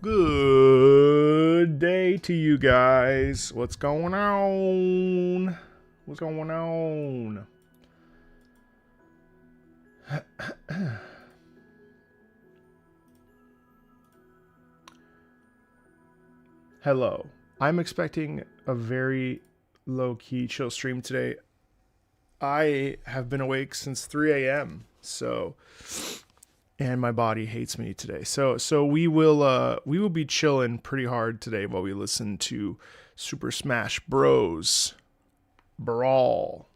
Good day to you guys. What's going on? What's going on? Hello. I'm expecting a very low-key chill stream today. I have been awake since 3 a.m. And my body hates me today. So we will be chilling pretty hard today while we listen to Super Smash Bros. Brawl.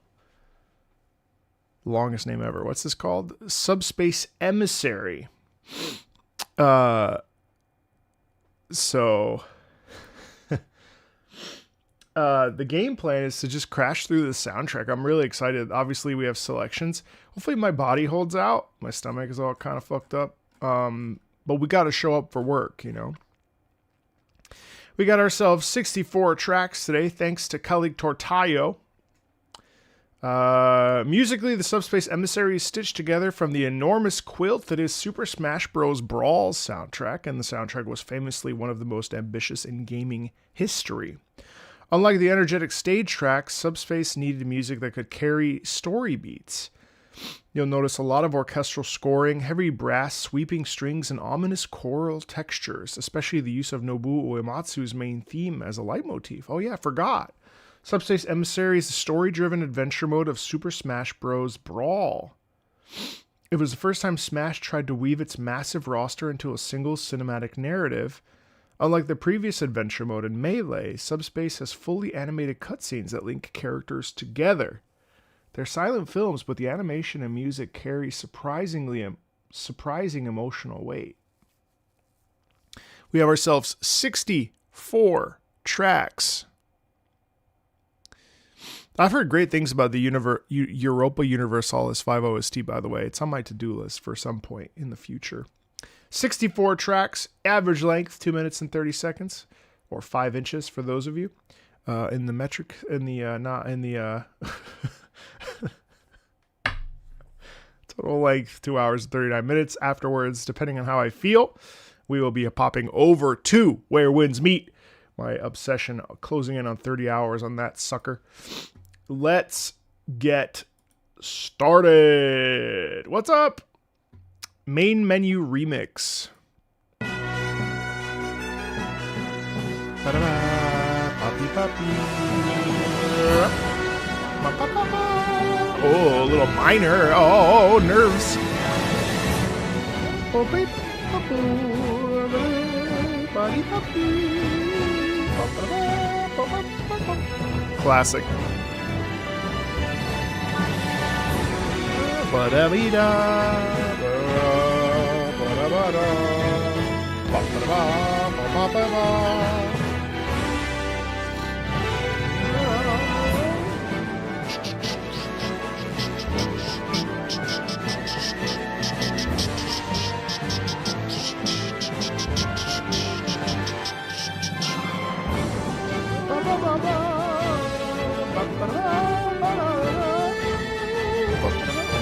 Longest name ever. What's this called? Subspace Emissary. The game plan is to just crash through the soundtrack. I'm really excited. Obviously, we have selections. Hopefully, my body holds out. My stomach is all kind of fucked up. But we got to show up for work, you know. We got ourselves 64 tracks today, thanks to colleague Tortayo. Musically, the Subspace Emissary is stitched together from the enormous quilt that is Super Smash Bros. Brawl's soundtrack, and the soundtrack was famously one of the most ambitious in gaming history. Unlike the energetic stage tracks, Subspace needed music that could carry story beats. You'll notice a lot of orchestral scoring, heavy brass, sweeping strings, and ominous choral textures, especially the use of Nobuo Uematsu's main theme as a leitmotif. Oh yeah, I forgot. Subspace Emissary is the story-driven adventure mode of Super Smash Bros. Brawl. It was the first time Smash tried to weave its massive roster into a single cinematic narrative. Unlike the previous adventure mode in Melee, Subspace has fully animated cutscenes that link characters together. They're silent films, but the animation and music carry surprising emotional weight. We have ourselves 64 tracks. I've heard great things about the Europa Universalis 5 OST, by the way. It's on my to-do list for some point in the future. 64 tracks, average length 2 minutes and 30 seconds, or 5 inches for those of you in the metric, total length 2 hours and 39 minutes. Afterwards, depending on how I feel, we will be popping over to Where Winds Meet. My obsession closing in on 30 hours on that sucker. Let's get started. What's up? Main menu remix. Oh, a little minor. Oh, nerves. Classic.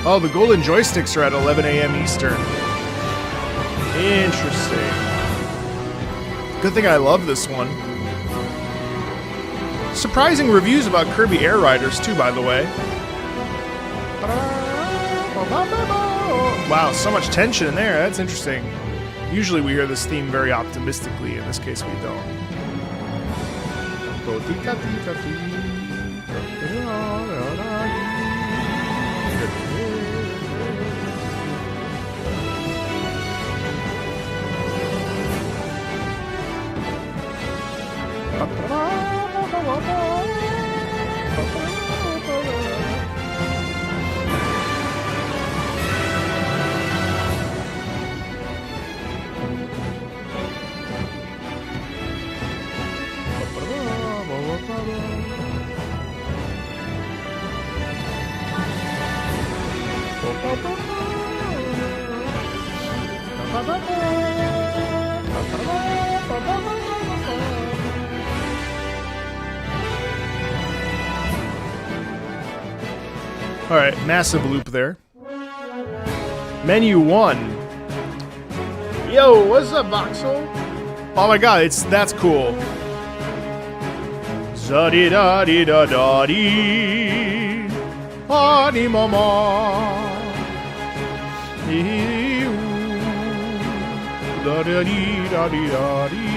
Oh, the golden joysticks are at 11 a.m. Eastern. Interesting. Good thing I love this one. Surprising reviews about Kirby Air Riders, too, by the way. Wow, so much tension in there. That's interesting. Usually we hear this theme very optimistically. In this case, we don't. Alright, massive loop there. Menu 1. Yo, what's up, Voxel? Oh my god, that's cool. Za-di-da-di-da-da-dee. Ah-dee-ma-ma. Ee-oo. Da-da-dee-da-dee-da-dee.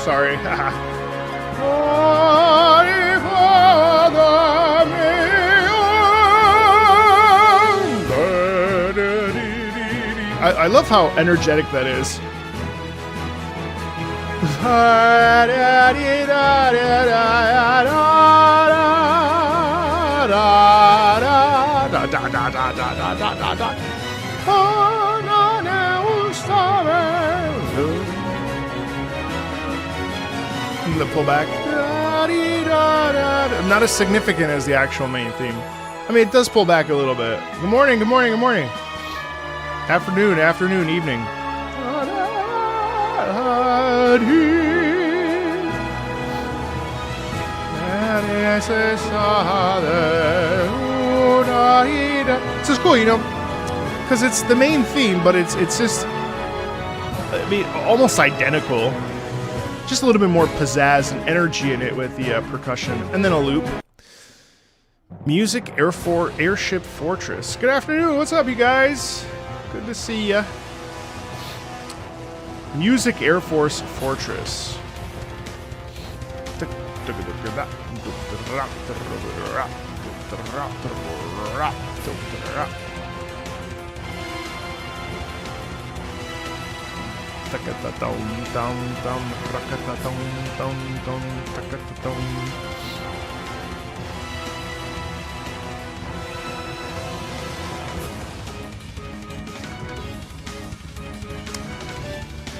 Sorry. I love how energetic that is. The pullback. Not as significant as the actual main theme. I mean, it does pull back a little bit. Good morning, good morning, good morning. Afternoon, afternoon, evening. This is cool, you know, because it's the main theme, but it's just, I mean, almost identical. Just a little bit more pizzazz and energy in it with the percussion, and then a loop. Music Airship Fortress. Good afternoon. What's up, you guys? Good to see ya. Music Air Force Fortress.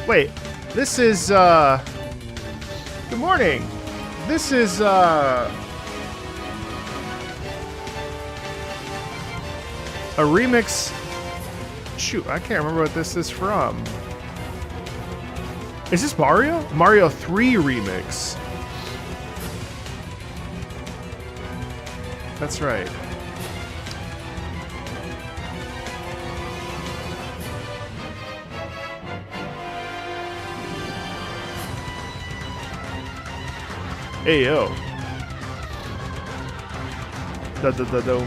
Wait, this is good morning. This is a remix. Shoot, I can't remember what this is from. Is this Mario? Mario 3 remix. That's right. Hey yo. Da da da da.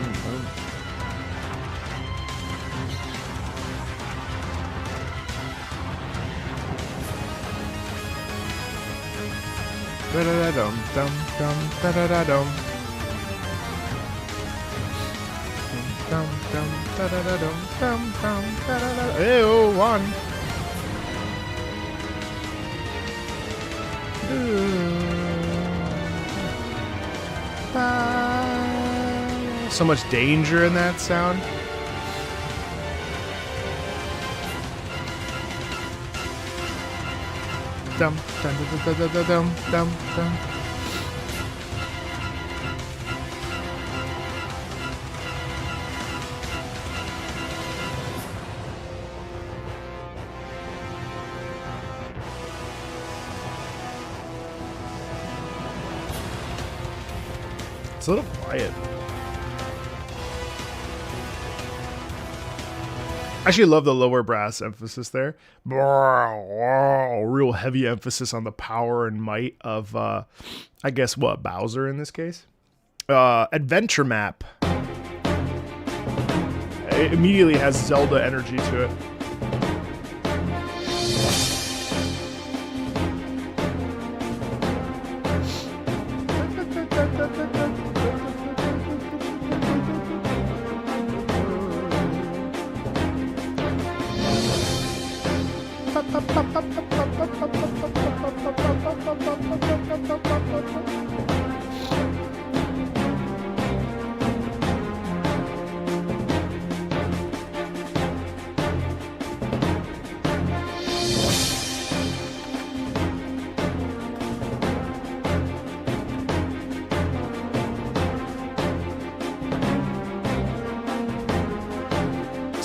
Da da da dum dum dum da da da dum. Dum dum da da da dum dum dum da da da. Hey oh, one. So much danger in that sound. Dum dum dum dum dum dum dum dum. It's a little quiet. I actually love the lower brass emphasis there. Real heavy emphasis on the power and might of, I guess, what, Bowser in this case? Adventure map. It immediately has Zelda energy to it.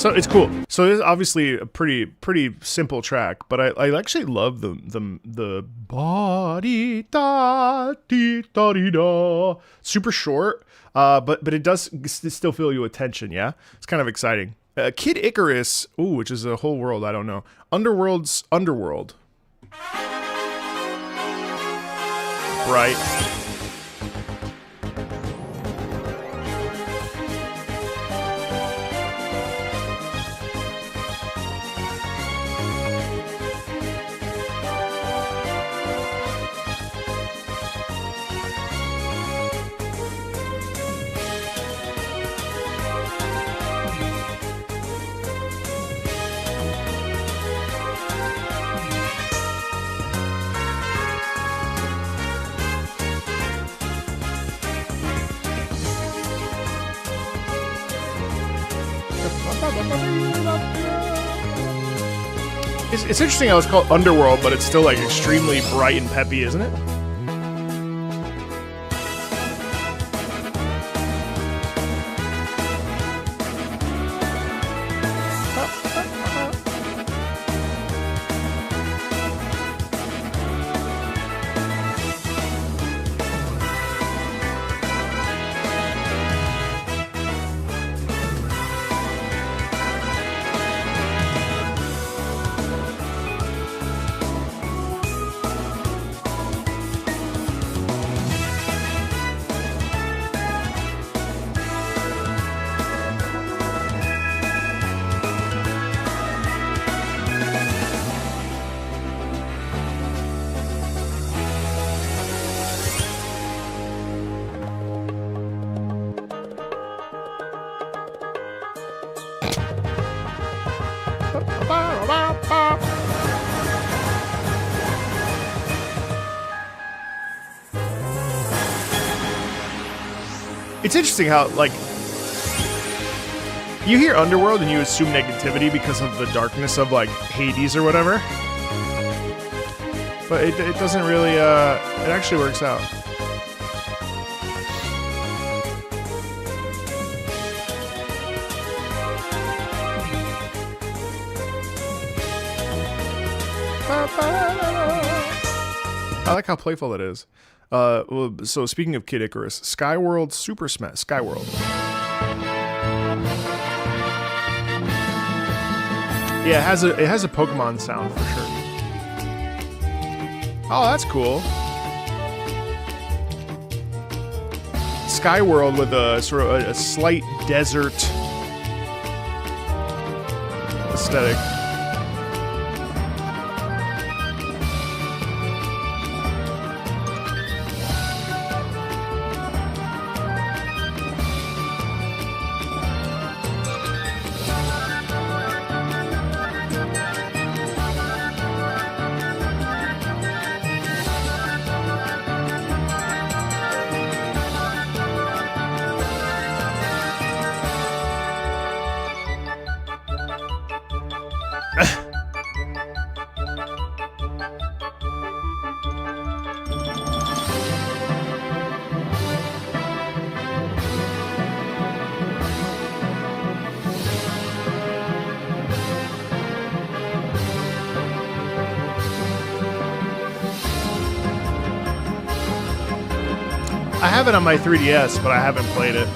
So it's cool. So it's obviously a pretty simple track, but I actually love the body da dee da dee da. Super short, but it does still feel you attention. Yeah, it's kind of exciting. Kid Icarus, ooh, which is a whole world. I don't know. Underworld's Underworld. Right. It's interesting how it's called Underworld, but it's still like extremely bright and peppy, isn't it? It's interesting how, like, you hear Underworld and you assume negativity because of the darkness of, like, Hades or whatever. But it doesn't really, it actually works out. I like how playful it is. Well, so speaking of Kid Icarus, Skyworld Super Smash Skyworld. Yeah, it has a Pokemon sound for sure. Oh, that's cool. Skyworld with a sort of a slight desert aesthetic. I have it on my 3DS, but I haven't played it.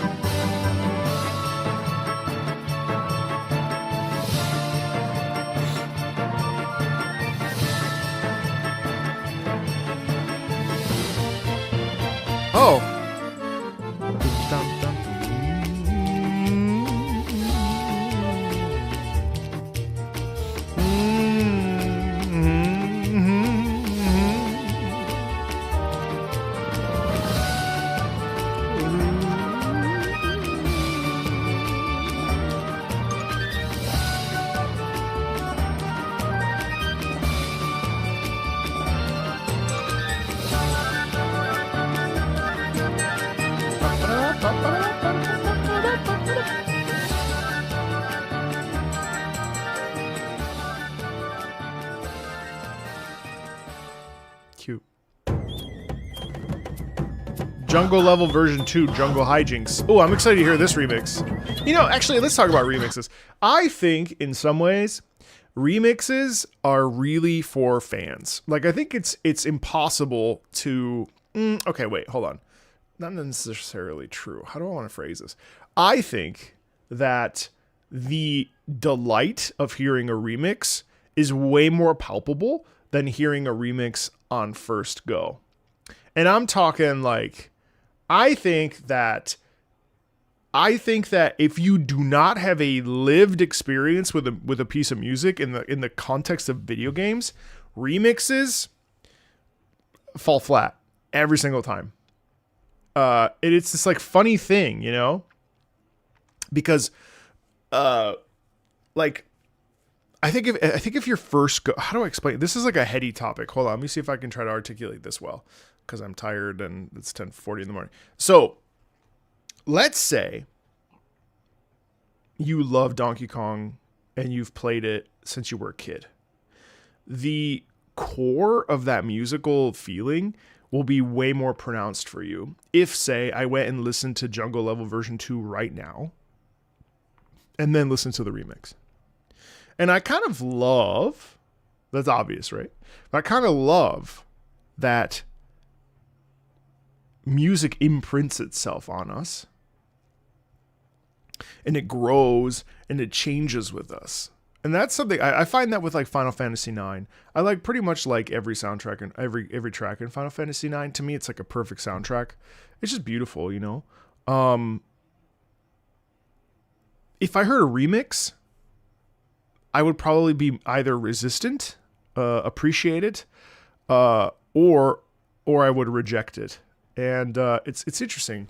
Oh. Jungle Level version 2, Jungle Hijinks. Oh, I'm excited to hear this remix. You know, actually, let's talk about remixes. I think in some ways, remixes are really for fans. Like, I think it's impossible to... okay, wait, hold on. Not necessarily true. How do I want to phrase this? I think that the delight of hearing a remix is way more palpable than hearing a remix on first go. And I'm talking like, I think that if you do not have a lived experience with a piece of music in the context of video games, remixes fall flat every single time. It's this like funny thing, you know, because like I think if your first how do I explain it? This is like a heady topic. Hold on, let me see if I can try to articulate this well, because I'm tired and it's 10:40 in the morning. So let's say you love Donkey Kong and you've played it since you were a kid. The core of that musical feeling will be way more pronounced for you if, say, I went and listened to Jungle Level version 2 right now and then listen to the remix. And I kind of love, that's obvious, right? But I kind of love that music imprints itself on us and it grows and it changes with us. And that's something I find that with like Final Fantasy IX. I like pretty much like every soundtrack and every track in Final Fantasy IX. To me, it's like a perfect soundtrack. It's just beautiful, you know. If I heard a remix, I would probably be either resistant, appreciate it, or I would reject it. And it's interesting.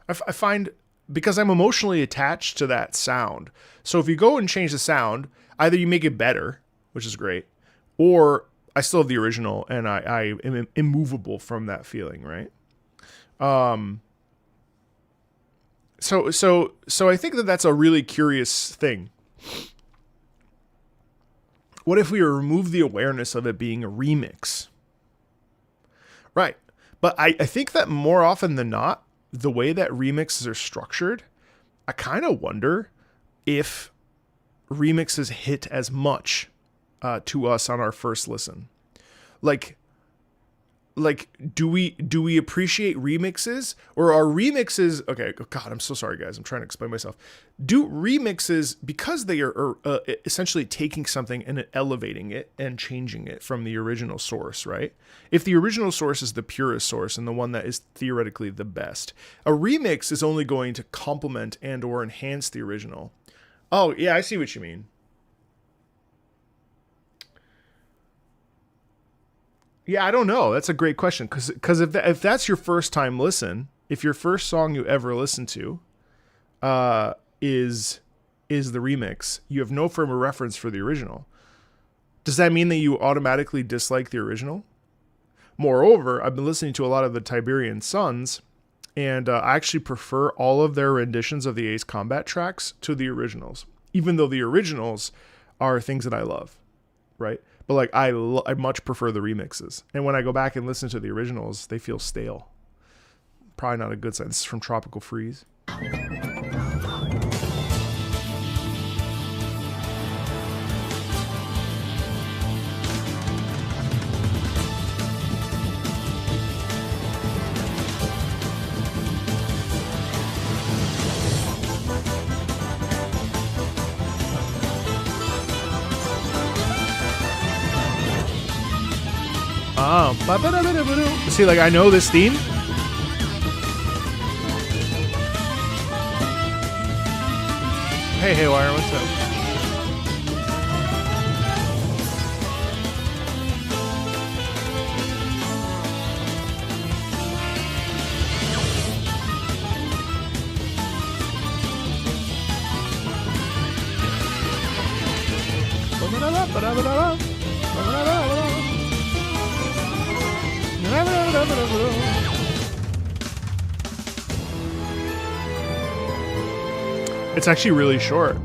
I find, because I'm emotionally attached to that sound. So if you go and change the sound, either you make it better, which is great, or I still have the original and I am immovable from that feeling, right? So I think that that's a really curious thing. What if we remove the awareness of it being a remix? Right. But I think that more often than not, the way that remixes are structured, I kind of wonder if remixes hit as much to us on our first listen. Like do we appreciate remixes, or are remixes, okay, God, I'm so sorry guys, I'm trying to explain myself. Do remixes, because they are essentially taking something and elevating it and changing it from the original source, right? If the original source is the purest source and the one that is theoretically the best, a remix is only going to complement and or enhance the original. Oh yeah, I see what you mean. Yeah, I don't know. That's a great question. Because if that's your first time listen, if your first song you ever listen to is the remix, you have no frame of reference for the original. Does that mean that you automatically dislike the original? Moreover, I've been listening to a lot of the Tiberian Sons, and I actually prefer all of their renditions of the Ace Combat tracks to the originals, even though the originals are things that I love, right? But like I much prefer the remixes. And when I go back and listen to the originals, they feel stale. Probably not a good sign. This is from Tropical Freeze. See, like, I know this theme. Hey, Haywire, what's up? It's actually really short.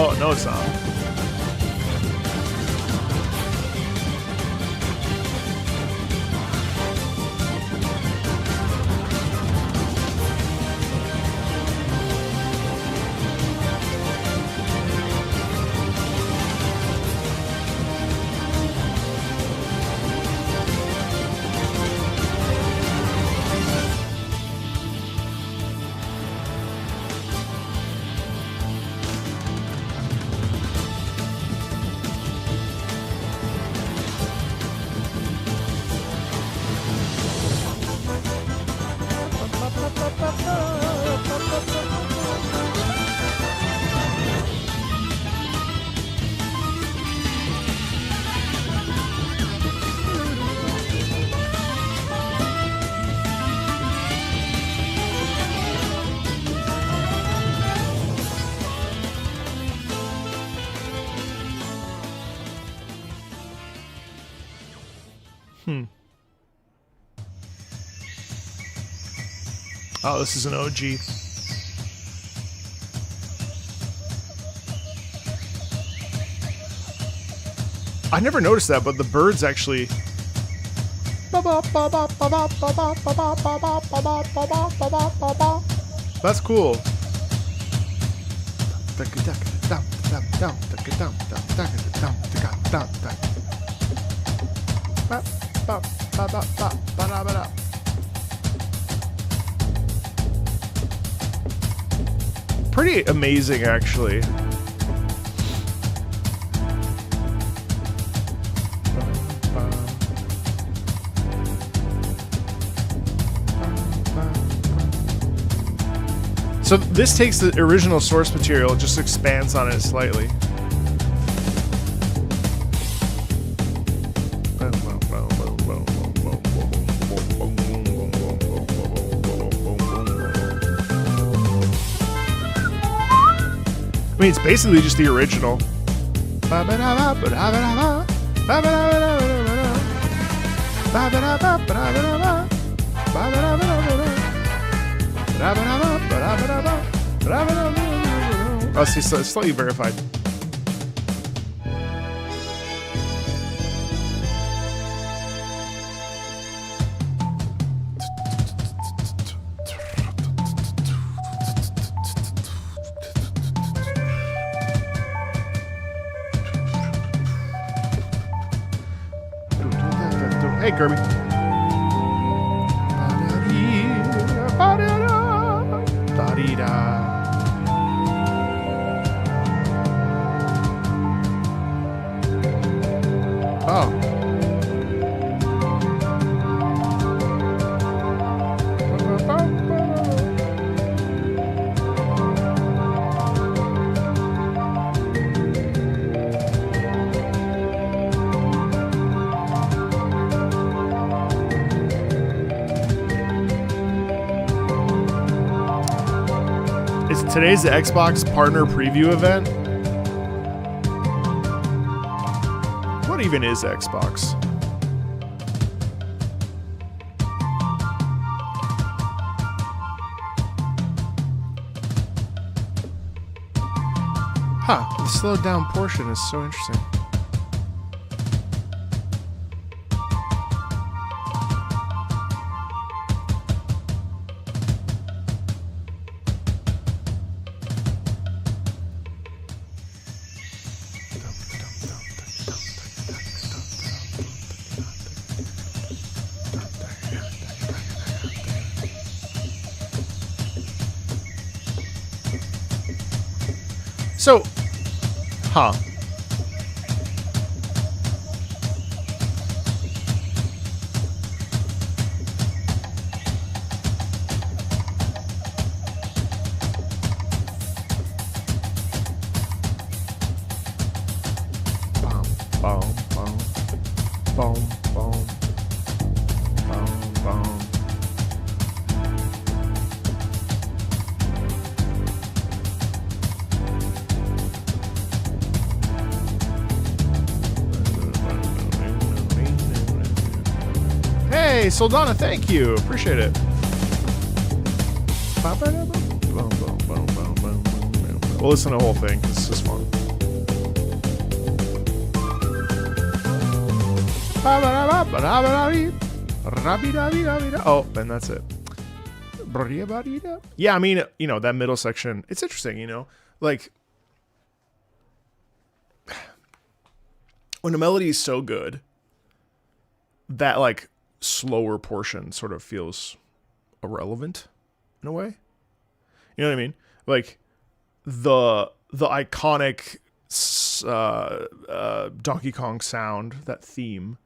Oh, no, it's not. Oh, this is an OG. I never noticed that, but the birds actually... That's cool. Pretty amazing, actually. So this takes the original source material, just expands on it slightly. I mean, it's basically just the original. Oh, see, so it's slightly verified. Hey, Kirby. Oh. Today's the Xbox Partner Preview event. What even is Xbox? Huh, the slowed down portion is so interesting. So, huh. Boom, boom, boom, boom, boom, boom, boom. Hey, Soldana, thank you. Appreciate it. We'll listen to the whole thing. This is fun. Oh, and that's it. Yeah, I mean, you know, that middle section, it's interesting, you know, like when a melody is so good, that like slower portion sort of feels irrelevant in a way. You know what I mean? Like the iconic Donkey Kong sound, that theme.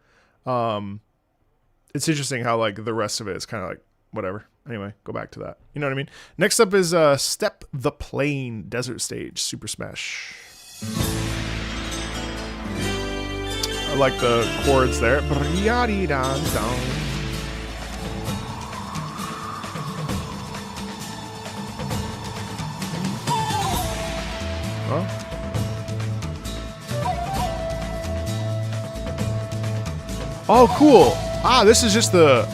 It's interesting how like the rest of it is kind of like whatever. Anyway, go back to that. You know what I mean? Next up is Step the Plane Desert Stage Super Smash. I like the chords there. Huh? Oh, cool. Ah, this is just the...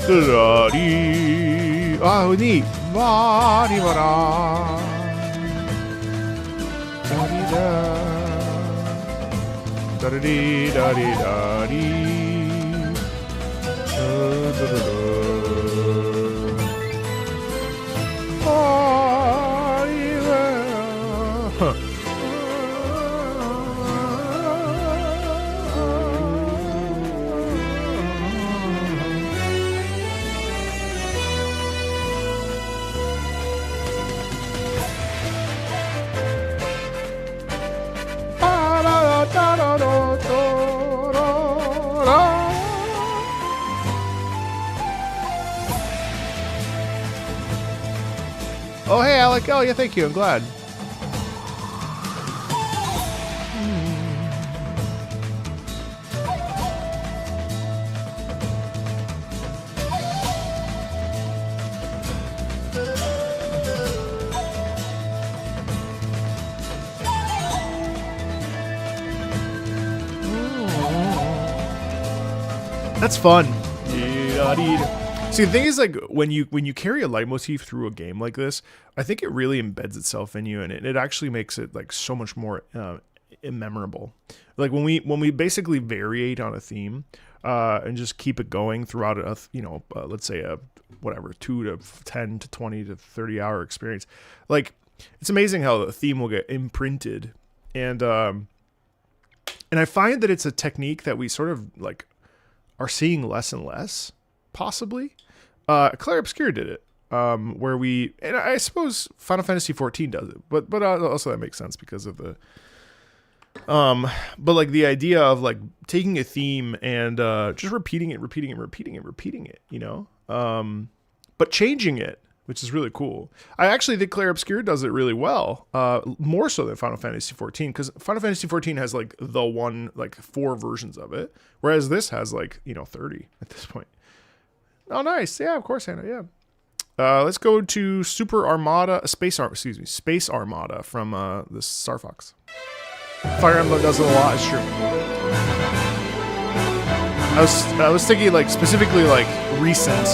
Oh, neat. Oh, hey, Alec. Oh, yeah, thank you. I'm glad. That's fun. See, the thing is, like, when you carry a leitmotif through a game like this, I think it really embeds itself in you, and it actually makes it like so much more memorable. Like when we basically variate on a theme and just keep it going throughout a let's say a whatever 2 to 10 to 20 to 30 hour experience. Like, it's amazing how the theme will get imprinted, and I find that it's a technique that we sort of like are seeing less and less. Possibly. Claire Obscure did it, where and I suppose Final Fantasy XIV does it, but also that makes sense because of the, but like the idea of like taking a theme and just repeating it, you know, but changing it, which is really cool. I actually think Claire Obscure does it really well, more so than Final Fantasy XIV, because Final Fantasy XIV has like the one, like 4 versions of it, whereas this has like, 30 at this point. Oh, nice. Yeah, of course, Hannah. Yeah. Let's go to Space Armada from the Star Fox. Fire Emblem does it a lot. It's true. I was thinking like specifically like recent.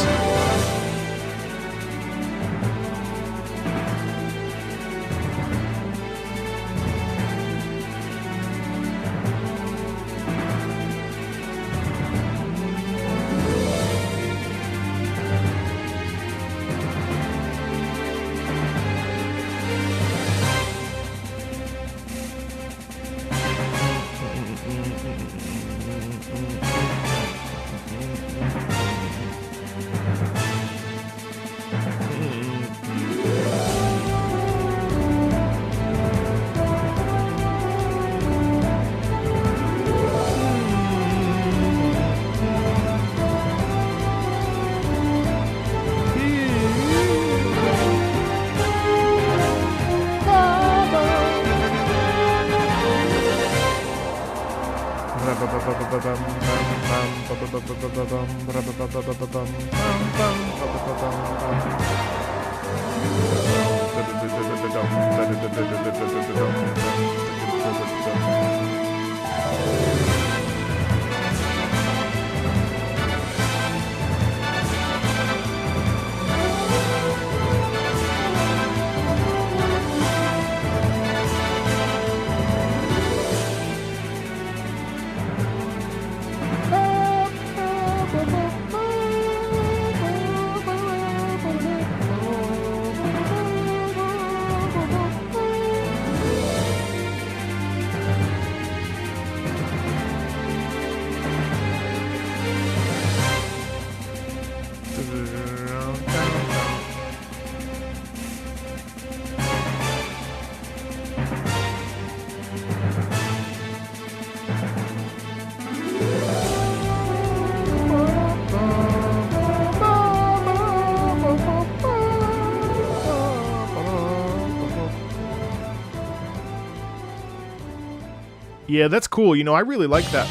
Yeah, that's cool. You know, I really like that.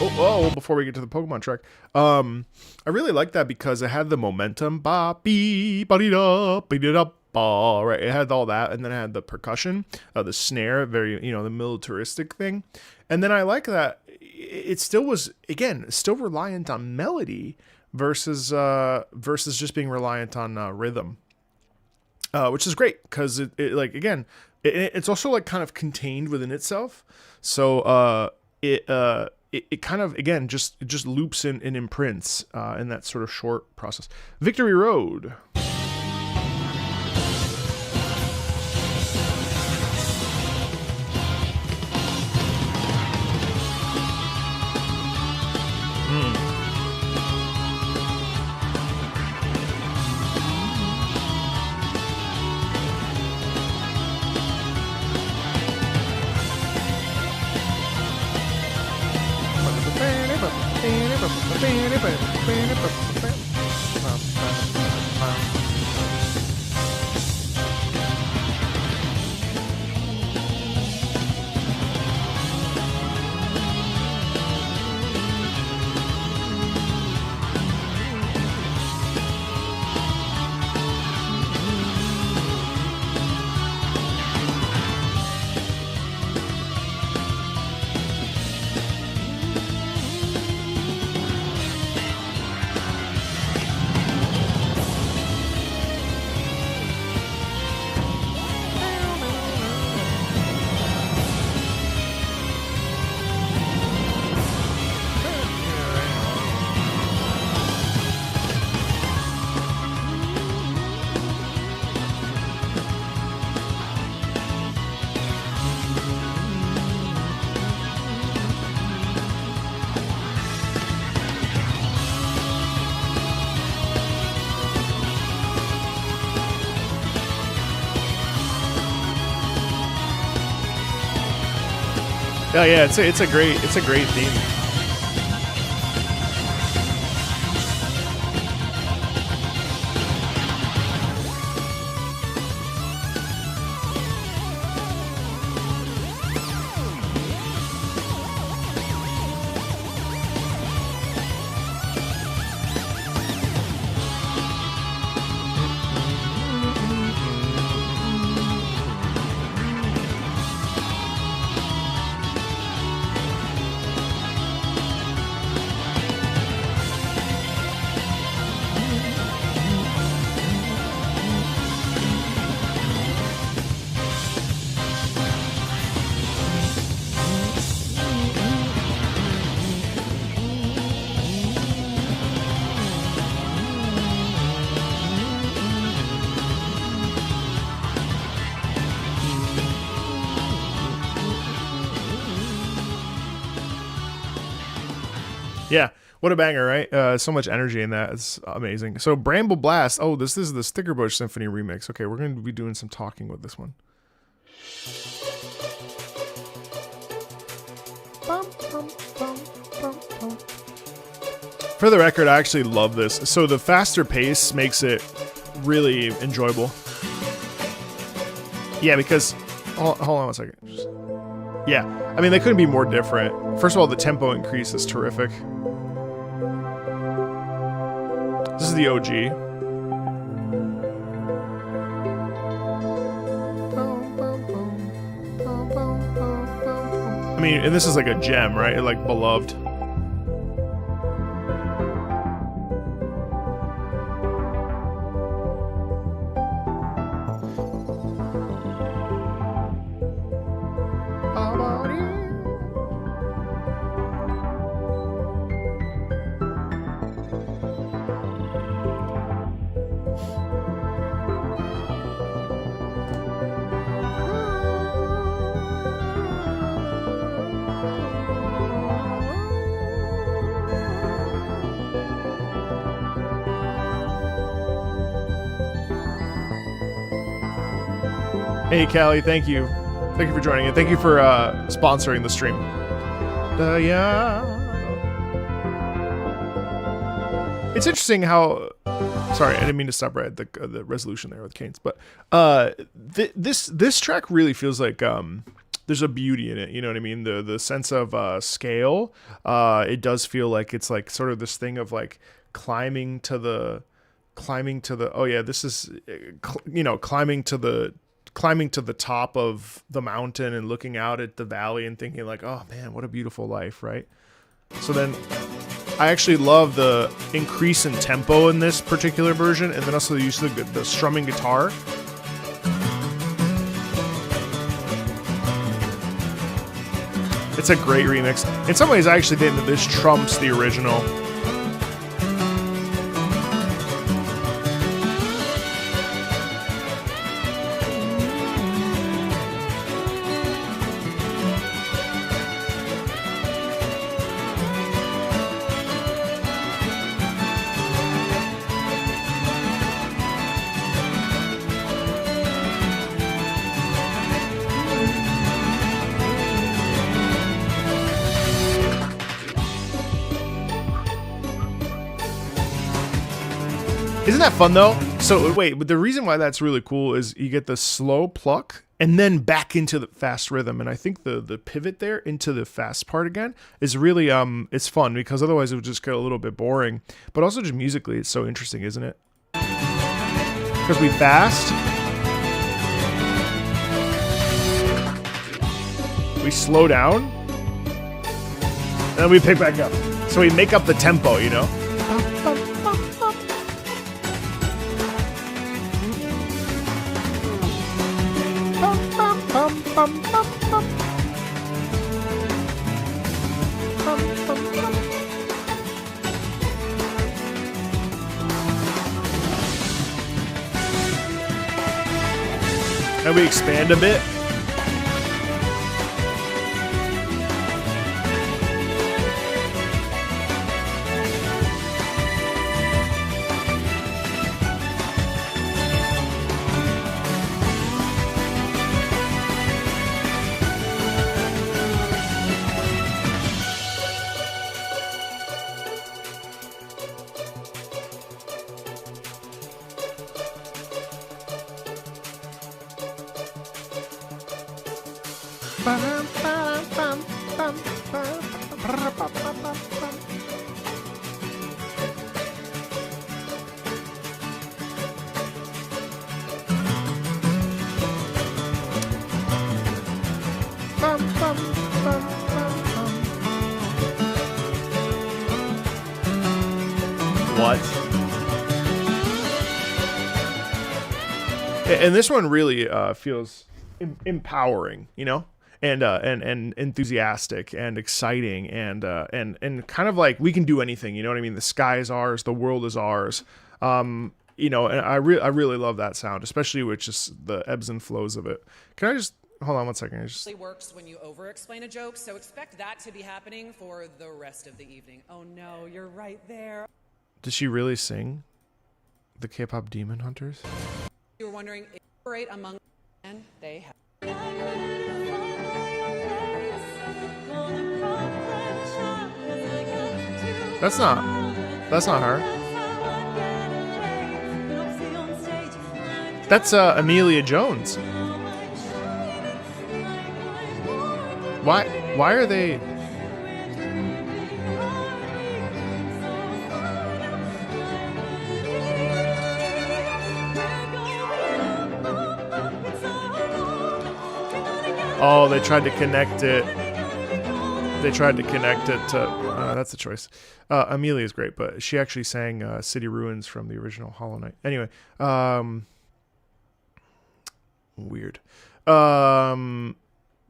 Before we get to the Pokemon track, I really like that because it had the momentum. Ba bee ba dee da ba dee da ba. Right, it had all that, and then it had the percussion, the snare, very the militaristic thing, and then I like that it still was still reliant on melody versus just being reliant on rhythm, which is great because it's also like kind of contained within itself. So it kind of just loops and imprints in that sort of short process. Victory Road. Oh yeah, it's a great theme. Yeah, what a banger, right? So much energy in that. It's amazing. So Bramble Blast. Oh, this is the Sticker Bush Symphony remix. Okay, we're going to be doing some talking with this one. For the record, I actually love this. So the faster pace makes it really enjoyable. Yeah, because... Hold on one second. Yeah, I mean, they couldn't be more different. First of all, the tempo increase is terrific. This is the OG. I mean, and this is like a gem, right? Like beloved. Hey, Callie, thank you. Thank you for joining and thank you for sponsoring the stream. Yeah. It's interesting how... Sorry, I didn't mean to stop right at the resolution there with Canes, but this track really feels like there's a beauty in it. You know what I mean? The sense of scale. It does feel like it's like sort of this thing of like climbing to the. Oh yeah, this is, you know, climbing to the top of the mountain and looking out at the valley and thinking like, oh man, what a beautiful life, right? So then I actually love the increase in tempo in this particular version, and then also the use of the strumming guitar. It's a great remix. In some ways, I actually think that this trumps the original. Isn't that fun though? So wait, but the reason why that's really cool is you get the slow pluck and then back into the fast rhythm, and I think the pivot there into the fast part again is really it's fun, because otherwise it would just get a little bit boring. But also just musically, it's so interesting, isn't it? Because we fast, we slow down, and then we pick back up. So we make up the tempo, you know? And we expand a bit. What? And this one really feels empowering, you know, and enthusiastic and exciting and kind of like we can do anything. You know what I mean? The sky is ours, the world is ours. You know, and I really love that sound, especially with just the ebbs and flows of it. Can I just hold on one second? It just works when you over-explain a joke, so expect that to be happening for the rest of the evening. Oh no, you're right there. Did she really sing the K-pop Demon Hunters? You were wondering if great among men, they have. That's not her. That's Amelia Jones. Why are they? Oh, they tried to connect it. They tried to connect it to. That's the choice. Amelia is great, but she actually sang "City Ruins" from the original Hollow Knight. Anyway, weird.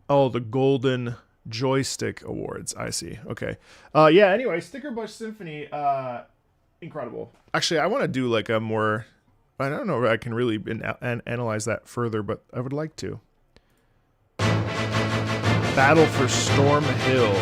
Oh, the Golden Joystick Awards. I see. Okay. Yeah. Anyway, Sticker Bush Symphony. Incredible. Actually, I want to do like a more. I don't know if I can really analyze that further, but I would like to. Battle for Storm Hill.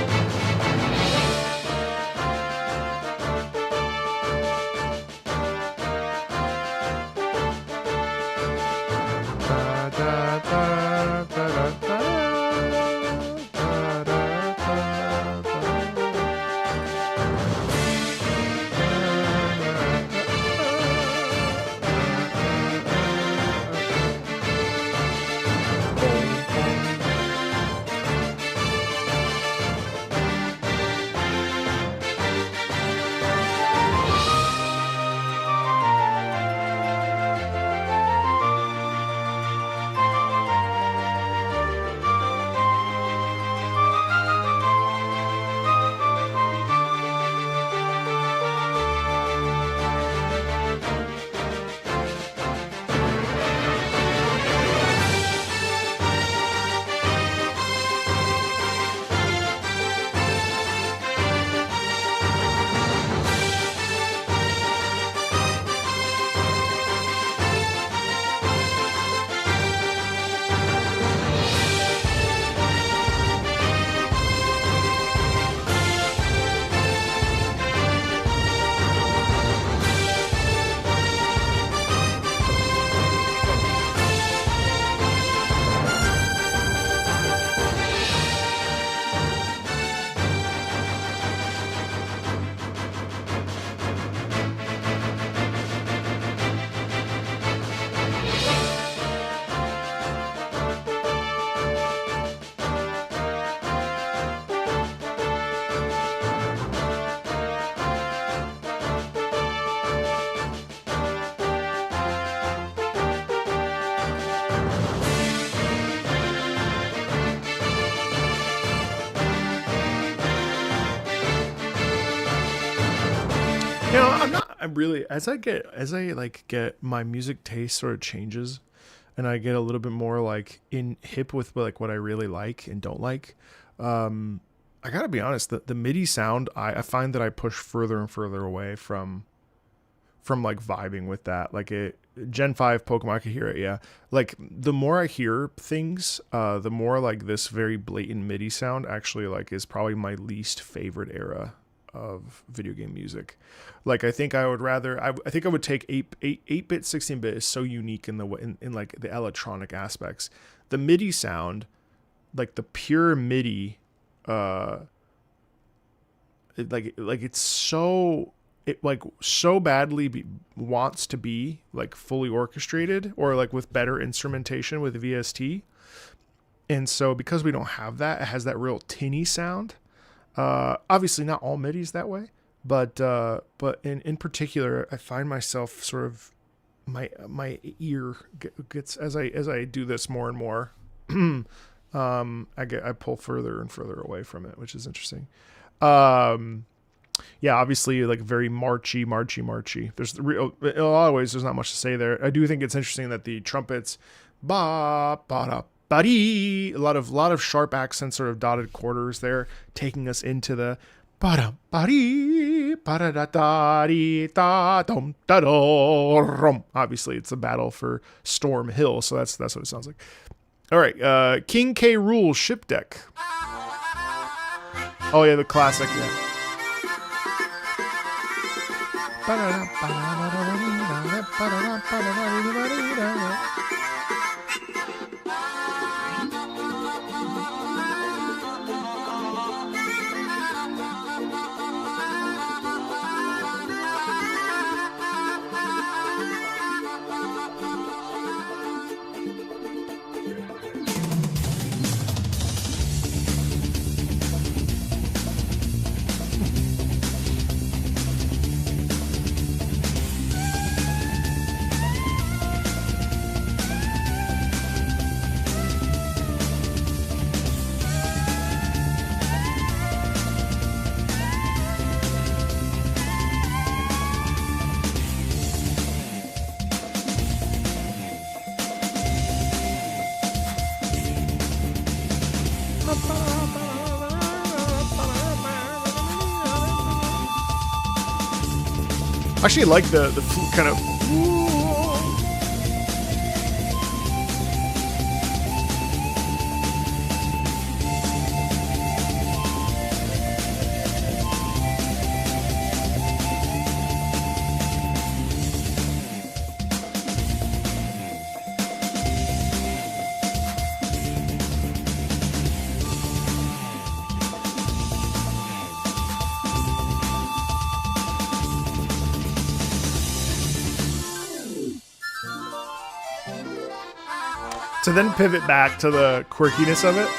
I'm really as I like get my music taste sort of changes, and I get a little bit more like in hip with like what I really like and don't like. I gotta be honest, the MIDI sound, I find that I push further and further away from like vibing with that. Like it Gen 5 Pokemon, I could hear it, yeah. Like the more I hear things, the more like this very blatant MIDI sound actually like is probably my least favorite era of video game music. Like I think I would rather I think I would take 8-bit 16-bit is so unique in the way in like the electronic aspects. The MIDI sound, like the pure MIDI, it's so it like so badly wants to be like fully orchestrated or like with better instrumentation with VST. And so because we don't have that, it has that real tinny sound. Obviously not all MIDI's that way, but in particular, I find myself sort of my ear gets as I do this more and more. I pull further and further away from it, which is interesting. Yeah, obviously like very marchy. There's in a lot of ways there's not much to say there. I do think it's interesting that the trumpets ba ba da ba dee, a lot of sharp accents, sort of dotted quarters there, taking us into the ba da ba dee ba da da da dee da dum da do rum. Obviously it's a battle for Storm Hill, so that's what it sounds like. All right, King K. Rool ship deck. Oh yeah, the classic. Yeah. I actually like the kind of. To then pivot back to the quirkiness of it.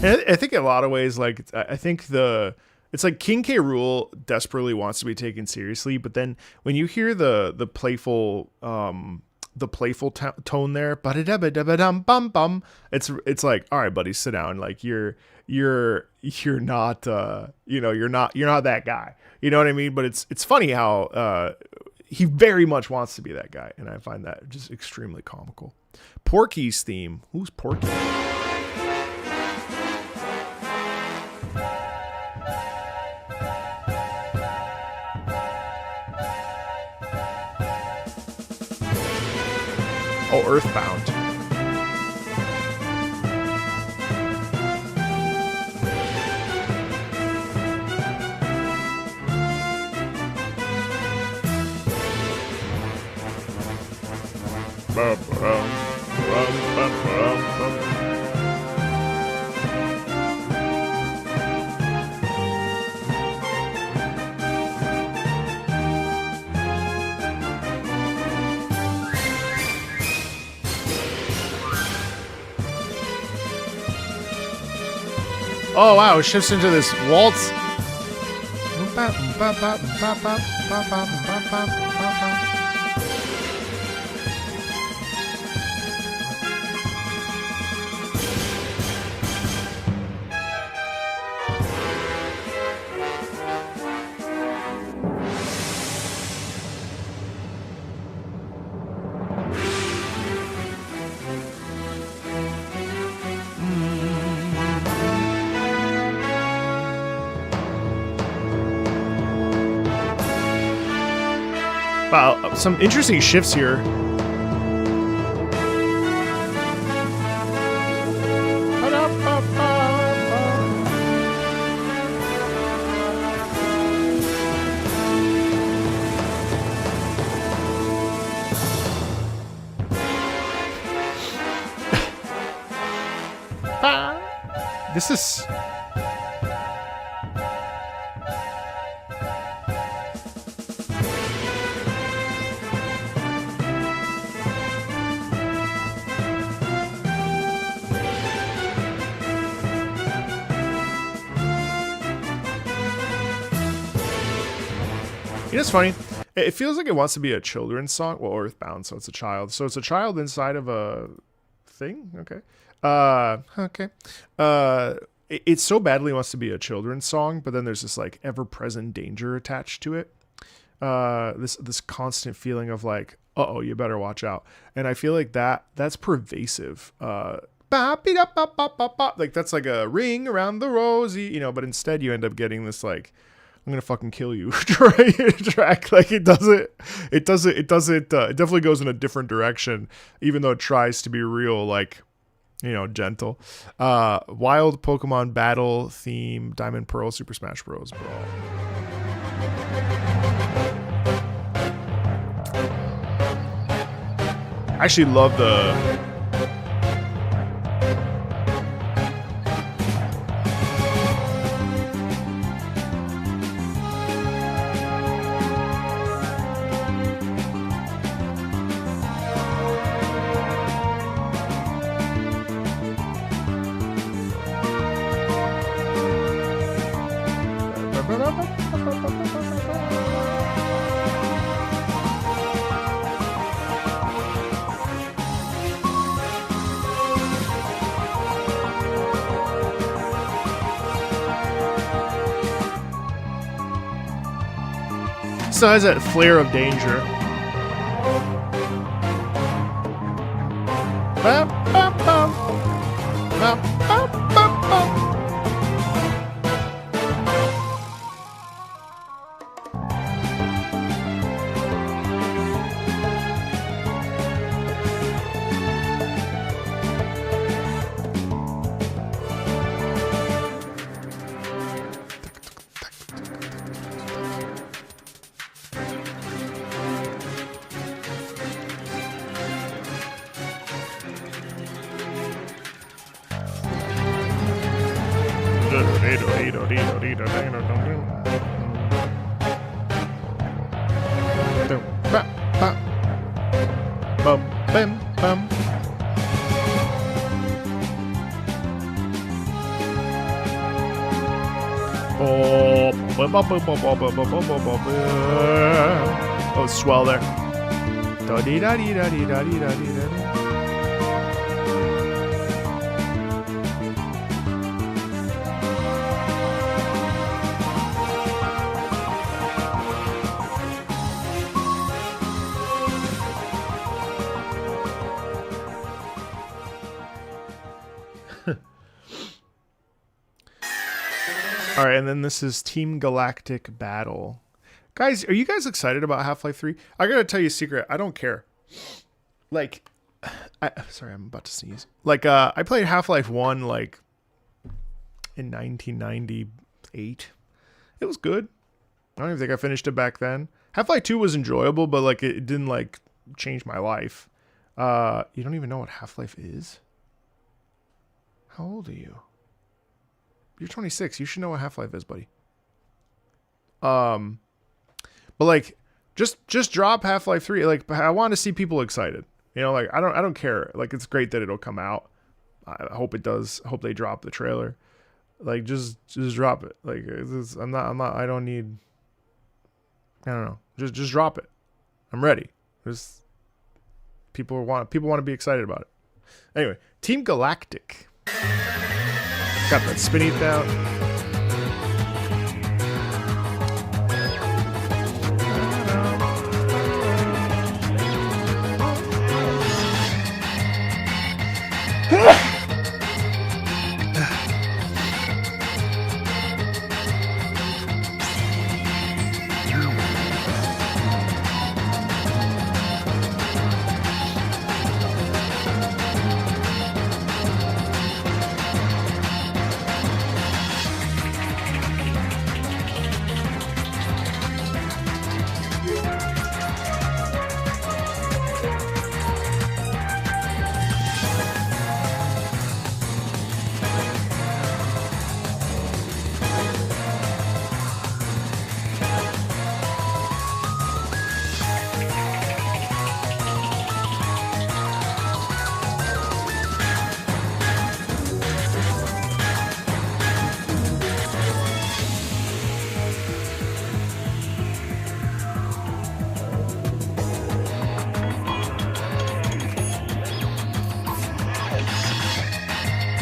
And I think in a lot of ways, like I think it's like King K. Rool desperately wants to be taken seriously, but then when you hear the playful tone there, ba-da-da-ba-da-ba-dum-bum-bum, it's like, all right, buddy, sit down. Like you're not you're not that guy. You know what I mean? But it's funny how he very much wants to be that guy, and I find that just extremely comical. Porky's theme. Who's Porky? Oh, Earthbound. Oh wow, it shifts into this waltz. Wow, some interesting shifts here. This is... You know, it's funny. It feels like it wants to be a children's song. Well, Earthbound, so it's a child. So it's a child inside of a thing. Okay. Okay. It so badly wants to be a children's song, but then there's this like ever-present danger attached to it. This constant feeling of like, uh-oh, you better watch out. And I feel like that's pervasive. Like that's like a ring around the rosy, you know, but instead you end up getting this like, I'm gonna fucking kill you track. Like it definitely goes in a different direction, even though it tries to be real, like, you know, gentle. Wild Pokemon battle theme, Diamond Pearl Super Smash Bros. Brawl. I actually love the... Still has that flair of danger. Oh, swell there. All right, and then this is Team Galactic Battle. Guys, are you guys excited about Half-Life 3? I gotta tell you a secret. I don't care. Like, sorry, I'm about to sneeze. Like, I played Half-Life 1, like, in 1998. It was good. I don't even think I finished it back then. Half-Life 2 was enjoyable, but, like, it didn't, like, change my life. You don't even know what Half-Life is? How old are you? You're 26. You should know what Half-Life is, buddy. But like, just drop Half-Life 3. Like, I want to see people excited. You know, like I don't care. Like, it's great that it'll come out. I hope it does. I hope they drop the trailer. Like just drop it. Like I don't need. I don't know. Just drop it. I'm ready. Just people want to be excited about it. Anyway, Team Galactic. Got that spinny out.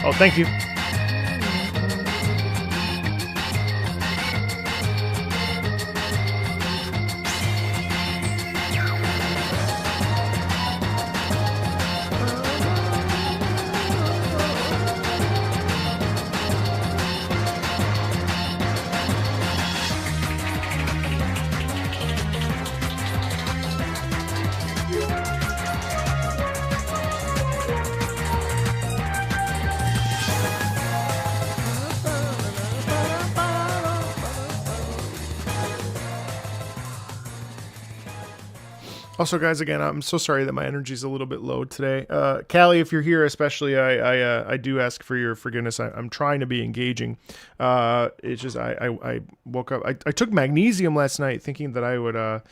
Oh, thank you. Also, guys, again, I'm so sorry that my energy is a little bit low today. Callie, if you're here, especially, I do ask for your forgiveness. I'm trying to be engaging. It's just I woke up. I took magnesium last night, thinking that I would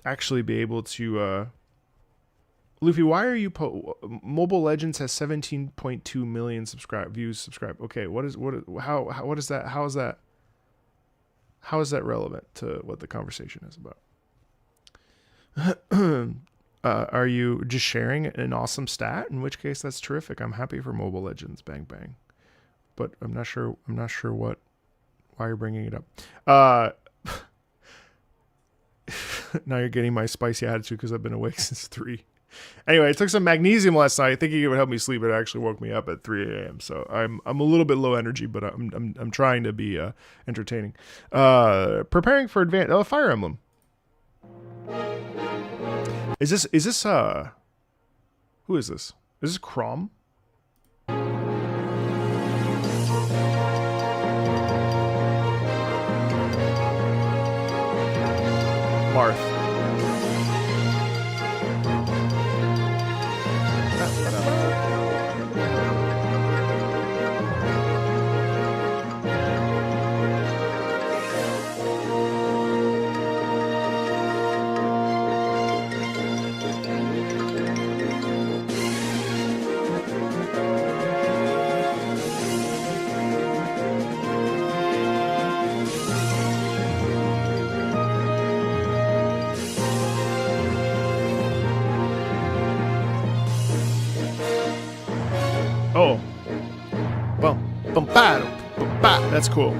actually be able to. Luffy, why are you Mobile Legends has 17.2 million views. Okay, what is that? How is that relevant to what the conversation is about? Are you just sharing an awesome stat? In which case, that's terrific. I'm happy for Mobile Legends. Bang bang. But I'm not sure why you're bringing it up. Now you're getting my spicy attitude because I've been awake since 3. Anyway, I took some magnesium last night, thinking it would help me sleep. It actually woke me up at 3 a.m. So I'm a little bit low energy, but I'm trying to be entertaining. Preparing for Fire Emblem. Is this who is this? Is this Crom? Marth. Oh. That's cool.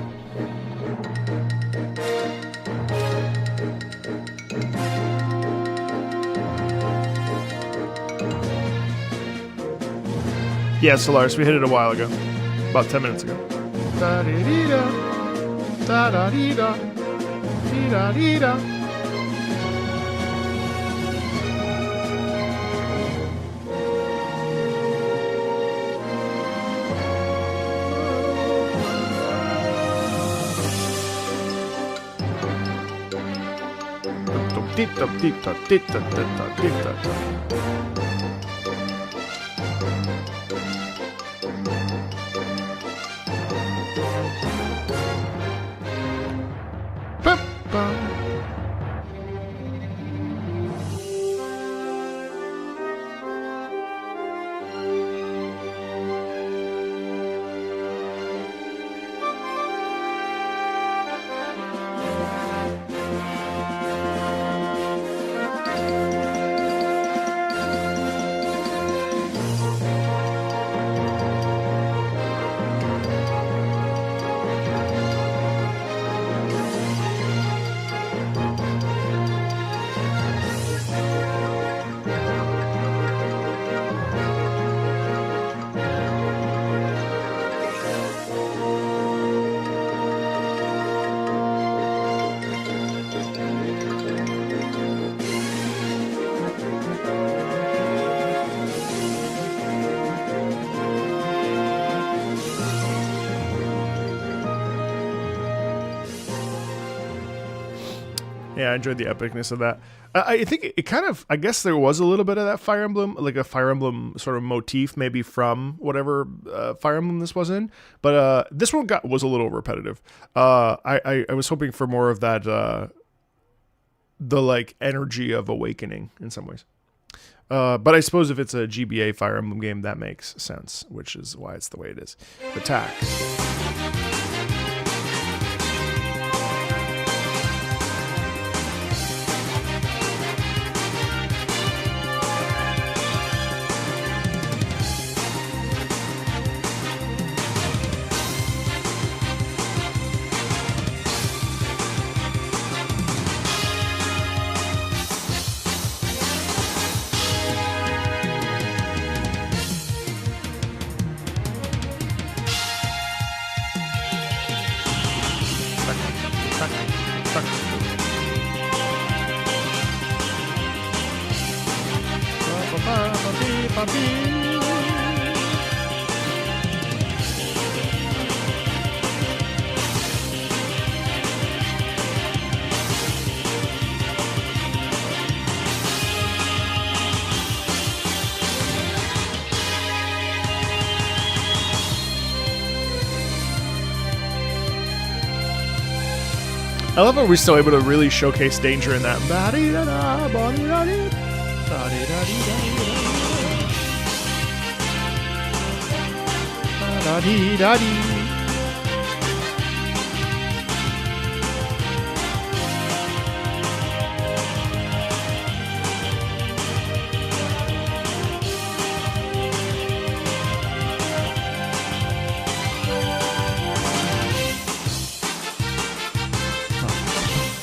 Yeah, Solaris, we hit it a while ago. About 10 minutes ago. Da-dee-dee-da. Da-da-dee-da. Dee-da-dee-da. Yeah, I enjoyed the epicness of that. I think it kind of, I guess there was a little bit of that Fire Emblem, like a Fire Emblem sort of motif, maybe from whatever Fire Emblem this was in. But this one was a little repetitive. I was hoping for more of that, the like energy of Awakening in some ways. But I suppose if it's a GBA Fire Emblem game, that makes sense, which is why it's the way it is. Attack. I love how we're still able to really showcase danger in that.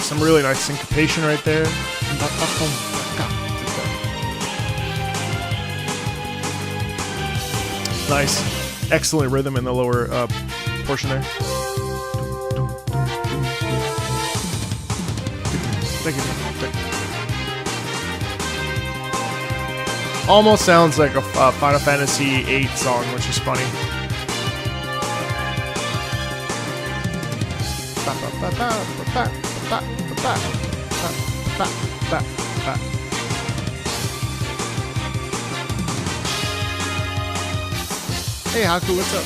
Some really nice syncopation right there. Nice. Excellent rhythm in the lower portion there. Thank you. Almost sounds like a Final Fantasy VIII song, which is funny. Hey Haku, what's up?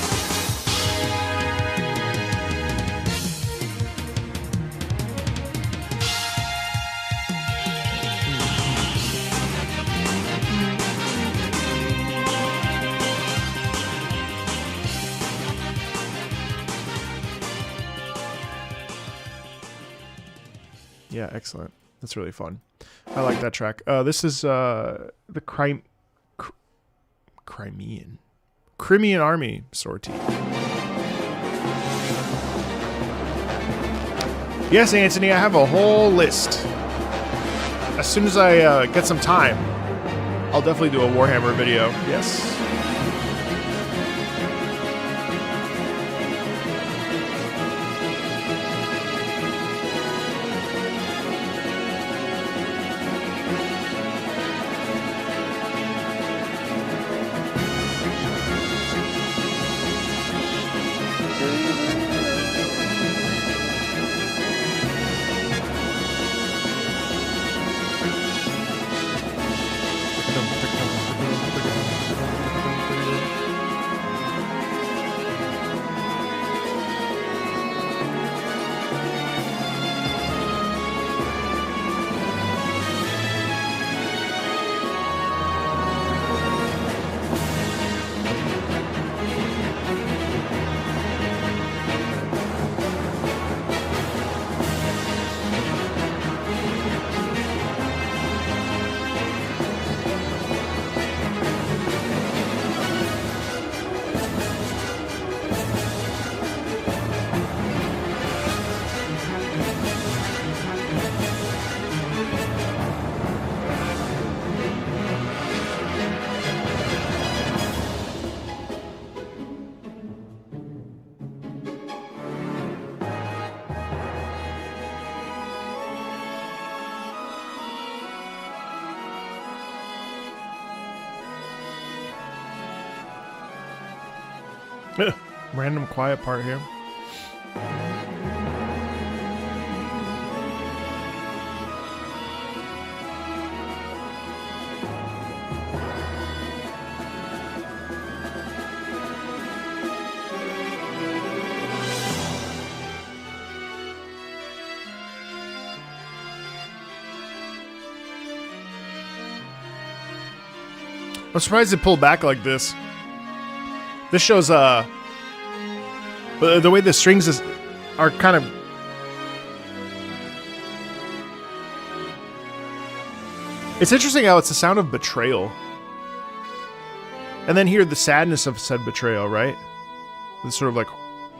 Yeah, excellent. That's really fun. I like that track. This is the Crimean Army sortie. Yes, Anthony, I have a whole list. As soon as I get some time, I'll definitely do a Warhammer video. Yes. Random quiet part here. I'm surprised it pulled back like this. This shows the way the strings are kind of. It's interesting how it's the sound of betrayal. And then here the sadness of said betrayal, right? This sort of like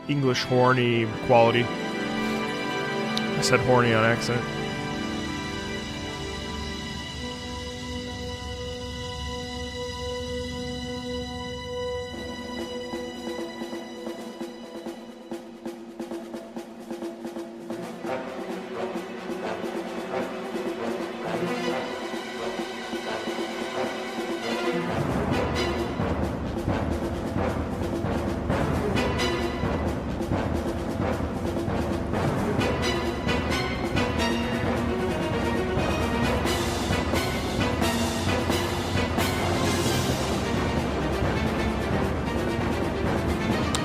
English horny quality. I said horny on accident.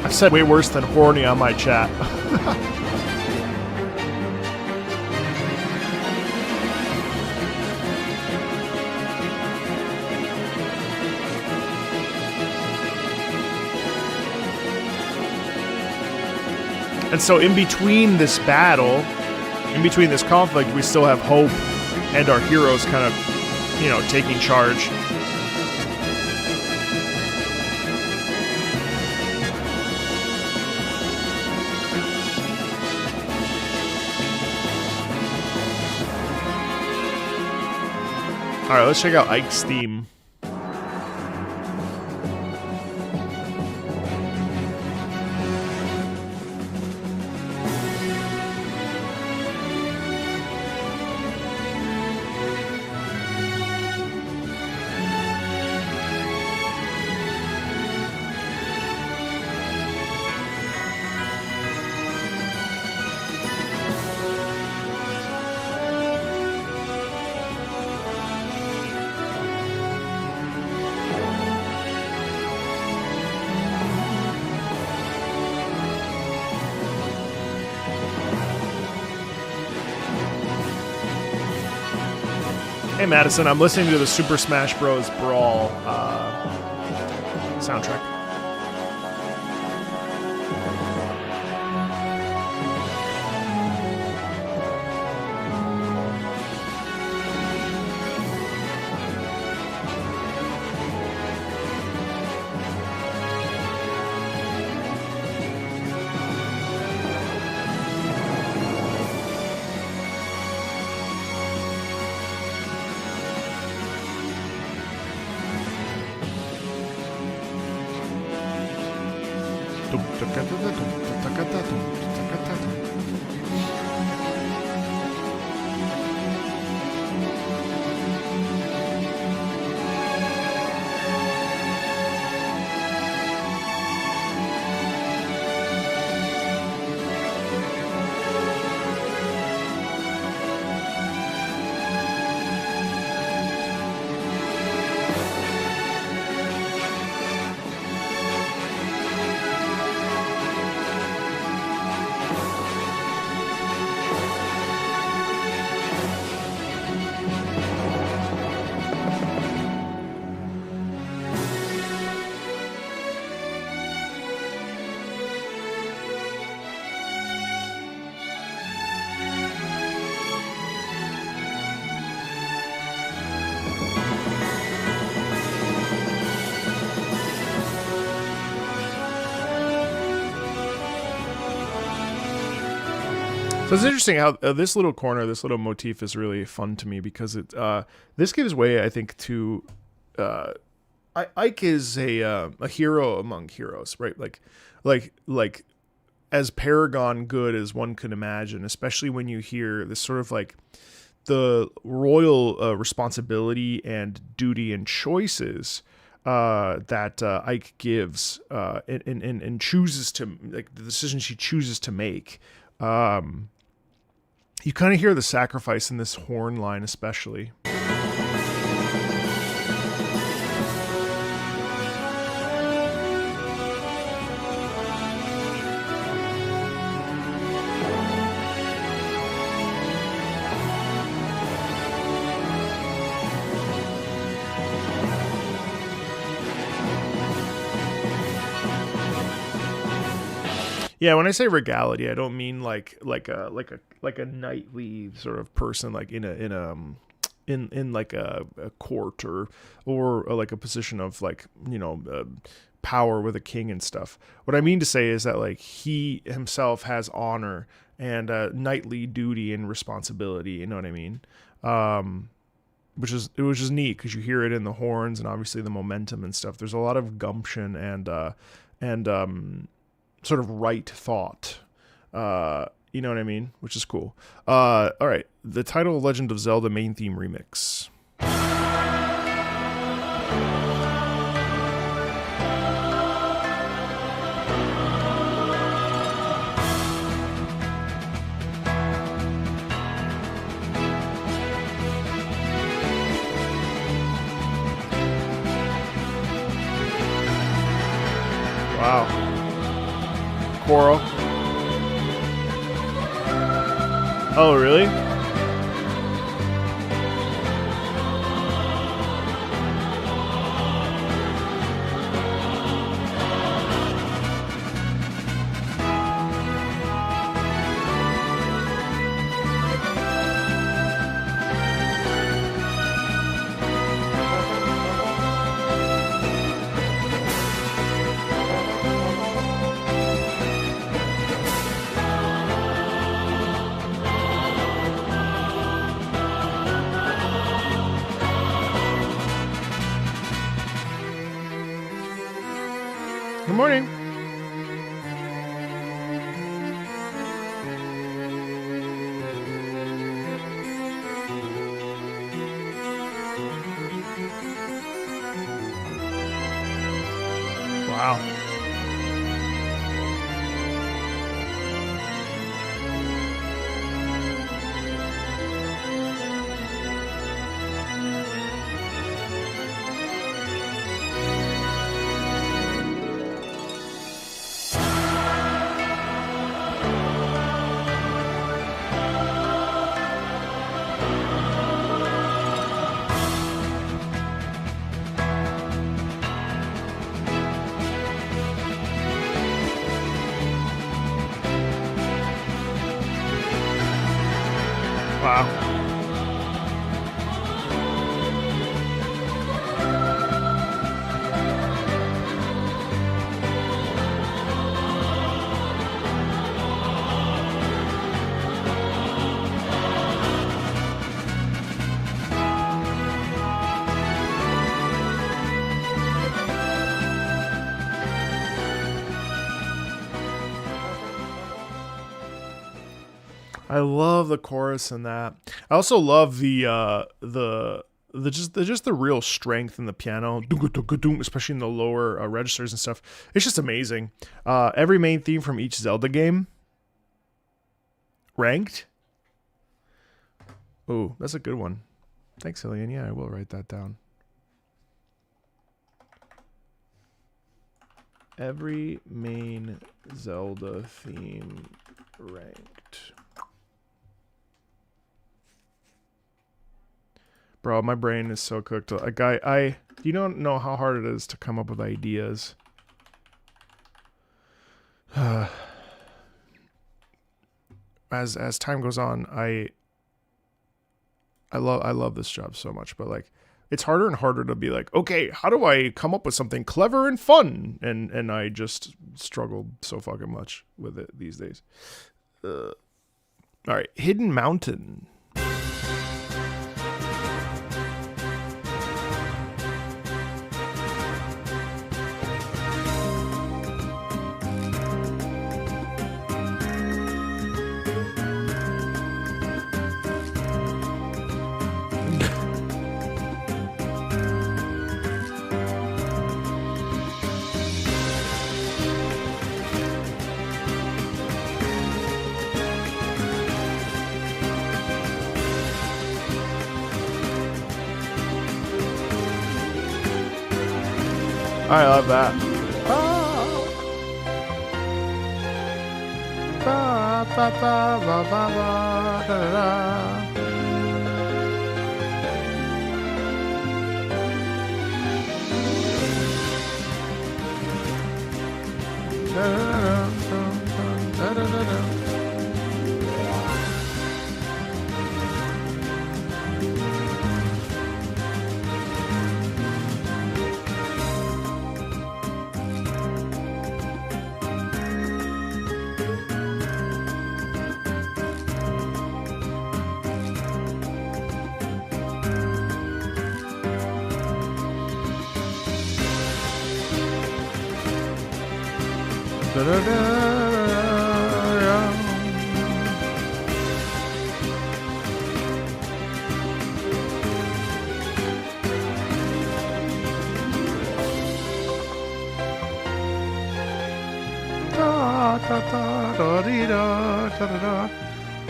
I said way worse than horny on my chat. And so in between this battle, in between this conflict, we still have hope and our heroes kind of, you know, taking charge. All right, let's check out Ike's theme. Hey Madison, I'm listening to the Super Smash Bros. Brawl soundtrack. So it's interesting how this little corner, this little motif is really fun to me because it this gives way, I think, to Ike is a hero among heroes, right? Like as paragon good as one could imagine, especially when you hear this sort of like the royal responsibility and duty and choices that Ike gives and chooses to, like the decisions she chooses to make. You kind of hear the sacrifice in this horn line, especially. Yeah, when I say regality, I don't mean like a knightly sort of person, like in like a court or like a position of like power with a king and stuff. What I mean to say is that like he himself has honor and knightly duty and responsibility. You know what I mean? Which was just neat because you hear it in the horns and obviously the momentum and stuff. There's a lot of gumption and sort of right thought. You know what I mean? Which is cool. All right. The title of Legend of Zelda main theme remix. Wow. Coral. Oh, really? Good morning. Wow. Wow. I love the chorus in that. I also love the just the real strength in the piano, especially in the lower registers and stuff. It's just amazing. Every main theme from each Zelda game ranked. Oh, that's a good one. Thanks, Hillian. Yeah, I will write that down. Every main Zelda theme ranked. Bro, my brain is so cooked. Like you don't know how hard it is to come up with ideas. As time goes on, I love this job so much, but like it's harder and harder to be like, okay, how do I come up with something clever and fun? And I just struggle so fucking much with it these days. All right, Hidden Mountain. I love that.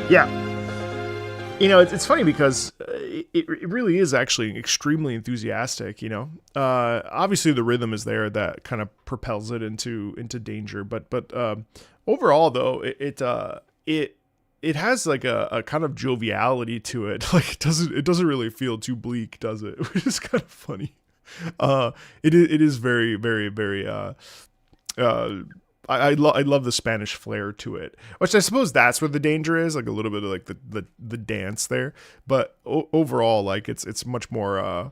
Yeah. You know, it's funny because it really is actually extremely enthusiastic, you know. Obviously the rhythm is there that kind of propels it into danger, but overall though, it has like a kind of joviality to it. Like it doesn't really feel too bleak, does it? Which is kind of funny. It is very, very, very I love the Spanish flair to it, which I suppose that's where the danger is, like a little bit of like the dance there. But overall, like it's much more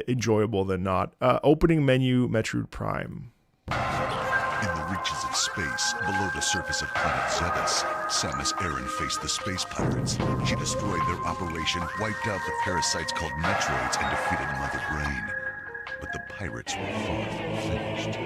enjoyable than not. Opening menu, Metroid Prime. In the reaches of space, below the surface of planet Zegas, Samus Aran faced the space pirates. She destroyed their operation, wiped out the parasites called Metroids, and defeated Mother Brain. But the pirates were far from finished.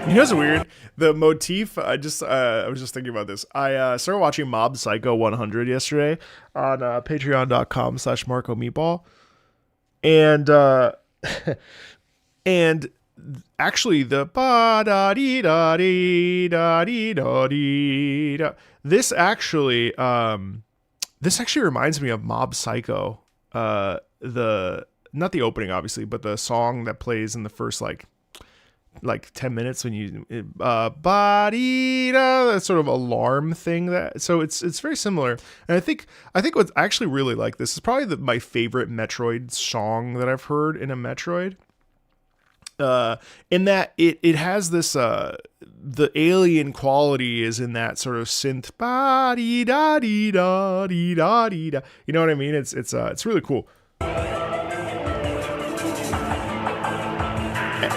You know what's weird? The motif, I was just thinking about this. I started watching Mob Psycho 100 yesterday on patreon.com/Marco Meatball. And and actually the ba da dee da dee da dee da dee da, this actually reminds me of Mob Psycho. The not the opening obviously, but the song that plays in the first like 10 minutes when you body that sort of alarm thing, that so it's very similar. And I think what I actually really like this is probably my favorite Metroid song that I've heard in a Metroid, in that it has this the alien quality is in that sort of synth body da dee da dee da dee da, you know what I mean? It's really cool.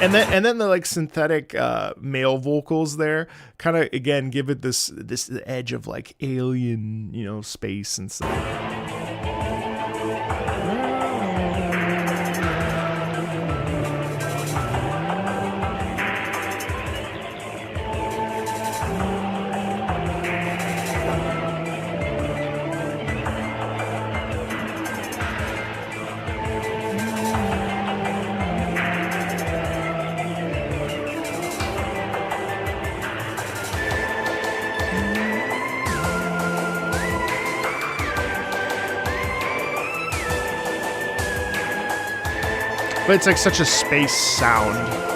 And then the like synthetic male vocals there kind of again give it this edge of like alien, you know, space and stuff. But it's like such a space sound.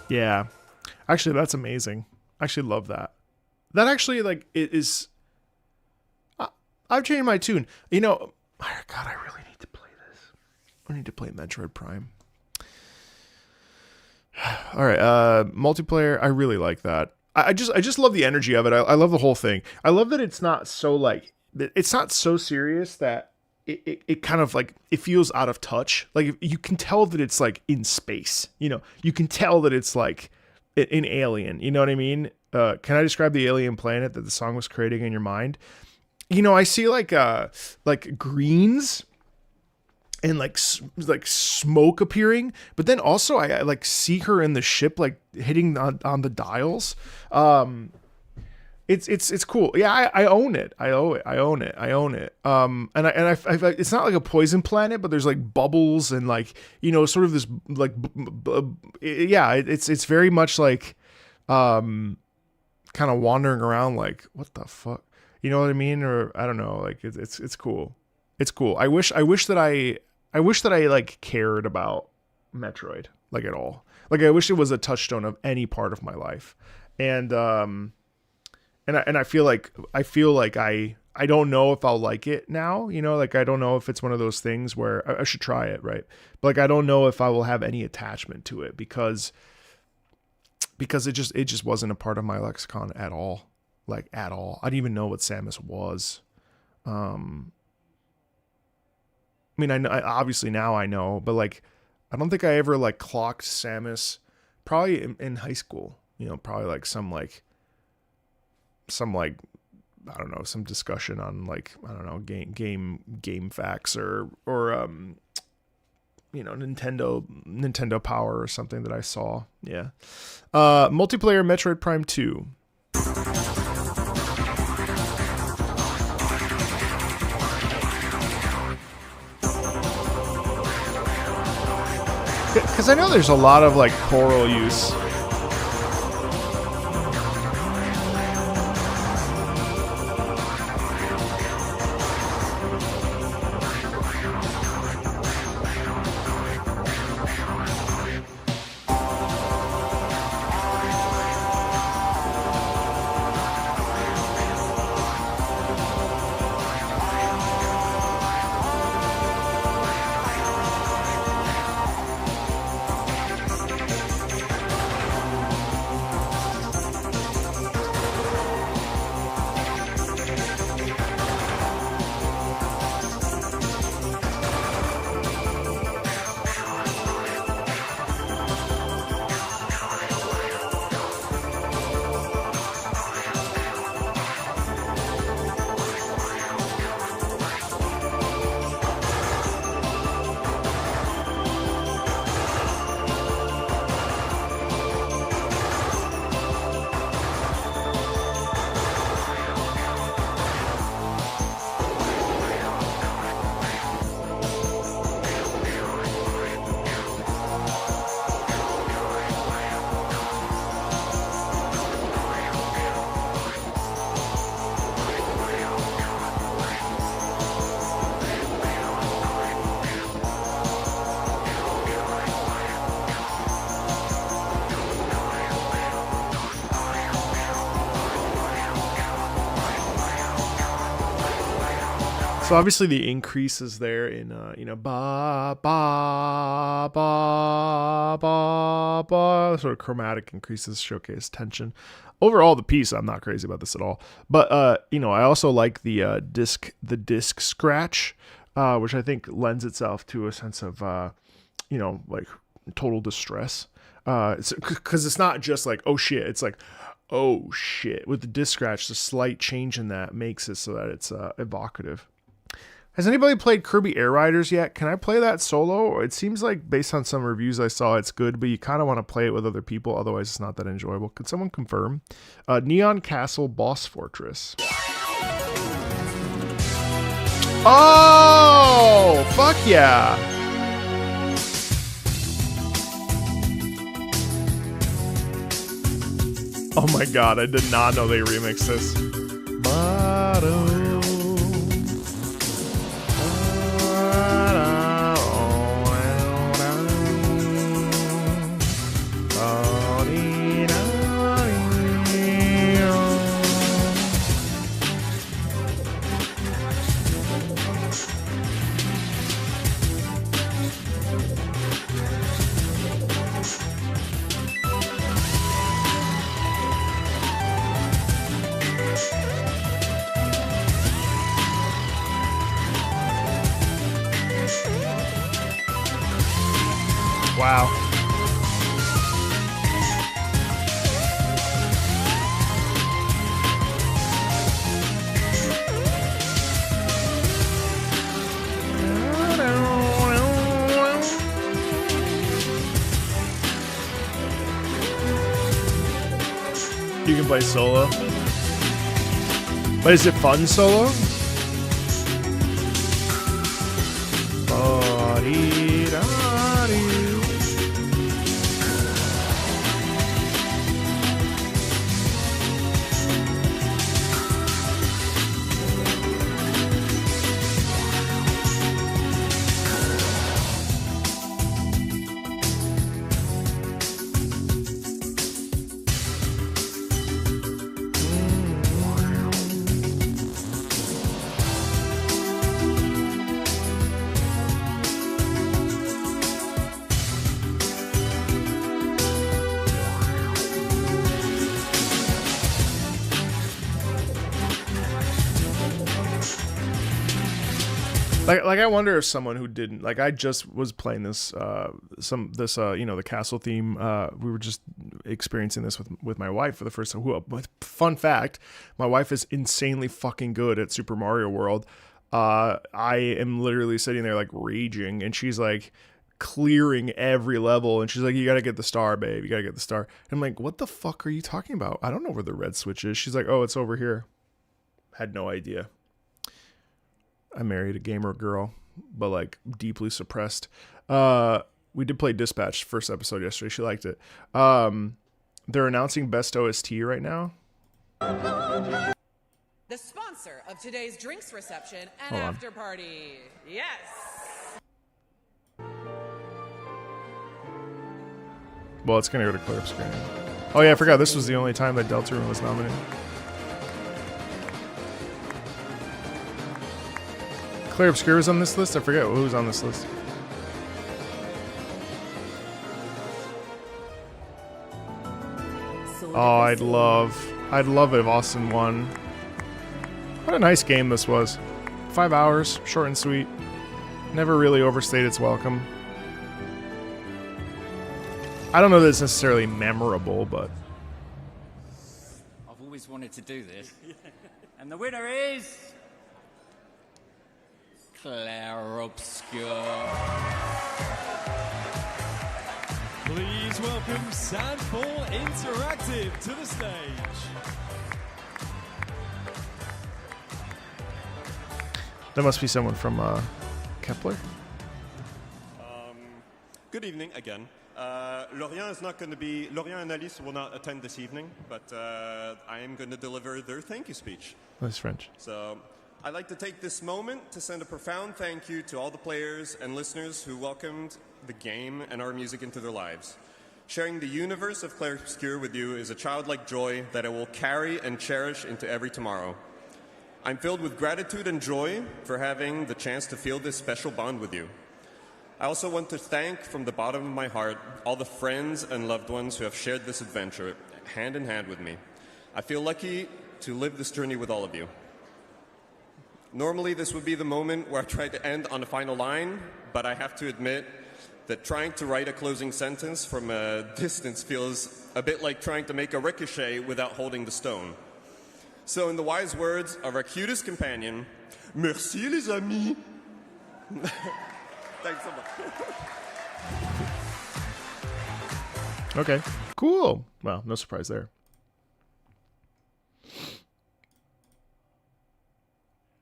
Yeah. Actually, that's amazing. I actually love that. That actually, like, it is... I've changed my tune. You know, God, I really need to play this. I need to play Metroid Prime. All right, multiplayer, I really like that. I just love the energy of it. I love the whole thing. I love that it's not so, like... It's not so serious that it kind of like it feels out of touch. Like you can tell that it's like in space, you know, you can tell that it's like an alien, you know what I mean? Can I describe the alien planet that the song was creating in your mind? You know, I see like greens and like smoke appearing, but then also I like see her in the ship, like hitting on the dials. It's cool. Yeah, I own it. I own it. And I it's not like a poison planet, but there's like bubbles and like, you know, sort of this like, yeah, it's very much like, kind of wandering around like, what the fuck, you know what I mean? Or I don't know. Like it's cool. It's cool. I wish that I like cared about Metroid like at all. Like I wish it was a touchstone of any part of my life. And I feel like I don't know if I'll like it now, you know, like I don't know if it's one of those things where I should try it, right? But like I don't know if I will have any attachment to it because it just wasn't a part of my lexicon at all, like at all. I didn't even know what Samus was. I mean, I obviously now I know, but like I don't think I ever like clocked Samus. Probably in high school, you know, probably like some I don't know, some discussion on like, I don't know, game facts or you know, Nintendo Power or something that I saw. Yeah. Multiplayer Metroid Prime 2. Because I know there's a lot of like choral use. So obviously the increase is there in ba ba ba ba ba, sort of chromatic increases showcase tension. Overall, the piece, I'm not crazy about this at all. But I also like the disc scratch, which I think lends itself to a sense of like total distress. Because it's not just like, oh shit, it's like, oh shit. With the disc scratch, the slight change in that makes it so that it's evocative. Has anybody played Kirby Air Riders yet? Can I play that solo? It seems like, based on some reviews I saw, it's good, but you kind of want to play it with other people, otherwise it's not that enjoyable. Could someone confirm? Neon Castle Boss Fortress. Oh, fuck yeah. Oh my god, I did not know they remixed this. Wow. You can play solo. But is it fun solo? Like I wonder if someone who didn't, like, I just was playing this the castle theme, we were just experiencing this with my wife for the first time. Fun fact, my wife is insanely fucking good at Super Mario World. I am literally sitting there like raging, and she's like clearing every level, and she's like, you gotta get the star, babe, you gotta get the star. And I'm like, what the fuck are you talking about? I don't know where the red switch is. She's like, oh, it's over here. Had no idea. I married a gamer girl, but like deeply suppressed. We did play Dispatch first episode yesterday. She liked it. They're announcing Best OST right now. The sponsor of today's drinks reception and after party. Yes. Well, it's gonna go to clear up screen. Oh yeah, I forgot this was the only time that Deltarune was nominated. Clear Obscure was on this list? I forget who's on this list. Oh, I'd love it if Austin won. What a nice game this was. 5 hours, short and sweet. Never really overstayed its welcome. I don't know that it's necessarily memorable, but... I've always wanted to do this. And the winner is... Clair Obscur. Please welcome Sandfall Interactive to the stage. That must be someone from Kepler. Good evening again. Lorient is not going to be. Lorient and Alice will not attend this evening, but I am going to deliver their thank you speech. That's French. So I'd like to take this moment to send a profound thank you to all the players and listeners who welcomed the game and our music into their lives. Sharing the universe of Clair Obscur with you is a childlike joy that I will carry and cherish into every tomorrow. I'm filled with gratitude and joy for having the chance to feel this special bond with you. I also want to thank from the bottom of my heart all the friends and loved ones who have shared this adventure hand in hand with me. I feel lucky to live this journey with all of you. Normally, this would be the moment where I try to end on a final line, but I have to admit that trying to write a closing sentence from a distance feels a bit like trying to make a ricochet without holding the stone. So in the wise words of our cutest companion, merci les amis. Thanks so much. Okay, cool. Well, no surprise there.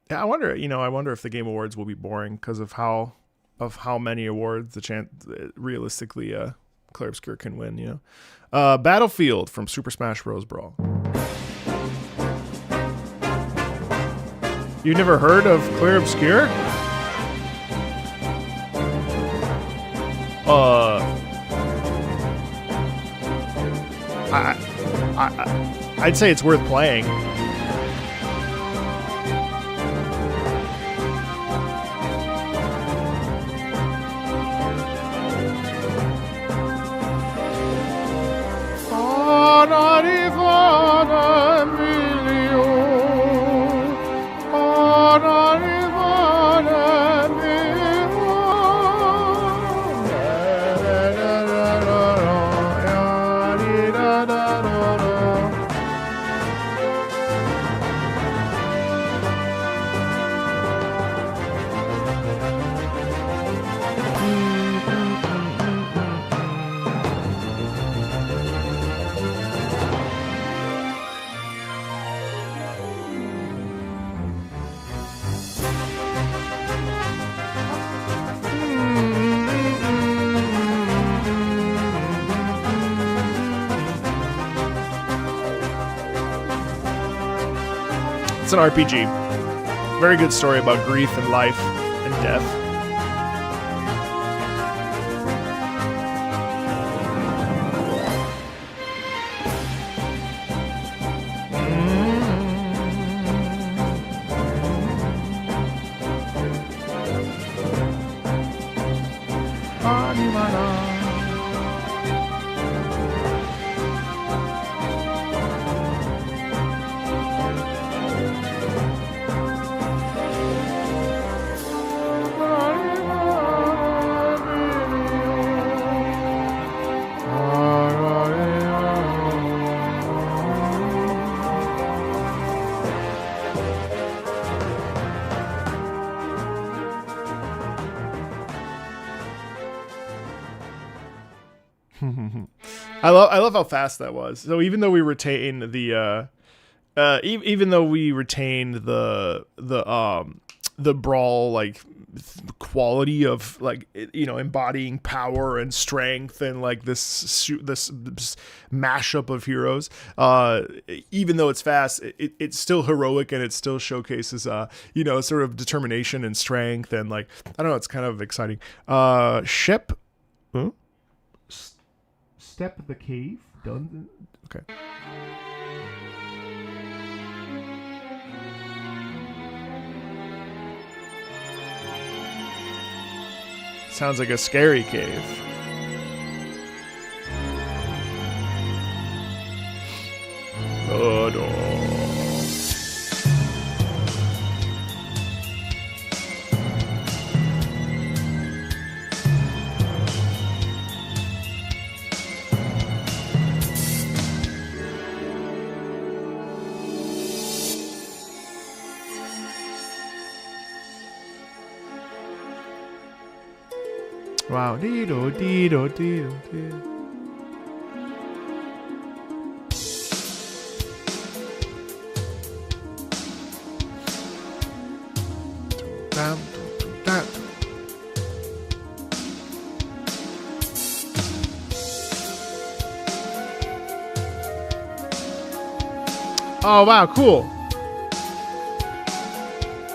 Yeah, I wonder if the Game Awards will be boring because of how many awards the chance realistically Clair Obscur can win, you know. Battlefield from Super Smash Bros. Brawl. You never heard of Clair Obscur? I'd say it's worth playing. It's an RPG. Very good story about grief and life and death. I love how fast that was. So even though we retain the the brawl like quality of like, you know, embodying power and strength and like this mashup of heroes, even though it's fast, it's still heroic and it still showcases you know, sort of determination and strength, and like, I don't know, it's kind of exciting. Shep Step the Cave done. Okay. Sounds like a scary cave. Oh no. Wow. Dee-do, dee-do, dee-do, dee-do. Oh, wow, cool.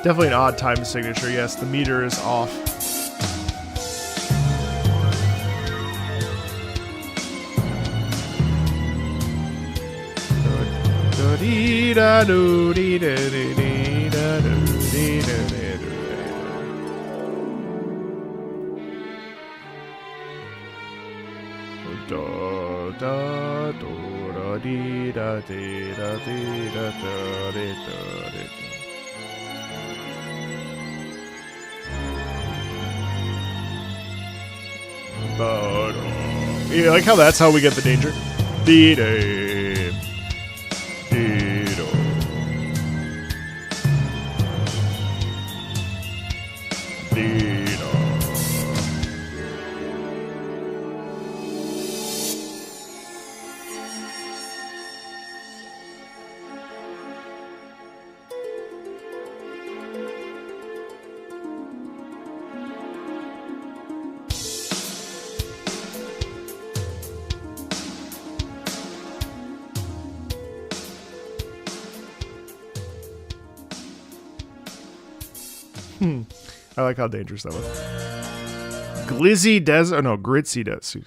Definitely an odd time signature. Yes, the meter is off. Da da do da dee da dee da dee da da dee da dee. Yeah, like how that's how we get the danger. Dee dee dee do. Dee do. I like how dangerous that was. Glizzy Des. Oh no, Gritzy Des.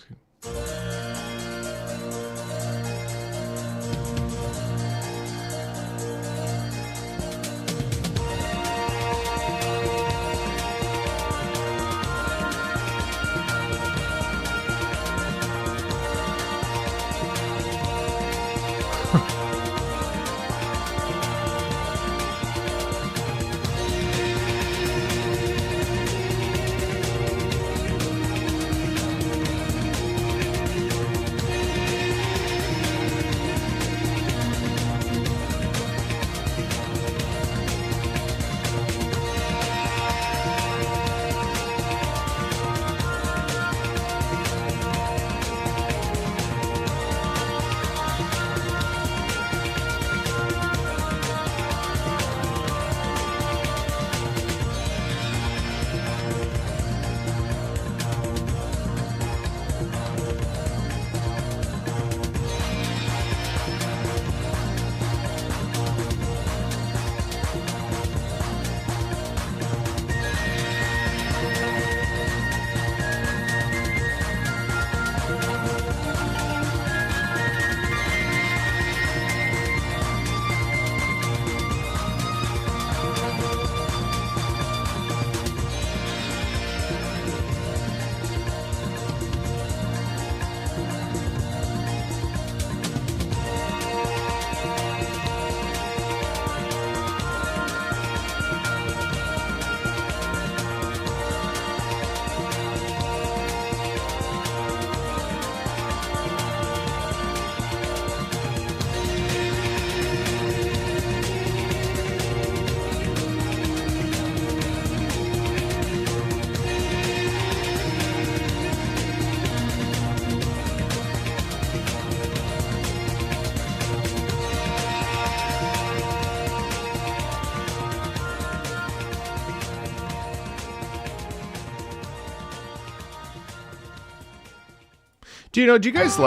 Do you guys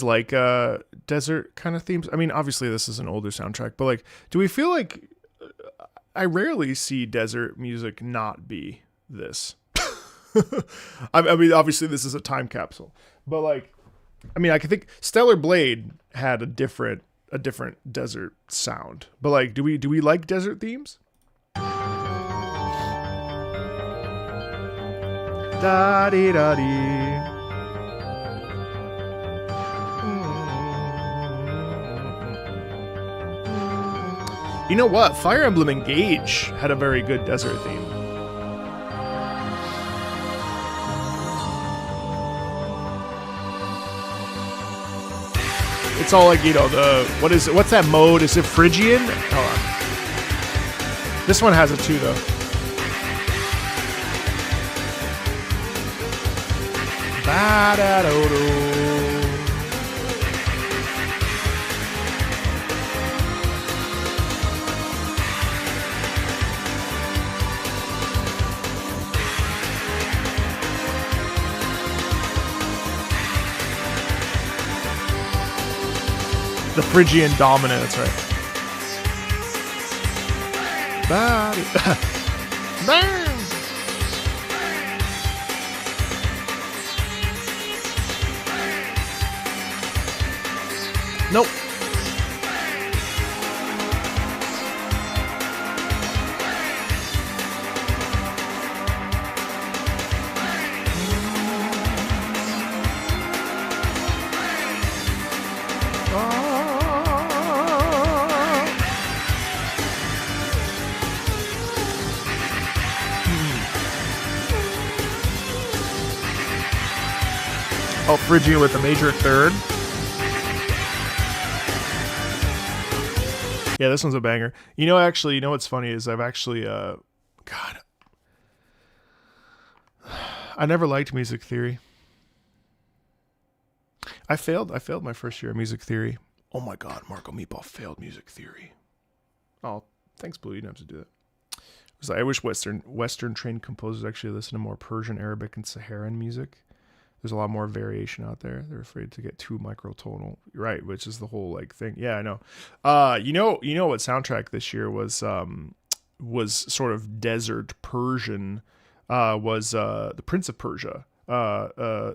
like desert kind of themes? I mean, obviously this is an older soundtrack, but like, do we feel like I rarely see desert music not be this? I mean, obviously this is a time capsule, but like, I mean, I can think Stellar Blade had a different desert sound, but like, do we like desert themes? Da dee da dee. You know what? Fire Emblem Engage had a very good desert theme. It's all like, what's that mode? Is it Phrygian? Hold on. This one has it too, though. Ba-da-do-do. The Phrygian dominant, that's right. Bam! Nope. called Phrygia with a major third. Yeah, this one's a banger. You know what's funny is I've actually, God, I never liked music theory. I failed my first year of music theory. Oh my God, Marco Meatball failed music theory. Oh, thanks, Blue. You didn't have to do that. It was like, I wish Western trained composers actually listen to more Persian, Arabic, and Saharan music. There's a lot more variation out there. They're afraid to get too microtonal, right? Which is the whole like thing. Yeah, I know. You know what soundtrack this year was sort of desert Persian. Was the Prince of Persia, the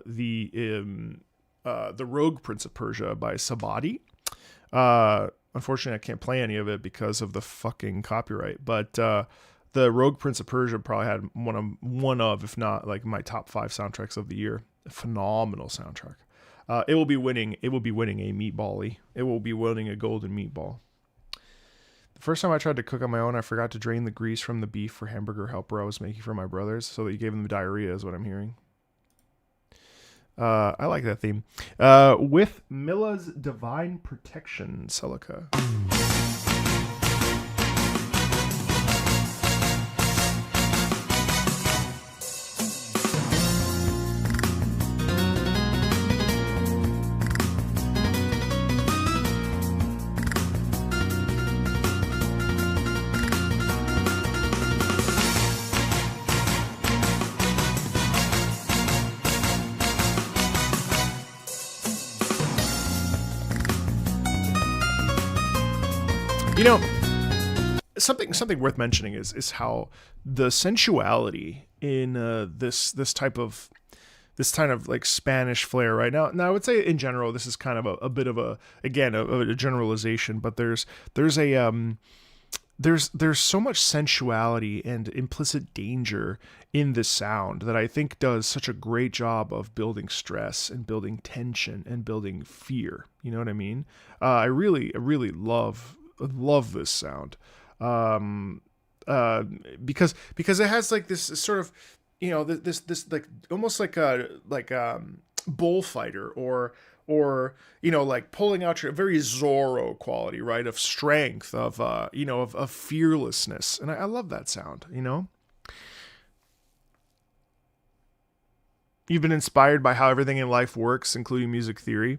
Rogue Prince of Persia by Sabati. Unfortunately, I can't play any of it because of the fucking copyright. But the Rogue Prince of Persia probably had one of, if not like my top 5 soundtracks of the year. A phenomenal soundtrack. It will be winning a meatball-y. It will be winning a golden meatball. The first time I tried to cook on my own, I forgot to drain the grease from the beef for hamburger helper I was making for my brothers, so that you gave them diarrhea is what I'm hearing. I like that theme. With Milla's Divine Protection, Celica. You know, something worth mentioning is how the sensuality in this kind of like Spanish flair right now. Now I would say in general this is kind of a bit of a generalization, but there's so much sensuality and implicit danger in this sound that I think does such a great job of building stress and building tension and building fear. You know what I mean? I really love this sound, because it has like this sort of, you know, this like almost like a bullfighter or you know, like pulling out your very Zorro quality, right, of strength, of you know, of fearlessness, and I love that sound. You know, you've been inspired by how everything in life works, including music theory.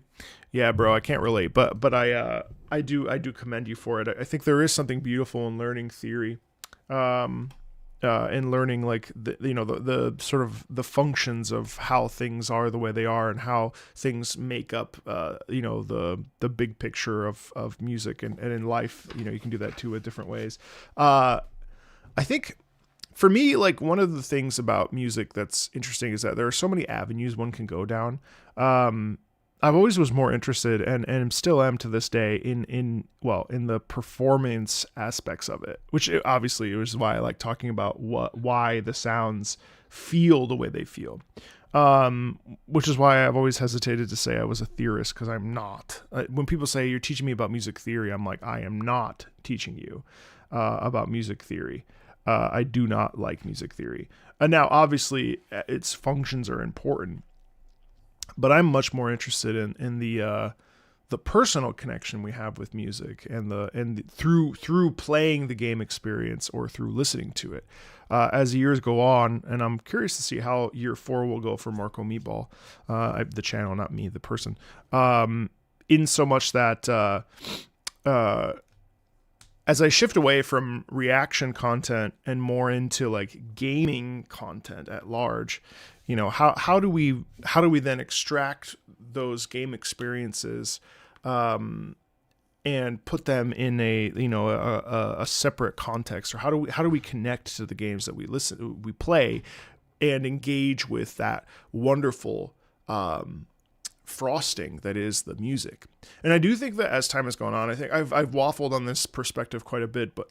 Yeah, bro, I can't relate, but I do commend you for it. I think there is something beautiful in learning theory, and learning like the sort of the functions of how things are the way they are and how things make up you know, the big picture of music and in life. You know, you can do that too with different ways. I think for me, like one of the things about music that's interesting is that there are so many avenues one can go down. I've always was more interested and still am to this day in the performance aspects of it, which obviously is why I like talking about why the sounds feel the way they feel. Which is why I've always hesitated to say I was a theorist, because I'm not. When people say you're teaching me about music theory, I'm like, I am not teaching you about music theory. I do not like music theory. Now, obviously, its functions are important. But I'm much more interested in the personal connection we have with music and through playing the game experience or through listening to it as the years go on. And I'm curious to see how year 4 will go for Marco Meatball, the channel, not me, the person. In so much that as I shift away from reaction content and more into like gaming content at large, you know, how do we then extract those game experiences and put them in a separate context, or how do we connect to the games that we play and engage with that wonderful frosting that is the music. And I do think that as time has gone on, I think I've waffled on this perspective quite a bit, but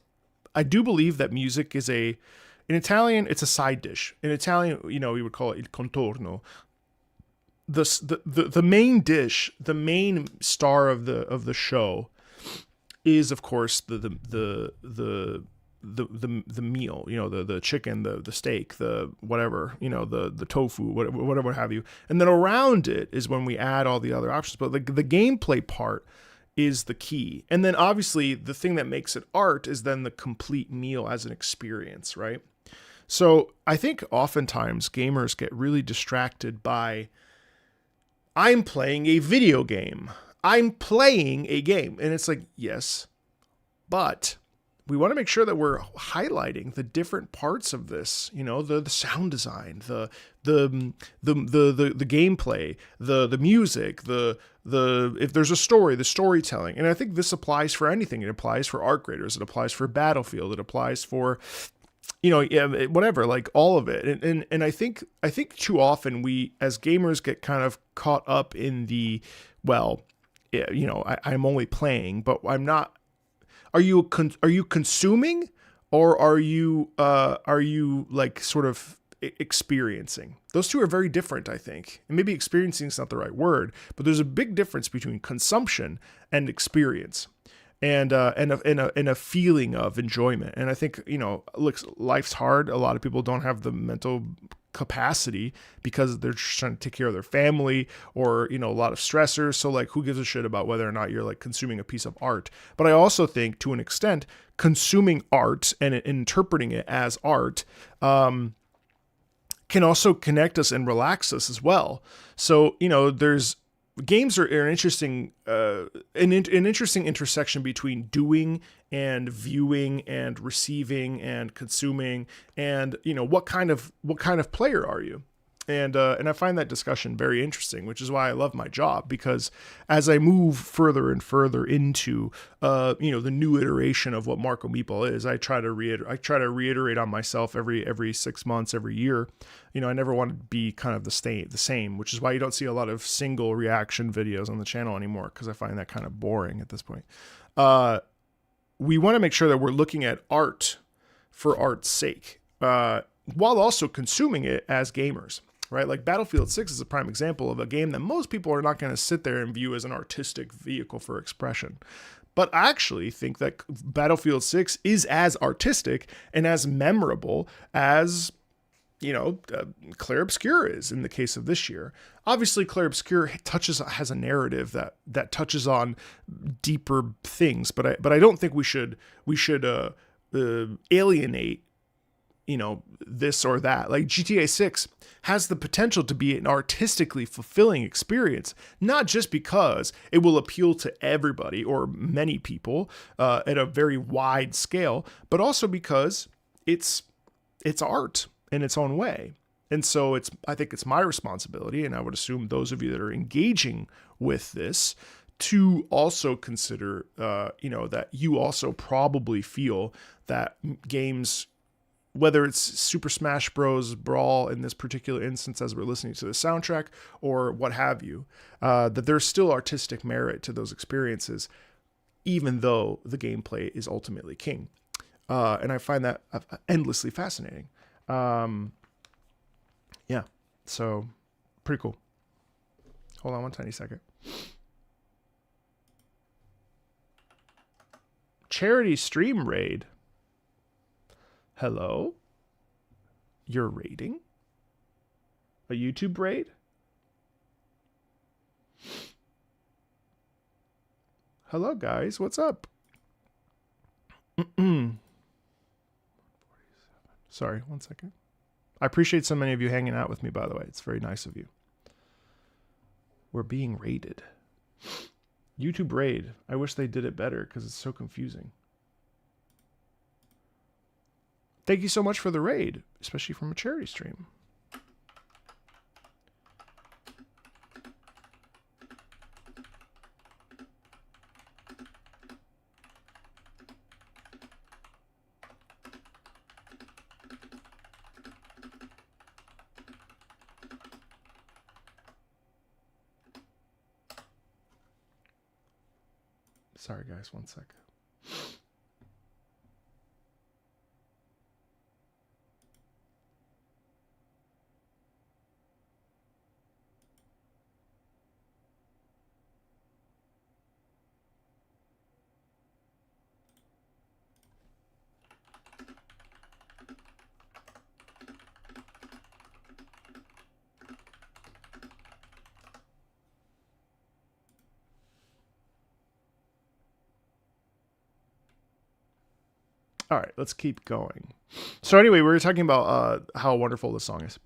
I do believe that music is in Italian, it's a side dish. In Italian, you know, we would call it il contorno. The main dish, the main star of the show is, of course, the the meal, you know, the chicken, the steak, the whatever, you know, the tofu, whatever have you. And then around it is when we add all the other options. But the gameplay part is the key. And then obviously the thing that makes it art is then the complete meal as an experience, right? So I think oftentimes gamers get really distracted by, I'm playing a video game. I'm playing a game. And it's like, yes, but we want to make sure that we're highlighting the different parts of this, you know, the sound design, the gameplay, the music, the if there's a story, the storytelling. And I think this applies for anything. It applies for art graders. It applies for Battlefield. It applies for, you know, whatever, like all of it. And I think too often we as gamers get kind of caught up in the, well, you know, I'm only playing, but I'm not. Are you consuming, or are you like sort of experiencing? Those two are very different, I think. And maybe experiencing is not the right word, but there's a big difference between consumption and experience, and a feeling of enjoyment. And I think, you know, look, life's hard. A lot of people don't have the mental capacity because they're just trying to take care of their family, or, you know, a lot of stressors. So like, who gives a shit about whether or not you're like consuming a piece of art? But I also think to an extent, consuming art and interpreting it as art can also connect us and relax us as well. So, you know, games are an interesting interesting intersection between doing and viewing and receiving and consuming, and, you know, what kind of player are you? And I find that discussion very interesting, which is why I love my job, because as I move further and further into you know, the new iteration of what Marco Meeple is, I try to reiterate on myself every 6 months, every year. You know, I never want to be kind of the same, which is why you don't see a lot of single reaction videos on the channel anymore, because I find that kind of boring at this point. We want to make sure that we're looking at art for art's sake, while also consuming it as gamers. Right? Like Battlefield 6 is a prime example of a game that most people are not going to sit there and view as an artistic vehicle for expression. But I actually think that Battlefield 6 is as artistic and as memorable as, you know, Clair Obscur is in the case of this year. Obviously, Clair Obscur has a narrative that touches on deeper things, but I don't think we should alienate, you know, this or that. Like GTA 6 has the potential to be an artistically fulfilling experience, not just because it will appeal to everybody or many people at a very wide scale, but also because it's art in its own way. And so I think it's my responsibility, and I would assume those of you that are engaging with this, to also consider, you know, that you also probably feel that games, whether it's Super Smash Bros. Brawl in this particular instance as we're listening to the soundtrack, or what have you, that there's still artistic merit to those experiences, even though the gameplay is ultimately king. And I find that endlessly fascinating. Yeah, so pretty cool. Hold on one tiny second. Charity stream raid. Hello? You're raiding? A YouTube raid? Hello, guys. What's up? Sorry, one second. I appreciate so many of you hanging out with me, by the way. It's very nice of you. We're being raided. YouTube raid. I wish they did it better because it's so confusing. Thank you so much for the raid, especially from a charity stream. Sorry, guys, one sec. All right, let's keep going. So anyway, we were talking about how wonderful this song is.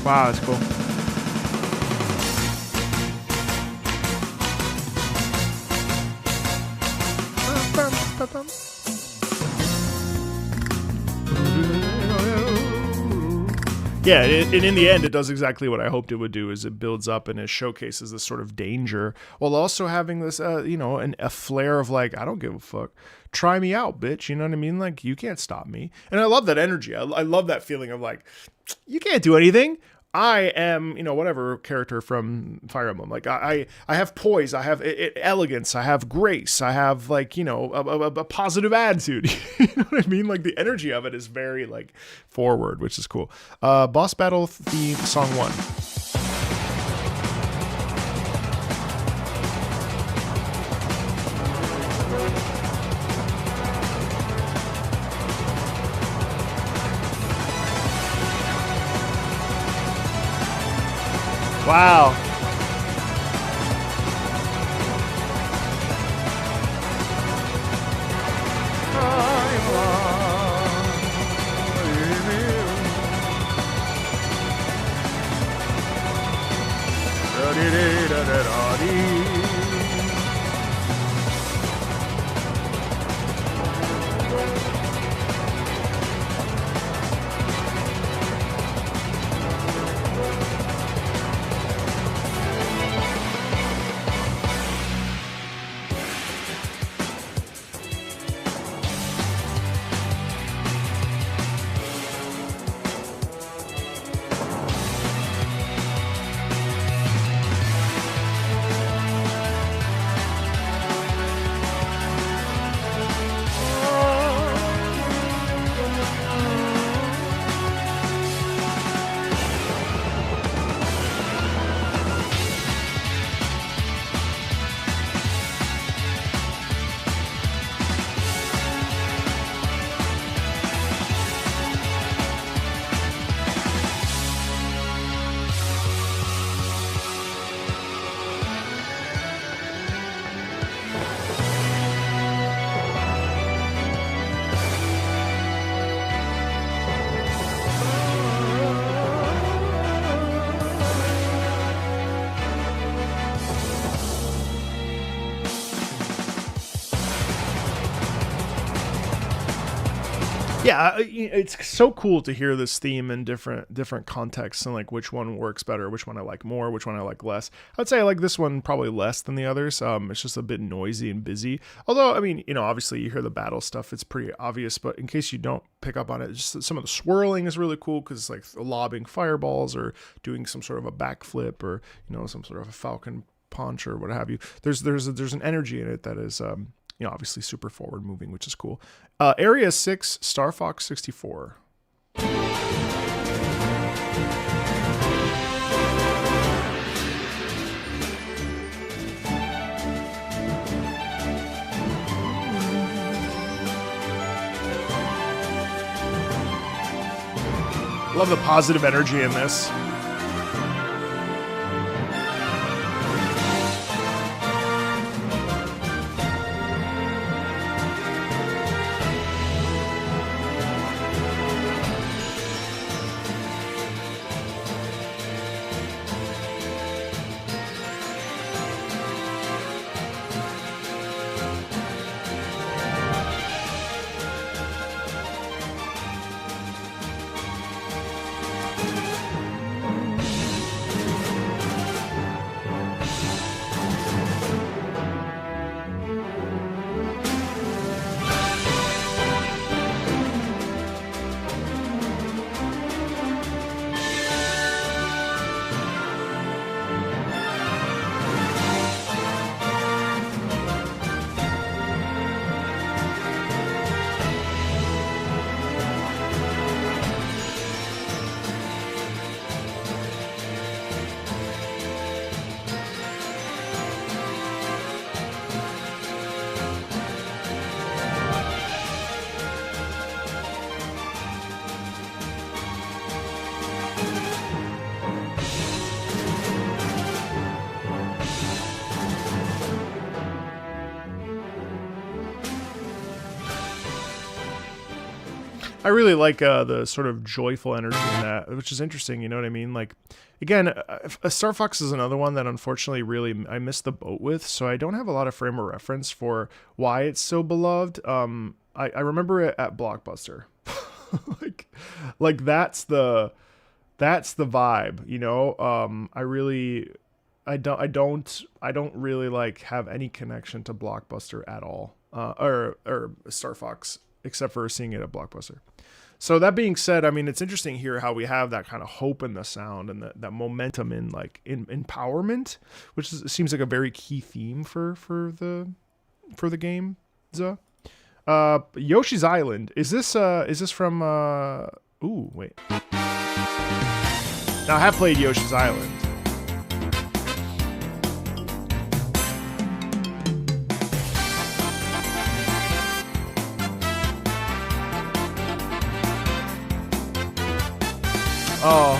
Wow, that's cool. Yeah, and in the end, it does exactly what I hoped it would do. Is it builds up and it showcases this sort of danger, while also having this, a flair of like, I don't give a fuck. Try me out, bitch. You know what I mean? Like, you can't stop me. And I love that energy. I love that feeling of like, you can't do anything. I am, whatever character from Fire Emblem. Like I have poise, I have elegance, I have grace, I have like, a positive attitude. You know what I mean? Like the energy of it is very like forward, which is cool. Boss battle theme song 1. Wow. Yeah, it's so cool to hear this theme in different contexts and like which one works better, which one I like more, which one I like less. I'd say I like this one probably less than the others. It's just a bit noisy and busy. Although, I mean, obviously you hear the battle stuff, it's pretty obvious, but in case you don't pick up on it, just some of the swirling is really cool because it's like lobbing fireballs or doing some sort of a backflip or, some sort of a falcon punch or what have you. There's an energy in it that is, obviously super forward moving, which is cool. Area 6, Star Fox 64. Love the positive energy in this. I really like the sort of joyful energy in that, which is interesting. You know what I mean? Like, again, Star Fox is another one that unfortunately really I missed the boat with, so I don't have a lot of frame of reference for why it's so beloved. I remember it at Blockbuster, like that's the vibe, you know. I don't really like have any connection to Blockbuster at all, or Star Fox, except for seeing it at Blockbuster. So that being said, I mean, it's interesting here how we have that kind of hope in the sound and that momentum in empowerment, which seems like a very key theme for the game. Yoshi's Island. Is this from ooh, wait. Now I have played Yoshi's Island. Oh.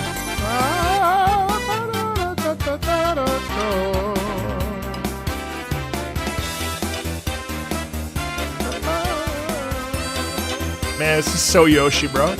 Man, this is so Yoshi, bro.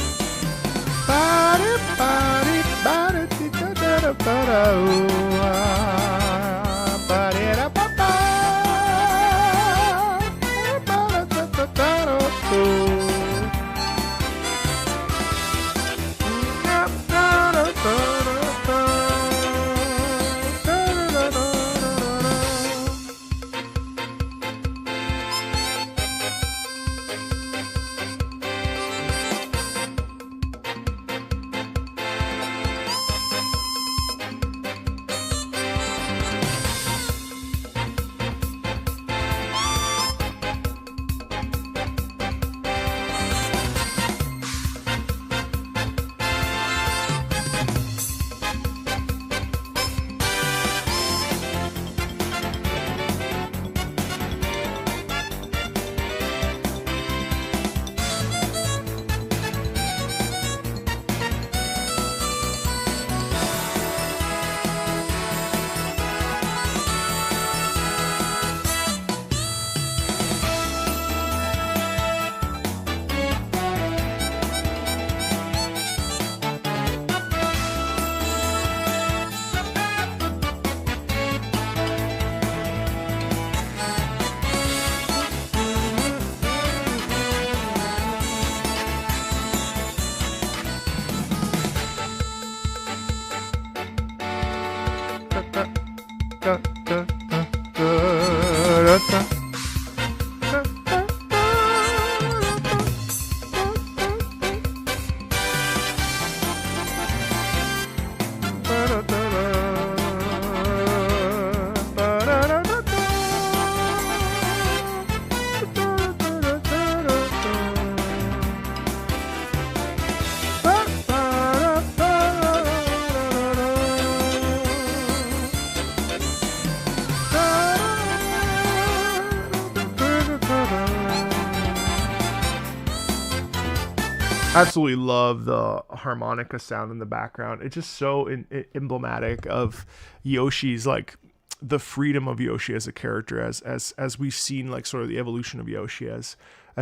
Absolutely love the harmonica sound in the background. It's just so emblematic of Yoshi's, like, the freedom of Yoshi as a character, as we've seen, like, sort of the evolution of Yoshi as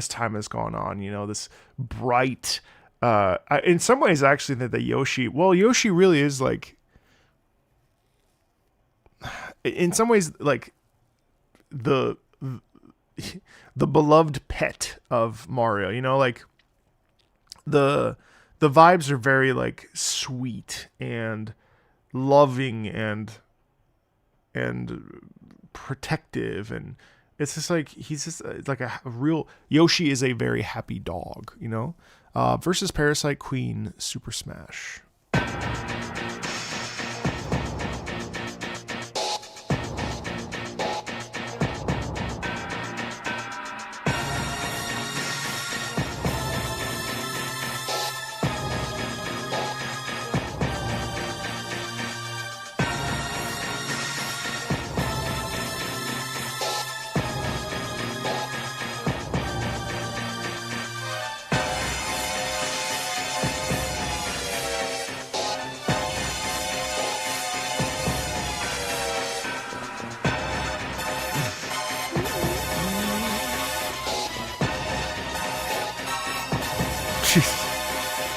time has gone on. You know, this bright. In some ways, I actually think that Yoshi really is, like, in some ways, like, the beloved pet of Mario. You know, like, the vibes are very, like, sweet and loving and protective, and it's just like he's just like a real Yoshi is a very happy dog, you know. Versus Parasite Queen Super Smash.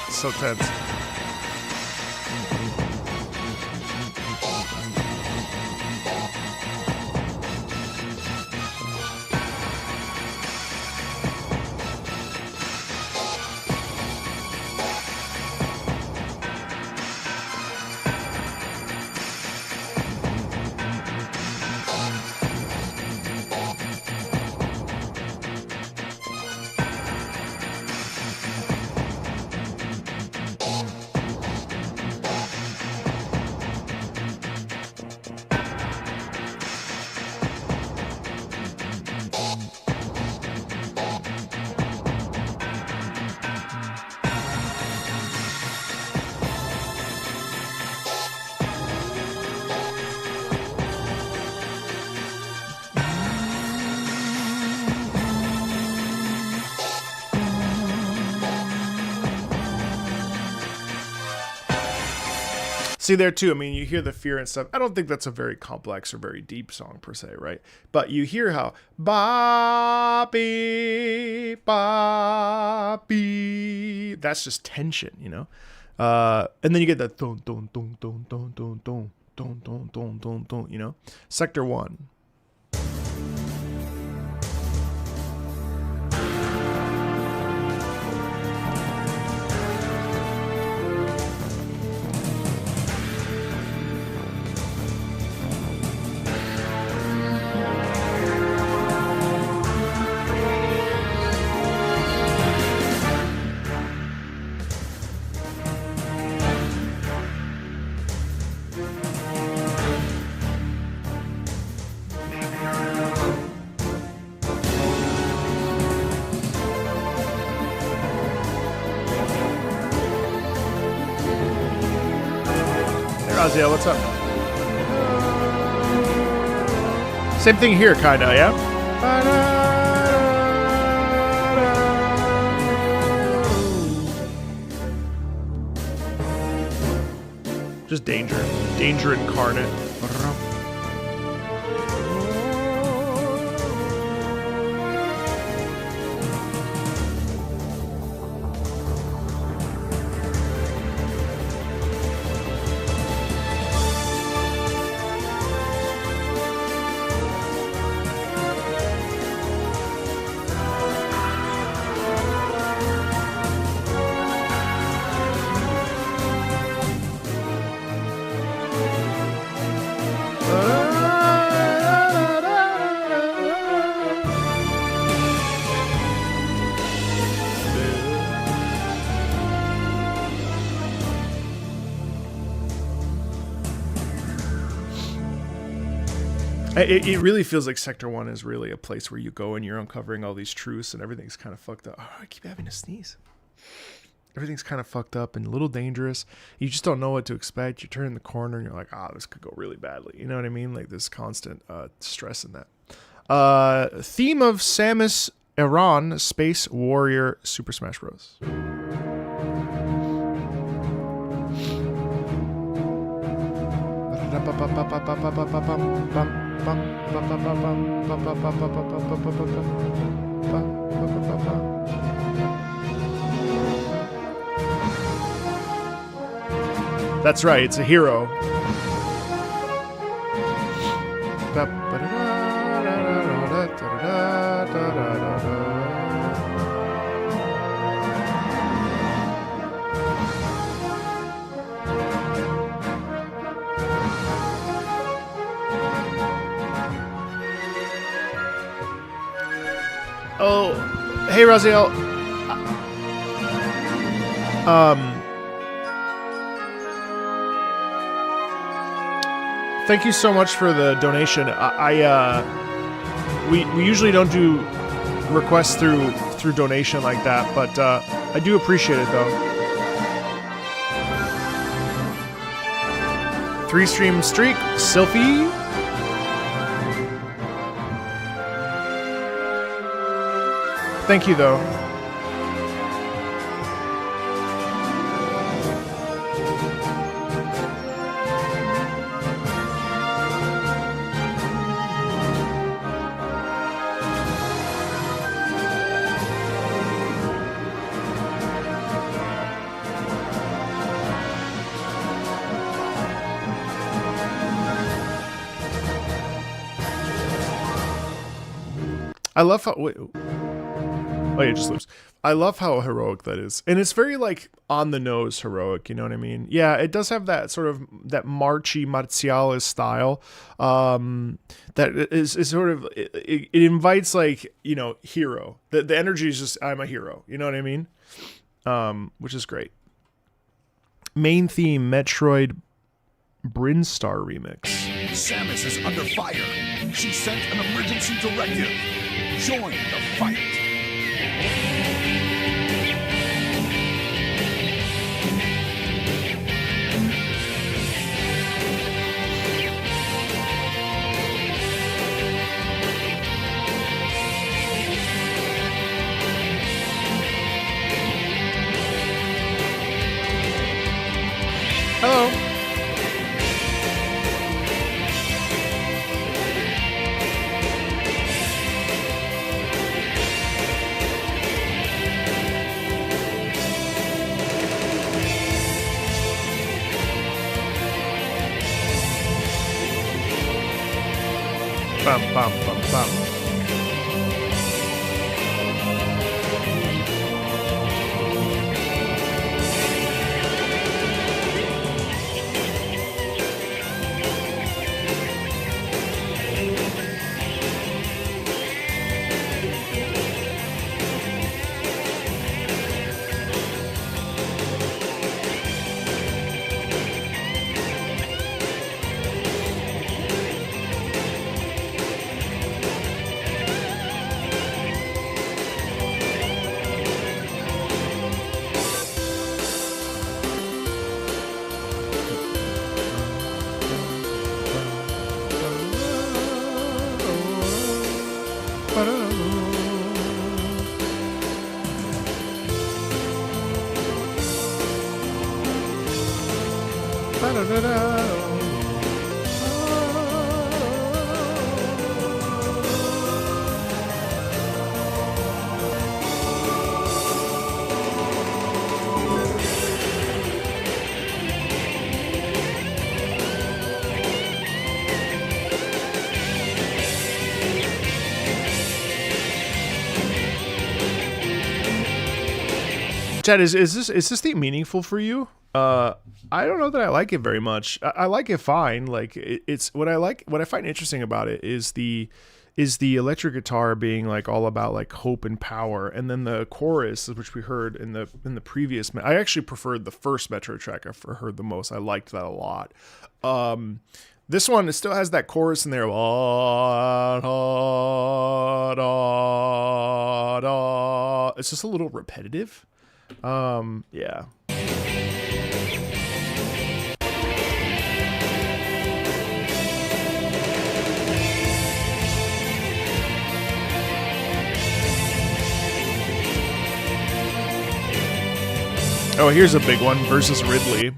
So tense. See, there too, I mean, you hear the fear and stuff. I don't think that's a very complex or very deep song per se, right? But you hear how ba beep ba beep. That's just tension, you know. And then you get that don don don don don don don don don don don don. You know, Sector 1. Yeah, what's up? Same thing here, kinda, yeah? Just danger. Danger incarnate. It really feels like Sector 1 is really a place where you go and you're uncovering all these truths and everything's kind of fucked up. Oh, I keep having to sneeze. Everything's kind of fucked up and a little dangerous. You just don't know what to expect. You turn the corner and you're like, this could go really badly. You know what I mean? Like this constant stress in that. Theme of Samus Aran Space Warrior Super Smash Bros. That's right, it's a hero. Oh, hey Raziel. Thank you so much for the donation. We usually don't do requests through donation like that, but I do appreciate it though. 3-stream streak, Sylphie. Thank you though. I love how. Wait, oh yeah, just lose. I love how heroic that is, and it's very like on the nose heroic. You know what I mean? Yeah, it does have that sort of that marchy martialis style. That is sort of it invites like, you know, hero. The energy is just, I'm a hero. You know what I mean? Which is great. Main theme Metroid Brinstar remix. Samus is under fire. She sent an emergency directive. Join the fight. Hello. Bum, bum, bum, bum. Chad, is this theme meaningful for you? I don't know that I like it very much. I like it fine. Like it's what I find interesting about it is the electric guitar being like all about like hope and power, and then the chorus, which we heard in the previous. I actually preferred the first Metro track. I heard the most. I liked that a lot. This one, it still has that chorus in there. It's just a little repetitive. Yeah. Oh, here's a big one versus Ridley.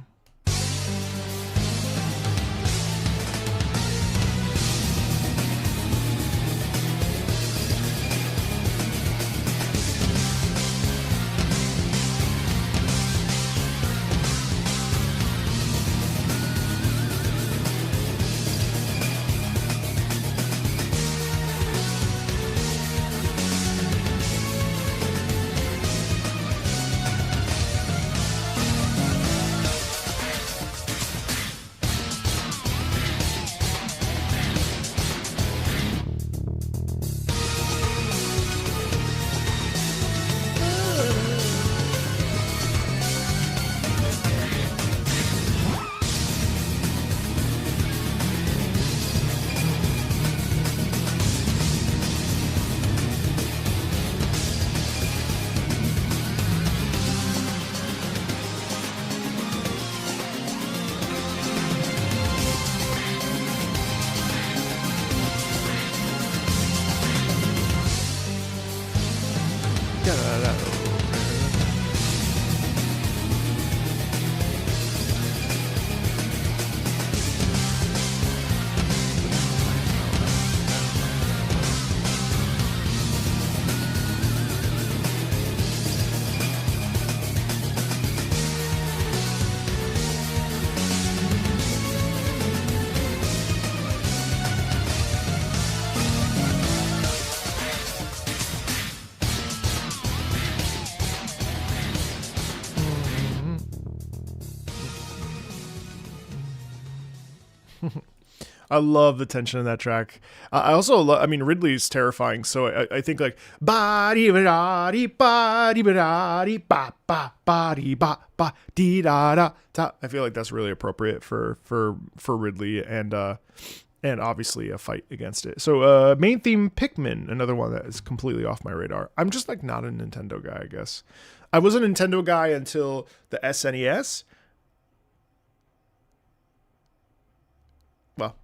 I love the tension in that track. I also love, I mean, Ridley's terrifying. So I think like, ba-dee ba dee ba dee ba dee ba ba dee ba ba dee da da da. I feel like that's really appropriate for Ridley and obviously a fight against it. So main theme Pikmin, another one that is completely off my radar. I'm just like not a Nintendo guy, I guess. I was a Nintendo guy until the SNES. Well,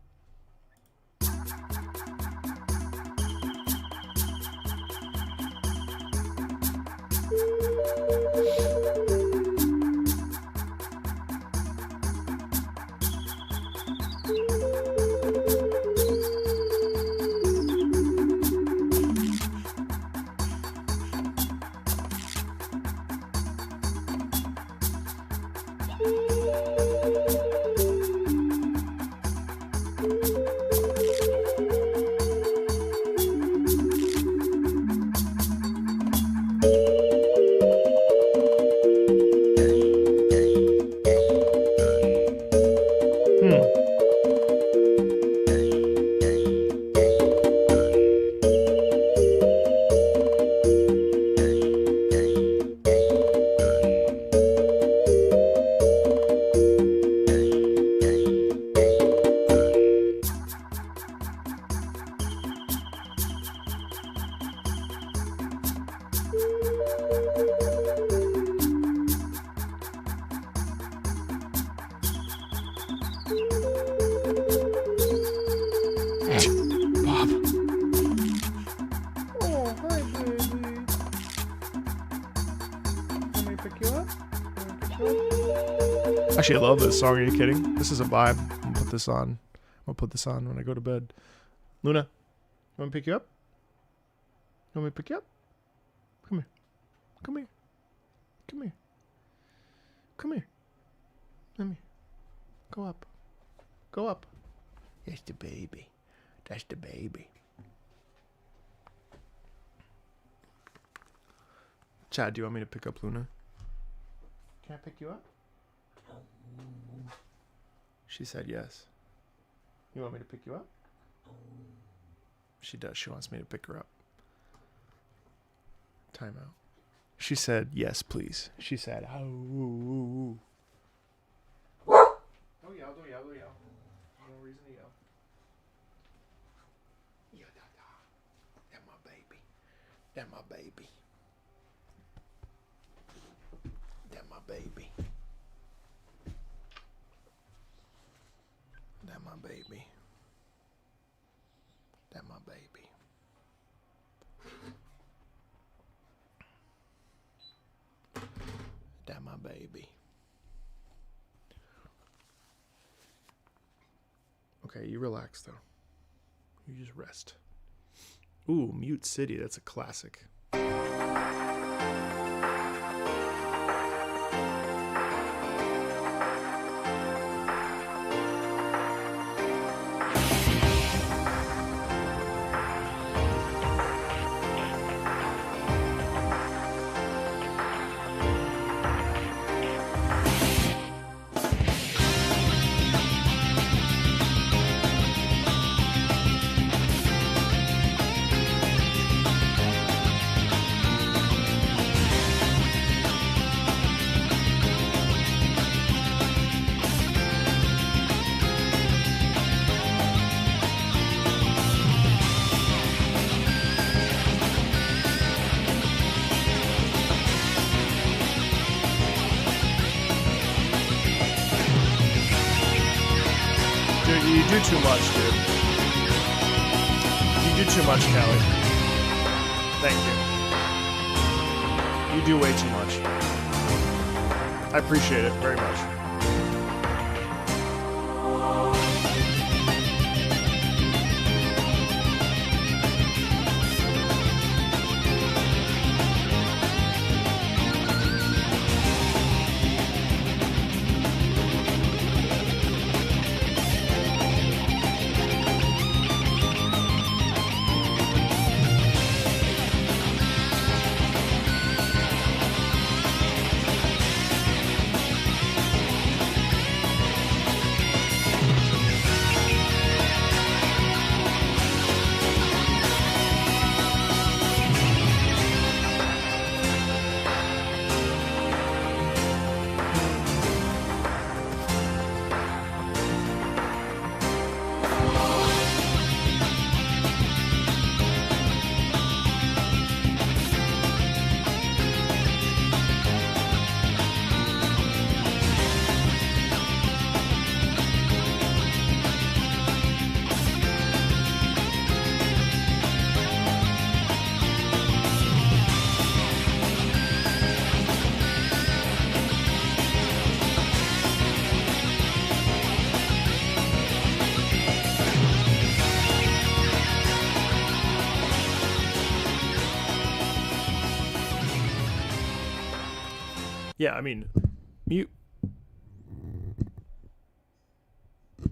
Bob. Oh, hi, baby. Let me pick you up. Actually, I love this song. Are you kidding? This is a vibe. I'm gonna put this on. I'll put this on when I go to bed. Luna, you want me to pick you up? You want me to pick you up? Come here. Come here. Come here. Come here. Let me. Go up. Go up. That's the baby. That's the baby. Chad, do you want me to pick up Luna? Can I pick you up? She said yes. You want me to pick you up? She does. She wants me to pick her up. Time out. She said yes, please. She said, oh. Don't yell, don't yell, don't yell. No reason to yell. Yeah, that's my baby. That's my baby. That's my baby. That's my baby. That's my baby. That's my baby. Okay, you relax though. You just rest. Ooh, Mute City, that's a classic. You do too much, dude. You do too much, Kelly. Thank you. You do way too much. I appreciate it very much. Yeah, I mean, mute. You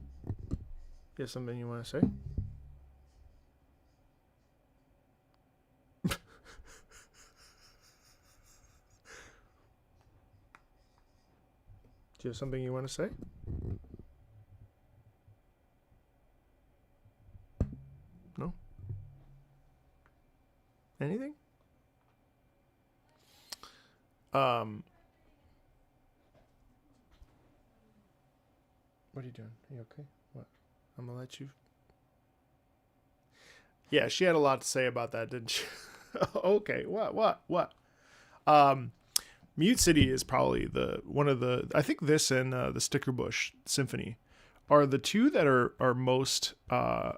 have something you want to say? Do you have something you want to say? No? Anything? What are you doing? Are you okay? What? I'm gonna let you. Yeah, she had a lot to say about that, didn't she? Okay, what? Mute City is probably one of the. I think this and the Sticker Bush Symphony are the two that are most. Hey,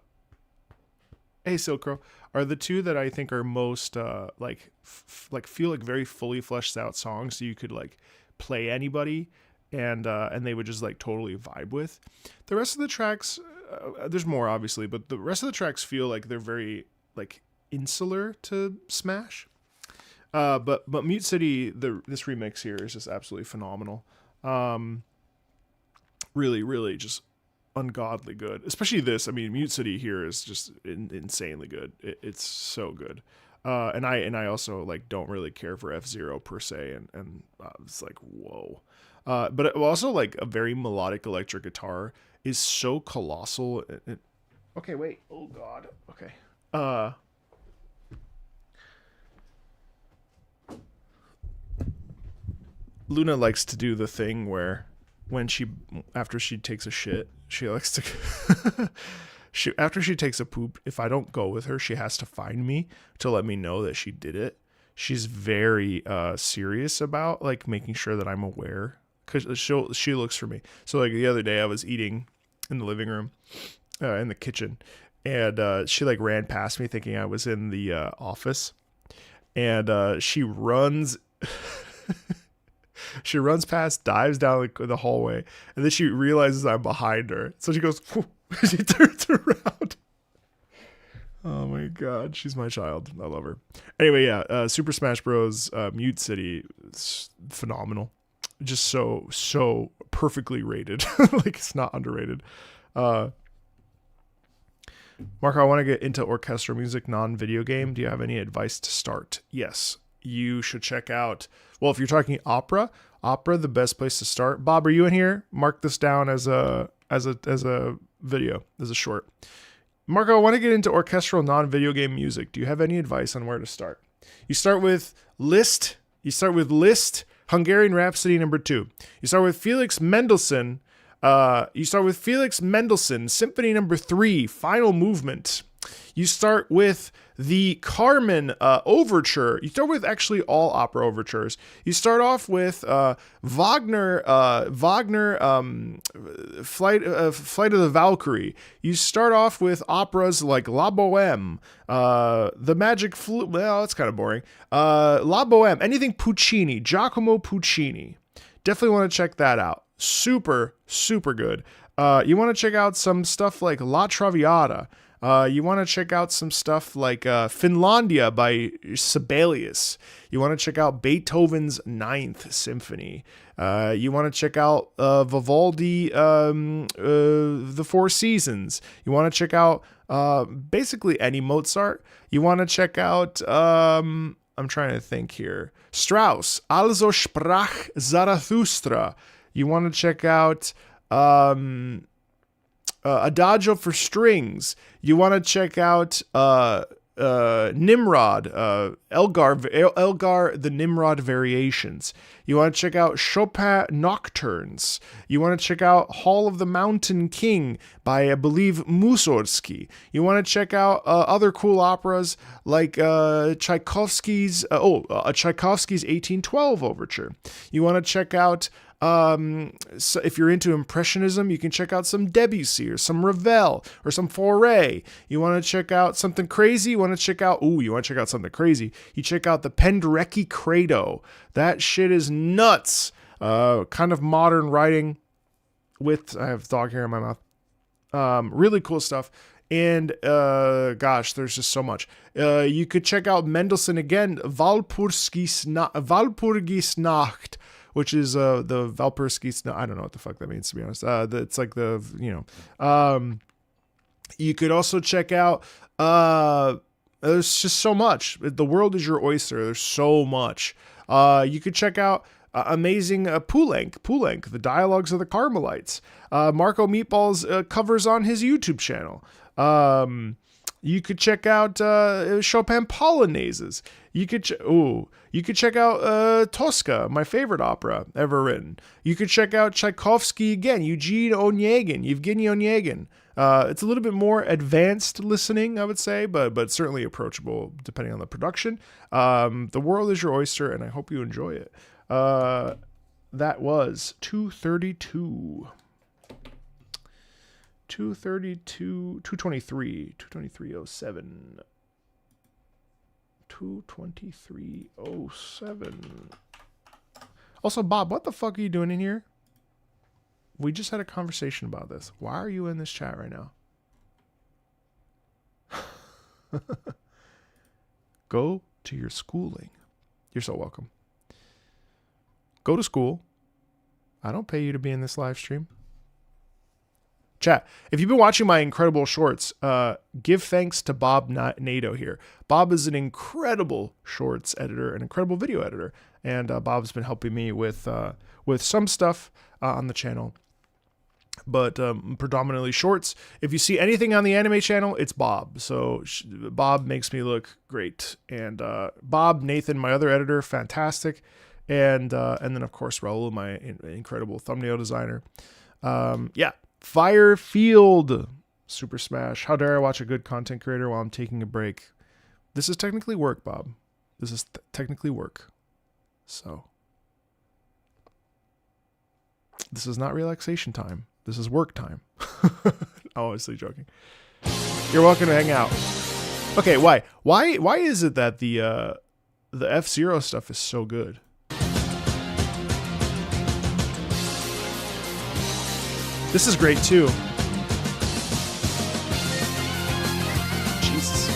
Silkro, are the two that I think are most like feel like very fully fleshed out songs, so you could like play anybody, and they would just like totally vibe with. The rest of the tracks, there's more obviously, but the rest of the tracks feel like they're very like insular to Smash. But Mute City, this remix here is just absolutely phenomenal. Really, really just ungodly good. Especially this. I mean, Mute City here is just insanely good. It's so good. And I also like don't really care for F-Zero per se, and it's like whoa. But it also like a very melodic electric guitar is so colossal. Okay, wait. Oh God. Okay. Luna likes to do the thing where when after she takes a shit, she likes to after she takes a poop, if I don't go with her, she has to find me to let me know that she did it. She's very serious about like making sure that I'm aware, because she looks for me. So like the other day I was eating in the living room, in the kitchen, and she like ran past me thinking I was in the office, and she runs she runs past, dives down the hallway, and then she realizes I'm behind her. So she goes, she turns around. Oh my God, she's my child. I love her. Anyway, yeah, Super Smash Bros. Mute City is phenomenal. Just so perfectly rated. Like it's not underrated. Marco, I want to get into orchestral music, non-video game. Do you have any advice to start? Yes. You should check out, well, if you're talking opera, the best place to start. Bob, are you in here? Mark this down as a video, as a short. Marco, I want to get into orchestral non-video game music. Do you have any advice on where to start? You start with Liszt. Hungarian Rhapsody No. 2. You start with Felix Mendelssohn. Symphony No. 3, Final Movement. You start with the Carmen Overture. You start with actually all opera overtures. You start off with Wagner, Flight of the Valkyrie. You start off with operas like La Boheme, The Magic Flute. Well, that's kind of boring. La Boheme, anything Puccini, Giacomo Puccini. Definitely want to check that out. Super, super good. You want to check out some stuff like La Traviata. You want to check out some stuff like Finlandia by Sibelius. You want to check out Beethoven's Ninth Symphony. You want to check out Vivaldi, The Four Seasons. You want to check out basically any Mozart. You want to check out, I'm trying to think here, Strauss, Also sprach Zarathustra. You want to check out Adagio for strings. You want to check out Nimrod, Elgar, the Nimrod variations. You want to check out Chopin Nocturnes. You want to check out Hall of the Mountain King by, I believe, Mussorgsky. You want to check out other cool operas like Tchaikovsky's 1812 Overture. You want to check out so if you're into Impressionism, you can check out some Debussy or some Ravel or some Fauré. You want to check out something crazy? You want to check out something crazy. You check out the Penderecki Credo. That shit is nuts. Kind of modern writing with, I have dog hair in my mouth. Really cool stuff. And gosh, there's just so much. You could check out Mendelssohn again, Walpurgis Nacht. which is the Valpurgis. No, I don't know what the fuck that means, to be honest. It's like the, you know. You could also check out, there's just so much. The world is your oyster. There's so much. You could check out amazing Poulenc, the dialogues of the Carmelites. Marco Meatballs covers on his YouTube channel. You could check out Chopin Polonaises. You could check out Tosca, my favorite opera ever written. You could check out Tchaikovsky again, Evgeny Onegin. It's a little bit more advanced listening, I would say, but certainly approachable depending on the production. The world is your oyster, and I hope you enjoy it. That was 232. 232, 223, 223.07. 223.07. Also, Bob, what the fuck are you doing in here? We just had a conversation about this. Why are you in this chat right now? Go to your schooling. You're so welcome. Go to school. I don't pay you to be in this live stream. Chat, if you've been watching my incredible shorts, give thanks to Bob Nato here. Bob is an incredible shorts editor, an incredible video editor, and Bob's been helping me with some stuff on the channel, but predominantly shorts. If you see anything on the anime channel, it's Bob. So Bob makes me look great, and Bob, Nathan, my other editor, fantastic, and then of course Raul, my incredible thumbnail designer. Yeah. Firefield, Super Smash. How dare I watch a good content creator while I'm taking a break? This is technically work, Bob. This is technically work. So, this is not relaxation time. This is work time. Obviously joking. You're welcome to hang out. Okay, why? Why is it that the F-Zero stuff is so good? This is great too. Jesus.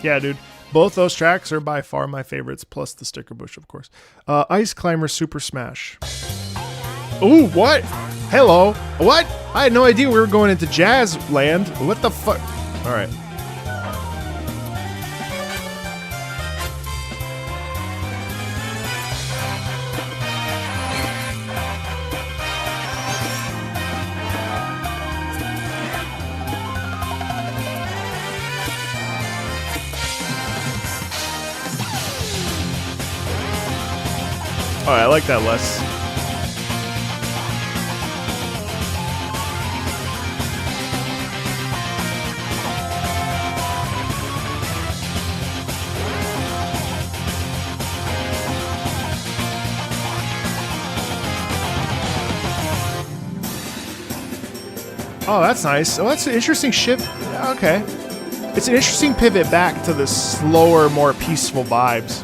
Yeah, dude. Both those tracks are by far my favorites, plus the Sticker Bush, of course. Ice Climber Super Smash. Ooh, what? Hello. What? I had no idea we were going into jazz land. What the fuck? All right. Oh, I like that less. Oh, that's nice. Oh, that's an interesting ship. Okay. It's an interesting pivot back to the slower, more peaceful vibes.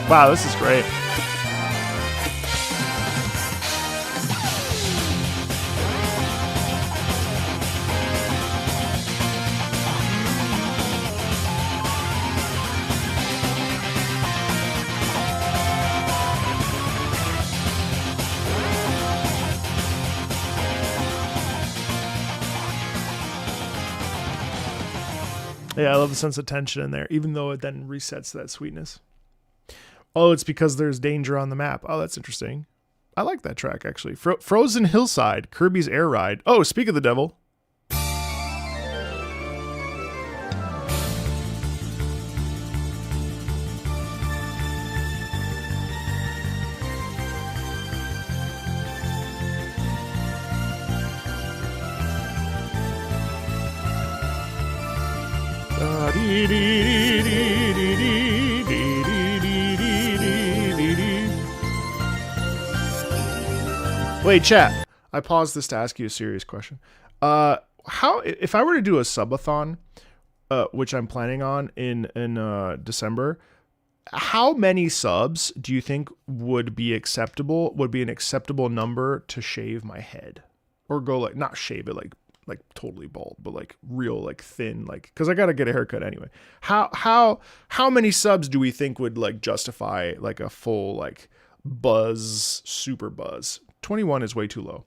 Wow, this is great. Yeah, I love the sense of tension in there, even though it then resets that sweetness. Oh, it's because there's danger on the map. Oh, that's interesting. I like that track, actually. Frozen Hillside, Kirby's Air Ride. Oh, speak of the devil. Wait, chat. I paused this to ask you a serious question. How if I were to do a subathon, which I'm planning on in December, how many subs do you think would be acceptable? Would be an acceptable number to shave my head, or go like not shave it like totally bald, but like real like thin, like because I gotta get a haircut anyway. How many subs do we think would like justify like a full like buzz super buzz? 21 is way too low.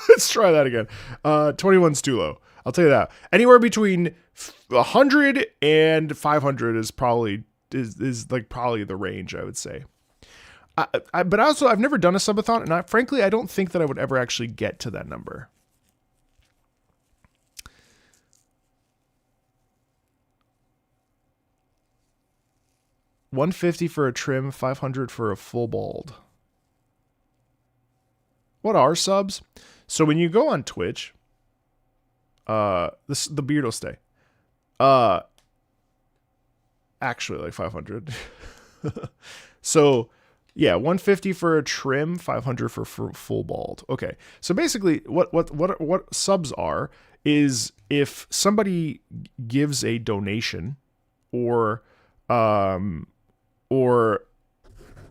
Let's try that again. 21's too low. I'll tell you that. Anywhere between 100 and 500 is probably is like probably the range, I would say. But also I've never done a subathon, and frankly I don't think that I would ever actually get to that number. $150 for a trim, $500 for a full bald. What are subs? So when you go on Twitch, the beard will stay. Actually like 500. So yeah, $150 for a trim, $500 for full bald. Okay. So basically what subs are is if somebody gives a donation or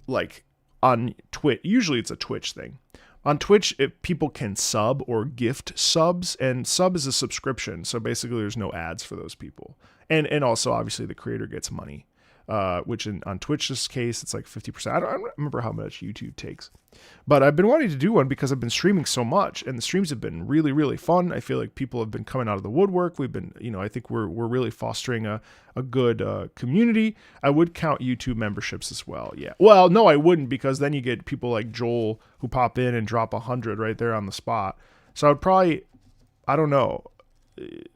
like on Twitch, usually it's a Twitch thing. On Twitch, people can sub or gift subs, and sub is a subscription. So basically there's no ads for those people. And also obviously the creator gets money, which on Twitch's case, it's like 50%. I don't remember how much YouTube takes, but I've been wanting to do one because I've been streaming so much, and the streams have been really, really fun. I feel like people have been coming out of the woodwork. We've been, I think we're really fostering a good community. I would count YouTube memberships as well. Yeah. Well, no, I wouldn't, because then you get people like Joel who pop in and drop 100 right there on the spot. So I would probably, I don't know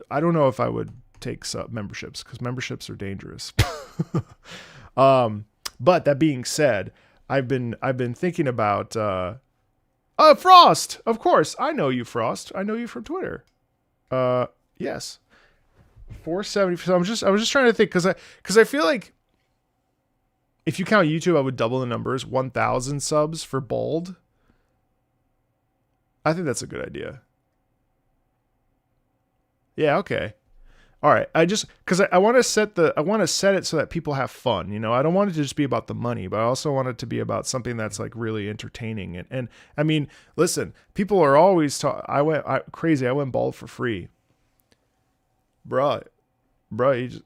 if I would take sub memberships, because memberships are dangerous. But that being said, I've been thinking about Frost. Of course, I know you, Frost. I know you from Twitter. Yes, 470. So I was just trying to think, because I feel like if you count YouTube, I would double the numbers. 1,000 subs for bald. I think that's a good idea. Yeah. Okay. All right. Because I want to set it so that people have fun. I don't want it to just be about the money, but I also want it to be about something that's like really entertaining. And I mean, listen, people are always I went crazy. I went bald for free. bro, you just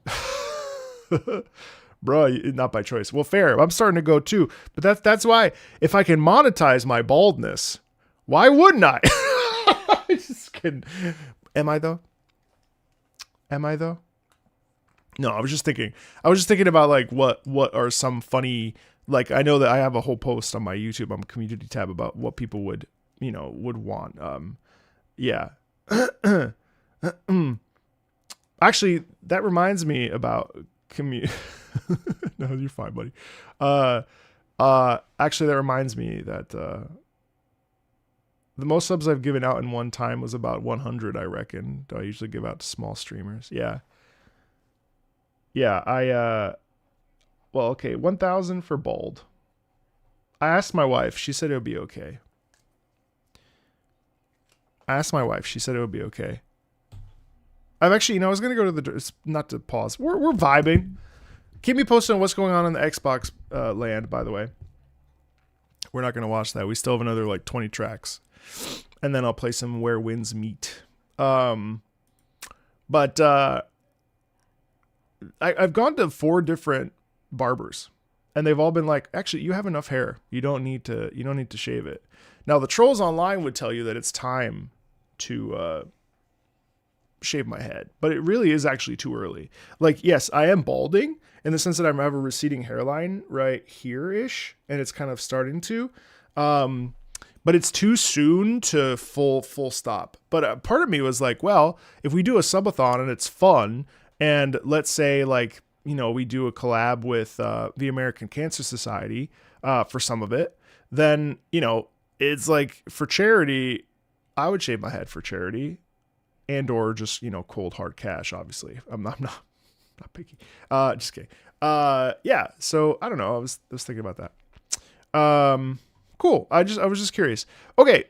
bro, not by choice. Well, fair. I'm starting to go too, but that's why if I can monetize my baldness, why wouldn't I? I just kidding. Am I though? No, I was just thinking about like what are some funny, like I know that I have a whole post on my YouTube, on my community tab about what people would want. Yeah. Actually, that reminds me about no, you're fine, buddy. Actually, that reminds me that the most subs I've given out in one time was about 100, I reckon. I usually give out to small streamers. Yeah. Yeah, well, okay, 1,000 for bald. I asked my wife. She said it would be okay. I've actually, I was going to go to the, not to pause. We're vibing. Keep me posted on what's going on in the Xbox land, by the way. We're not going to watch that. We still have another like 20 tracks. And then I'll play some Where Winds Meet. But I've gone to 4 different barbers, and they've all been like, actually, you have enough hair. You don't need to shave it. Now, the trolls online would tell you that it's time to shave my head, but it really is actually too early. Like, yes, I am balding in the sense that I have a receding hairline right here-ish, and it's kind of starting to, but it's too soon to full stop. But part of me was like, well, if we do a subathon and it's fun, and let's say like, we do a collab with the American Cancer Society for some of it, then, it's like for charity, I would shave my head for charity, and or just, cold hard cash, obviously. I'm not picky. Just kidding. Yeah, so I don't know. I was thinking about that. Cool. I was just curious. Okay.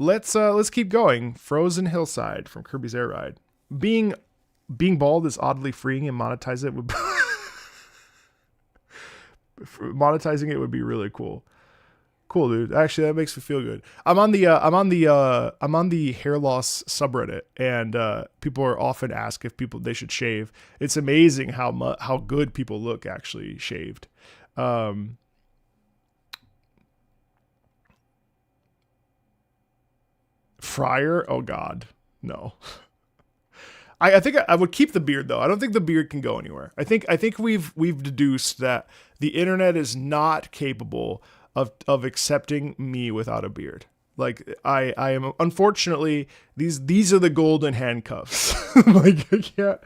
Let's keep going. Frozen Hillside from Kirby's Air Ride. Being bald is oddly freeing, and monetizing it would be really cool. Cool, dude. Actually, that makes me feel good. I'm on the hair loss subreddit, and people are often asked if they should shave. It's amazing how good people look actually shaved. Fryer? Oh God, no. I think I would keep the beard though. I don't think the beard can go anywhere. I think we've deduced that the internet is not capable of accepting me without a beard. Like I am, unfortunately, these are the golden handcuffs. Like I can't.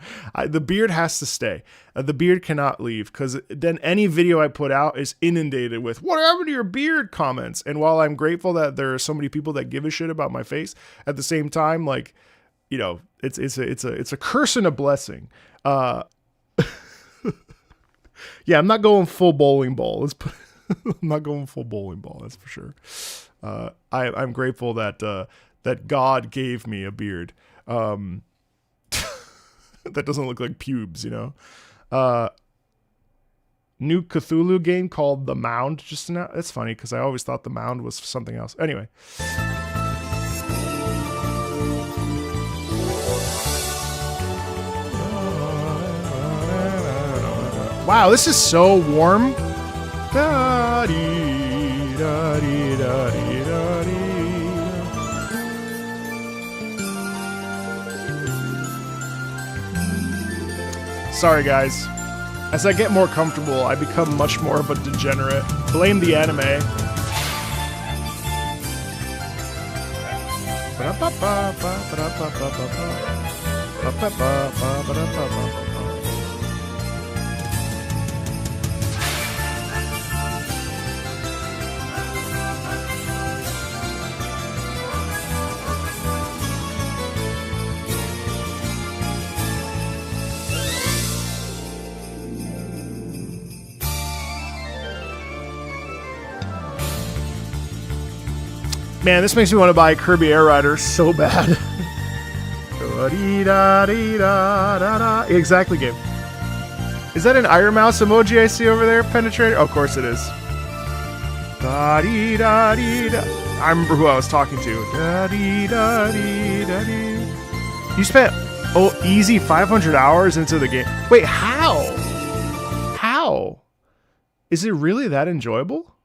The beard has to stay. The beard cannot leave, because then any video I put out is inundated with "what happened to your beard" comments. And while I'm grateful that there are so many people that give a shit about my face, at the same time, like, it's a curse and a blessing. Yeah, I'm not going full bowling ball. I'm not going full bowling ball. That's for sure. I'm grateful that God gave me a beard that doesn't look like pubes, New Cthulhu game called The Mound just now. It's funny because I always thought The Mound was something else. Anyway. Wow, this is so warm. Sorry guys, as I get more comfortable, I become much more of a degenerate. Blame the anime. Man, this makes me want to buy Kirby Air Rider so bad. Exactly, game. Is that an Iron Mouse emoji I see over there, Penetrator? Oh, of course it is. I remember who I was talking to. You spent easy 500 hours into the game. Wait, how? How? Is it really that enjoyable?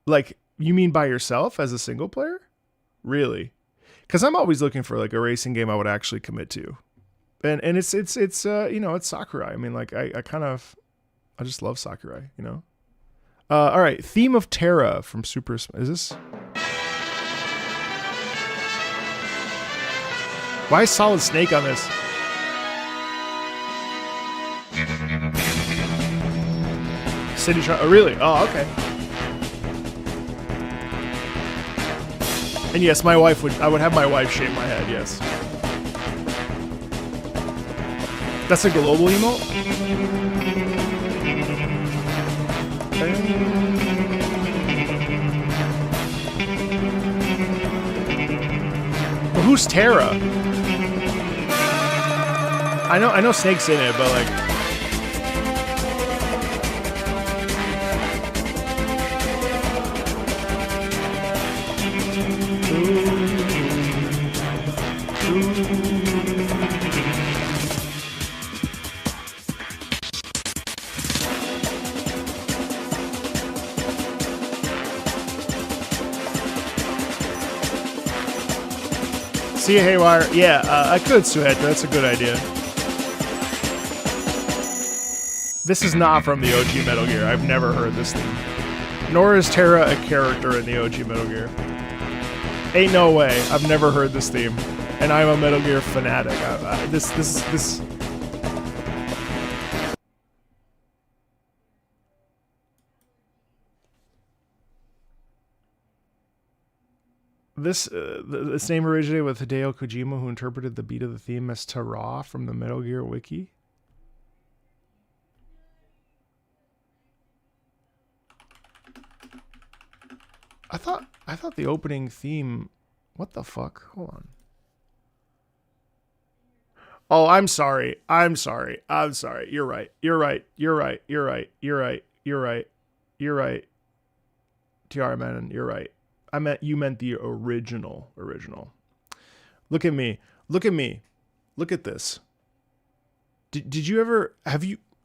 Like, you mean by yourself as a single player? Really? Because I'm always looking for like a racing game I would actually commit to. And it's you know, it's Sakurai. I mean, like I just love Sakurai, you know? All right, Theme of Terra from Super Smash. Is this? Why is Solid Snake on this? City Tron. Oh, really? Oh, okay. And yes, I would have my wife shave my head, yes. That's a global emote? Well, who's Terra? I know Snake's in it, but like... See you, Haywire. Yeah, I could sweat. That's a good idea. This is not from the OG Metal Gear. I've never heard this theme. Nor is Terra a character in the OG Metal Gear. Ain't no way. I've never heard this theme. And I'm a Metal Gear fanatic. This name originated with Hideo Kojima, who interpreted the beat of the theme as Tara from the Metal Gear Wiki. I thought the opening theme... What the fuck? Hold on. Oh, I'm sorry. I'm sorry. You're right. TR Man, you're right. You meant the original. Look at me. Look at this. Did you ever...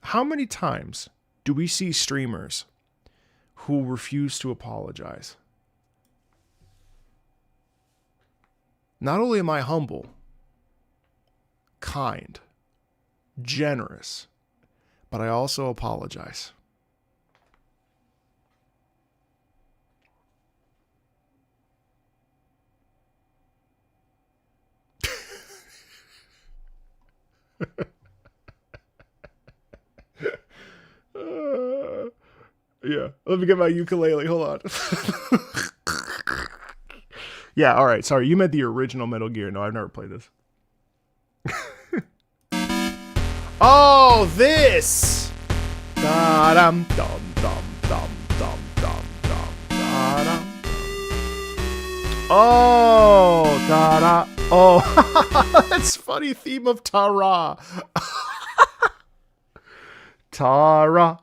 How many times do we see streamers who refuse to apologize? Not only am I humble, kind, generous, but I also apologize. Yeah, let me get my ukulele. Hold on. Yeah, all right. Sorry, you meant the original Metal Gear. No, I've never played this. Oh, this. Da-dum, dum, dum, dum, dum, dum, dum, da-dum. Oh, da-da. Oh, that's funny. Theme of Tara. Tara.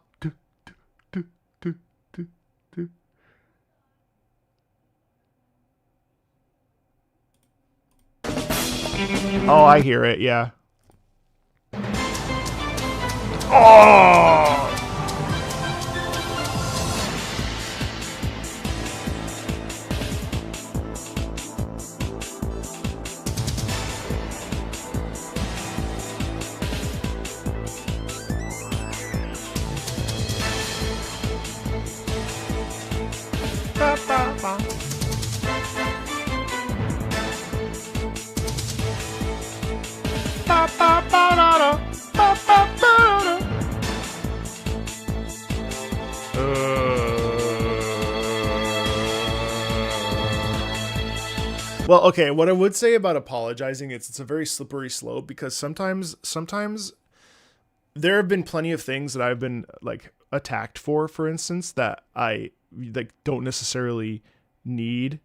Oh, I hear it, yeah. Oh! Ba, ba, ba. Well, okay, what I would say about apologizing is it's a very slippery slope, because sometimes there have been plenty of things that I've been like attacked for instance, that I like don't necessarily need.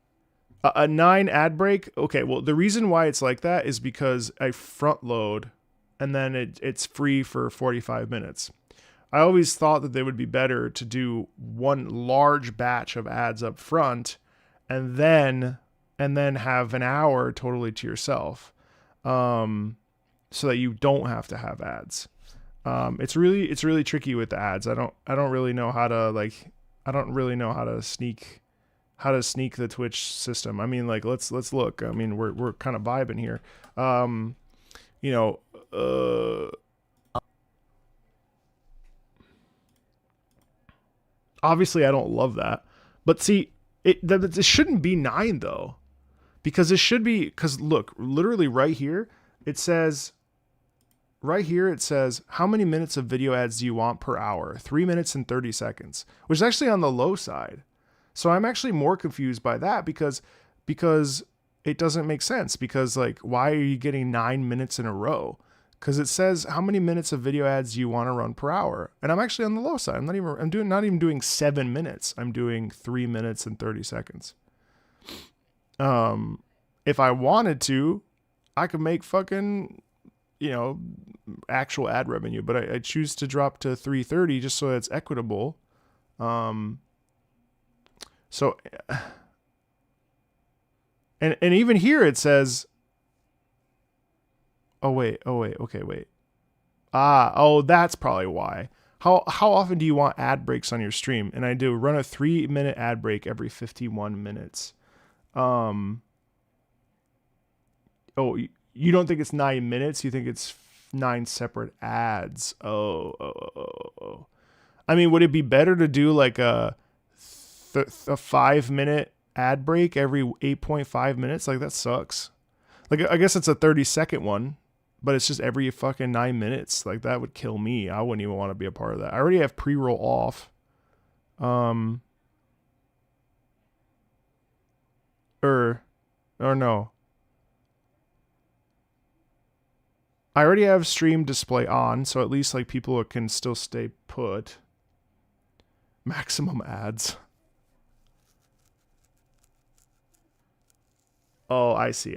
A 9 ad break. Okay, well, the reason why it's like that is because I front load and then it's free for 45 minutes. I always thought that they would be better to do one large batch of ads up front and then have an hour totally to yourself. so that you don't have to have ads. It's really tricky with the ads. I don't really know how to sneak the Twitch system. I mean, like, let's look. I mean, we're kind of vibing here. Obviously I don't love that, but see, it shouldn't be 9 though, because look, literally right here, it says how many minutes of video ads do you want per hour? 3 minutes and 30 seconds, which is actually on the low side. So I'm actually more confused by that because it doesn't make sense, because like, why are you getting 9 minutes in a row? Because it says how many minutes of video ads do you want to run per hour, and I'm actually on the low side. I'm not even doing 7 minutes. I'm doing 3 minutes and 30 seconds. If I wanted to, I could make fucking, actual ad revenue, but I choose to drop to 330 just so it's equitable. So, and even here it says. Oh wait. That's probably why. How often do you want ad breaks on your stream? And I do run a 3-minute ad break every 51 minutes. You don't think it's 9 minutes? You think it's 9 separate ads? Oh. I mean, would it be better to do like a 5-minute ad break every 8.5 minutes? Like, that sucks. Like, I guess it's a 30-second one, but it's just every fucking 9 minutes. Like, that would kill me. I wouldn't even want to be a part of that. I already have pre-roll off. Or no. I already have stream display on, so at least like people can still stay put. Maximum ads. Oh, I see.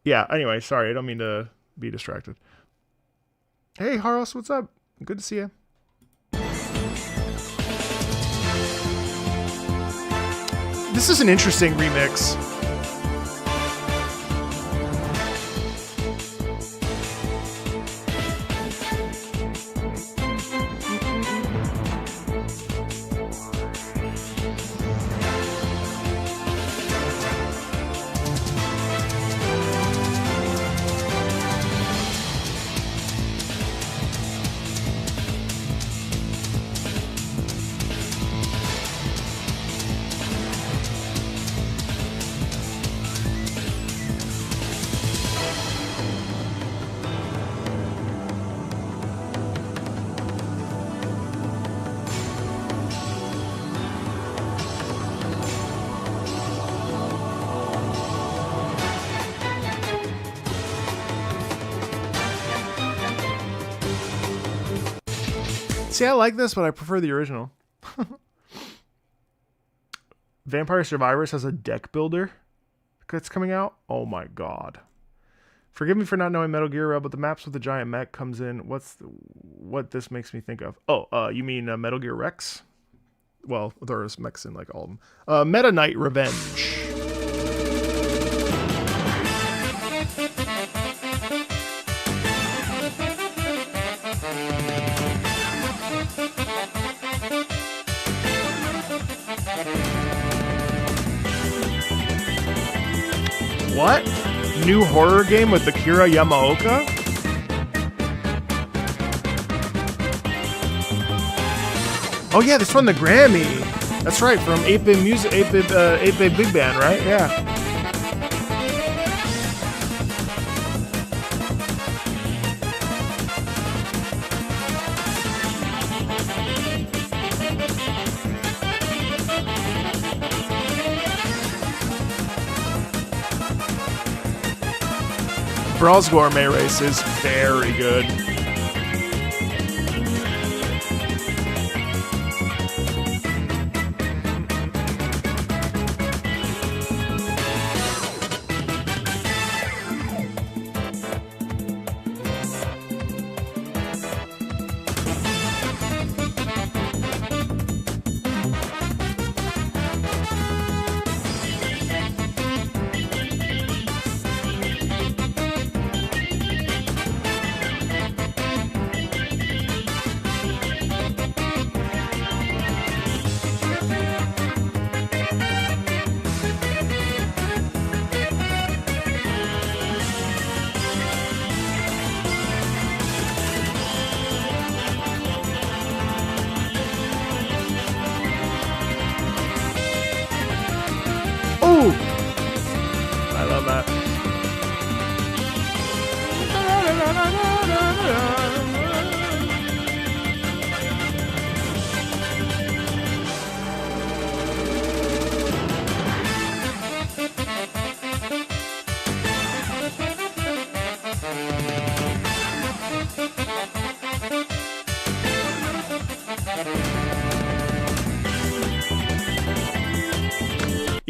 Yeah, anyway, sorry. I don't mean to be distracted. Hey, Haros, what's up? Good to see you. This is an interesting remix. See, I like this, but I prefer the original. Vampire Survivors has a deck builder that's coming out. Oh my god. Forgive me for not knowing Metal Gear, but the maps with the giant mech comes in. What this makes me think of? Oh, you mean Metal Gear Rex? Well, there's mechs in like all of them. Meta Knight Revenge. What? New horror game with Akira Yamaoka? Oh yeah, this won the Grammy. That's right, from 8-Bit Music, 8-Bit Big Band, right? Yeah. Brawl's Gourmet Race is very good.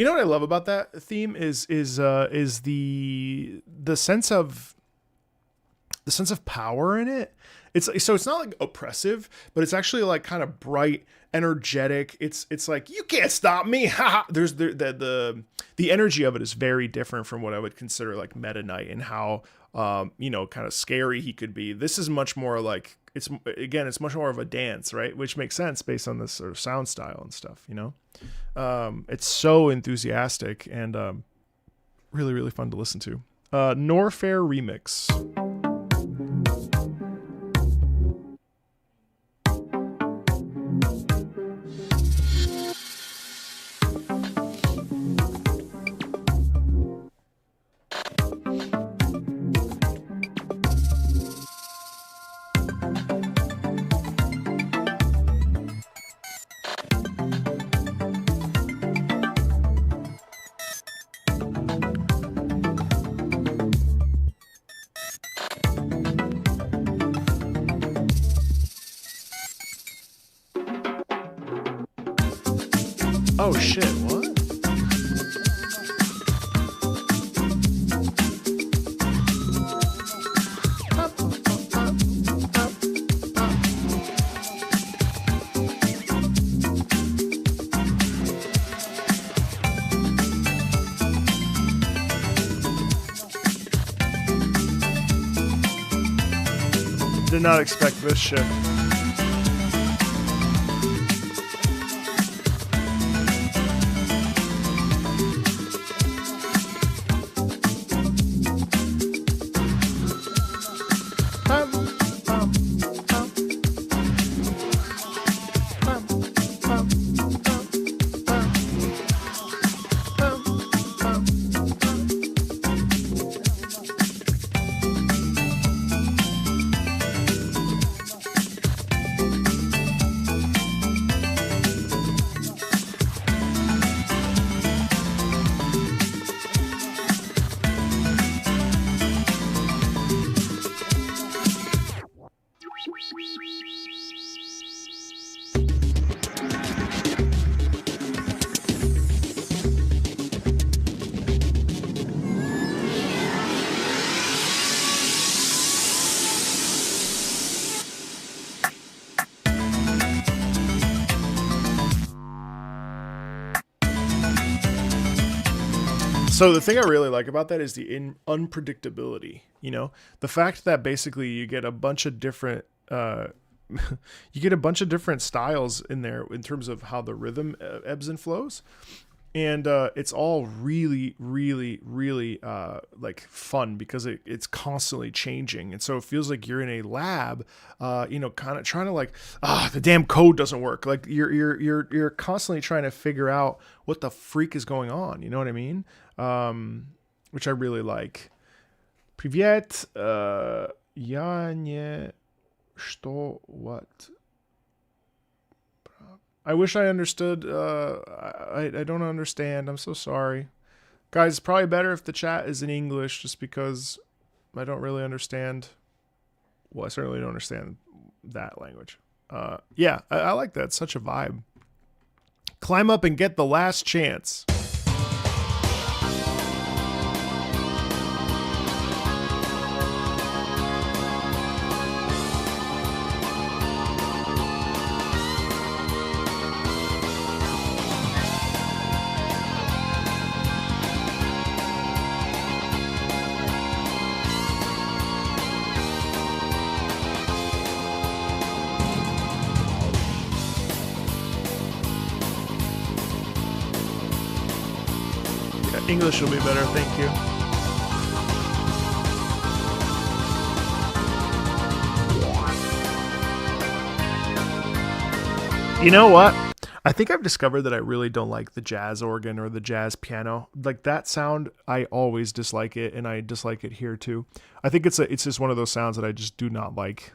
You know what I love about that theme is the sense of power in it. It's not like oppressive, but it's actually like kind of bright, energetic. It's like, you can't stop me. Ha! There's the energy of it is very different from what I would consider like Meta Knight and how kind of scary he could be. This is much more like it's much more of a dance, right? Which makes sense based on this sort of sound style and stuff, It's so enthusiastic and really, really fun to listen to. Norfair remix. Oh shit, what? Did not expect this shit. So the thing I really like about that is the unpredictability, the fact that basically you get a bunch of different styles in there in terms of how the rhythm ebbs and flows. And it's all really, really, really like fun because it's constantly changing. And so it feels like you're in a lab, kind of trying to like, the damn code doesn't work. Like you're constantly trying to figure out what the freak is going on. You know what I mean? Which I really like. Привет, я не что what. I wish I understood. I don't understand. I'm so sorry. Guys, it's probably better if the chat is in English just because I don't really understand. Well, I certainly don't understand that language. Yeah, I like that. It's such a vibe. Climb up and get the last chance. English will be better, thank you. You know what? I think I've discovered that I really don't like the jazz organ or the jazz piano. Like that sound, I always dislike it, and I dislike it here too. I think it's just one of those sounds that I just do not like.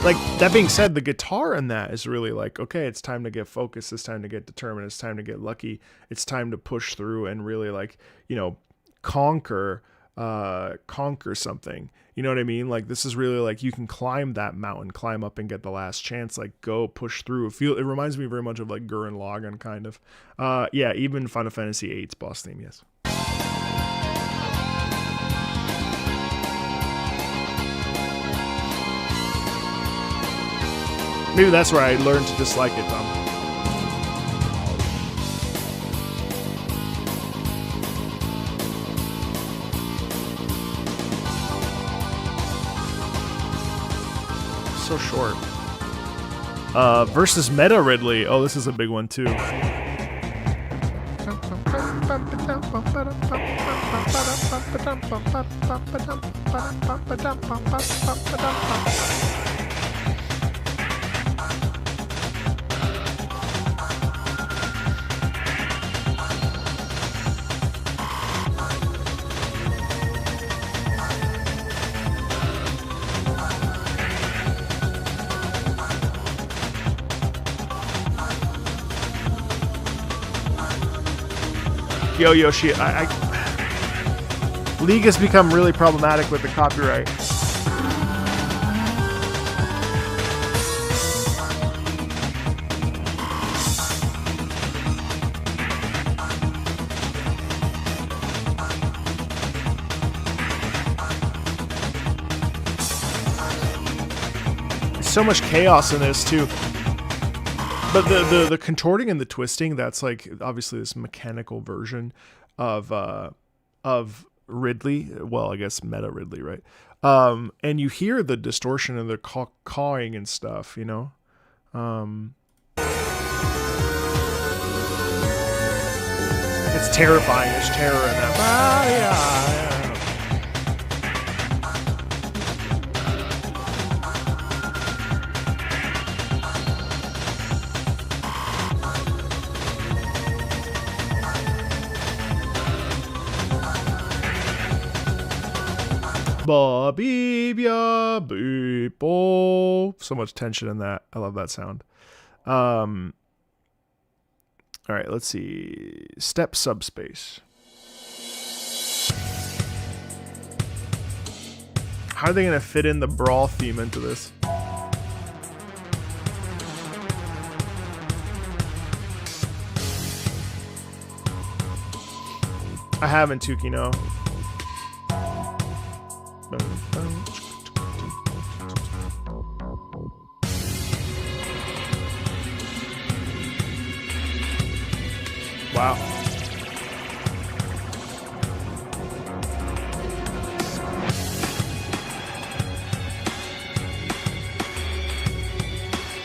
Like That being said, the guitar in that is really like, okay, it's time to get focused. It's time to get determined. It's time to get lucky. It's time to push through and really like, you know, conquer something. You know what I mean? Like this is really like you can climb that mountain, climb up and get the last chance. Like go push through. It reminds me very much of like Gurren Lagann kind of. Yeah, even Final Fantasy VIII's boss theme, yes. Maybe that's where I learned to dislike it, Tom. So short. Versus Meta Ridley. Oh, this is a big one too. Yo, Yoshi, League has become really problematic with the copyright. There's so much chaos in this too. But the contorting and the twisting, that's like obviously this mechanical version of Ridley. Well, I guess Meta Ridley, right? And you hear the distortion and the cawing and stuff, you know? It's terrifying. There's terror in that. So much tension in that. I love that sound. All right, let's see. Step Subspace. How are they going to fit in the brawl theme into this? I haven't, Tuki, no. Wow.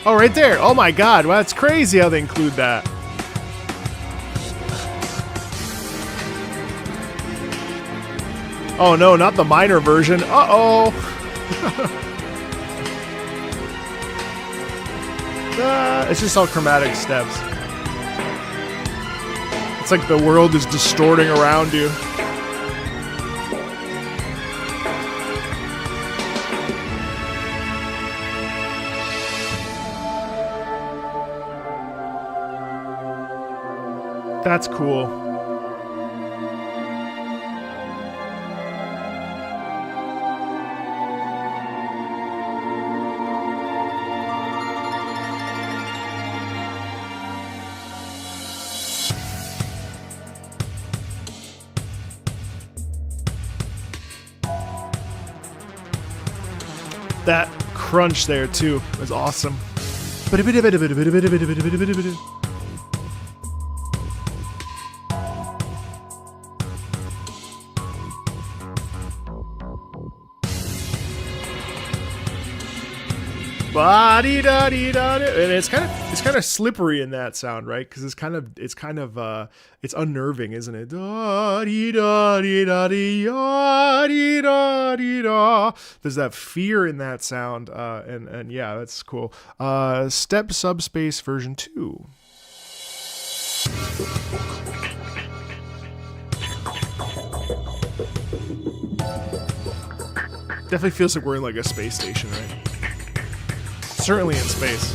Oh, right there. Oh my God. Wow, that's crazy how they include that. Oh no, not the minor version. Uh-oh. It's just all chromatic steps. It's like the world is distorting around you. That's cool. That crunch there too was awesome. And it's kind of slippery in that sound, right? Because it's unnerving, isn't it? There's that fear in that sound, and yeah, that's cool. Step Subspace version 2. Definitely feels like we're in like a space station, right? certainly in space.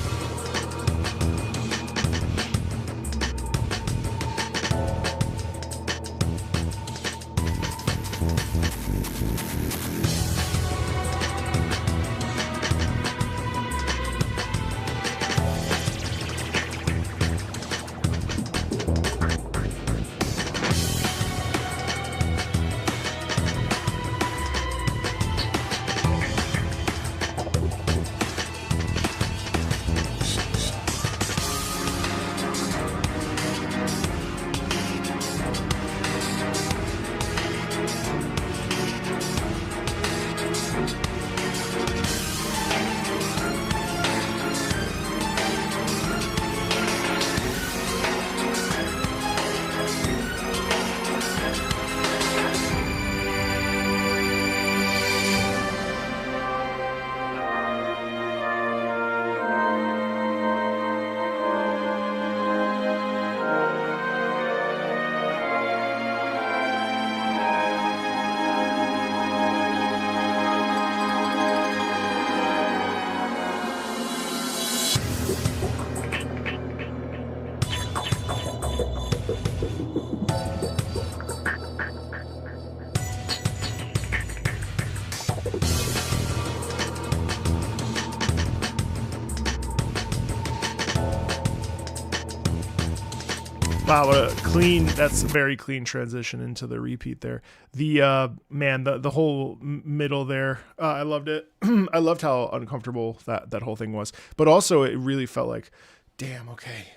Wow, what a clean, that's a very clean transition into the repeat there. The, man, the whole middle there, I loved it. I loved how uncomfortable that whole thing was. But also it really felt like, damn, okay,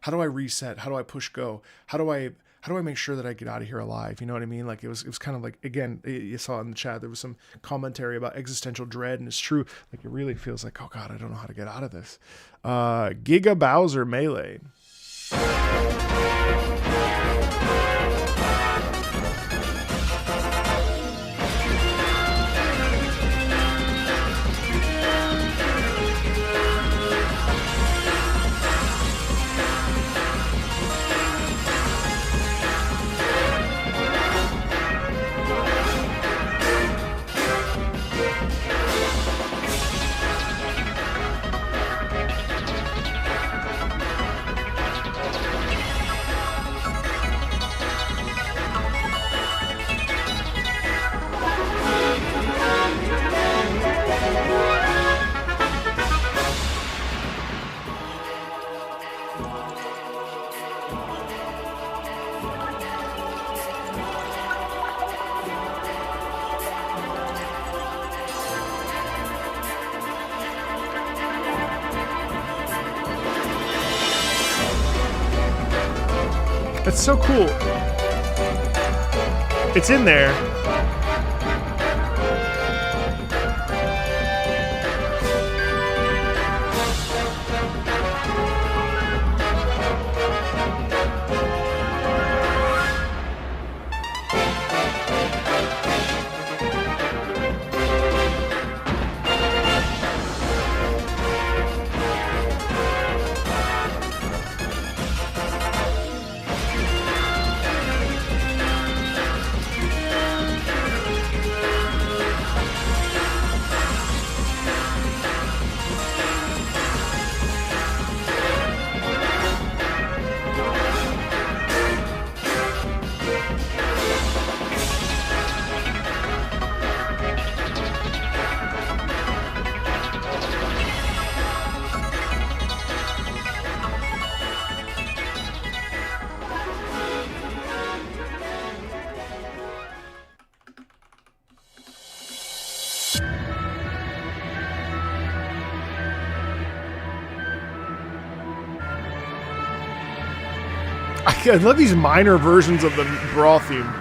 how do I reset? How do I push go? How do I make sure that I get out of here alive? You know what I mean? Like it was kind of like, again, you saw in the chat, there was some commentary about existential dread, and it's true. Like it really feels like, oh God, I don't know how to get out of this. Giga Bowser Melee. That's so cool. It's in there. I love these minor versions of the Brawl theme.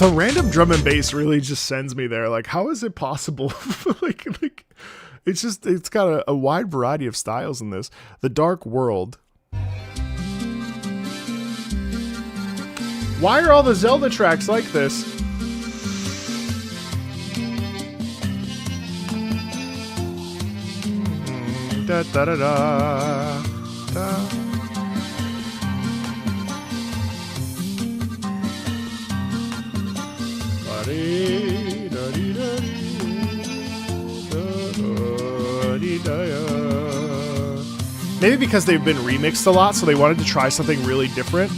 The random drum and bass really just sends me there. Like, how is it possible? like, it's got a wide variety of styles in this. The Dark World. Why are all the Zelda tracks like this? Da da da da. Da. Maybe because they've been remixed a lot, so they wanted to try something really different.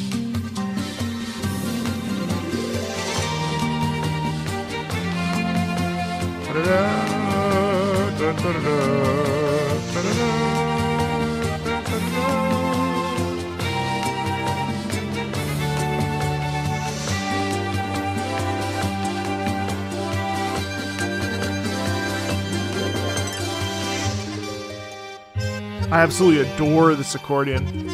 I absolutely adore this accordion.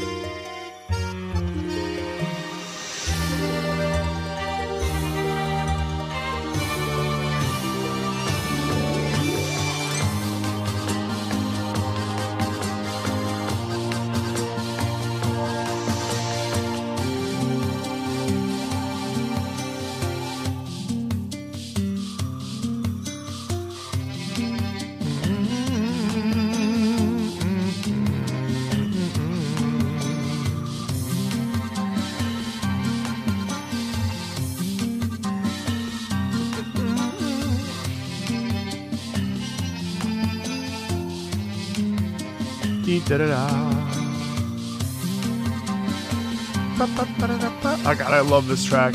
Oh god, I love this track.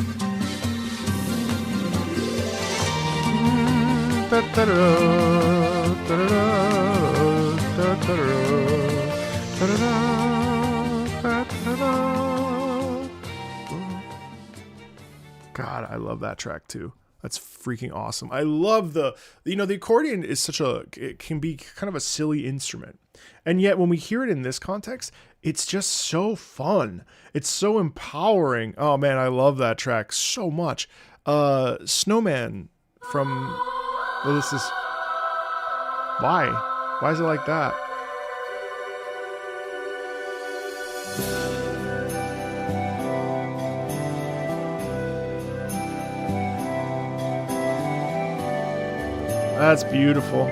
God, I love that track too. That's freaking awesome. I love the accordion is it can be kind of a silly instrument. And yet when we hear it in this context, it's just so fun. It's so empowering. Oh man, I love that track so much. Snowman from, well, this is, why is it like that? That's beautiful.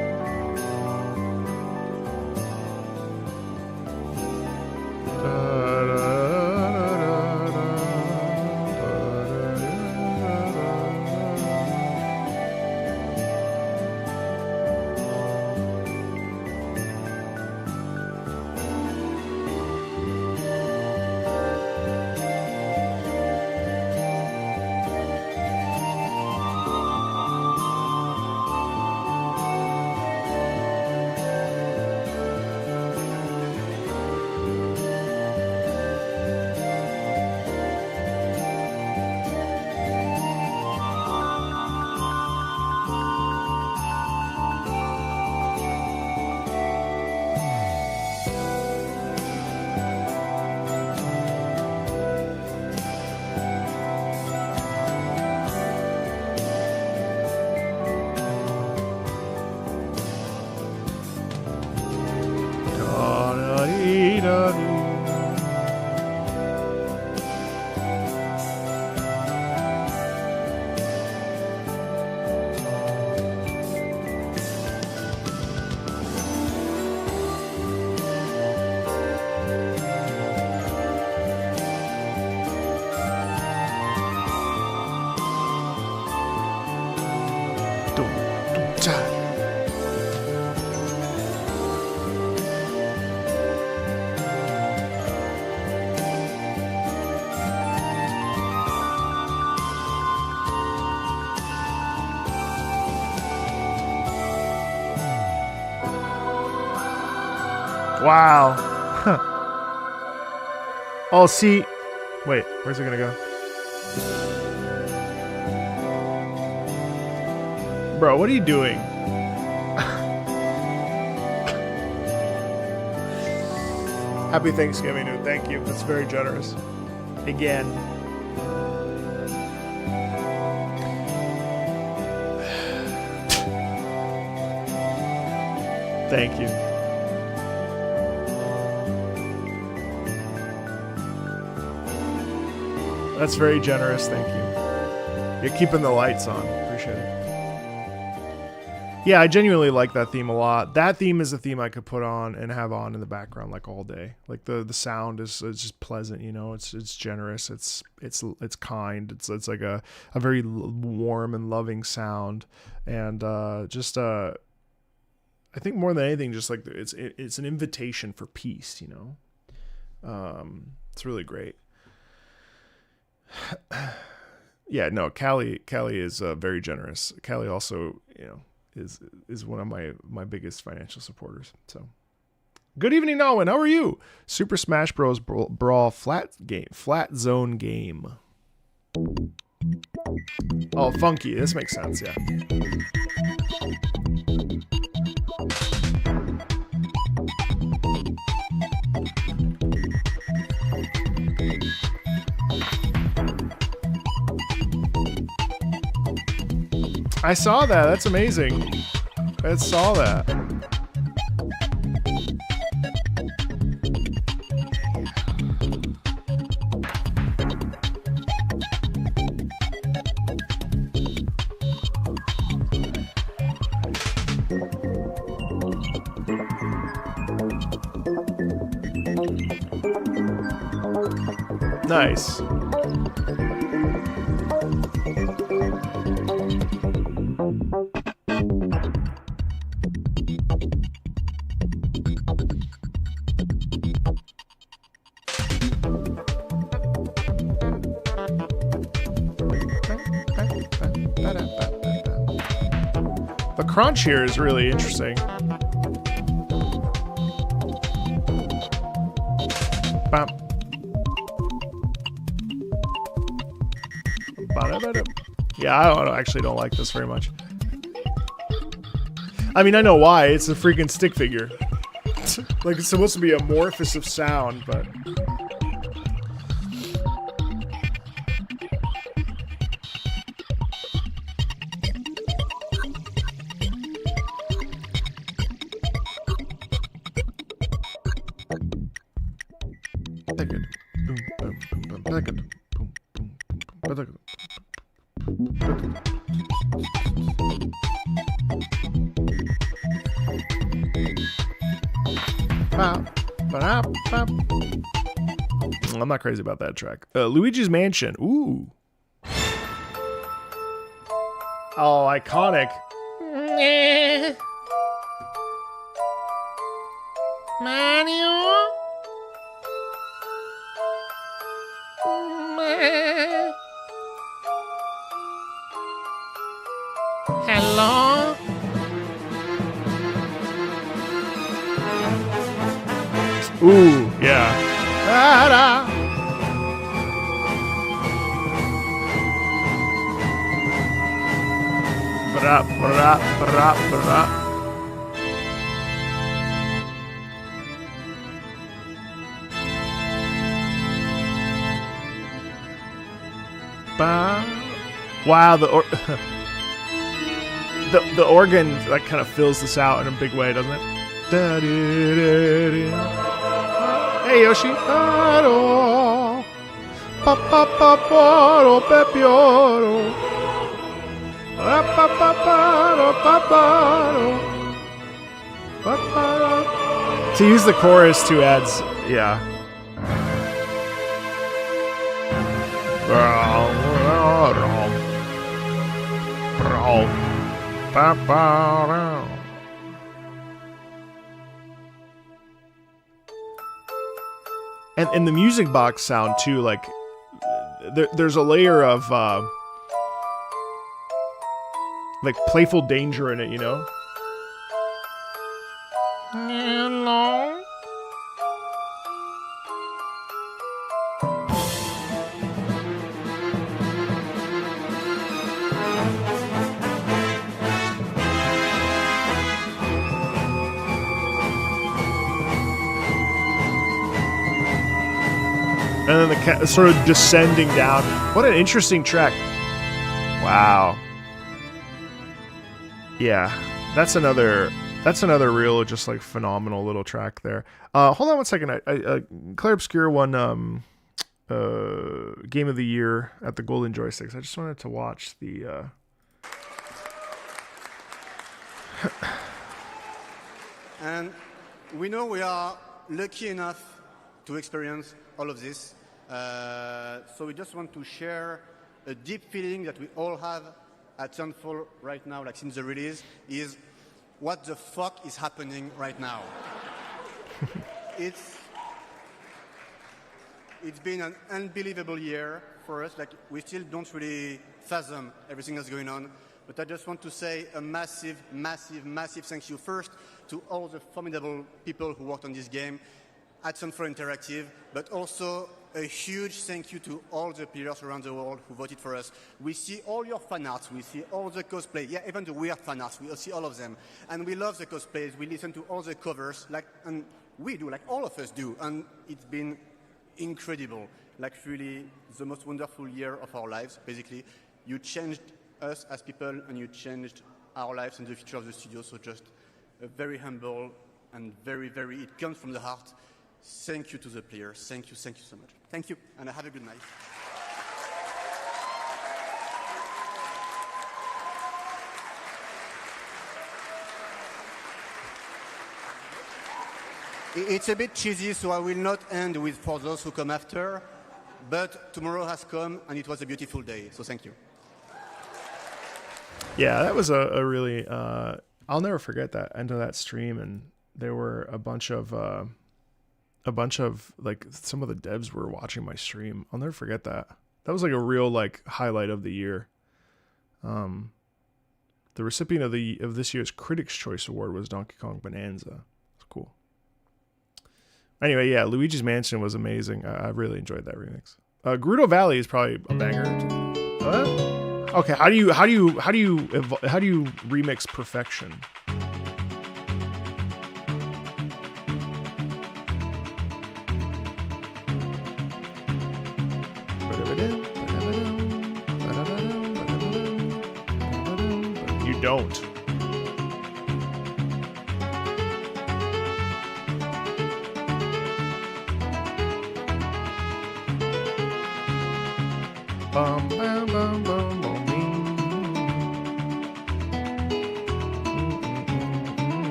Wow. Oh, see. Wait, where's it gonna go? Bro, what are you doing? Happy Thanksgiving, dude. Thank you. That's very generous. Again. Thank you. That's very generous. Thank you. You're keeping the lights on. Appreciate it. Yeah, I genuinely like that theme a lot. That theme is a theme I could put on and have on in the background like all day. Like the sound is just pleasant, you know. It's generous. It's kind. It's like a very warm and loving sound, and I think more than anything, just like it's an invitation for peace, you know. It's really great. Yeah, no, Callie is very generous. Callie also, you know, is one of my biggest financial supporters. So, good evening, Nolan. How are you? Super Smash Bros. Brawl flat zone game. Oh, funky. This makes sense. Yeah. I saw that. That's amazing. I saw that. Nice. The crunch here is really interesting. Bam. Yeah, I actually don't like this very much. I mean, I know why. It's a freaking stick figure. Like, it's supposed to be amorphous of sound, but... I'm not crazy about that track. Luigi's Mansion. Ooh. Oh, iconic. Mario. Hello. Ooh, yeah. Da-da. Wow, the organ like kind of fills this out in a big way, doesn't it? Hey Yoshi. To use the chorus to adds, yeah. And the music box sound too, like there's a layer of like playful danger in it, you know? Hello? And then the cat sort of descending down. What an interesting track. Wow. Yeah, that's another That's another real, just like phenomenal little track there. Hold on one second. Claire Obscure won Game of the Year at the Golden Joysticks. I just wanted to watch the. And we know we are lucky enough to experience all of this. So we just want to share a deep feeling that we all have at Sunfall right now, like since the release, is what the fuck is happening right now? It's been an unbelievable year for us. Like, we still don't really fathom everything that's going on. But I just want to say a massive, massive, massive thank you first to all the formidable people who worked on this game at Sunfall Interactive, but also a huge thank you to all the players around the world who voted for us. We see all your fan arts, we see all the cosplay, yeah, even the weird fan arts, we see all of them. And we love the cosplays, we listen to all the covers, like, and we do, like all of us do, and it's been incredible. Like, really, the most wonderful year of our lives, basically. You changed us as people, and you changed our lives and the future of the studio, so just a very humble and very, very, it comes from the heart. Thank you to the players. Thank you so much. Thank you, and have a good night. It's a bit cheesy, so I will not end with for those who come after, but tomorrow has come, and it was a beautiful day, so thank you. Yeah, that was a really, I'll never forget that end of that stream, and there were a bunch of like, some of the devs were watching my stream. I'll never forget that. That was like a real like highlight of the year. The recipient of this year's Critics' Choice Award was Donkey Kong Bonanza. It's cool. Anyway, yeah, Luigi's Mansion was amazing. I really enjoyed that remix. Gerudo Valley is probably a banger. What? Okay, how do you remix perfection? You don't. Bum, bum, bum, bum, bum.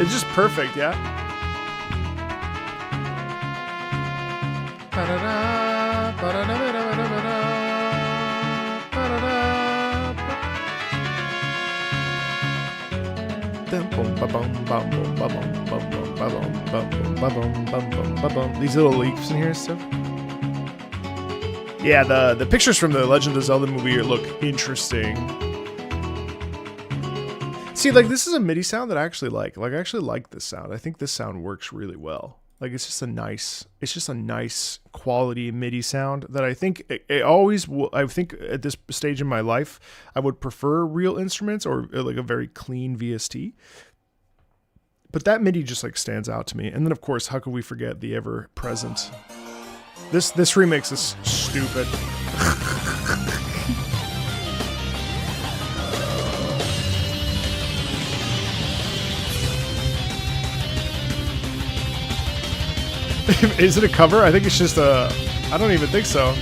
It's just perfect, yeah? These little leaps in here and stuff. Yeah, the pictures from the Legend of Zelda movie look interesting. See, like, this is a MIDI sound that I actually like. Like, I actually like this sound. I think this sound works really well. Like, it's just a nice quality MIDI sound that I think it always will. I think at this stage in my life, I would prefer real instruments or like a very clean VST. But that MIDI just like stands out to me. And then, of course, how could we forget the ever present? This remix is stupid. Is it a cover? I think it's just a... I don't even think so.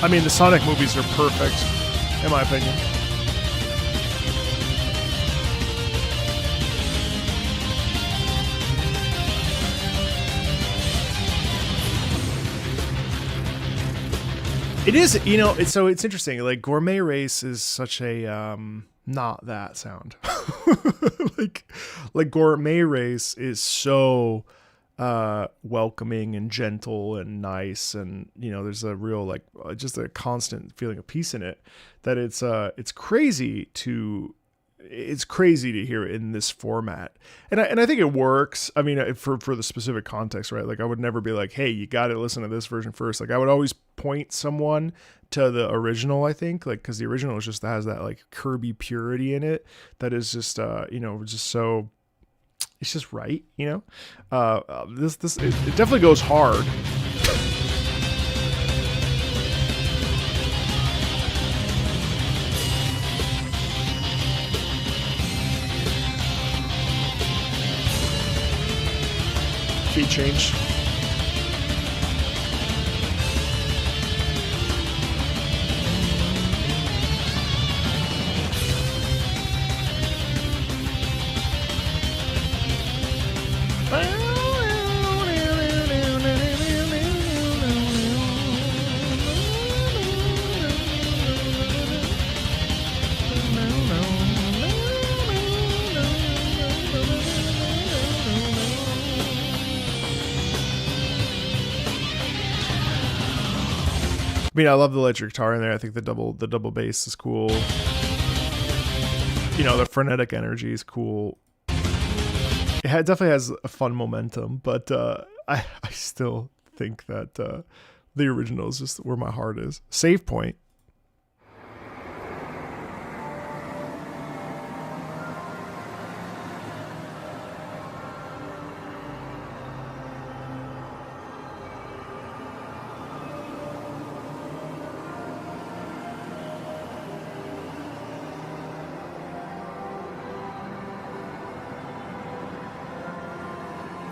I mean, the Sonic movies are perfect, in my opinion. It is, you know, it's interesting. Like Gourmet Race is such a not that sound. like Gourmet Race is so welcoming and gentle and nice, and you know, there's a real like just a constant feeling of peace in it, that it's crazy to hear it in this format, and I think it works. I mean, for the specific context, right? Like I would never be like, hey, you got to listen to this version first. Like I would always point someone to the original, I think, like, because the original is just has that like Kirby purity in it that is just you know, just so, it's just right, you know. It definitely goes hard. Key change. I mean, I love the electric guitar in there. I think the double bass is cool. You know, the frenetic energy is cool. It definitely has a fun momentum, but I still think that the original is just where my heart is. Save point.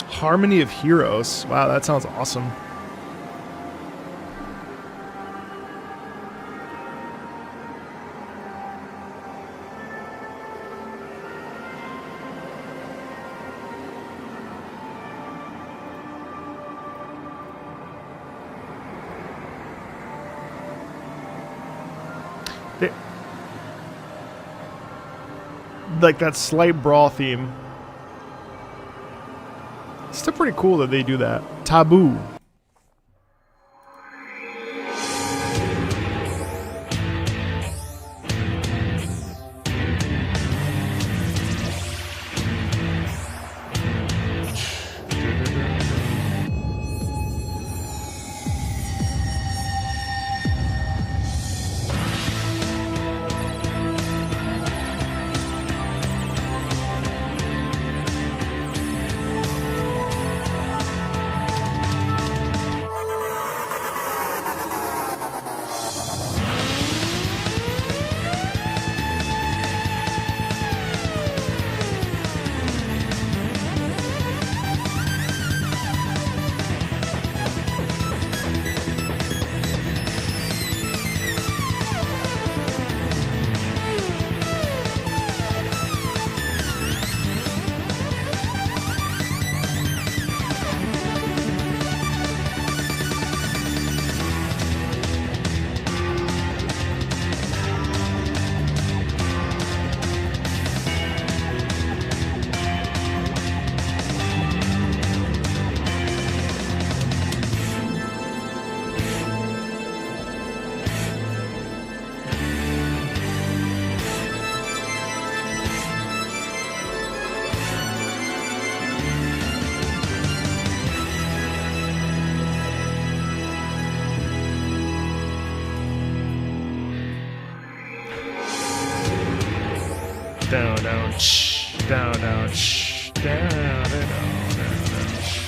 Harmony of Heroes. Wow, that sounds awesome. Like that slight brawl theme. It's still pretty cool that they do that. Taboo. Down, down, shh, down, down, shh, down, down, down, down, shh.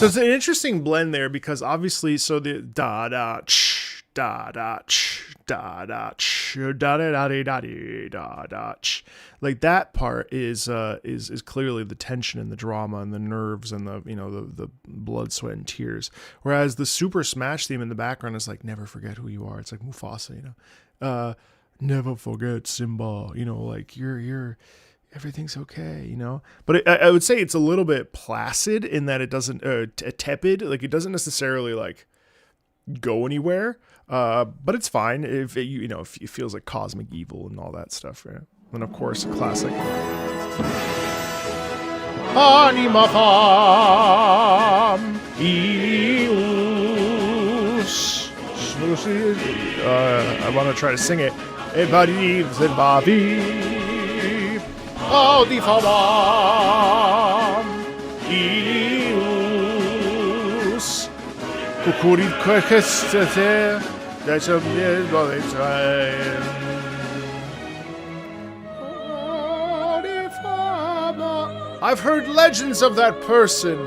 So it's an interesting blend there because obviously, so the da da ch da da ch da da ch da da da da da da ch, like that part is clearly the tension and the drama and the nerves and the the blood, sweat, and tears. Whereas the Super Smash theme in the background is like never forget who you are. It's like Mufasa, never forget Simba. Like you're everything's okay, But I would say it's a little bit placid in that it doesn't tepid, like it doesn't necessarily like go anywhere. But it's fine if it, if it feels like cosmic evil and all that stuff. Right? And of course, a classic. Anima fam ius. I want to try to sing it. Everybody lives in Bavi. Oh, di famam ius. Kukurit kwekestete. That's a middle time. I've heard legends of that person.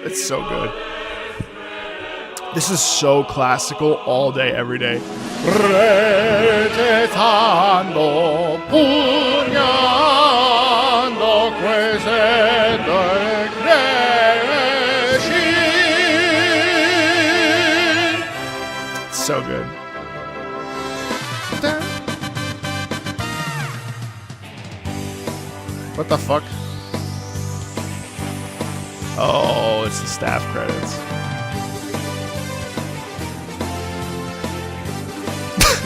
It's so good. This is so classical all day, every day. So good. What the fuck? Oh, it's the staff credits.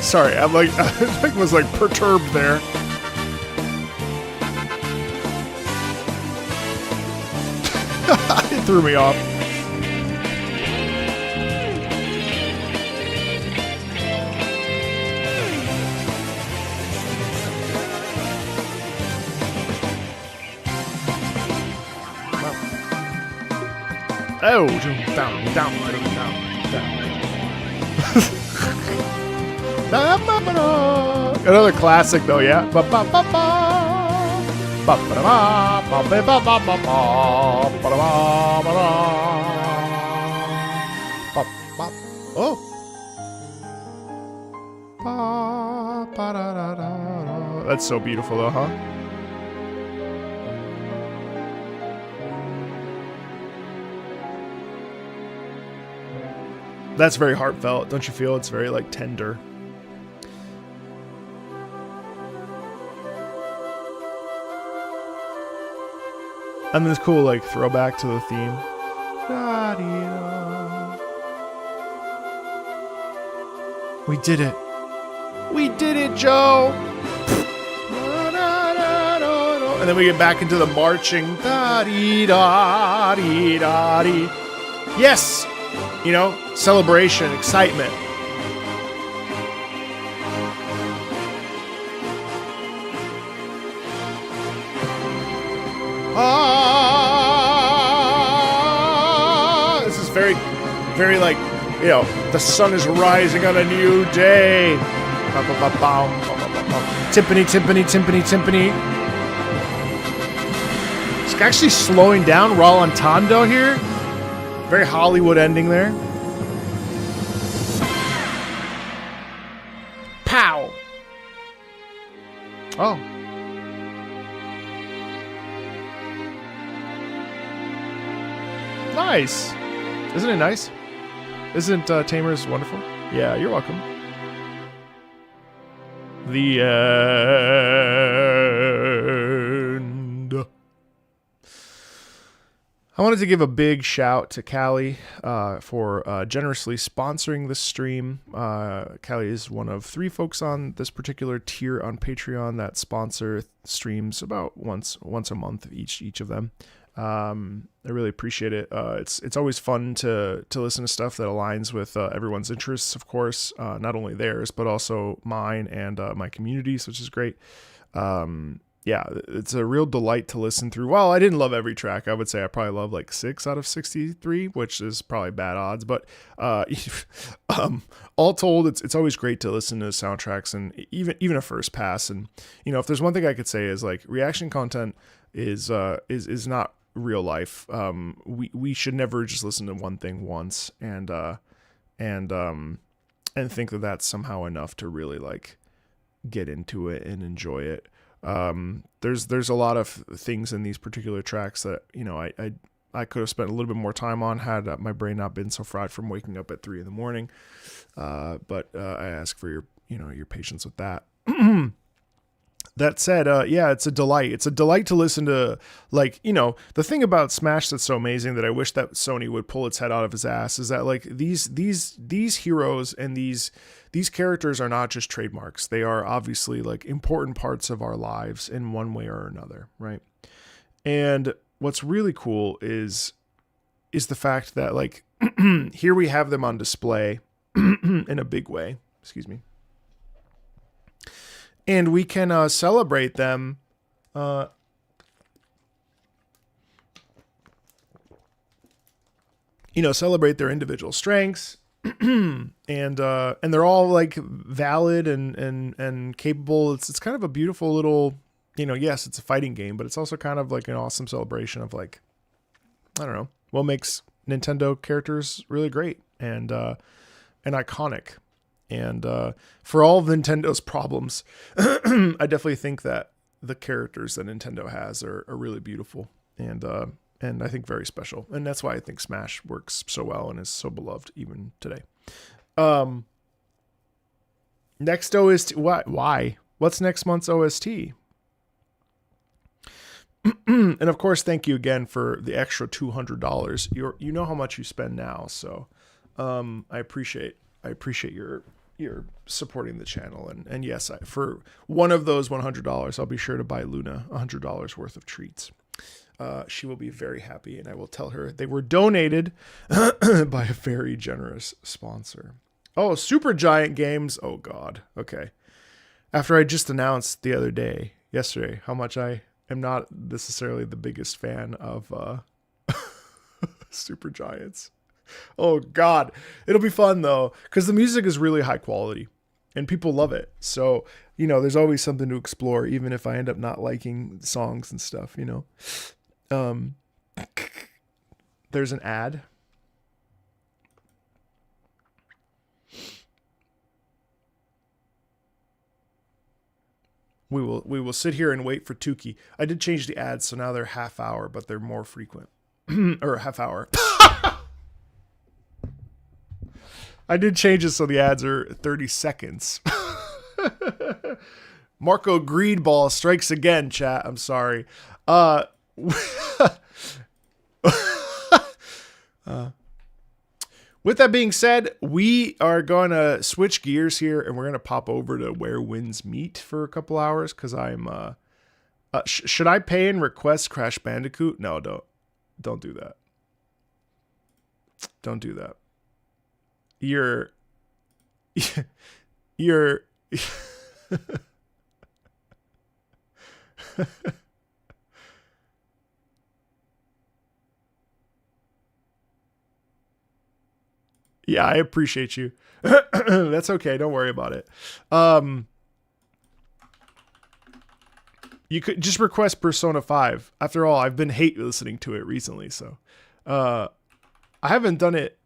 Sorry, I'm like, I was like perturbed there. It threw me off. Oh, down. Another classic though, yeah. Oh. That's so beautiful though, huh? That's very heartfelt, don't you feel? It's very like tender. And this cool like throwback to the theme. We did it. We did it, Joe. And then we get back into the marching. Yes. Celebration, excitement. This is very, very like, the sun is rising on a new day. Timpani, timpani, timpani, timpani. It's actually slowing down Rallantando here. Very Hollywood ending there. Pow! Oh. Nice. Isn't it nice? Isn't Tamers wonderful? Yeah, you're welcome. The end. I wanted to give a big shout to Callie for generously sponsoring this stream. Callie is one of 3 folks on this particular tier on Patreon that sponsor streams about once a month, each of them. I really appreciate it. It's always fun to listen to stuff that aligns with everyone's interests, of course, not only theirs, but also mine and my communities, which is great. Yeah, it's a real delight to listen through. Well, I didn't love every track. I would say I probably love like 6 out of 63, which is probably bad odds. But all told, it's always great to listen to soundtracks and even a first pass. And if there's one thing I could say is like reaction content is not real life. We should never just listen to one thing once and think that that's somehow enough to really like get into it and enjoy it. There's a lot of things in these particular tracks that I could have spent a little bit more time on had my brain not been so fried from waking up at 3 a.m. But I ask for your patience with that. That said, yeah, it's a delight. It's a delight to listen to, like, the thing about Smash that's so amazing that I wish that Sony would pull its head out of his ass is that like these heroes and these characters are not just trademarks. They are obviously like important parts of our lives in one way or another, right? And what's really cool is the fact that like here we have them on display in a big way. Excuse me. And we can celebrate them celebrate their individual strengths and they're all like valid and capable. It's kind of a beautiful little, yes, it's a fighting game, but it's also kind of like an awesome celebration of like, I don't know, what makes Nintendo characters really great and iconic. And for all of Nintendo's problems, I definitely think that the characters that Nintendo has are really beautiful and I think very special. And that's why I think Smash works so well and is so beloved even today. Next OST. Why? What's next month's OST? And of course, thank you again for the extra $200. You know how much you spend now, so I appreciate your supporting the channel. And yes, for one of those $100, I'll be sure to buy Luna $100 worth of treats. She will be very happy, and I will tell her they were donated by a very generous sponsor. Oh, Super Giant Games. Oh, God. Okay. After I just announced yesterday, how much I am not necessarily the biggest fan of Super Giants. Oh, God. It'll be fun, though, because the music is really high quality, and people love it. So, there's always something to explore, even if I end up not liking songs and stuff, There's an ad. We will sit here and wait for Tukey. I did change the ads, so now they're half hour, but they're more frequent. Or half hour. I did change it so the ads are 30 seconds. Marco Greedball strikes again, chat. I'm sorry. With that being said, we are going to switch gears here and we're going to pop over to Where Winds Meet for a couple hours because I'm should I pay and request Crash Bandicoot? No, don't do that. Don't do that. You're yeah, I appreciate you. That's okay. Don't worry about it. You could just request Persona 5. After all, I've been hate listening to it recently, so I haven't done it.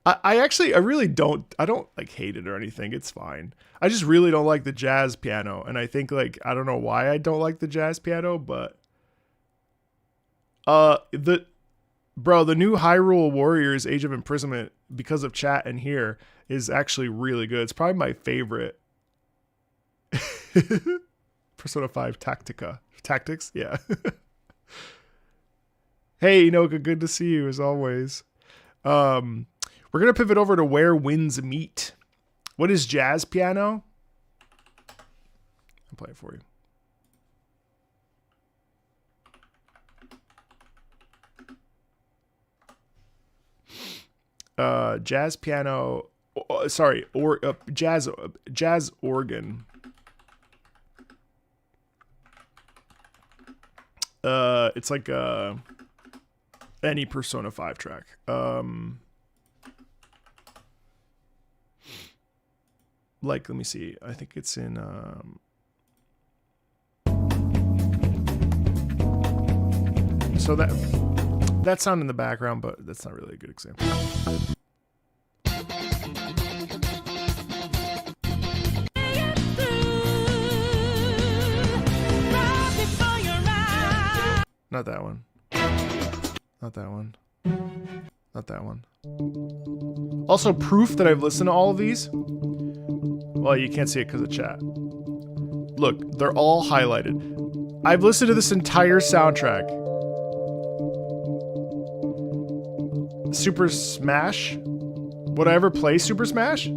I really don't. I don't like hate it or anything. It's fine. I just really don't like the jazz piano, and I think like I don't know why I don't like the jazz piano, but the new Hyrule Warriors Age of Imprisonment, because of chat and here, is actually really good. It's probably my favorite. Persona 5 Tactics, yeah. Hey, Inoka, good to see you as always. We're gonna pivot over to Where Winds Meet. What is jazz piano? I'll play it for you. Jazz piano. Sorry, jazz organ. It's like any Persona 5 track. Like, let me see. I think it's in so that sound in the background, but that's not really a good example. Not that one. Not that one. Not that one. Also, proof that I've listened to all of these. Well, you can't see it because of chat. Look, they're all highlighted. I've listened to this entire soundtrack. Super Smash? Would I ever play Super Smash?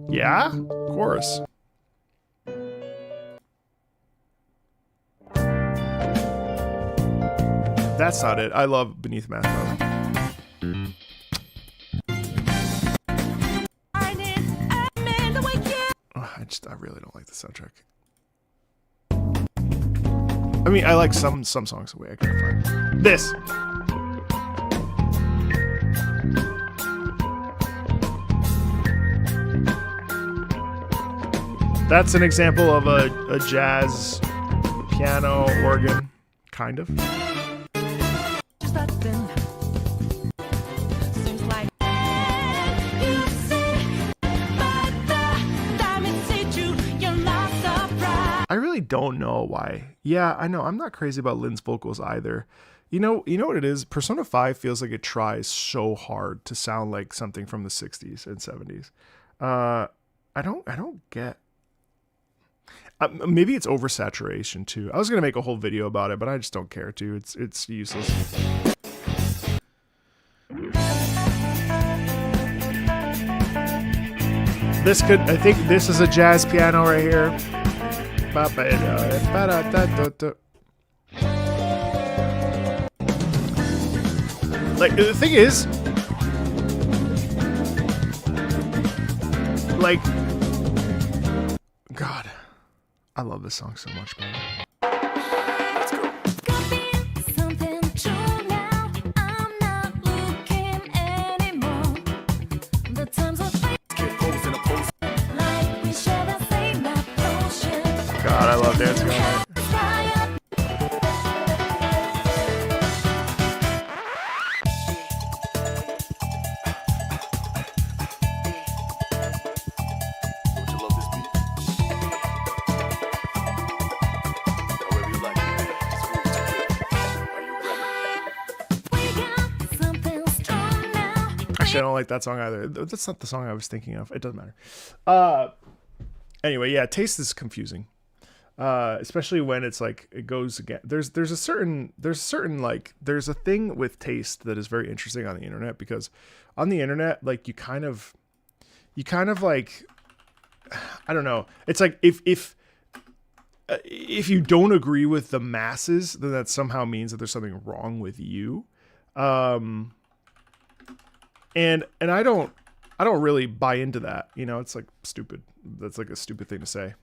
Yeah? Of course. That's not it. I love Beneath Math though. I really don't like the soundtrack. I mean, I like some songs the way I can't find this. That's an example of a jazz piano organ, kind of. I really don't know why. Yeah, I know. I'm not crazy about Lynn's vocals either. You know what it is? Persona 5 feels like it tries so hard to sound like something from the 60s and 70s. I don't get. Maybe it's oversaturation too. I was gonna make a whole video about it, but I just don't care to. It's useless. I think this is a jazz piano right here. Like, the thing is, like, God, I love this song so much, man. God, I love dancing on it. Actually, I don't like that song either. That's not the song I was thinking of. It doesn't matter. Anyway, yeah, taste is confusing. Especially when it's like it goes again. There's a thing with taste that is very interesting on the internet, because on the internet, like you kind of like, I don't know. It's like if you don't agree with the masses, then that somehow means that there's something wrong with you. And I don't really buy into that. You know, it's like stupid. That's like a stupid thing to say.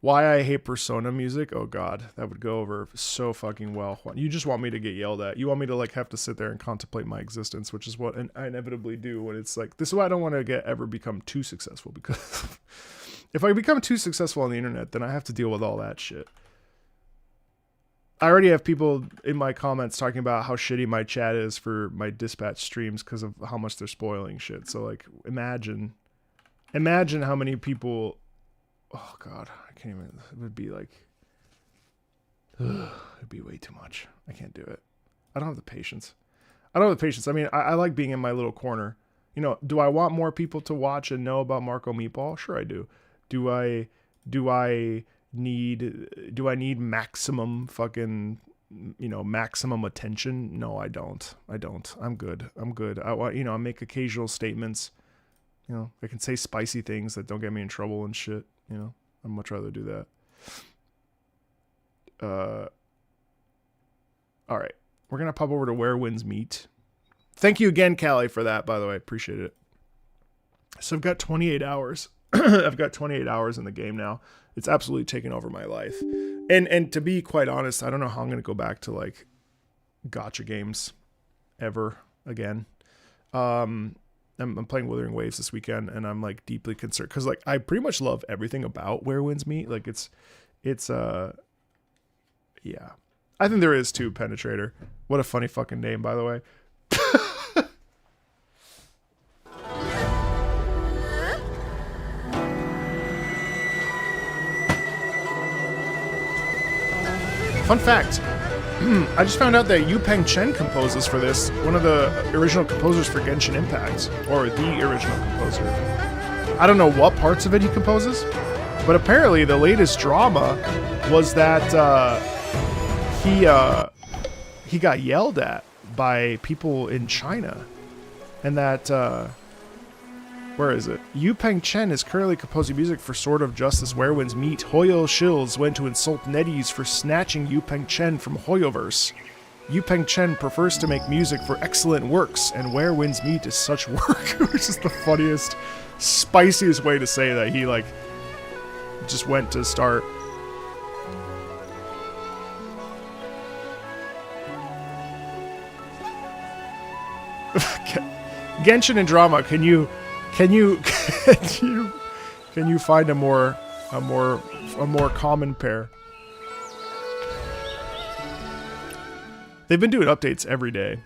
Why I hate Persona music? Oh God, that would go over so fucking well. You just want me to get yelled at. You want me to like have to sit there and contemplate my existence, which is what I inevitably do when it's like, this is why I don't want to ever become too successful, because if I become too successful on the internet, then I have to deal with all that shit. I already have people in my comments talking about how shitty my chat is for my dispatch streams because of how much they're spoiling shit. So like, imagine how many people. Oh God, I can't even. It would be like, it'd be way too much. I can't do it. I don't have the patience. I mean, I like being in my little corner. You know, do I want more people to watch and know about Marco Meatball? Sure I do. Do Do I need maximum fucking, maximum attention? No, I don't. I'm good. I want, I make occasional statements. I can say spicy things that don't get me in trouble and shit. I'd much rather do that. All right. We're going to pop over to Where Winds Meet. Thank you again, Callie, for that, by the way. Appreciate it. So I've got 28 hours. I've got 28 hours in the game now. It's absolutely taken over my life. And to be quite honest, I don't know how I'm going to go back to like gacha games ever again. I'm playing Wuthering Waves this weekend, and I'm like deeply concerned because like I pretty much love everything about Where Winds Meet. Like it's yeah. I think there is too, Penetrator. What a funny fucking name, by the way. Fun fact, I just found out that Yupeng Chen composes for this, one of the original composers for Genshin Impact, or the original composer. I don't know what parts of it he composes, but apparently the latest drama was that he got yelled at by people in China, and that where is it? Yupeng Chen is currently composing music for Sword of Justice Where Winds Meet. Hoyo Shills went to insult NetEase for snatching Yupeng Chen from Hoyoverse. Yupeng Chen prefers to make music for excellent works, and Where Winds Meet is such work. Which is the funniest, spiciest way to say that he like just went to start. Genshin and drama, can you find a more common pair? They've been doing updates every day.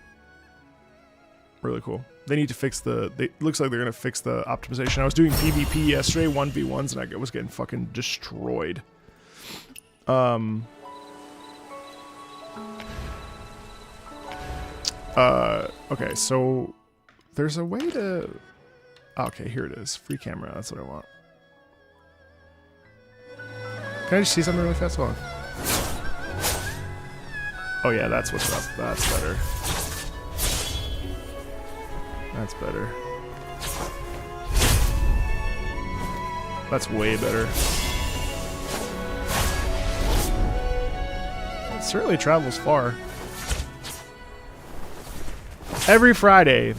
Really cool. They need to fix looks like they're gonna fix the optimization. I was doing PvP yesterday, 1v1s, and I was getting fucking destroyed. Okay, so there's a way to... Okay, here it is. Free camera, that's what I want. Can I just see something really fast? Hold on. Oh yeah, that's what's up. That's better. That's better. That's way better. It certainly travels far. Every Friday.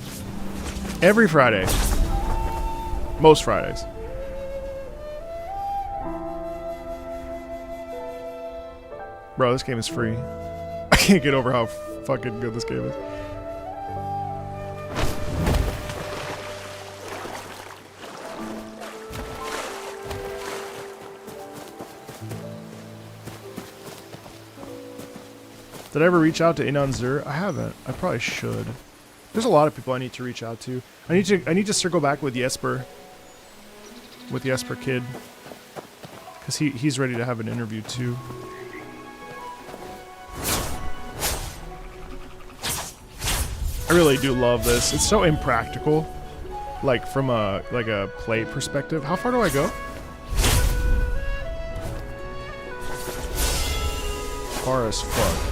Every Friday. Most Fridays. Bro, this game is free. I can't get over how fucking good this game is. Did I ever reach out to Inan Zur? I haven't. I probably should. There's a lot of people I need to reach out to. I need to circle back with Jesper. With Jesper Kid. Because he's ready to have an interview too. I really do love this. It's so impractical. Like from a play perspective. How far do I go? Far as fuck.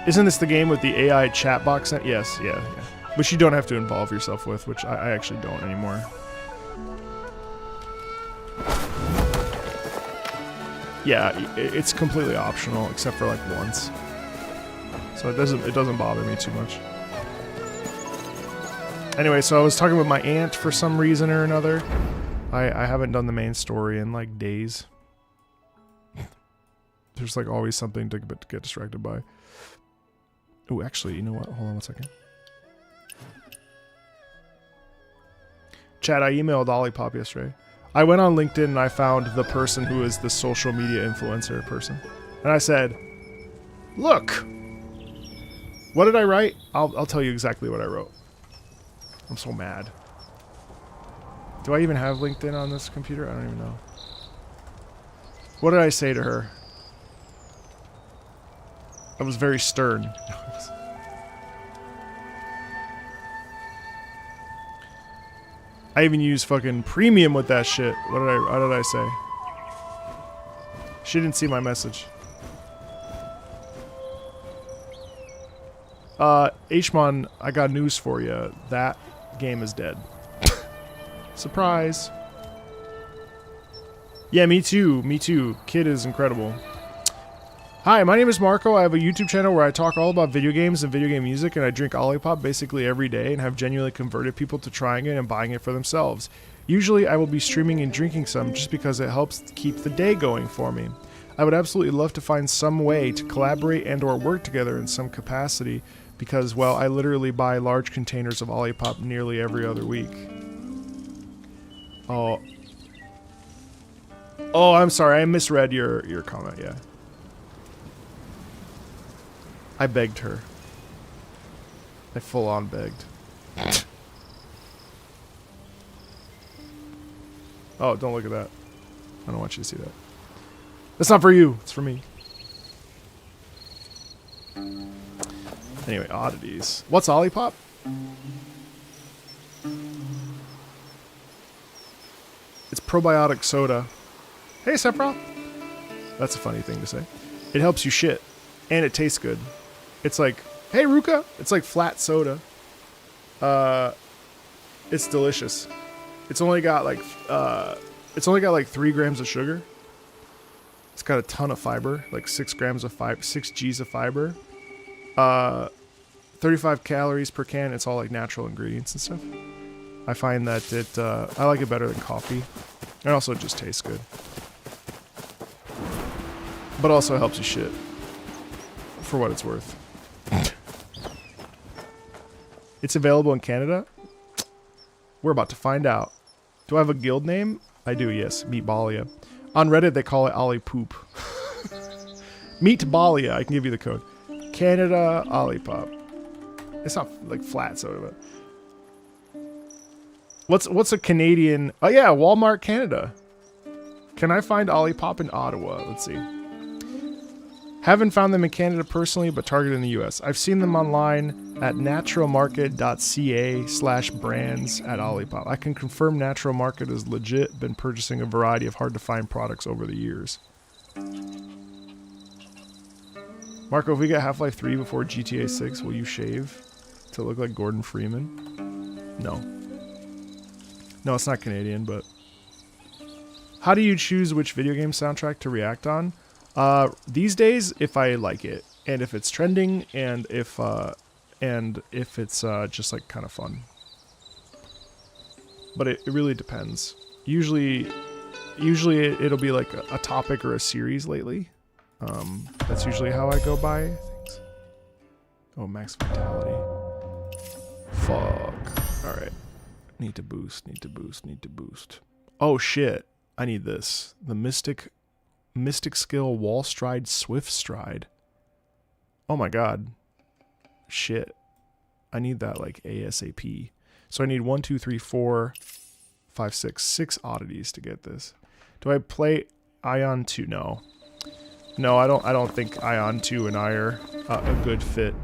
Isn't this the game with the AI chat box? Yes, yeah. Which you don't have to involve yourself with, which I actually don't anymore. Yeah, it's completely optional, except for like once. So it doesn't bother me too much. Anyway, so I was talking with my aunt for some reason or another. I haven't done the main story in like days. There's like always something to get distracted by. Oh, actually, you know what? Hold on 1 second. Chat, I emailed Olipop yesterday. I went on LinkedIn and I found the person who is the social media influencer person. And I said, look, what did I write? I'll tell you exactly what I wrote. I'm so mad. Do I even have LinkedIn on this computer? I don't even know. What did I say to her? I was very stern. I even use fucking premium with that shit. What did I say? She didn't see my message. Hmon, I got news for you. That game is dead. Surprise. Yeah, me too. Me too. Kid is incredible. Hi, my name is Marco. I have a YouTube channel where I talk all about video games and video game music, and I drink Olipop basically every day and have genuinely converted people to trying it and buying it for themselves. Usually, I will be streaming and drinking some just because it helps keep the day going for me. I would absolutely love to find some way to collaborate and or work together in some capacity because, well, I literally buy large containers of Olipop nearly every other week. Oh, I'm sorry. I misread your comment, yeah. I begged her. I full on begged. Oh, don't look at that. I don't want you to see that. That's not for you. It's for me. Anyway, oddities. What's Olipop? It's probiotic soda. Hey, Sephiroth. That's a funny thing to say. It helps you shit. And it tastes good. It's like, hey Ruka, it's like flat soda. It's delicious. It's only got like 3 grams of sugar. It's got a ton of fiber, like 6 G's of fiber. 35 calories per can. It's all like natural ingredients and stuff. I find that I like it better than coffee. And also it just tastes good. But also helps you shit. For what it's worth. It's available in Canada? We're about to find out. Do I have a guild name? I do, yes. Meatballia. On Reddit, they call it Ollie Poop. Meatballia. I can give you the code. Canada Olipop. It's not like flat soda, but... What's a Canadian... Oh yeah, Walmart Canada. Can I find Olipop in Ottawa? Let's see. Haven't found them in Canada personally, but targeted in the US. I've seen them online at naturalmarket.ca/brands at Olipop. I can confirm Natural Market is legit, been purchasing a variety of hard-to-find products over the years. Marco, if we get Half-Life 3 before GTA 6, will you shave to look like Gordon Freeman? No. No, it's not Canadian, but... How do you choose which video game soundtrack to react on? These days, if I like it, and if it's trending, and if it's just like kind of fun. But it really depends. Usually it'll be like a topic or a series lately. That's usually how I go by things. Oh, max vitality. Fuck. All right. Need to boost. Oh shit! I need this. The Mystic skill wall stride swift stride. Oh my god. Shit. I need that like ASAP. So I need 1, 2, 3, 4, 5, 6 oddities to get this. Do I play Ion 2? No. No, I don't think Ion 2 and I are a good fit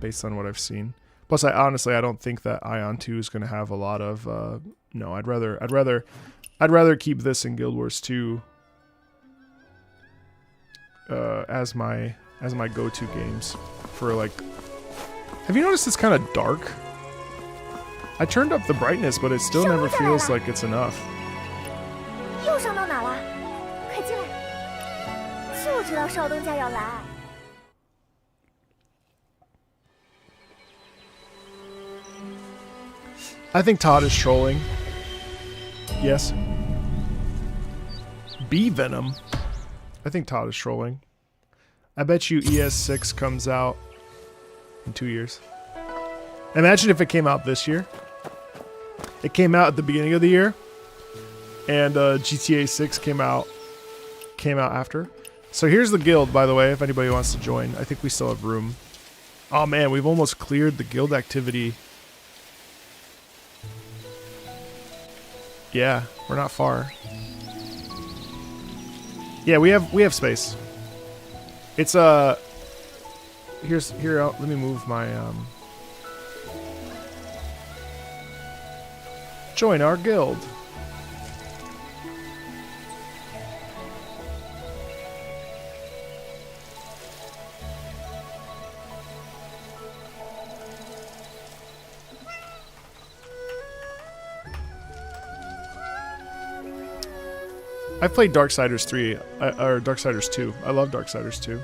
based on what I've seen. Plus I don't think that Ion 2 is going to have a lot of no, I'd rather keep this in Guild Wars 2 as my go-to games for like. Have you noticed it's kind of dark? I turned up the brightness, but it still never feels like it's enough. I think Todd is trolling. Yes. Bee Venom. I think Todd is trolling. I bet you ES6 comes out in 2 years. Imagine if it came out this year. It came out at the beginning of the year, and GTA 6 came out after. So here's the guild, by the way, if anybody wants to join. I think we still have room. Oh man, we've almost cleared the guild activity. Yeah, we're not far. Yeah, we have space. It's here. Let me move my Join our guild. I played Darksiders 3, or Darksiders 2. I love Darksiders 2.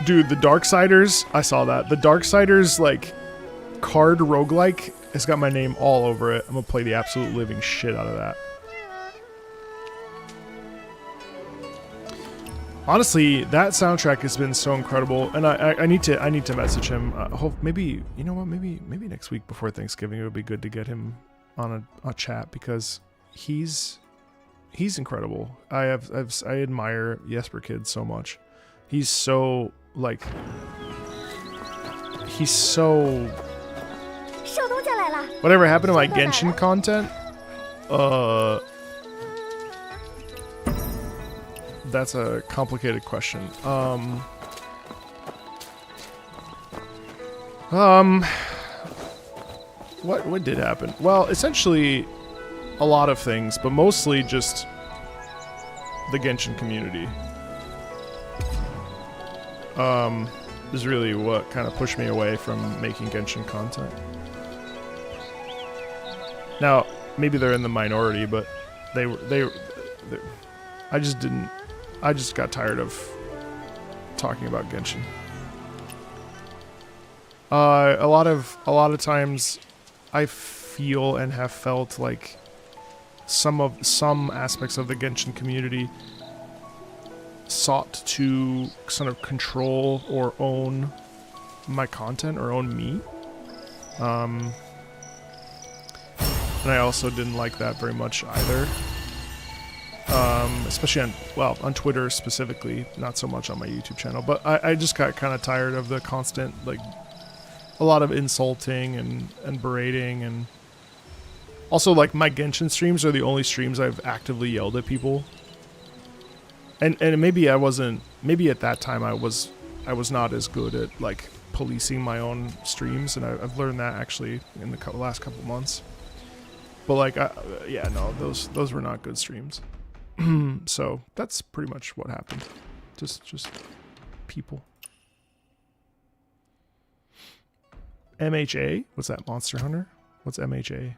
Dude, the Darksiders, I saw that. The Darksiders, like, card roguelike has got my name all over it. I'm gonna play the absolute living shit out of that. Honestly, that soundtrack has been so incredible, and I need to message him. Maybe, you know what? Maybe next week before Thanksgiving, it would be good to get him on a chat, because he's incredible. I admire Jesper Kid so much. He's so like whatever happened to my Genshin content? That's a complicated question. What did happen? Well, essentially a lot of things, but mostly just the Genshin community. Is really what kind of pushed me away from making Genshin content. Now, maybe they're in the minority, but they I just got tired of talking about Genshin. A lot of times I feel and have felt like some aspects of the Genshin community sought to sort of control or own my content or own me. And I also didn't like that very much either. Especially on Twitter specifically, not so much on my YouTube channel, but I just got kind of tired of the constant, like, a lot of insulting and berating, and also, like, my Genshin streams are the only streams I've actively yelled at people. And maybe maybe at that time I was not as good at, like, policing my own streams, and I've learned that actually in the last couple months. But, like, yeah, no, those were not good streams. So that's pretty much what happened. Just people. MHA? What's that? Monster Hunter? What's MHA?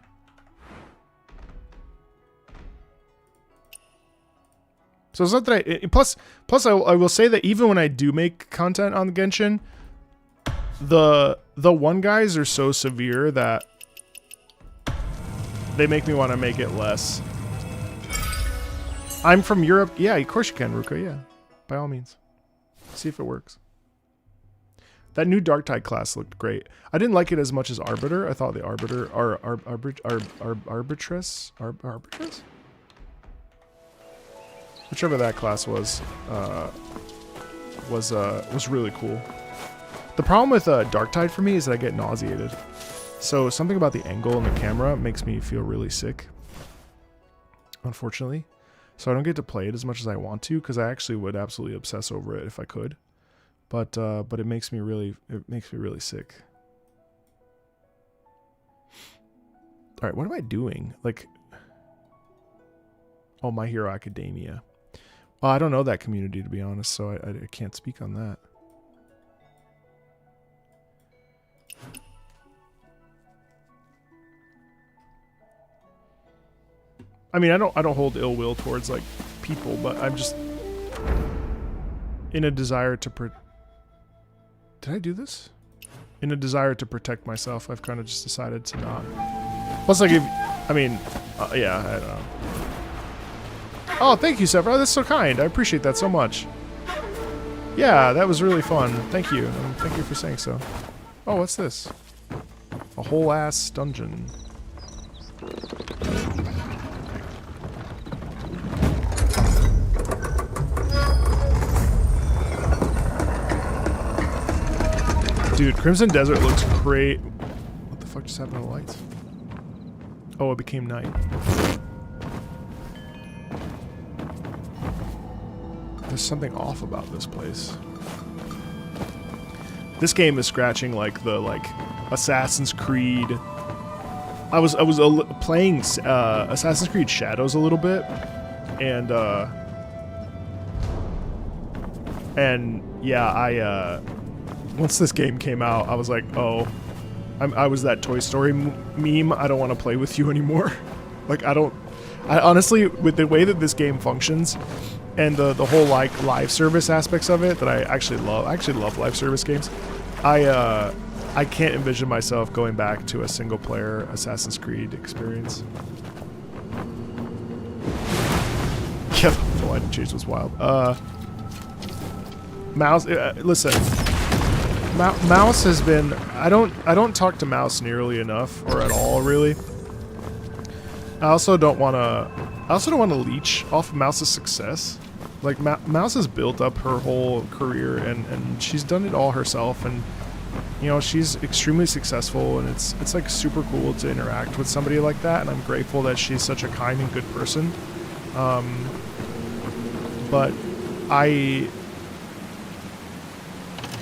So it's not that plus I will say that even when I do make content on Genshin, the one guys are so severe that they make me want to make it less. I'm from Europe. Yeah, of course you can, Ruka. Yeah, by all means. See if it works. That new Darktide class looked great. I didn't like it as much as Arbiter. I thought the Arbiter, Arbitress? Whichever that class was really cool. The problem with Darktide for me is that I get nauseated. So something about the angle and the camera makes me feel really sick, unfortunately. So I don't get to play it as much as I want to, because I actually would absolutely obsess over it if I could. But it makes me really sick. All right, what am I doing? Like, oh, My Hero Academia. Well, I don't know that community, to be honest, so I can't speak on that. I mean, I don't hold ill will towards, like, people, but I'm just in a desire to Did I do this? In a desire to protect myself, I've kind of just decided to not. Plus, like, yeah, I don't know. Oh, thank you, Sephora. That's so kind. I appreciate that so much. Yeah, that was really fun. Thank you. And thank you for saying so. Oh, what's this? A whole ass dungeon. Dude, Crimson Desert looks great. What the fuck just happened to the lights? Oh, it became night. There's something off about this place. This game is scratching like the Assassin's Creed. I was playing Assassin's Creed Shadows a little bit, and yeah, once this game came out, I was like, oh, I was that Toy Story meme. I don't want to play with you anymore. Like I honestly, with the way that this game functions, and the whole like live service aspects of it that I actually love live service games. I can't envision myself going back to a single player Assassin's Creed experience. Yeah, the line chase was wild. Mouse, listen. Mouse has been. I don't talk to Mouse nearly enough, or at all, really. I also don't want to leech off of Mouse's success. Like Mouse has built up her whole career, and she's done it all herself, and you know she's extremely successful, and it's like super cool to interact with somebody like that, and I'm grateful that she's such a kind and good person. But I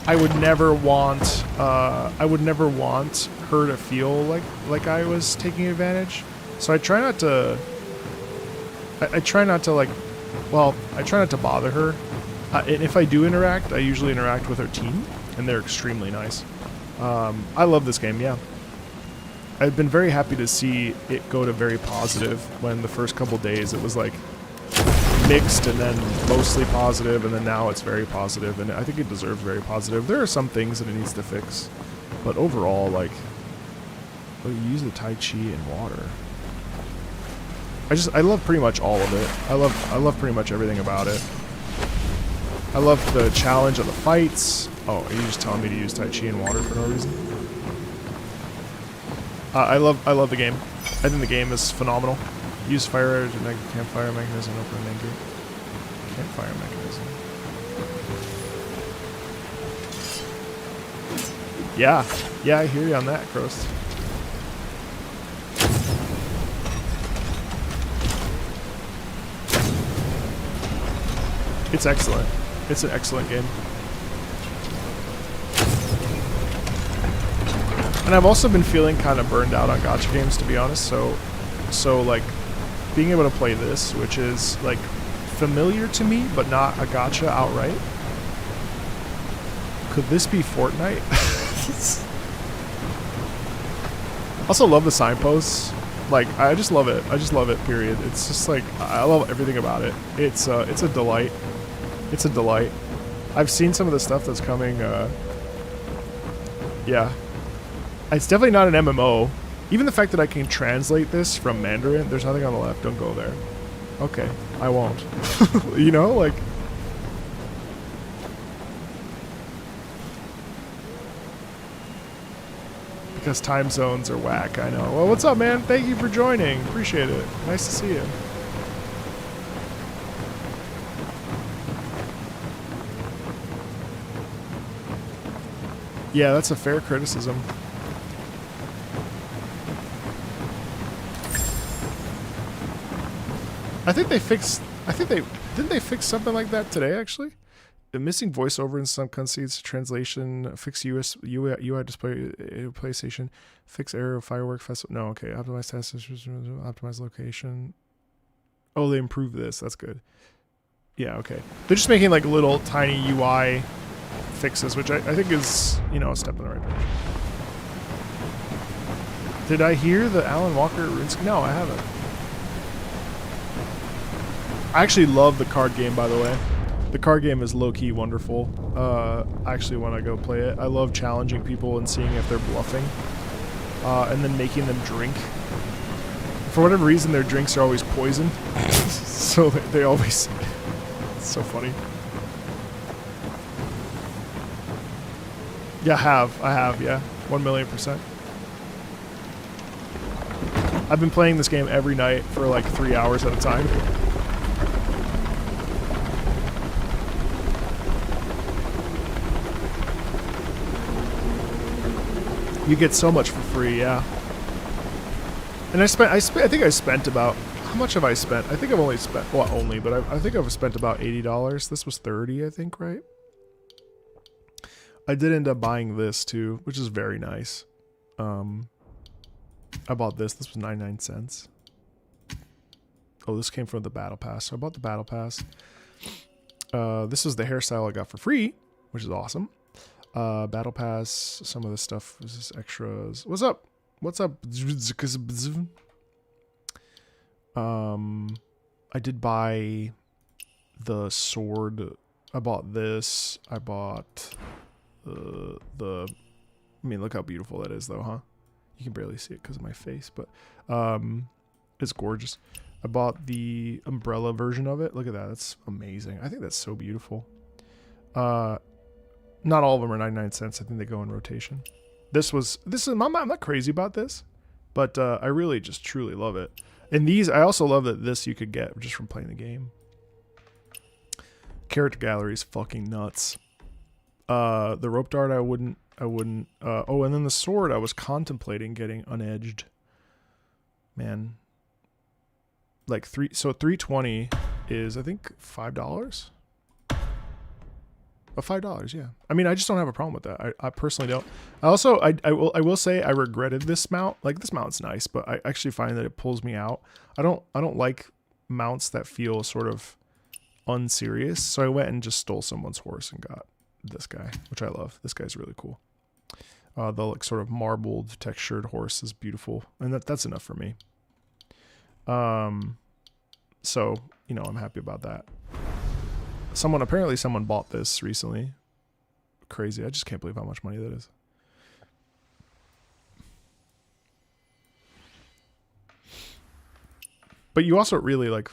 would never want her to feel like I was taking advantage. So I try not to. I try not to I try not to bother her. And if I do interact, I usually interact with her team, and they're extremely nice. I love this game. Yeah, I've been very happy to see it go to very positive. When the first couple days it was like mixed and then mostly positive, and then now it's very positive, and I think it deserves very positive. There are some things that it needs to fix, but overall, like, oh, you use the Tai Chi in water. I love pretty much all of it. I love pretty much everything about it. I love the challenge of the fights. Oh, are you just telling me to use Tai Chi in water for no reason? I love the game. I think the game is phenomenal. Use fire as a campfire mechanism, open an anchor. Campfire mechanism. Yeah, I hear you on that, Crost. It's excellent. It's an excellent game. And I've also been feeling kind of burned out on gacha games, to be honest. So like, being able to play this, which is like familiar to me, but not a gacha outright. Could this be Fortnite? Also love the signposts. Like, I just love it. I just love it, period. It's just like, I love everything about it. It's a delight. It's a delight. I've seen some of the stuff that's coming, yeah. It's definitely not an MMO. Even the fact that I can translate this from Mandarin, there's nothing on the left, don't go there. Okay, I won't. You know, like... Because time zones are whack, I know. Well, what's up, man? Thank you for joining. Appreciate it. Nice to see you. Yeah, that's a fair criticism. I think they fixed... Didn't they fix something like that today, actually? The missing voiceover in some cutscenes, translation, fix UI display, PlayStation, fix error of firework festival. No, okay. Optimize task, optimize location. Oh, they improved this. That's good. Yeah, okay. They're just making like little tiny UI fixes, which I think is, you know, a step in the right direction. Did I hear the Alan Walker RuneScape? No, I haven't. I actually love the card game, by the way. The card game is low-key wonderful. I actually want to go play it. I love challenging people and seeing if they're bluffing. And then making them drink. For whatever reason, their drinks are always poison. So they always... It's so funny. Yeah, I have, yeah. 1,000,000%. I've been playing this game every night for like 3 hours at a time. You get so much for free, yeah. And I think I spent about, how much have I spent? I think I've only spent, well, only, but I think I've spent about $80. This was $30, I think, right? I did end up buying this too, which is very nice. I bought this. This was 99 cents. Oh, this came from the battle pass. So I bought the battle pass. This is the hairstyle I got for free, which is awesome. Battle pass. Some of the stuff was just extras. What's up? What's up? I did buy the sword. I bought this. I bought I mean, look how beautiful that is, though, huh? You can barely see it because of my face, but it's gorgeous. I bought the umbrella version of it. Look at that. That's amazing. I think that's so beautiful. Not all of them are 99 cents. I think they go in rotation. I'm not crazy about this, but I really just truly love it. And these, I also love that this you could get just from playing the game. Character gallery is fucking nuts. The rope dart I wouldn't. Oh, and then the sword I was contemplating getting unedged. Man. Like 320 is, I think, $5. Oh, $5, yeah. I mean, I just don't have a problem with that. I personally don't. I will say I regretted this mount. Like, this mount's nice, but I actually find that it pulls me out. I don't like mounts that feel sort of unserious. So I went and just stole someone's horse and got this guy, which I love. This guy's really cool. The like sort of marbled textured horse is beautiful, and that's enough for me. So, you know, I'm happy about that. Apparently someone bought this recently. Crazy. I just can't believe how much money that is. But you also really like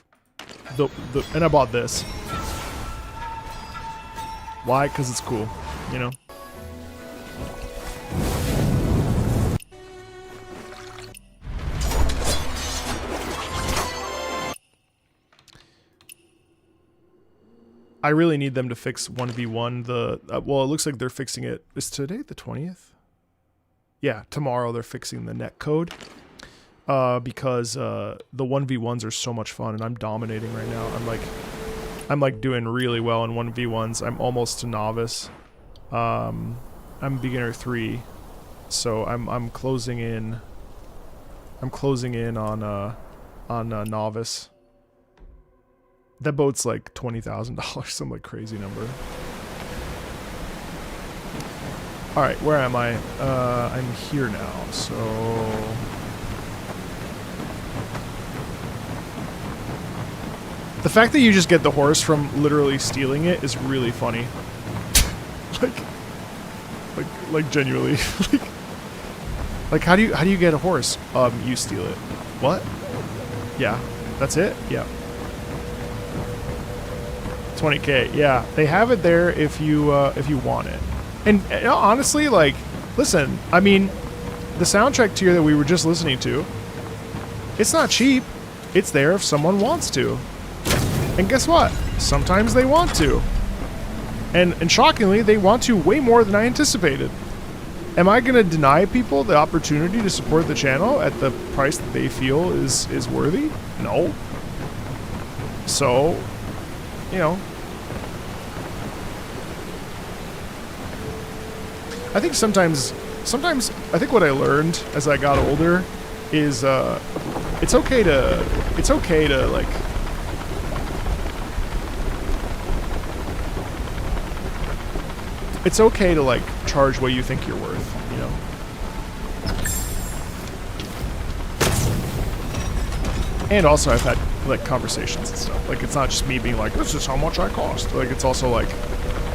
and I bought this. Why? Because it's cool, you know? I really need them to fix 1v1. Well, it looks like they're fixing it. Is today the 20th? Yeah, tomorrow they're fixing the net code. Because the 1v1s are so much fun, and I'm dominating right now. I'm like doing really well in 1v1s. I'm almost to novice. I'm beginner 3, so I'm closing in. I'm closing in on novice. That boat's like $20,000, some like crazy number. All right, where am I? I'm here now, so. The fact that you just get the horse from literally stealing it is really funny. like genuinely. like how do you get a horse? You steal it. What? Yeah, that's it. Yeah. 20K. Yeah, they have it there if you want it. And honestly, like, listen, I mean, the soundtrack tier that we were just listening to, it's not cheap. It's there if someone wants to. And guess what? Sometimes they want to. And shockingly, they want to way more than I anticipated. Am I going to deny people the opportunity to support the channel at the price that they feel is worthy? No. So, you know. I think sometimes I think what I learned as I got older is it's okay to like it's okay to like charge what you think you're worth, you know. And also I've had like conversations and stuff. Like it's not just me being like, this is how much I cost. Like it's also like,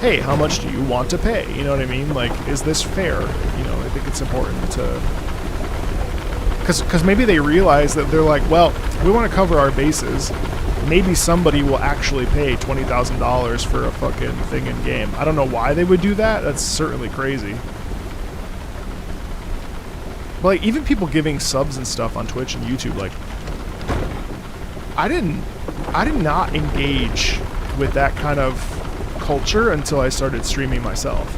hey, how much do you want to pay? You know what I mean? Like, is this fair? You know, I think it's important to, because maybe they realize that they're like, well, we want to cover our bases. Maybe somebody will actually pay $20,000 for a fucking thing in game. I don't know why they would do that. That's certainly crazy. But like, even people giving subs and stuff on Twitch and YouTube, like, I did not engage with that kind of culture until I started streaming myself.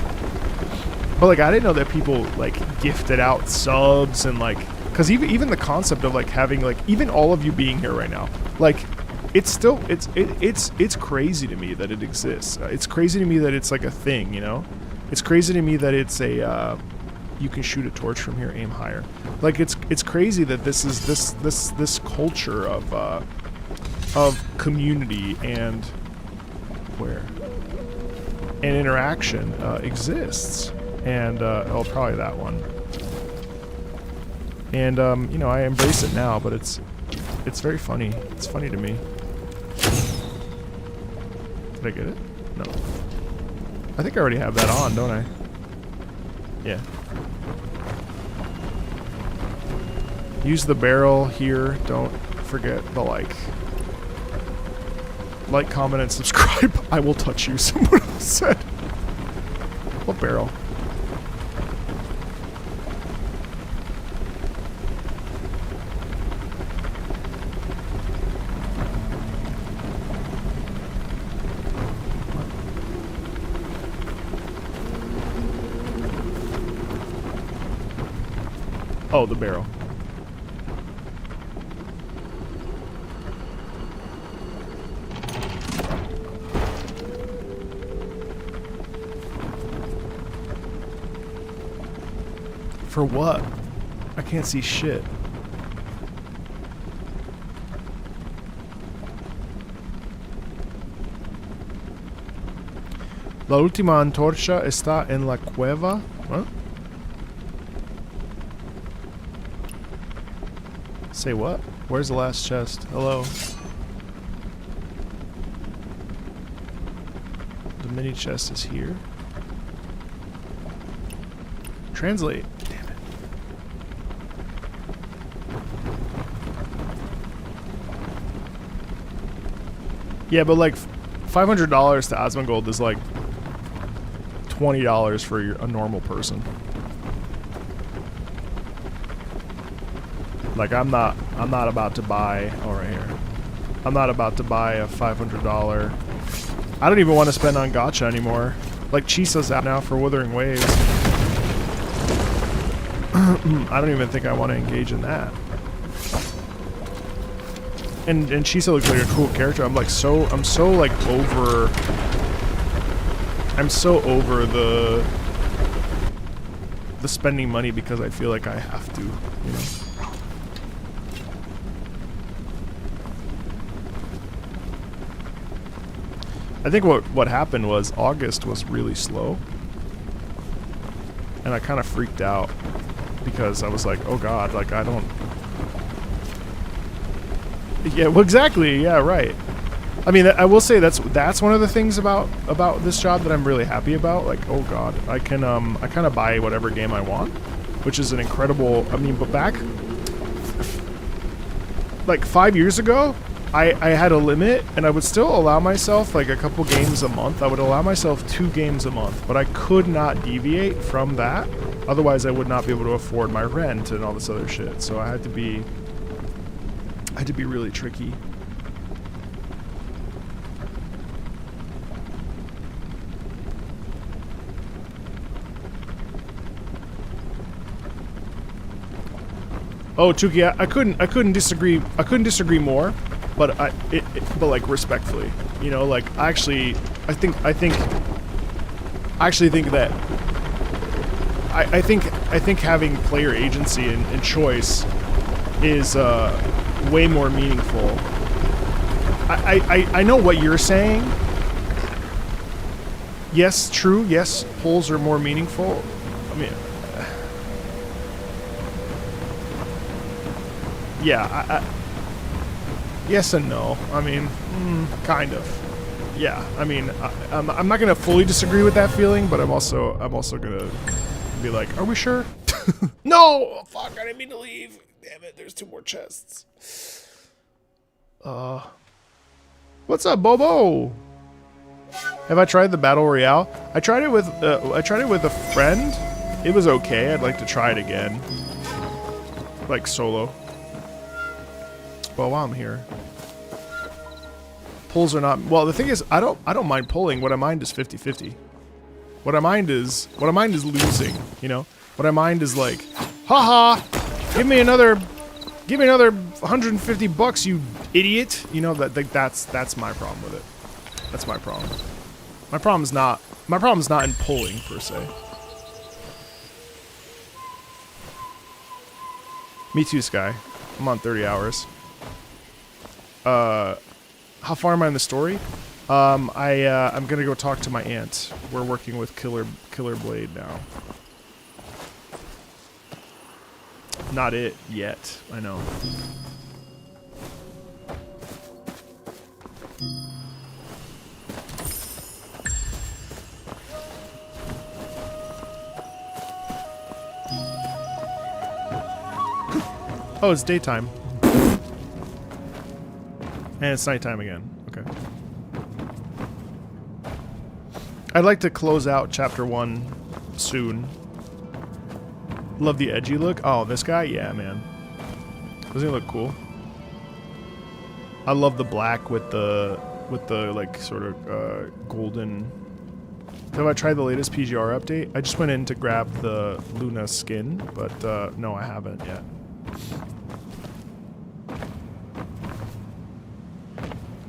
But like, I didn't know that people like gifted out subs and like, because even the concept of like having like, even all of you being here right now, like, it's still it's crazy to me that it exists. It's crazy to me that it's like a thing, you know. It's crazy to me that it's a you can shoot a torch from here, aim higher. Like it's crazy that this is this culture of community and and interaction exists. And oh, probably that one. And you know, I embrace it now, but it's very funny. It's funny to me. Did I get it? No. I think I already have that on, don't I? Yeah. Use the barrel here. Don't forget the like, comment, and subscribe. I will touch you, someone said. What barrel? Oh, the barrel. For what? I can't see shit. La última antorcha está en la cueva. What? Say what? Where's the last chest? Hello. The mini chest is here. Translate. Damn it. Yeah, but like $500 to Asmongold is like $20 for a normal person. Like I'm not about to buy, oh right here. I'm not about to buy a $500. I don't even want to spend on gacha anymore. Like Chisa's out now for Withering Waves. I don't even think I want to engage in that. And Chisa looks like a cool character. I'm so over the spending money because I feel like I have to, you know. I think what happened was August was really slow, and I kind of freaked out because I was like, oh god, like I don't. Yeah, well, exactly. Yeah, right. I mean, I will say that's one of the things about this job that I'm really happy about. Like, oh god, I kind of buy whatever game I want, which is an incredible. I mean, but back like 5 years ago, I had a limit, and I would still allow myself like a couple games a month. I would allow myself 2 games a month, but I could not deviate from that. Otherwise, I would not be able to afford my rent and all this other shit. So I had to be really tricky. Oh, Chuki, I couldn't disagree more. But but like respectfully, you know, like I think that I think having player agency and choice is way more meaningful. I know what you're saying. Yes, true. Yes, polls are more meaningful. I mean, yeah. Yes and no. I mean, kind of. Yeah. I mean, I'm not gonna fully disagree with that feeling, but I'm also gonna be like, are we sure? No! Fuck! I didn't mean to leave. Damn it! There's 2 more chests. What's up, Bobo? Have I tried the battle royale? I tried it with a friend. It was okay. I'd like to try it again, like solo. Well, while I'm here, pulls are not. Well, the thing is, I don't mind pulling. What I mind is 50-50. What I mind is losing. You know, what I mind is like, haha, give me another $150, you idiot. You know that's my problem with it. That's my problem. My problem's not in pulling per se. Me too, Sky. I'm on 30 hours. How far am I in the story? I'm gonna go talk to my aunt. We're working with Killer Blade now. Not it yet, I know. Oh, it's daytime. And it's nighttime again. Okay. I'd like to close out chapter 1 soon. Love the edgy look. Oh, this guy? Yeah, man. Doesn't he look cool? I love the black with the like sort of golden. Have I tried the latest PGR update? I just went in to grab the Luna skin, but no, I haven't yet.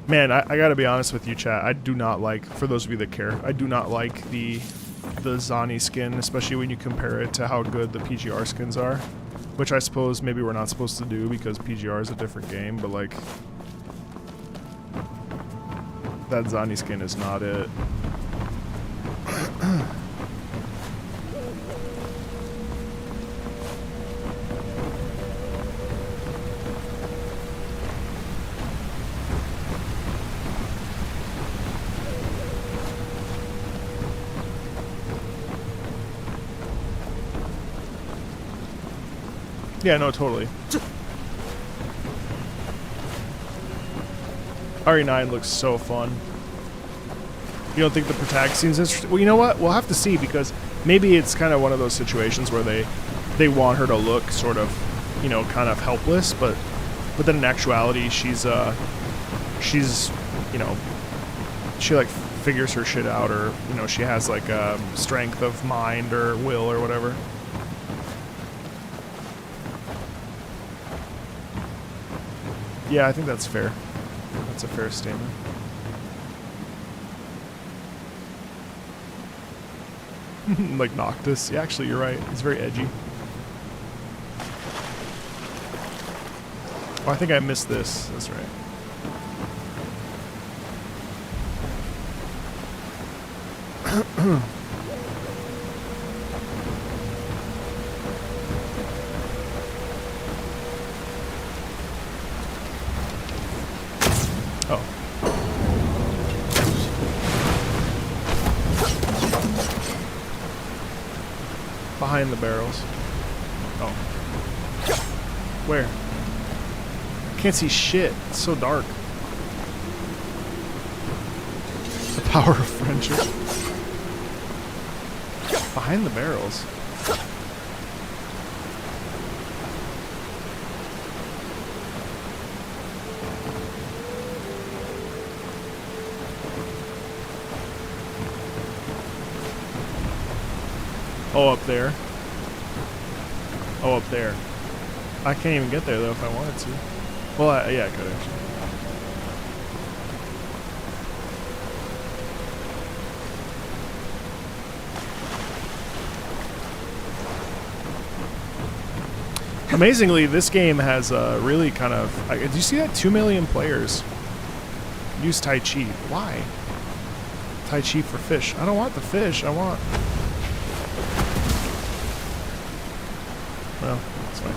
Man, I gotta be honest with you, chat. I do not like, for those of you that care, I do not like the Zani skin, especially when you compare it to how good the PGR skins are. Which I suppose maybe we're not supposed to do because PGR is a different game, but like... that Zani skin is not it. Yeah, no, totally. RE9 looks so fun. You don't think the protag scene's interesting? Well, you know what? We'll have to see, because maybe it's kind of one of those situations where they want her to look sort of, you know, kind of helpless, but then in actuality she's you know, she like figures her shit out, or you know, she has like strength of mind or will or whatever. Yeah, I think that's fair. That's a fair statement. Like Noctis. Yeah, actually, you're right. It's very edgy. Oh, I think I missed this. That's right. Behind the barrels. Oh. Where? Can't see shit. It's so dark. The power of friendship. Behind the barrels. Oh, up there. Oh, up there. I can't even get there, though, if I wanted to. Well, yeah, I could, actually. Amazingly, this game has really kind of... did you see that? 2 million players use Tai Chi. Why? Tai Chi for fish. I don't want the fish. I want... Well, it's fine.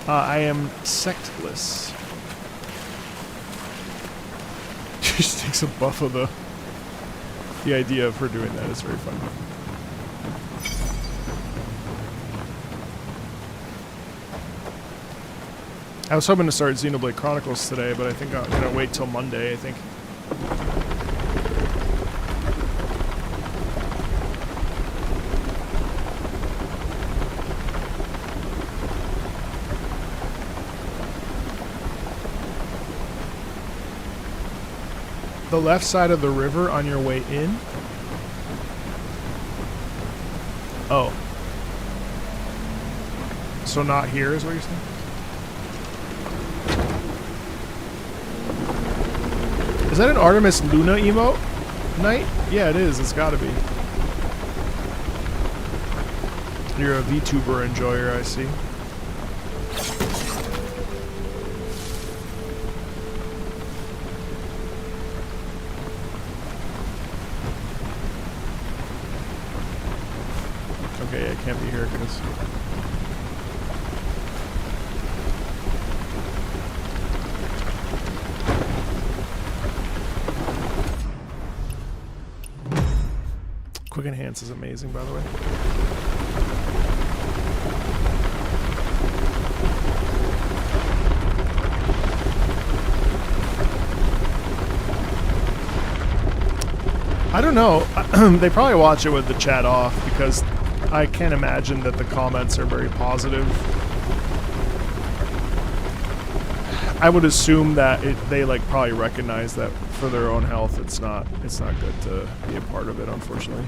I am sectless. She just takes a buff of the idea of her doing that is very funny. I was hoping to start Xenoblade Chronicles today, but I think I'm gonna wait till Monday, I think. The left side of the river on your way in? Oh. So not here is what you're saying? Is that an Artemis Luna emote? Night? Yeah, it is. It's gotta be. You're a VTuber enjoyer, I see. Okay, I can't be here because... Quick Enhance is amazing, by the way. I don't know. They probably watch it with the chat off because I can't imagine that the comments are very positive. I would assume that they like probably recognize that for their own health, it's not good to be a part of it, unfortunately.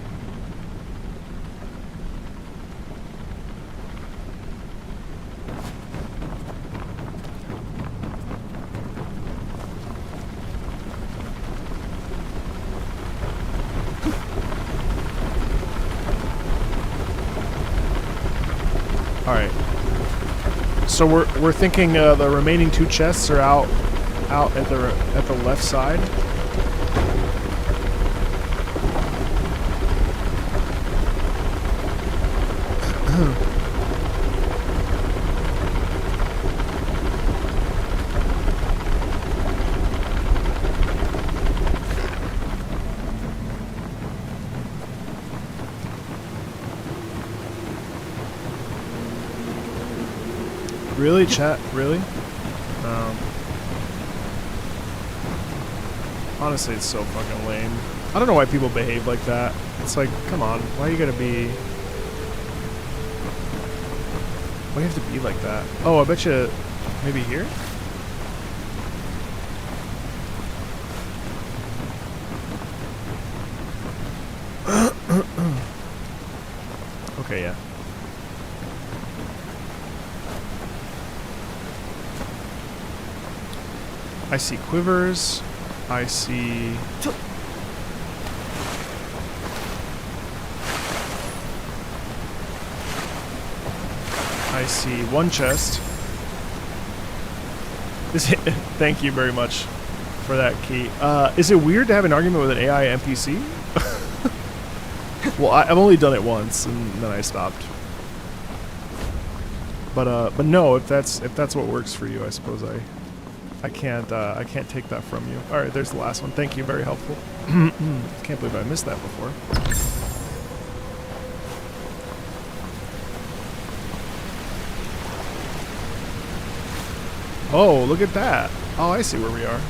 All right. So we're thinking the remaining 2 chests are out at the left side. Really, chat? Really? Honestly, it's so fucking lame. I don't know why people behave like that. It's like, come on, why are you gonna be... Why do you have to be like that? Oh, I bet you... Maybe here? Okay, yeah. I see quivers. I see... I see 1 chest. Thank you very much for that key. Is it weird to have an argument with an AI NPC? Well, I've only done it once and then I stopped. But no, if that's what works for you, I suppose I can't take that from you. All right, there's the last one. Thank you, very helpful. Can't believe I missed that before. Oh, look at that. Oh, I see where we are.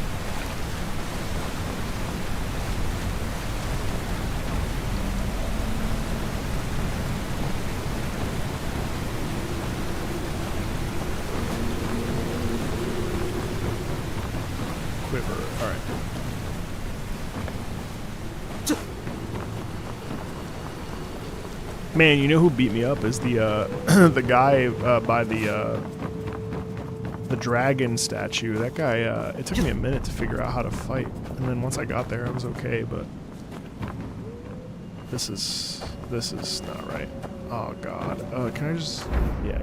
Quiver. All right. Man, you know who beat me up is the the guy by the dragon statue. That guy, it took me a minute to figure out how to fight, and then once I got there, I was okay. But this is not right. Oh God. Can I just? Yeah.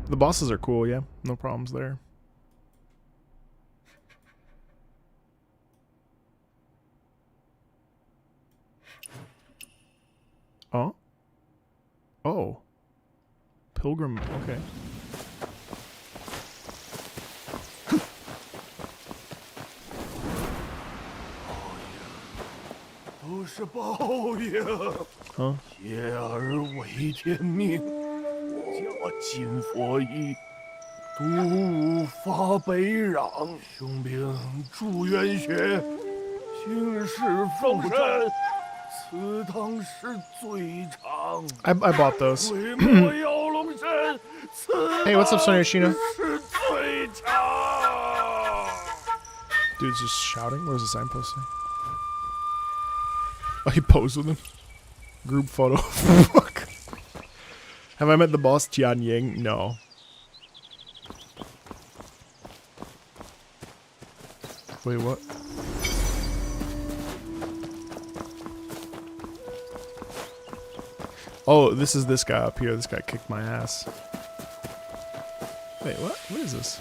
The bosses are cool, yeah. No problems there. Oh? Oh. Pilgrim, okay. Huh? 叶儿为天命，叫金佛衣。毒发悲壤，雄兵祝愿血，行事奉身，此汤是最长。I bought those. Hey, what's up, Sonia Shino? Dude's just shouting. What does the signpost say? Oh, he posed with him. Group photo. Fuck. Have I met the boss, Tian Ying? No. Wait, what? Oh, this is this guy up here. This guy kicked my ass. Wait, what? What is this?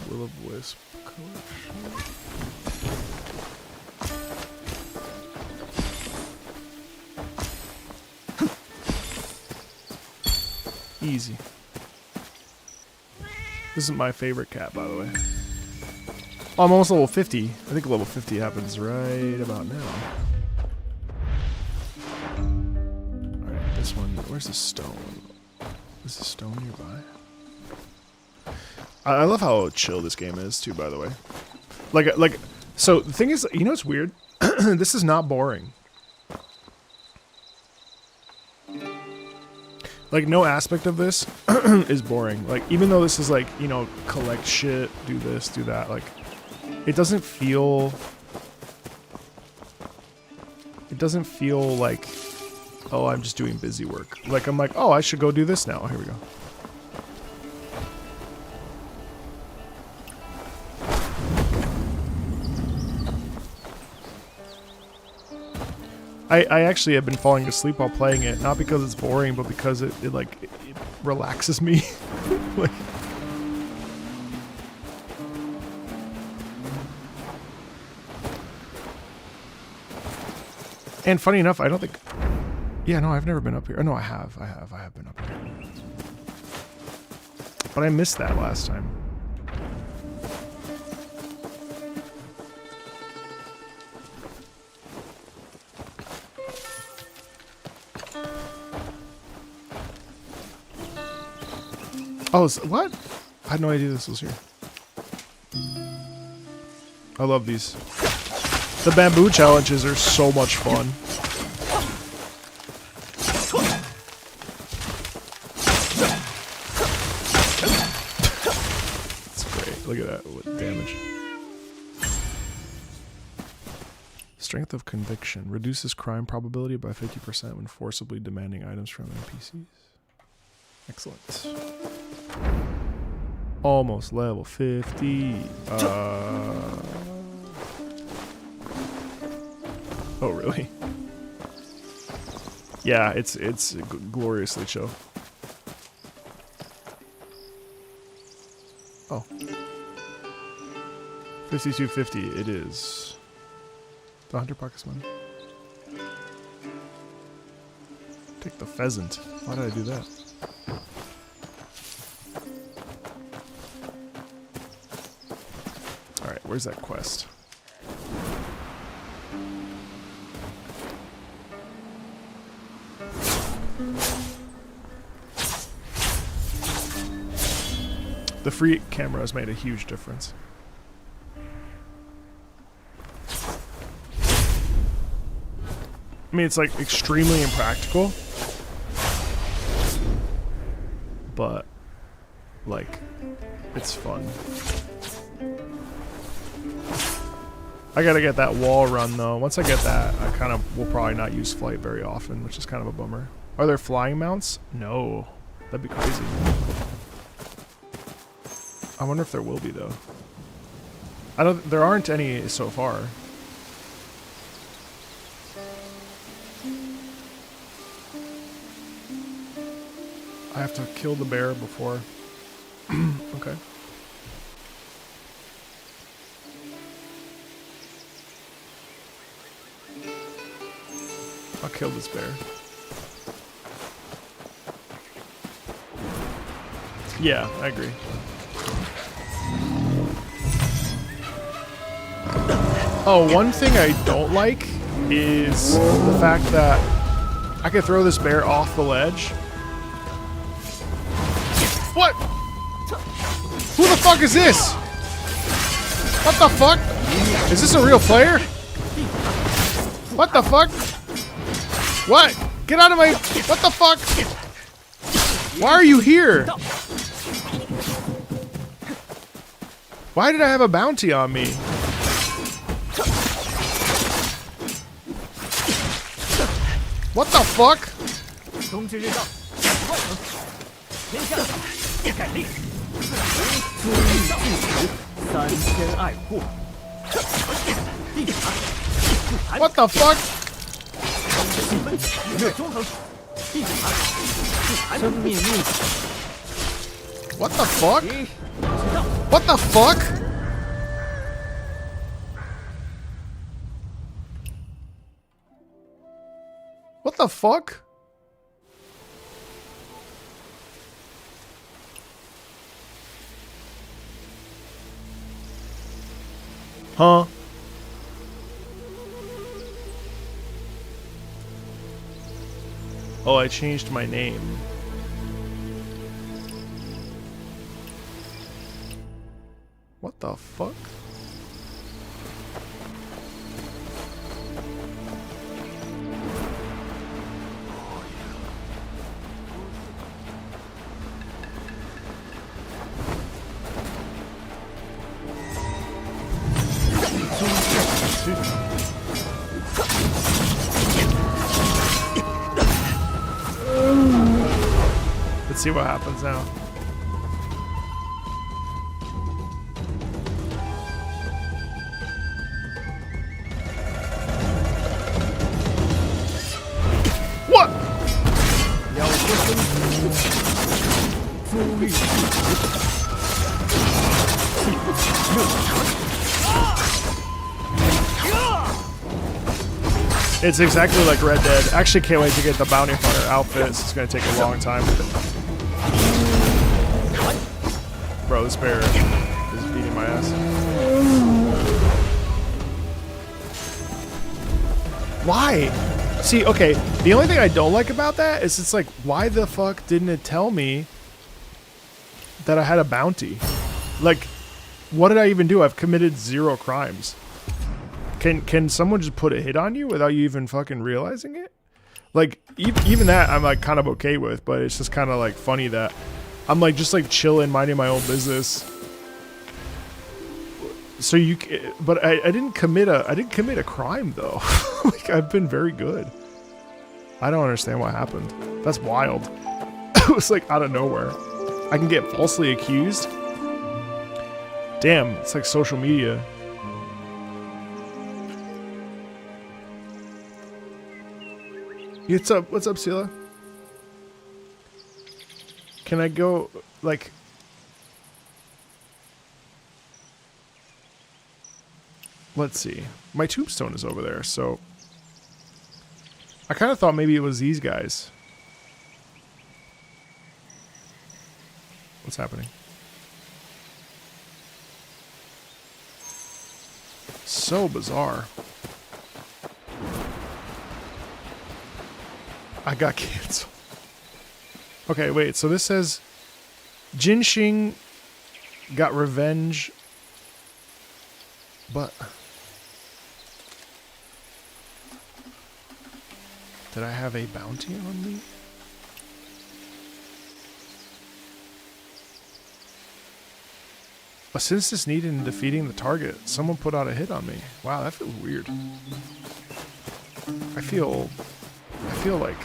Will of Wisp collection. Easy. This isn't my favorite cat, by the way. Oh, I'm almost level 50. I think level 50 happens right about now. Alright, this one. Where's the stone? Is the stone nearby? I love how chill this game is, too, by the way. Like, so the thing is, you know what's weird? This is not boring. Like, no aspect of this is boring. Like, even though this is like, you know, collect shit, do this, do that, like, it doesn't feel like, oh, I'm just doing busy work. Like, I'm like, oh, I should go do this now. Here we go. I actually have been falling asleep while playing it, not because it's boring, but because it relaxes me. Like, and funny enough, I don't think. Yeah, no, I've never been up here. Oh, no, I have been up here. But I missed that last time. Oh, what? I had no idea this was here. I love these. The bamboo challenges are so much fun. That's great. Look at that. What damage. Strength of conviction. Reduces crime probability by 50% when forcibly demanding items from NPCs. Excellent. Almost level 50. Oh, really? Yeah, it's gloriously chill. Oh. 5250 it is. The Hunter Pockets money. Take the pheasant. Why did I do that? Alright, where's that quest? The free camera has made a huge difference. I mean, it's like extremely impractical, but like, it's fun. I gotta get that wall run though. Once I get that, I kind of will probably not use flight very often, which is kind of a bummer. Are there flying mounts? No. That'd be crazy. I wonder if there will be though. There aren't any so far. I have to kill the bear before. Okay. I'll kill this bear. Yeah, I agree. Oh, one thing I don't like is the fact that I could throw this bear off the ledge. What? Who the fuck is this? What the fuck? Is this a real player? What the fuck? What? Get out of my... What the fuck? Why are you here? Why did I have a bounty on me? What the fuck? 冬至日到，万能，天下改令，出力巨石，3000爱护，地盘，地盘， What the fuck? 气氛越中衡，地盘，地盘，生命密码， What the fuck? 知道， What the fuck? What the fuck? Huh? Oh, I changed my name. What the fuck? Let's see what happens now. What? 了结生死，朱律巨石，气氛热肠。 It's exactly like Red Dead. Actually, can't wait to get the bounty hunter outfits. It's gonna take a long time. Bro, this bear is beating my ass. Why? See, okay, the only thing I don't like about that is it's like, why the fuck didn't it tell me that I had a bounty? Like, what did I even do? I've committed 0 crimes. Can someone just put a hit on you without you even fucking realizing it? Like, even that I'm like kind of okay with, but it's just kind of like funny that I'm like just like chilling, minding my own business. So you, but I didn't commit a crime though. Like, I've been very good. I don't understand what happened. That's wild. It was like out of nowhere. I can get falsely accused. Damn, it's like social media. What's up? What's up, Sila? Can I go, like... Let's see. My tombstone is over there, so... I kind of thought maybe it was these guys. What's happening? So bizarre. I got canceled. Okay, wait, so this says Jinxing got revenge, but did I have a bounty on me? Assist is needed in defeating the target. Someone put out a hit on me. Wow, that feels weird. I feel like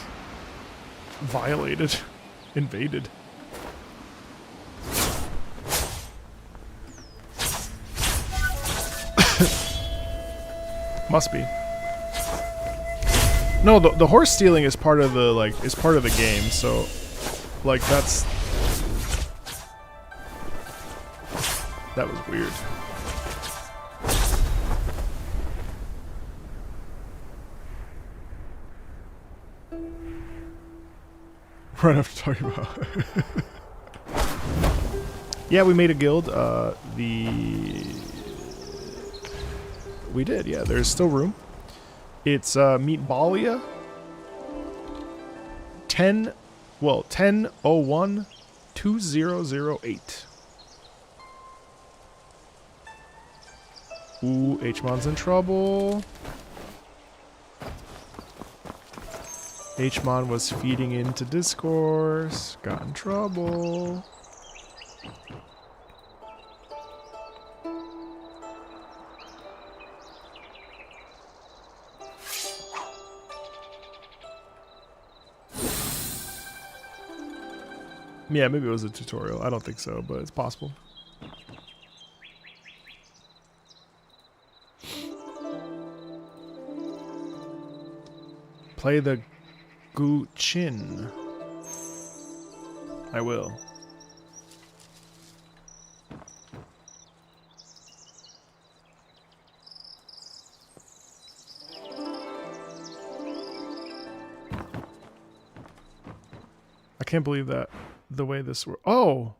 violated, invaded. Must be. No, the horse stealing is part of the is part of the game, so like that was weird. Right after talking about Yeah, we made a guild. We did, yeah. There's still room. It's Meatballia 1001 2008. Ooh, Hmon's in trouble. Hmon was feeding into discourse. Got in trouble. Yeah, maybe it was a tutorial. I don't think so, but it's possible. Play the Guqin. I will. I can't believe that the way this works. Oh!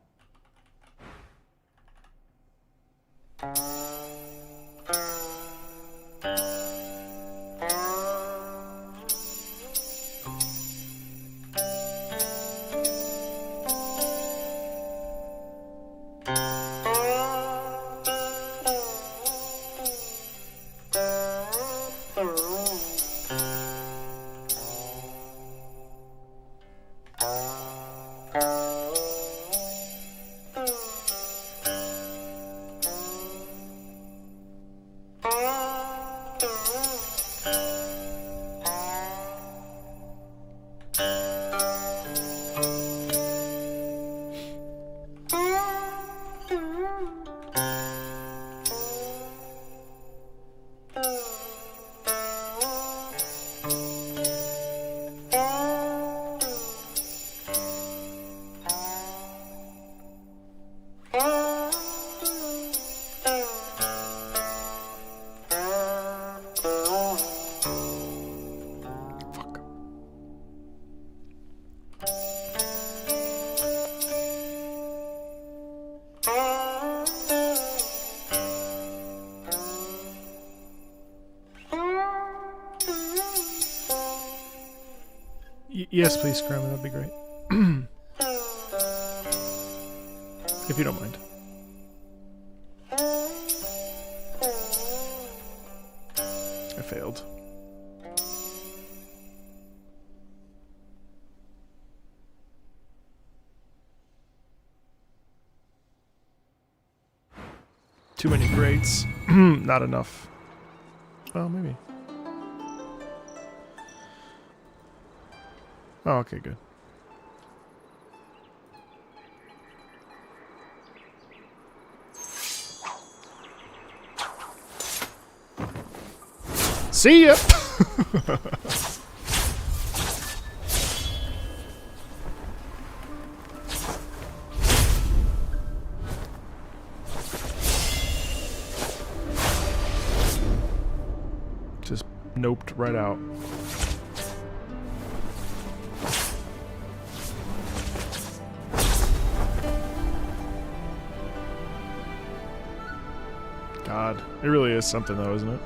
Yes, please, Kramer. That'd be great. If you don't mind. I failed. Too many greats. Not enough. Well, maybe. Oh, okay, good. See ya! Just noped right out. God, it really is something though, isn't it?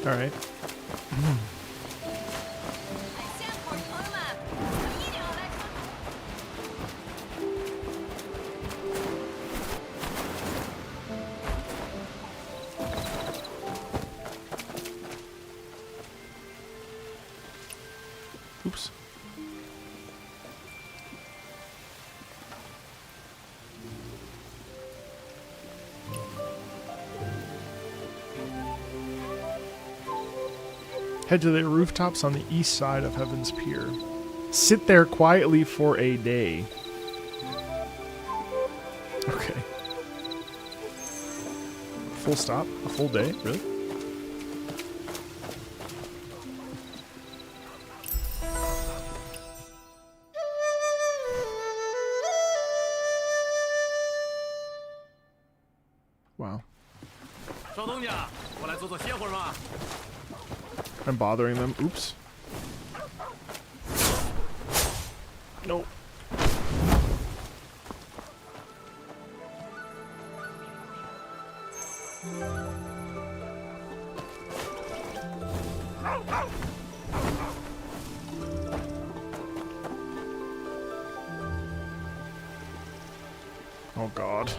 All right. Oops. Head to the rooftops on the east side of Heaven's Pier. Sit there quietly for a day. Okay. Full stop? A full day? Really? Wow. I'm bothering them. Oops. Nope. Oh God.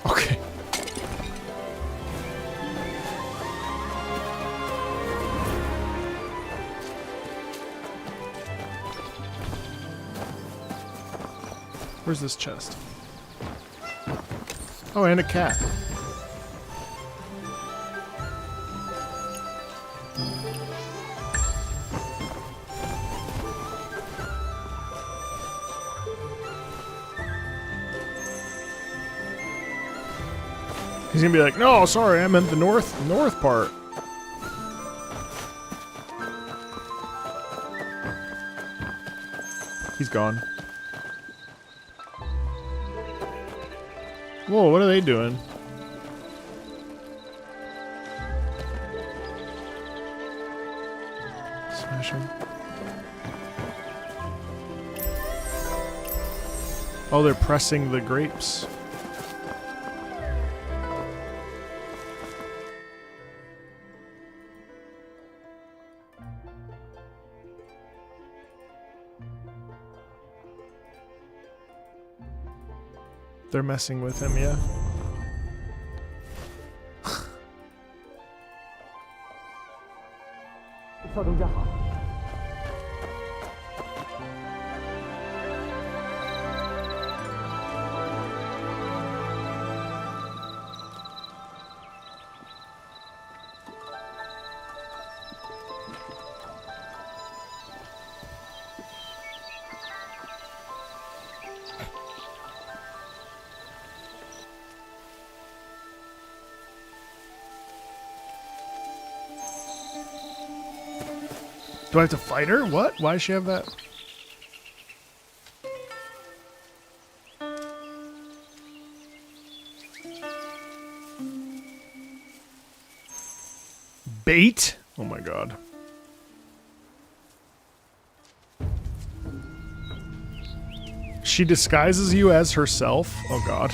Okay. Where's this chest? Oh, and a cat. He's gonna be like, no, sorry, I meant the north part. He's gone. Whoa, what are they doing? Smashing. Oh, they're pressing the grapes. They're messing with him, yeah. Do I have to fight her? What? Why does she have that? Bait? Oh my God. She disguises you as herself? Oh God.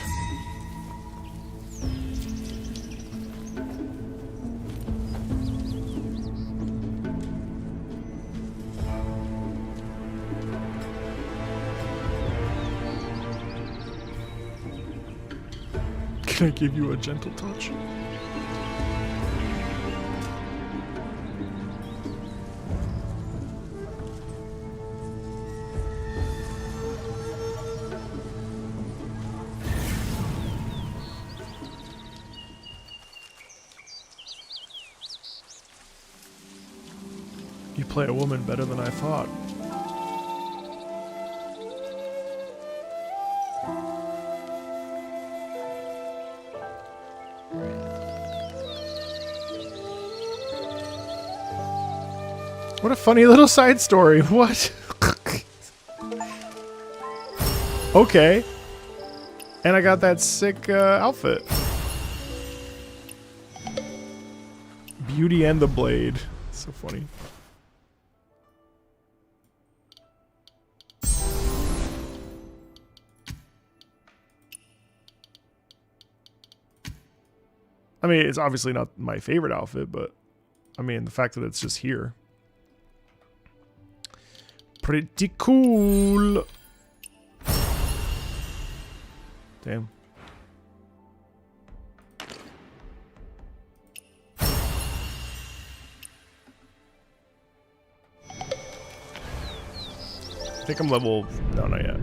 Can I give you a gentle touch? You play a woman better than I thought. What a funny little side story. What? Okay. And I got that sick outfit. Beauty and the Blade. So funny. I mean, it's obviously not my favorite outfit, but I mean, the fact that it's just here. Pretty cool. Damn. I think I'm level... No, not yet.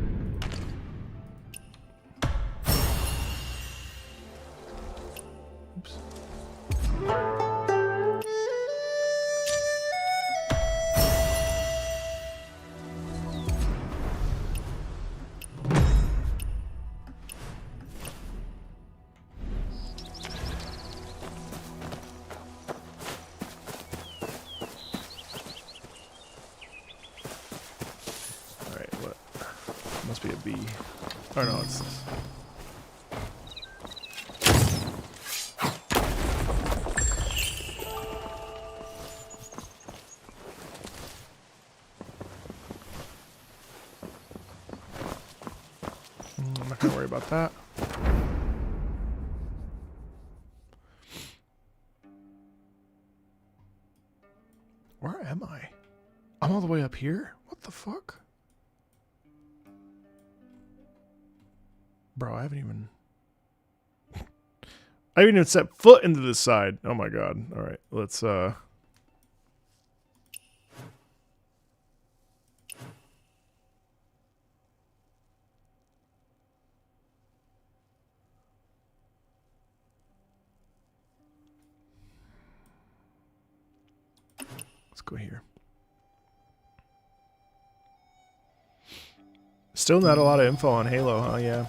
Oops. must be a B. Oh no, it's this. I'm not gonna worry about that. Where am I? I'm all the way up here? What the fuck? Bro, I haven't even set foot into this side. Oh my god. Alright, let's go here. Still not a lot of info on Halo, huh? Yeah.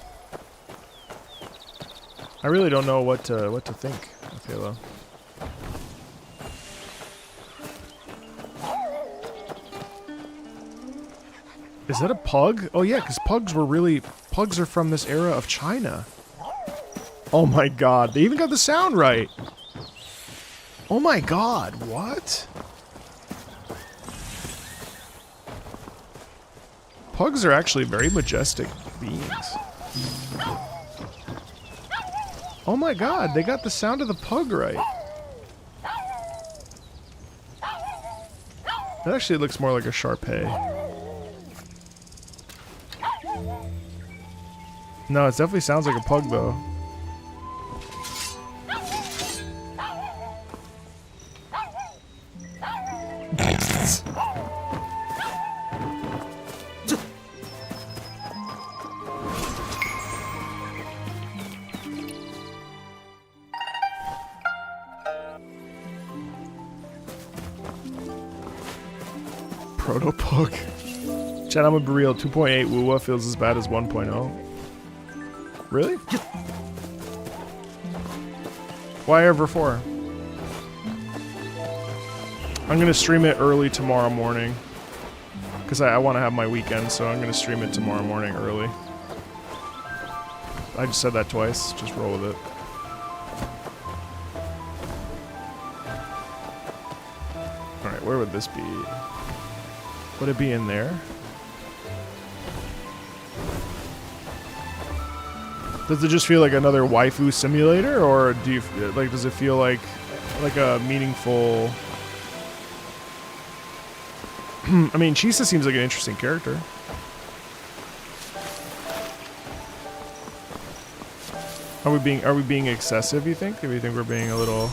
I really don't know what to think of Halo. Is that a pug? Oh yeah, because pugs are from this era of China. Oh my god, they even got the sound right. Oh my god, what? Pugs are actually very majestic beings. Oh my god, they got the sound of the pug right. That actually looks more like a Shar-Pei. No, it definitely sounds like a pug though. Proto-pug. Chad, I'm gonna be real. 2.8 Wuwa feels as bad as 1.0. Really? Why ever 4? I'm gonna stream it early tomorrow morning. Because I want to have my weekend, so I'm gonna stream it tomorrow morning early. I just said that twice. Just roll with it. Alright, where would this be? Would it be in there? Does it just feel like another waifu simulator, or do you like? Does it feel like a meaningful? I mean, Chisa seems like an interesting character. Are we being excessive? You think? Do you think we're being a little?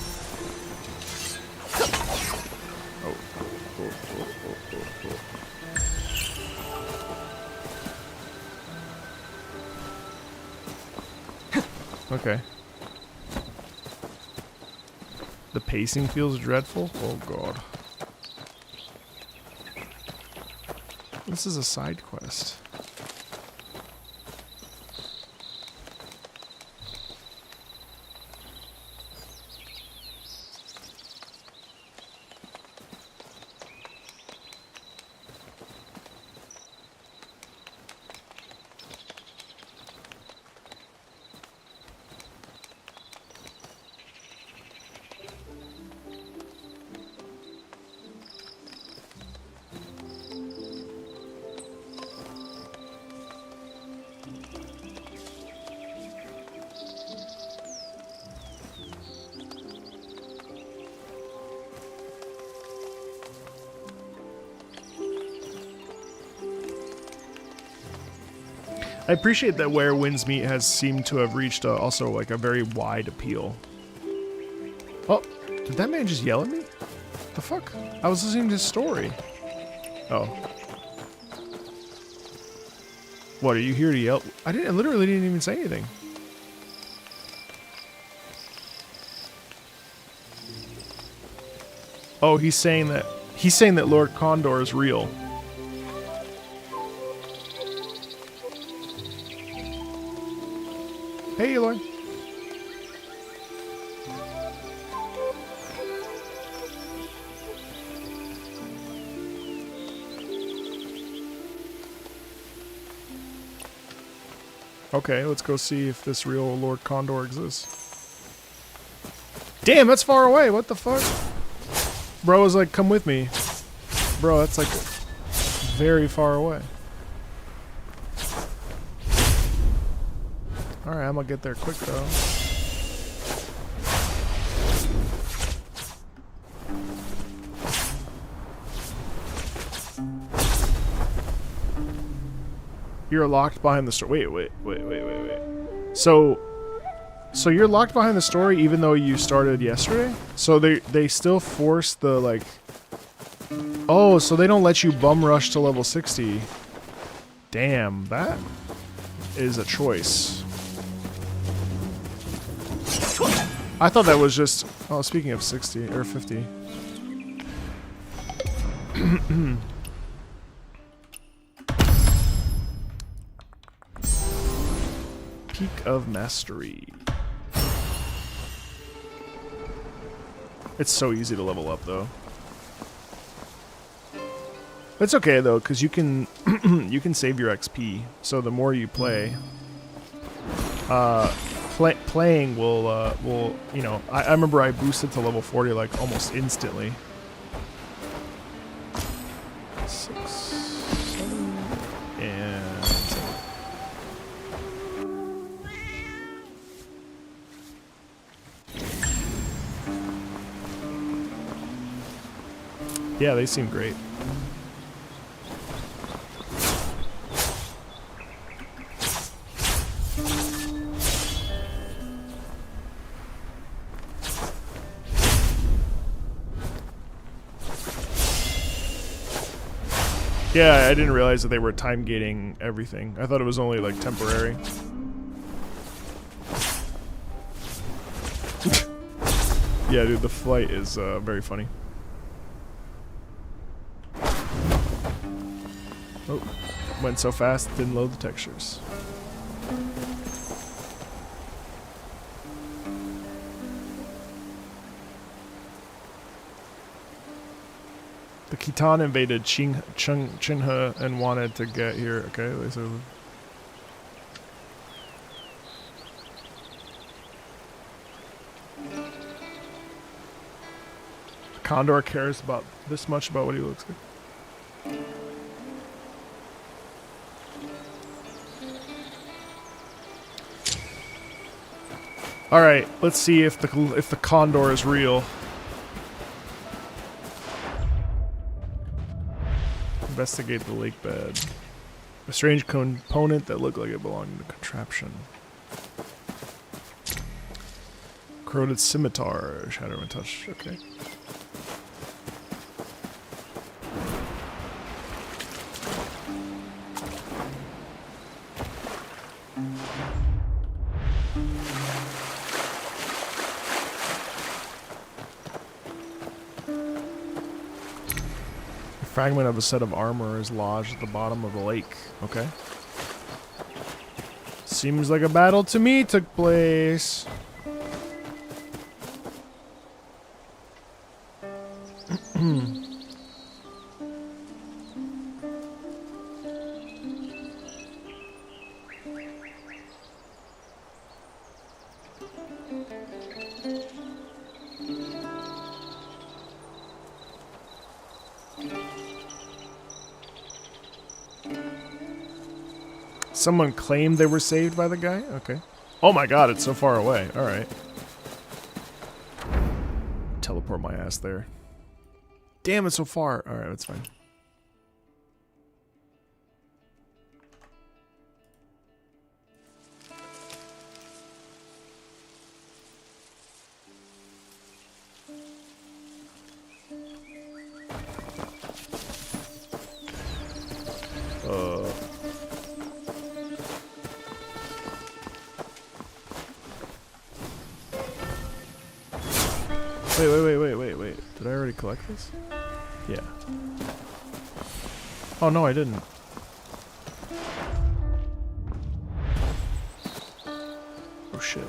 Okay. The pacing feels dreadful. Oh god. This is a side quest. I appreciate that Where Winds Meet has seemed to have reached also like a very wide appeal. Oh, did that man just yell at me? The fuck? I was listening to his story. Oh. What, are you here to yell? I literally didn't even say anything. Oh, he's saying that Lord Condor is real. Hey, Eloy. Okay, let's go see if this real Lord Condor exists. Damn, that's far away. What the fuck? Bro was like, come with me. Bro, that's like very far away. Alright, I'm gonna get there quick though. You're locked behind the story. Wait. So you're locked behind the story even though you started yesterday? So they still force the like... Oh, so they don't let you bum rush to level 60. Damn, that is a choice. I thought that was just... Oh, speaking of 60 or 50. Peak of Mastery. It's so easy to level up, though. It's okay though, because you can you can save your XP. So the more you play, playing will you know. I remember I boosted to level 40 like almost instantly. 6, 7, and 7. Yeah, they seem great. Yeah, I didn't realize that they were time gating everything. I thought it was only like temporary. Yeah, dude, the flight is very funny. Oh, went so fast, didn't load the textures. The Khitan invaded Qinhe and wanted to get here. Okay, so Condor cares about this much about what he looks like. All right, let's see if the Condor is real. Investigate the lake bed. A strange component that looked like it belonged to the contraption. Corroded scimitar. Shadow and touch. Okay. Fragment of a set of armor is lodged at the bottom of the lake. Okay. Seems like a battle to me took place. Someone claimed they were saved by the guy? Okay. Oh my god, it's so far away. Alright. Teleport my ass there. Damn, it's so far. Alright, that's fine. Wait. Did I already collect this? Yeah. Oh, no, I didn't. Oh, shit.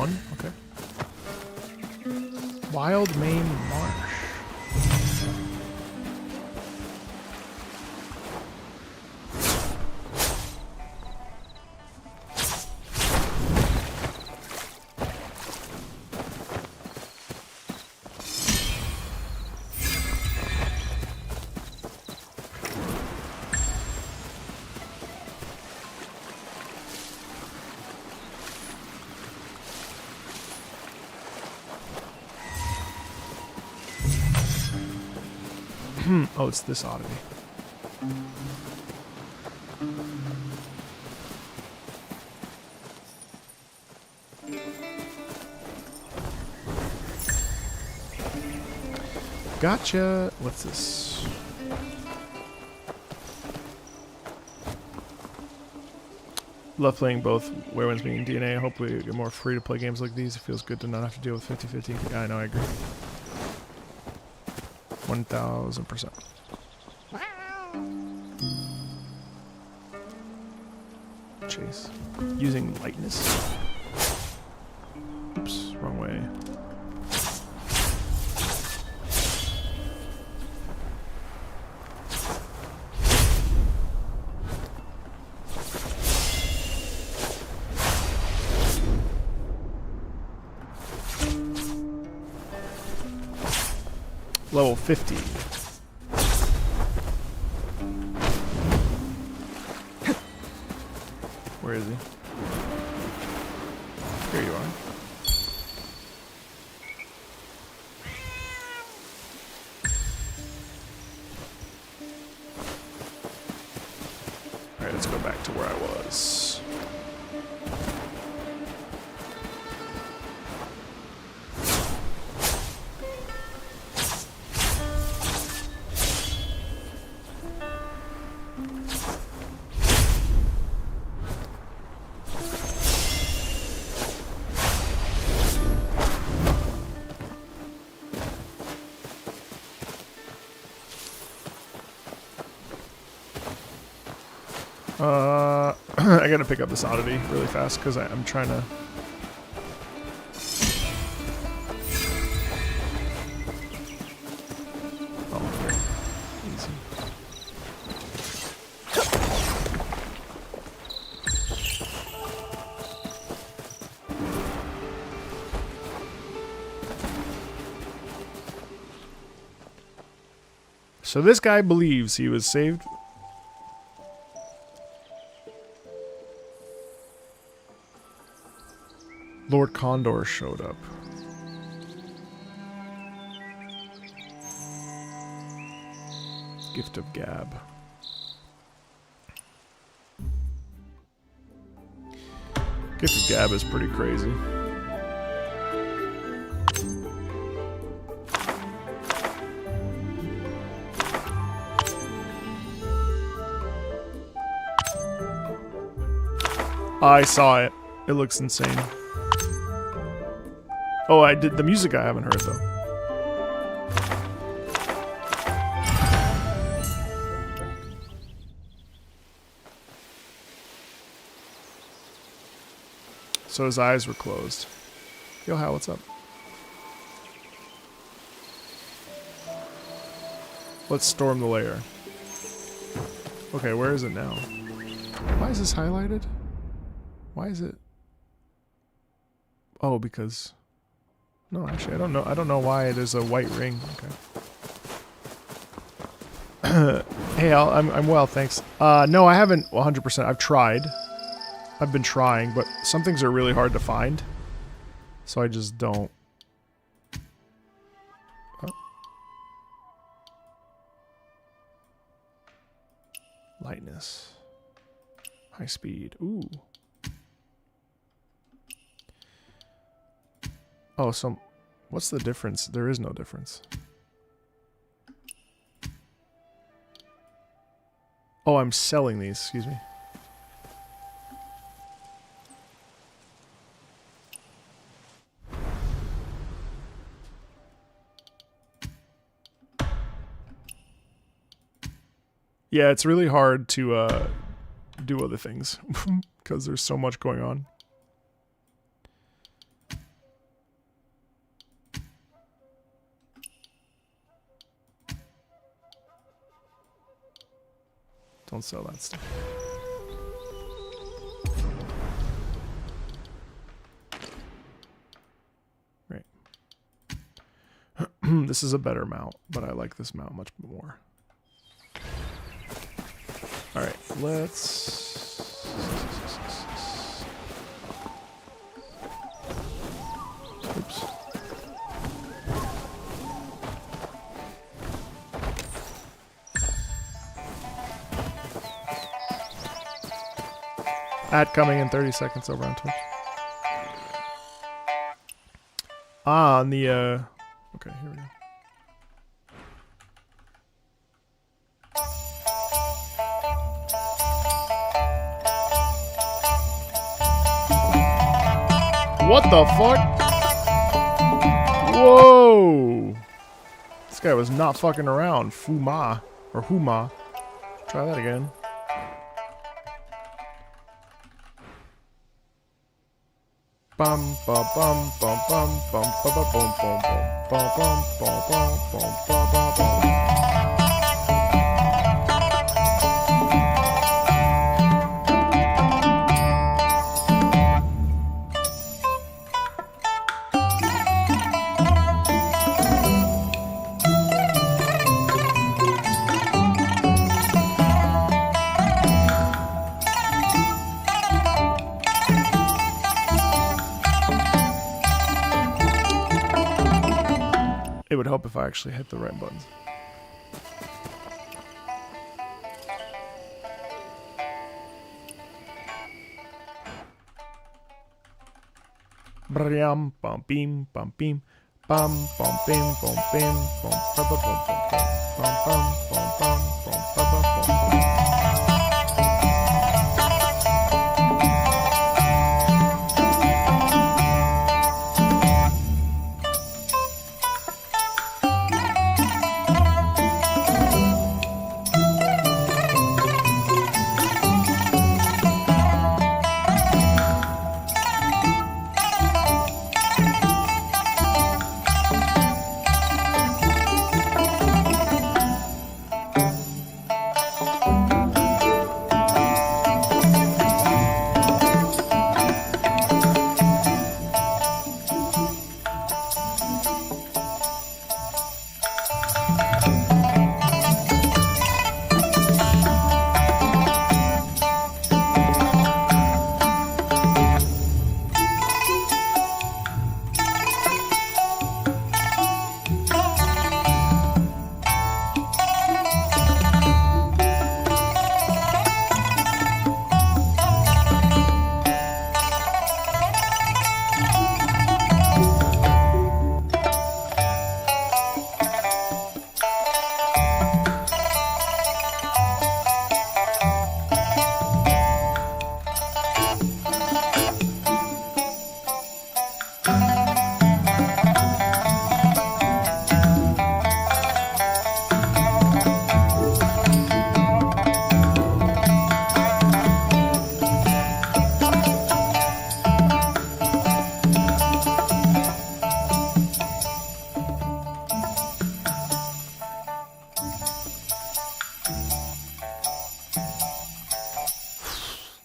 fun. Okay. Wild Main Marsh. Oh, it's this oddity. Gotcha. What's this? Love playing both Werewolves being DNA. I hope we get more free to play games like these. It feels good to not have to deal with 50-50. Yeah, I know, I agree. 1000%. Chase. Using lightness. Oops, wrong way. Level 50. Where is he? Here you are. Alright, let's go back to where I was. I gotta pick up this oddity really fast because I'm trying to. Oh, here. Easy. So this guy believes he was saved. Lord Condor showed up. Gift of Gab. Gift of Gab is pretty crazy. I saw it. It looks insane. Oh, I did the music I haven't heard though. So his eyes were closed. Yo, Hal, what's up? Let's storm the lair. Okay, where is it now? Why is this highlighted? Why is it? Oh, because... No, actually, I don't know. I don't know why there's a white ring. Okay. Hey, Al, I'm well, thanks. No, I haven't 100%. I've tried. I've been trying, but some things are really hard to find. So I just don't. Oh. Lightness. High speed. Ooh. Oh, so what's the difference? There is no difference. Oh, I'm selling these. Excuse me. Yeah, it's really hard to do other things because there's so much going on. Don't sell that stuff. Right. This is a better mount, but I like this mount much more. Alright, let's... Oops. Ad coming in 30 seconds over on Twitch. Ah, on the, okay, here we go. What the fuck? Whoa! This guy was not fucking around. Fuma. Or Huma. Try that again. Bum bum bum bum bum bum bum bum bum bum bum bum bum bum bum bum. It would help if I actually hit the right buttons. Bram bum beam bum beam bum bum bim bum bim bum bum bum bum bum bum bum bum bum bum bum bum.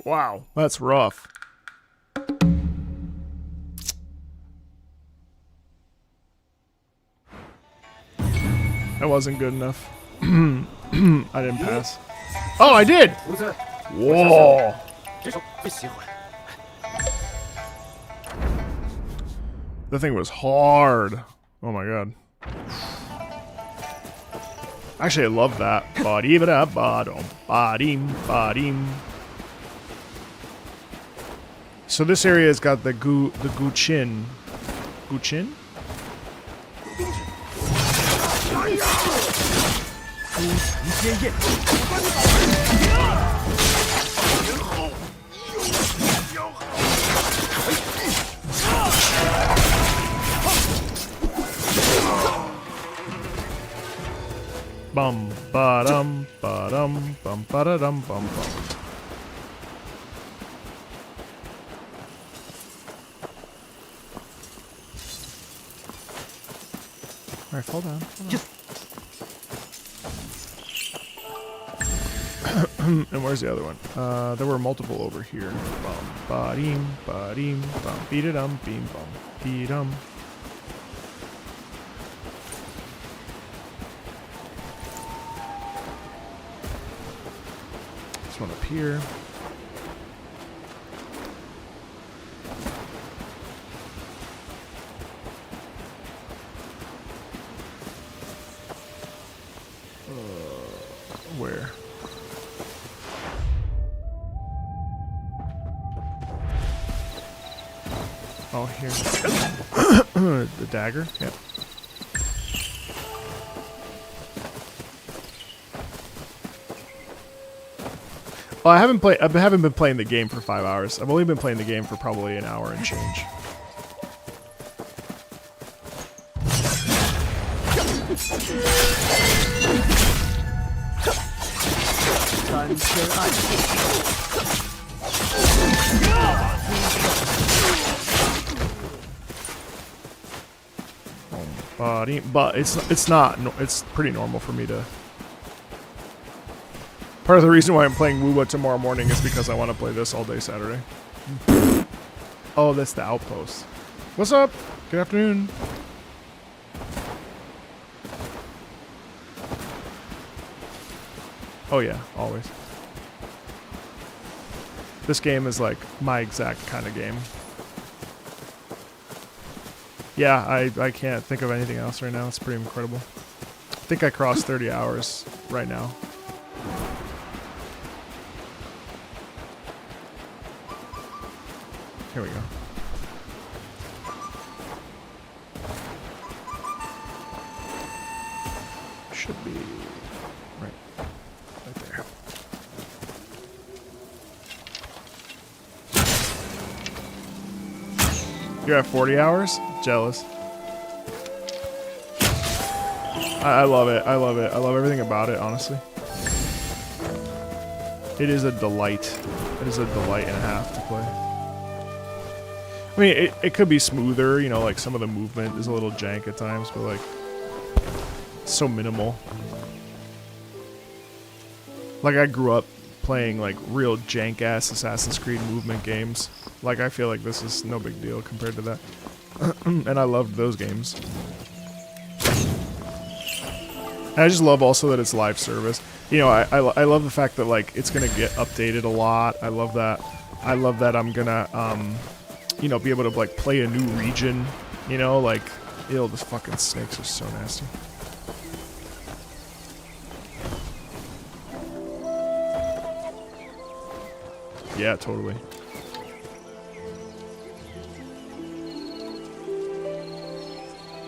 Wow, that's rough. That wasn't good enough. I didn't pass. Oh, I did! Whoa! The thing was hard. Oh my god. Actually, I love that. So this area's got the Guchin. Guchin? Bum ba dum bum ba da dum bum bum. Alright, fall down. Fall down. And where's the other one? There were multiple over here. Bum, ba-deem, bum, beat-a-dum, beam, bum, beat-dum. This one up here. Where? Oh, here. The dagger? Yep. Well, I haven't been playing the game for 5 hours. I've only been playing the game for probably an hour and change. But it's pretty normal for me to. Part of the reason why I'm playing WooWa tomorrow morning is because I want to play this all day Saturday. Oh, that's the outpost. What's up? Good afternoon. Oh yeah, always. This game is like my exact kind of game. Yeah, I can't think of anything else right now. It's pretty incredible. I think I crossed 30 hours right now. Here we go. Should be right there. You're at 40 hours? Jealous. I love it. I love it. I love everything about it, honestly. It is a delight. It is a delight and a half to play. I mean, it could be smoother, you know, like some of the movement is a little jank at times, but like, it's so minimal. Like, I grew up playing like real jank-ass Assassin's Creed movement games. Like, I feel like this is no big deal compared to that. And I loved those games. And I just love also that it's live service. You know, I love the fact that like it's gonna get updated a lot. I love that. I love that I'm gonna you know, be able to like play a new region. You know, like, ew, the fucking snakes are so nasty. Yeah, totally.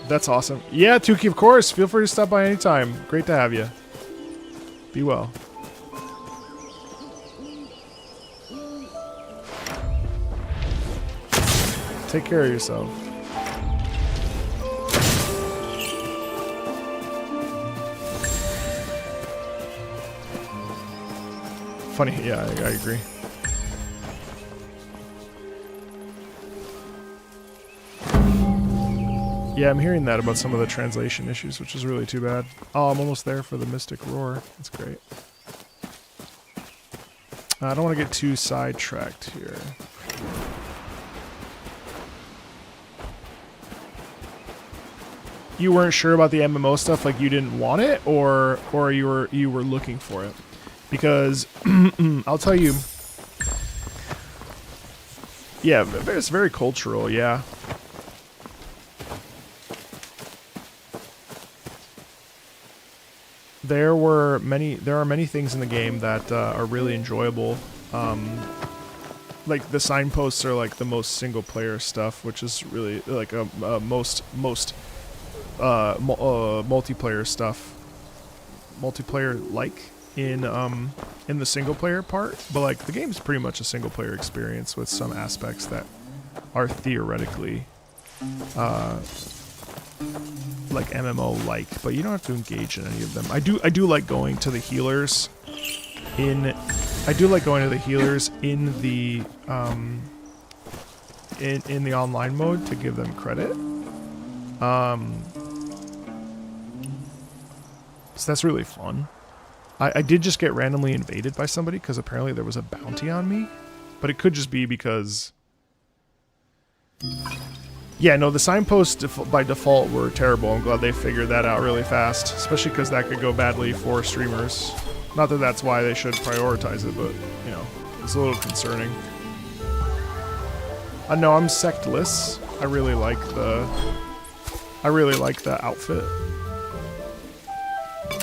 That's awesome. Yeah, Tuki, of course. Feel free to stop by anytime. Great to have you. Be well. Take care of yourself. Funny, yeah, I agree. Yeah, I'm hearing that about some of the translation issues, which is really too bad. Oh, I'm almost there for the Mystic Roar. That's great. I don't want to get too sidetracked here. You weren't sure about the MMO stuff, like you didn't want it, or you were looking for it? Because I'll tell you, yeah, it's very cultural, yeah. There are many things in the game that are really enjoyable. Like the signposts are like the most single player stuff, which is really like most multiplayer stuff, multiplayer like in the single player part. But like the game's pretty much a single player experience with some aspects that are theoretically like MMO like, but you don't have to engage in any of them. I do like going to the healers in the in the online mode to give them credit. So that's really fun. I did just get randomly invaded by somebody because apparently there was a bounty on me. But it could just be because... Yeah, no, the signposts by default were terrible. I'm glad they figured that out really fast. Especially because that could go badly for streamers. Not that that's why they should prioritize it, but, you know, it's a little concerning. No, I'm sectless. I really like the outfit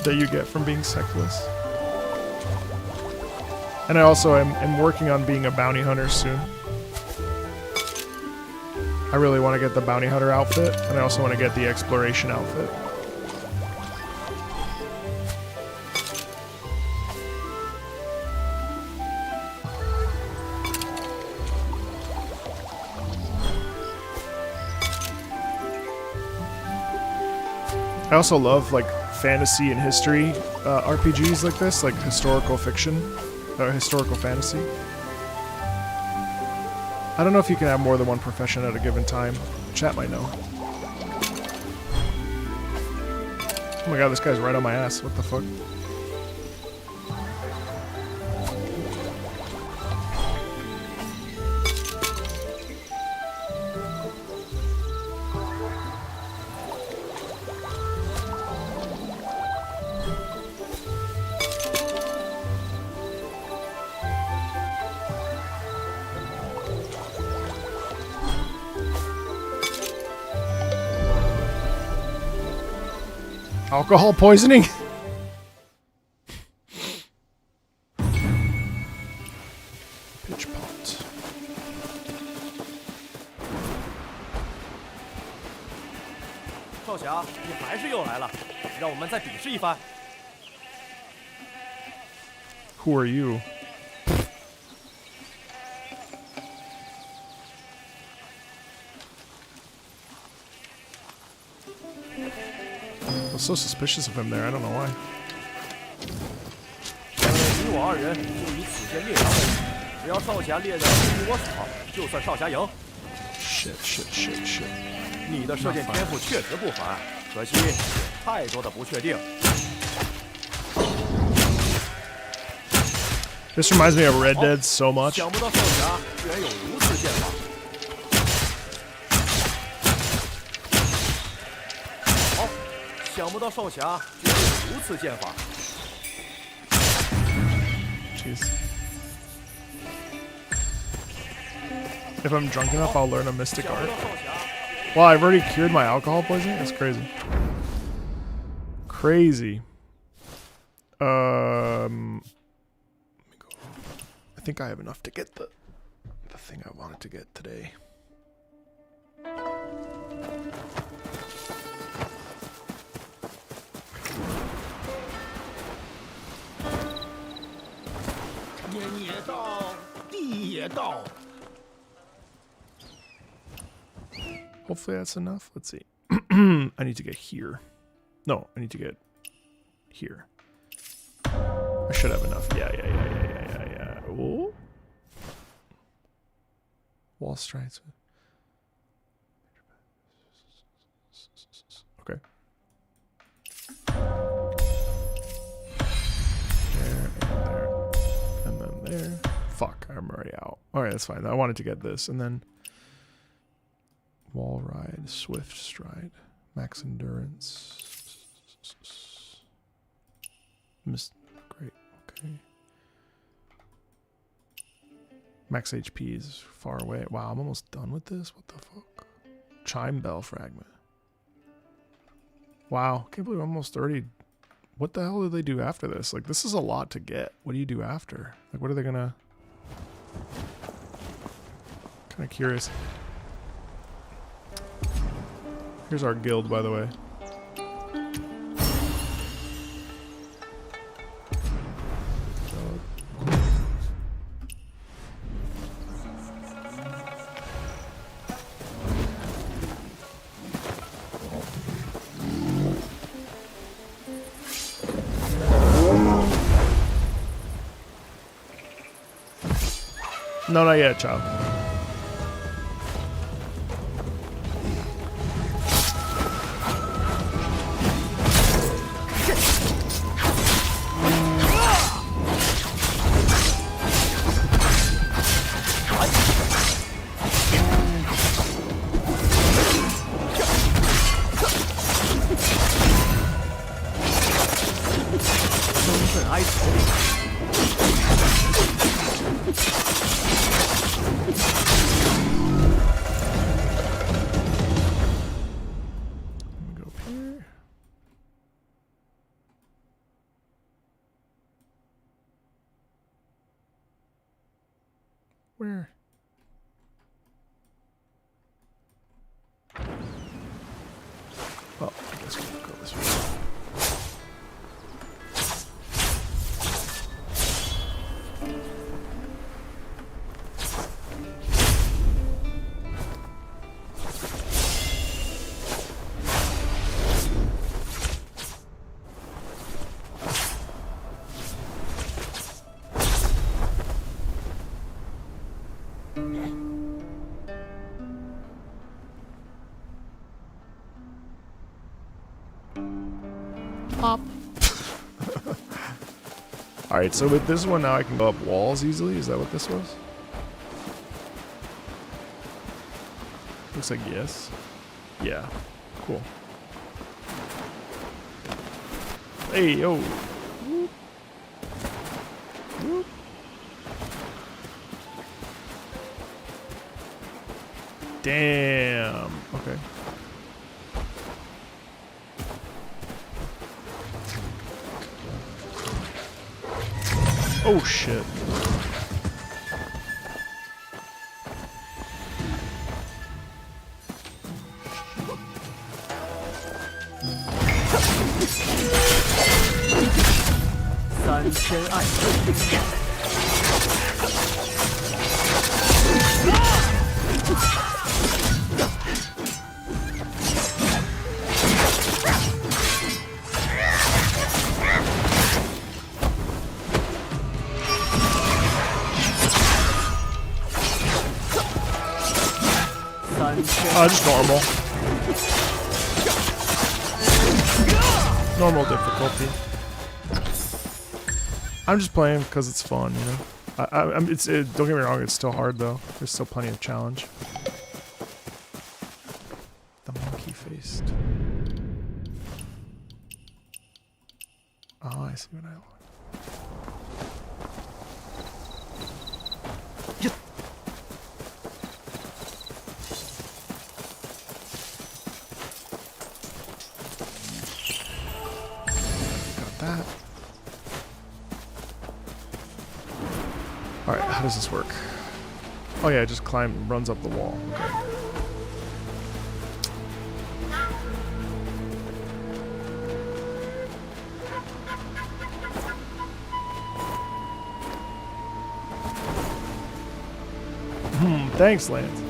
that you get from being sectless. And I also am working on being a bounty hunter soon. I really want to get the bounty hunter outfit, and I also want to get the exploration outfit. I also love like fantasy and history RPGs like this, like historical fiction, or historical fantasy. I don't know if you can have more than one profession at a given time. Chat might know. Oh my god, this guy's right on my ass. What the fuck? Alcohol poisoning? Pitch pot. 少侠，你还是又来了，让我们再比试一番。Who are you? I was so suspicious of him there, I don't know why. 你我二人就以此剑猎人为主，只要少侠猎的你我死，就算少侠赢。Shit. 你的射箭天赋确实不凡，可惜太多的不确定。 This reminds me of Red Dead so much. 想不到少侠居然有如此剑法。好，想不到少侠居然有如此剑法。 Jeez. If I'm drunk enough, I'll learn a mystic art. Wow, I've already cured my alcohol poisoning? That's crazy. Crazy. Let me go. I think I have enough to get the thing I wanted to get today. Hopefully that's enough. Let's see. I need to get here. No, I need to get here. I should have enough. Yeah. Ooh. Wall strides. Okay. There, and then there. Fuck, I'm already out. Alright, that's fine. I wanted to get this, and then wall ride, swift stride, max endurance. Great, okay. Max HP is far away. Wow, I'm almost done with this. What the fuck? Chime bell fragment. Wow, can't believe I'm almost 30. What the hell do they do after this? Like, this is a lot to get. What do you do after? Like, what are they gonna... Kind of curious. Here's our guild, by the way. No, not yet, child. Where? Well, I guess we'll go this way. Pop. Alright, so with this one now I can go up walls easily. Is that what this was? Looks like yes. Yeah. Cool. Hey, yo. Whoop. Whoop. Damn. Okay. Oh shit. Just normal. Normal difficulty. I'm just playing because it's fun, you know. Don't get me wrong, it's still hard though. There's still plenty of challenge. The monkey faced. Oh, I see what I want. That. Alright, how does this work? Oh yeah, just climb, runs up the wall. Okay. Thanks, Lance.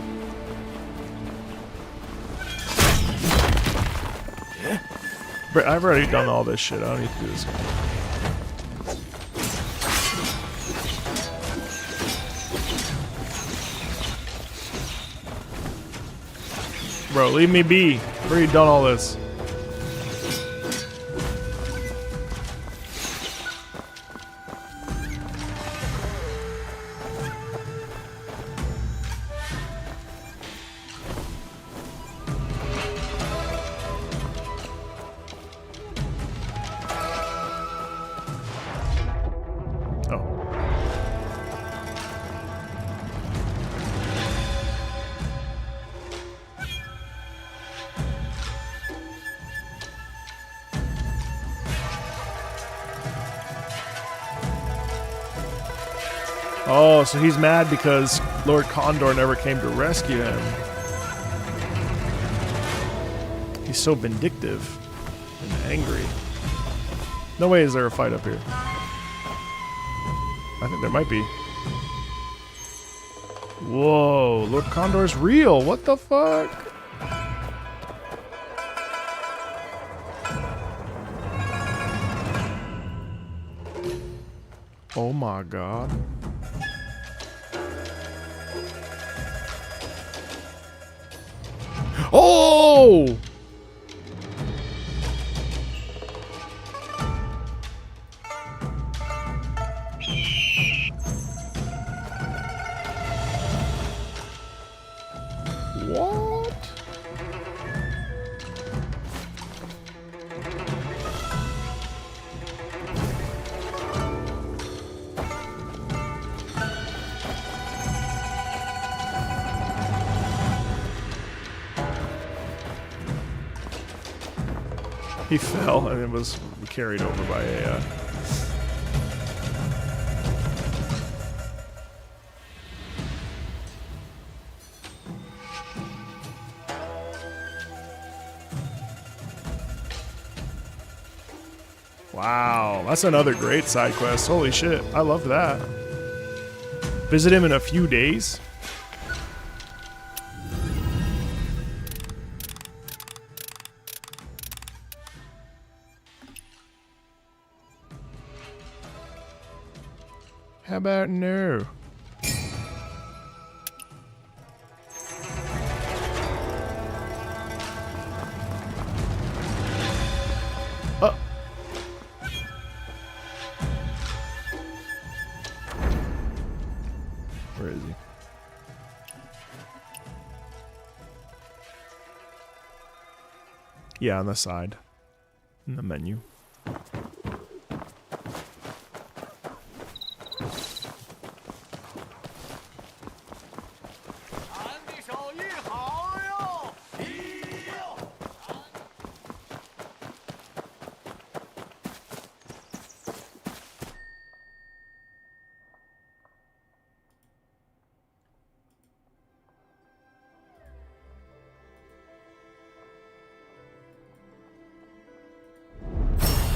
I've already done all this shit. I don't need to do this again. Bro, leave me be. I've already done all this. Oh, so he's mad because Lord Condor never came to rescue him. He's so vindictive and angry. No way is there a fight up here. I think there might be. Whoa, Lord Condor's real. What the fuck? Oh my god. Oh! What? He fell and it was carried over by a... Wow, that's another great side quest. Holy shit, I love that. Visit him in a few days. How about no? Oh. Where is he? Yeah, on the side. In the menu.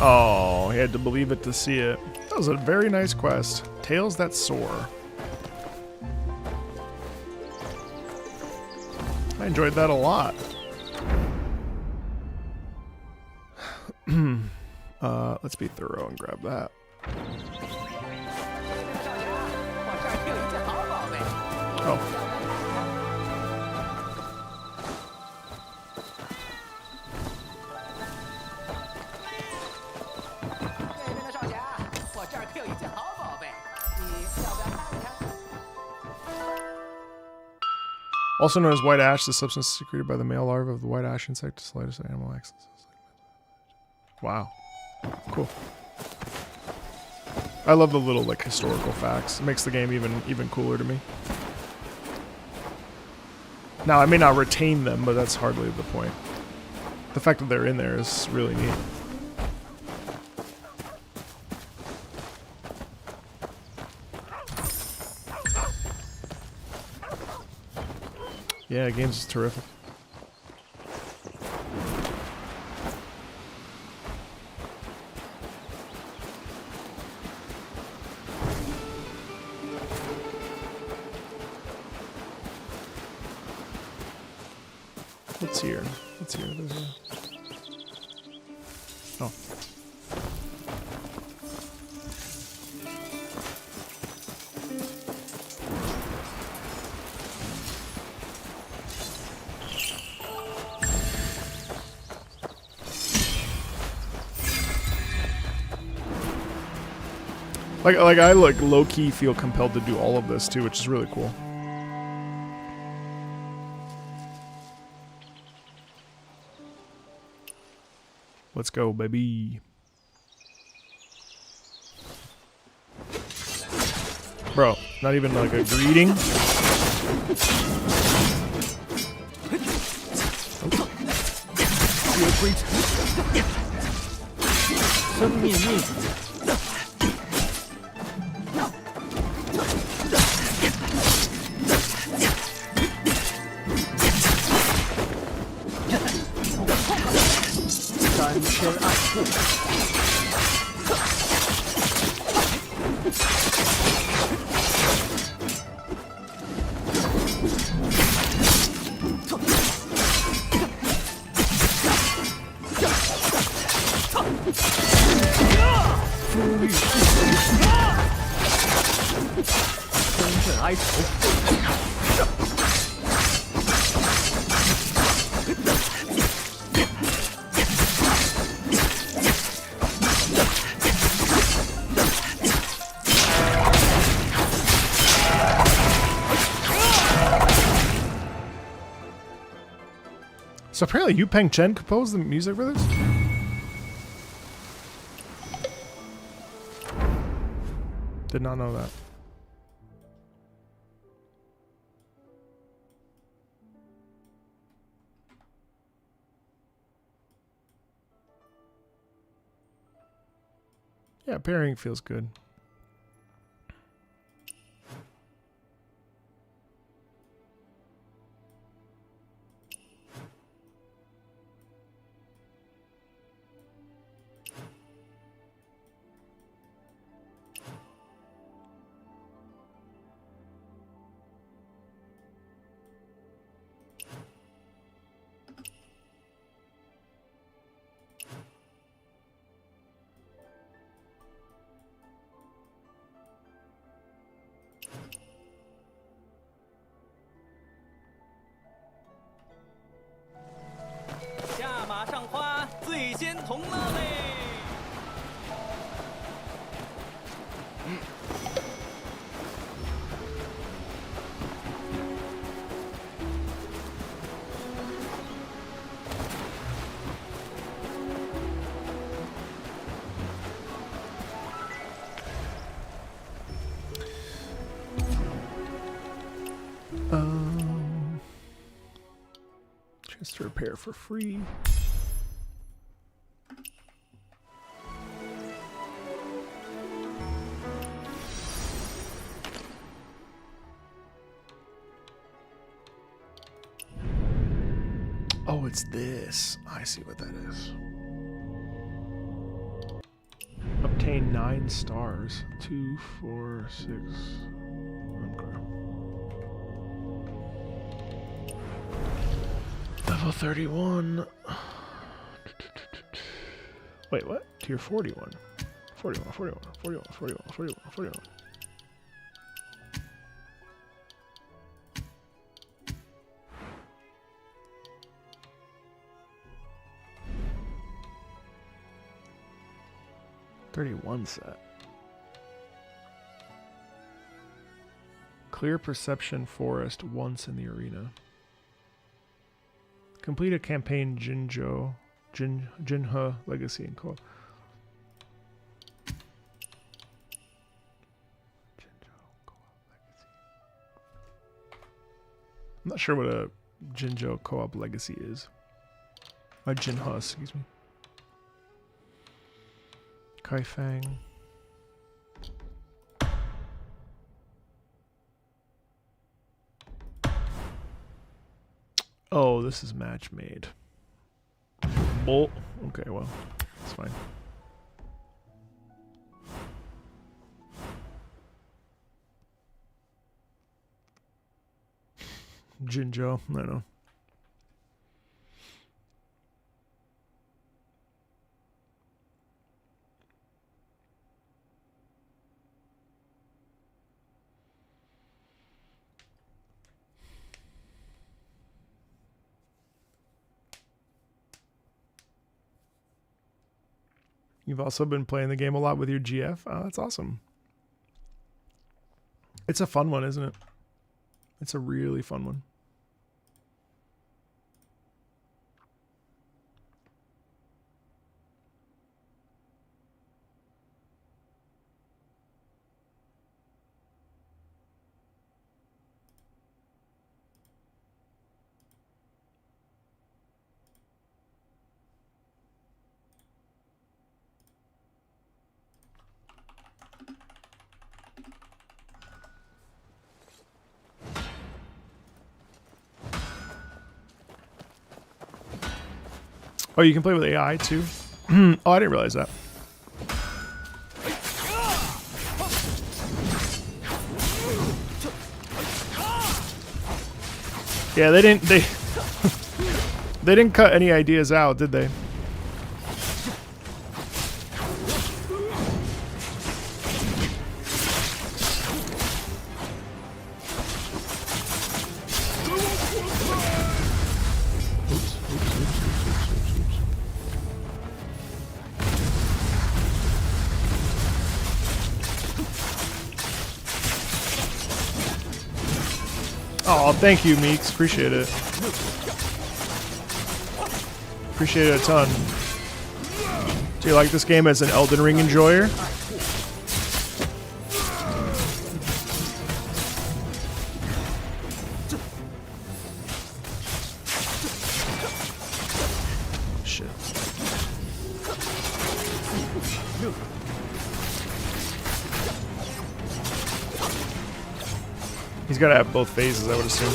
Oh, he had to believe it to see it. That was a very nice quest. Tales that soar. I enjoyed that a lot. Let's be thorough and grab that. Oh. Also known as white ash, the substance secreted by the male larva of the white ash insect to slightest animal access. Wow. Cool. I love the little like historical facts. It makes the game even cooler to me. Now I may not retain them, but that's hardly the point. The fact that they're in there is really neat. Yeah, the game's terrific. What's here? What's here? There's a... Oh. Like I like low-key feel compelled to do all of this too, which is really cool. Let's go, baby. Bro, not even like a greeting. So apparently Yu Peng Chen composed the music for this? Did not know that. Yeah, pairing feels good. 马上花最先同乐嘞！ Chance to repair for free. Oh, it's this. I see what that is. Obtain 9 stars. 2, 4, 6. Okay. Level 31. Wait, what? Tier 41. 41, 41, 41, 41, 41, 41. Set. Clear Perception Forest once in the arena. Complete a campaign Jinhe Legacy and Co. I'm not sure what a Jinjo Co-op Legacy is. Jinhe, excuse me. Kaifang. Oh, this is match made. Bull. Okay, well, it's fine. Jinjo, I don't know. You've also been playing the game a lot with your GF. Oh, that's awesome. It's a fun one, isn't it? It's a really fun one. Oh, you can play with AI too? Oh, I didn't realize that. Yeah, they didn't they didn't cut any ideas out, did they? Oh, thank you, Meeks. Appreciate it. Appreciate it a ton. Do you like this game as an Elden Ring enjoyer? Shit. He's got to have both phases, I would assume.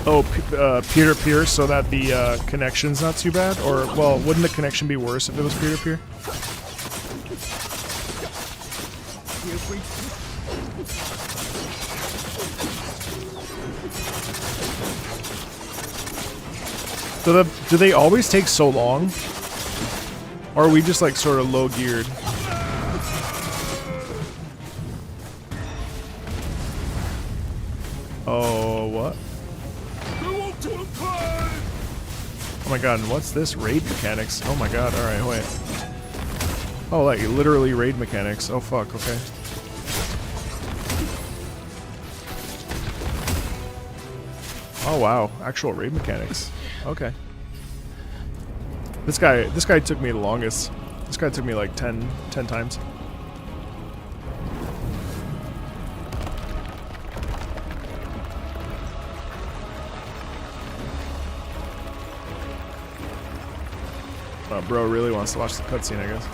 Oh, peer-to-peer so that the connection's not too bad? Or, well, wouldn't the connection be worse if it was peer-to-peer? Do they always take so long? Or are we just like sort of low geared? Oh, what? Oh my god, and what's this? Raid mechanics. Oh my god, alright, wait. Oh, like literally raid mechanics. Oh fuck, okay. Oh wow, actual raid mechanics. Okay. This guy took me the longest. This guy took me like 10 times. Oh, bro really wants to watch the cutscene, I guess.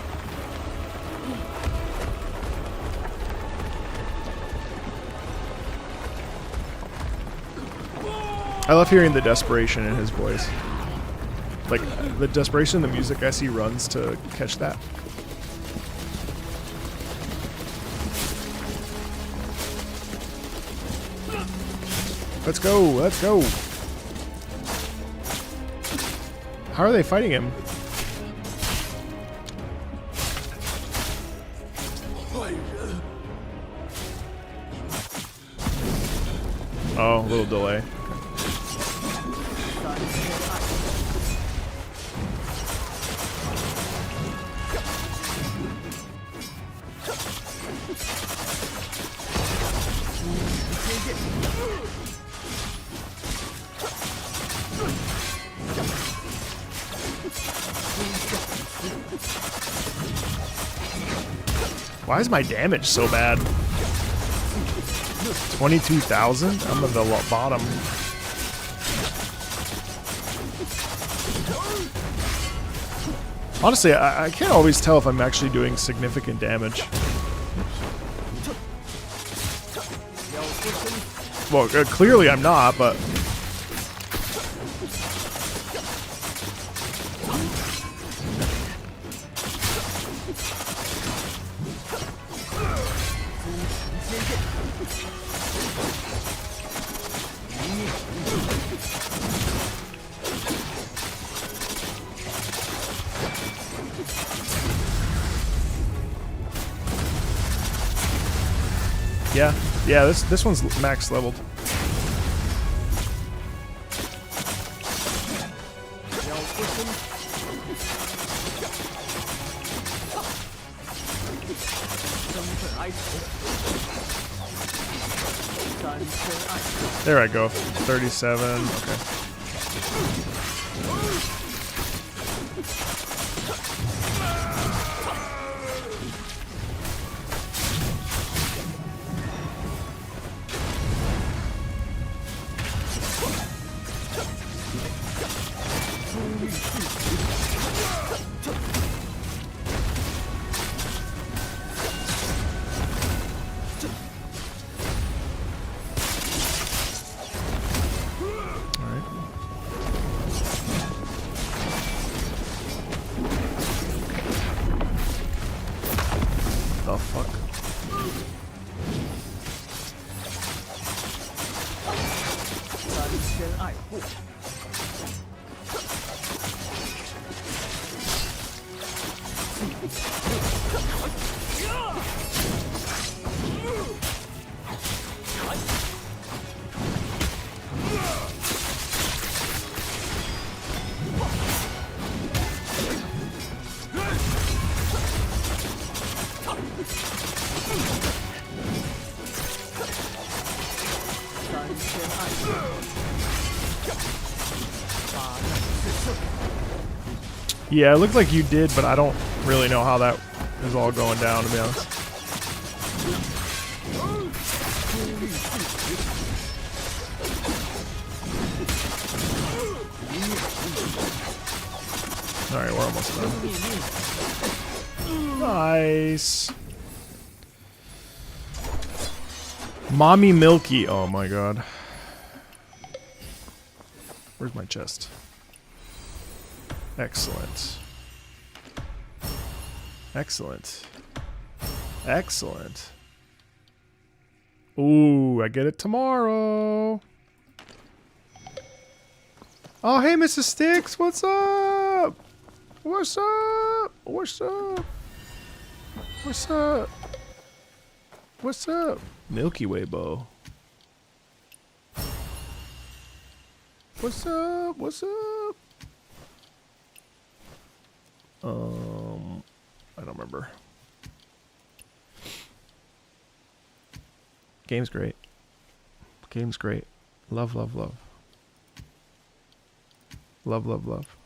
I love hearing the desperation in his voice. Like, the desperation in the music as he runs to catch that. Let's go, let's go. How are they fighting him? Oh, a little delay. Why is my damage so bad? 22,000? I'm at the bottom. Honestly, I can't always tell if I'm actually doing significant damage. Well, clearly I'm not, but... Yeah, this one's max leveled. There I go. 37. Okay. Yeah, it looked like you did, but I don't really know how that is all going down, to be honest. Alright, we're almost done. Nice. Mommy Milky. Oh my god. Where's my chest? Excellent. Excellent. Excellent. Ooh, I get it tomorrow. Oh, hey, Mrs. Sticks, what's up? What's up? What's up? What's up? What's up? Milky Way bow. What's up? What's up? I don't remember. Game's great. Game's great. Love, love, love. Love, love, love.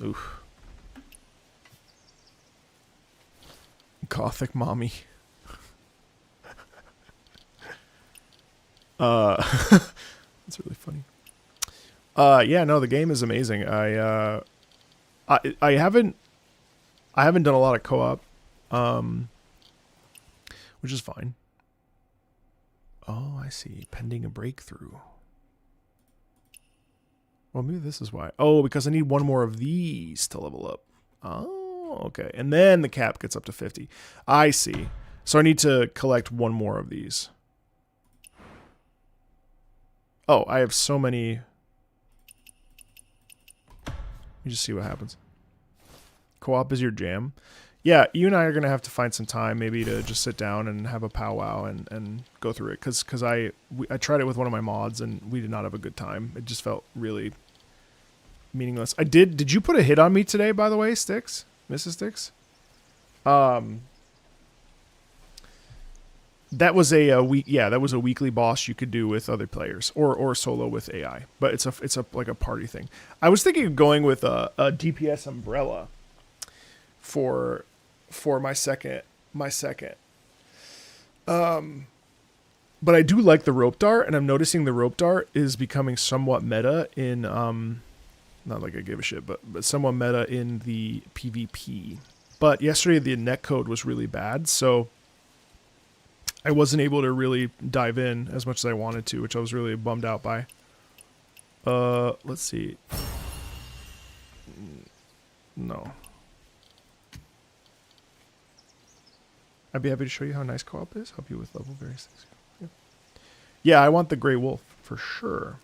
Oof. Gothic mommy. That's really funny. Yeah, no, the game is amazing. I haven't done a lot of co-op, which is fine. Oh, I see. Pending a breakthrough. Well, maybe this is why. Oh, because I need one more of these to level up. Oh, okay. And then the cap gets up to 50. I see. So I need to collect one more of these. Oh, I have so many. Let me just see what happens. Co-op is your jam. Yeah, you and I are going to have to find some time maybe to just sit down and have a powwow and go through it. Because I tried it with one of my mods and we did not have a good time. It just felt really meaningless. Did you put a hit on me today, by the way, Sticks? Mrs. Sticks? That was a weekly boss you could do with other players or solo with AI. But it's a like a party thing. I was thinking of going with a DPS umbrella for my second. But I do like the rope dart, and I'm noticing the rope dart is becoming somewhat meta in not like I give a shit, but somewhat meta in the PvP. But yesterday the netcode was really bad, so I wasn't able to really dive in as much as I wanted to, which I was really bummed out by. Let's see. No. I'd be happy to show you how nice co-op is. Help you with level various things. Yeah, I want the Grey Wolf for sure.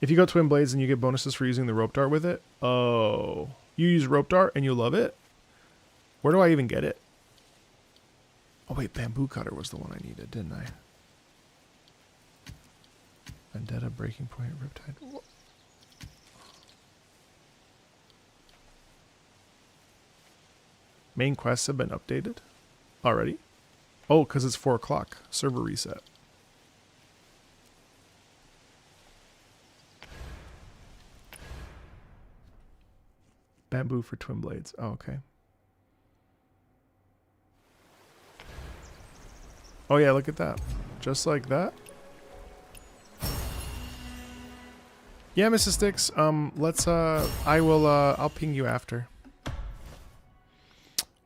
If you go Twin Blades and you get bonuses for using the rope dart with it. Oh, you use rope dart and you love it? Where do I even get it? Oh wait, bamboo cutter was the one I needed, didn't I? Vendetta, Breaking Point, Riptide. Main quests have been updated already. Oh, because it's 4 o'clock. Server reset. Bamboo for Twin Blades. Oh, okay. Oh yeah, look at that. Just like that. Yeah, Mrs. Sticks, let's I'll ping you after.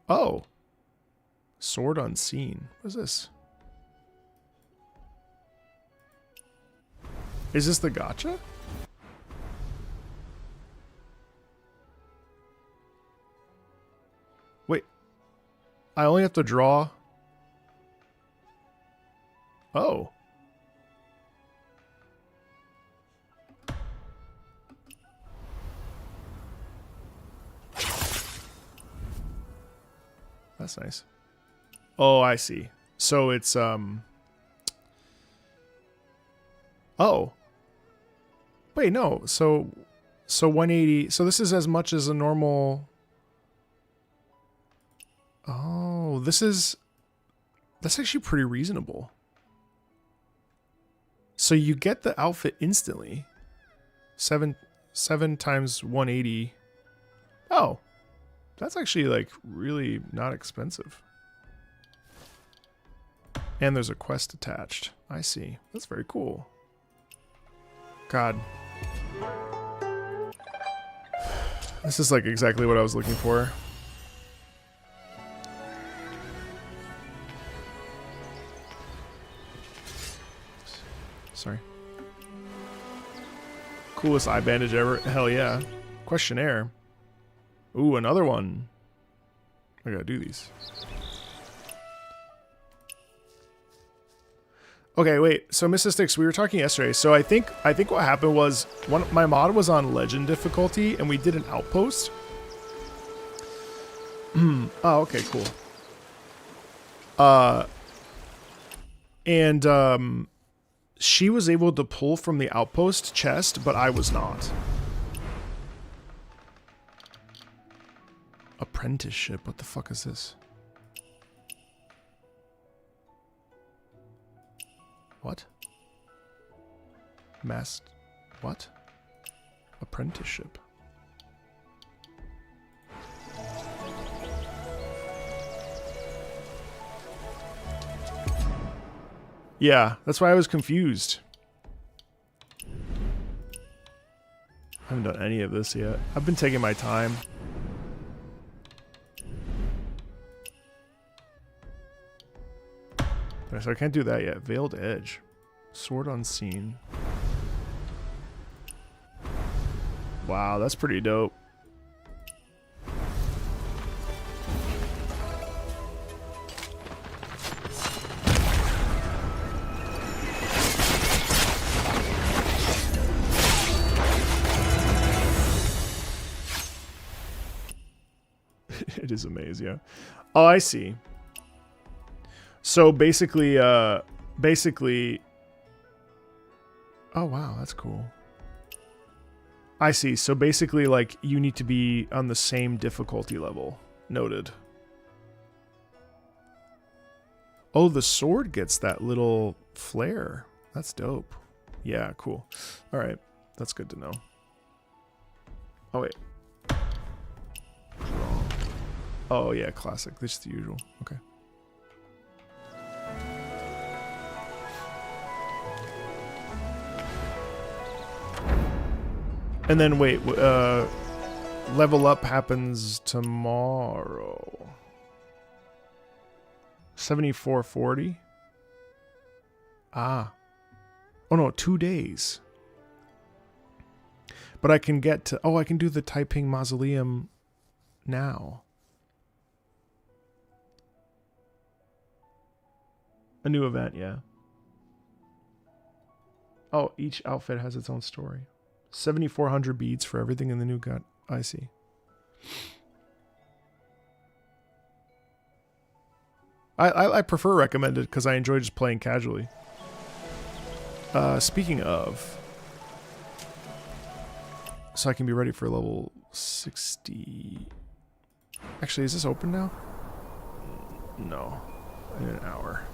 Oh. Sword Unseen. What is this? Is this the gacha? Wait. I only have to draw. Oh. That's nice. Oh, I see. So it's oh. Wait, no. So 180. So this is as much as a normal. Oh, that's actually pretty reasonable. So you get the outfit instantly. 7 times 180. Oh. That's actually like really not expensive. And there's a quest attached. I see. That's very cool. God. This is like exactly what I was looking for. Sorry. Coolest eye bandage ever. Hell yeah. Questionnaire. Ooh, another one. I gotta do these. Okay, wait. So, Mrs. Sticks, we were talking yesterday. So I think what happened was my mod was on legend difficulty, and we did an outpost. Oh, okay, cool. And she was able to pull from the outpost chest, but I was not. Apprenticeship. What the fuck is this? What? What? Apprenticeship. Yeah, that's why I was confused. I haven't done any of this yet. I've been taking my time. Okay, so I can't do that yet. Veiled Edge. Sword Unseen. Wow, that's pretty dope. It is amazing, yeah. Oh, I see. So basically, oh wow, that's cool. I see. So basically, like, you need to be on the same difficulty level. Noted. Oh, the sword gets that little flare. That's dope. Yeah, cool. All right. That's good to know. Oh, wait. Wrong. Oh, yeah, classic. This is the usual. Okay. And then wait, level up happens tomorrow. 7440. Ah. Oh no, 2 days. But I can get to, oh, I can do the Taiping Mausoleum now. A new event, yeah. Oh, each outfit has its own story. 7,400 beads for everything in the new gut. I see. I prefer recommended because I enjoy just playing casually. Speaking of, so I can be ready for level 60. Actually, is this open now? No, in an hour.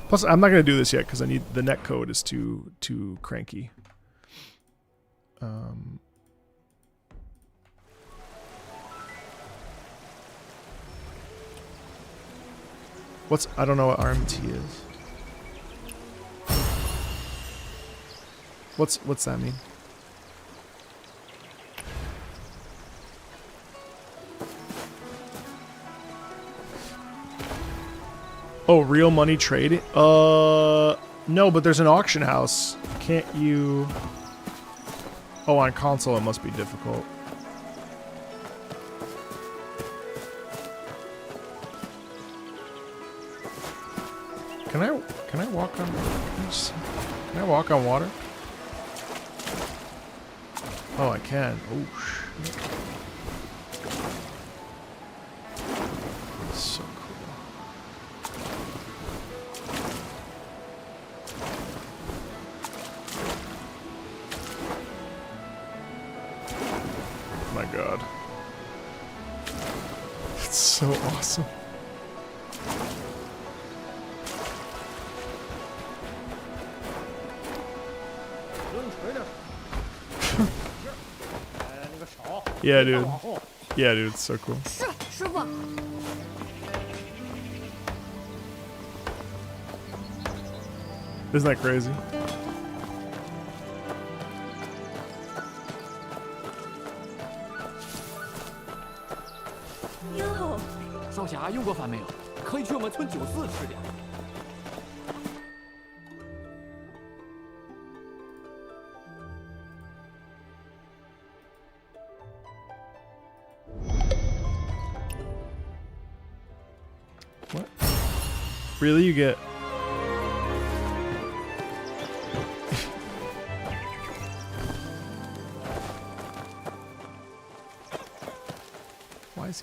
Plus, I'm not gonna do this yet because I need the net code is too cranky. I don't know what RMT is. What's that mean? Oh, real money trading? No, but there's an auction house. Can't you? Oh, on console it must be difficult. Can I walk on? Can I walk on water? Oh, I can. Oh shit. So cool. My God. It's so awesome. Yeah, dude. Yeah, dude, it's so cool. Isn't that crazy? 少侠用过饭没有？可以去我们村94吃点。 What? Really? You get...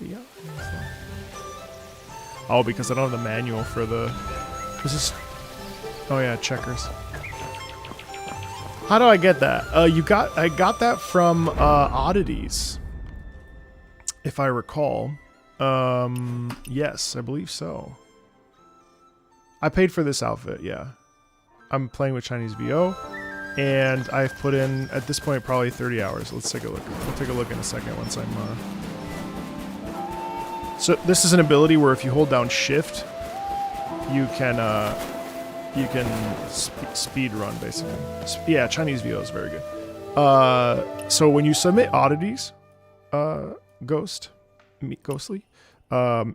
easy. Oh, because I don't have the manual for the... Is this... Oh yeah, checkers. How do I get that? I got that from Oddities, if I recall. Yes, I believe so. I paid for this outfit, yeah. I'm playing with Chinese VO, and I've put in, at this point, probably 30 hours. Let's take a look. We'll take a look in a second once I'm... So this is an ability where if you hold down Shift, you can speed run, basically. Yeah, Chinese VO is very good. So when you submit Oddities, Ghostly,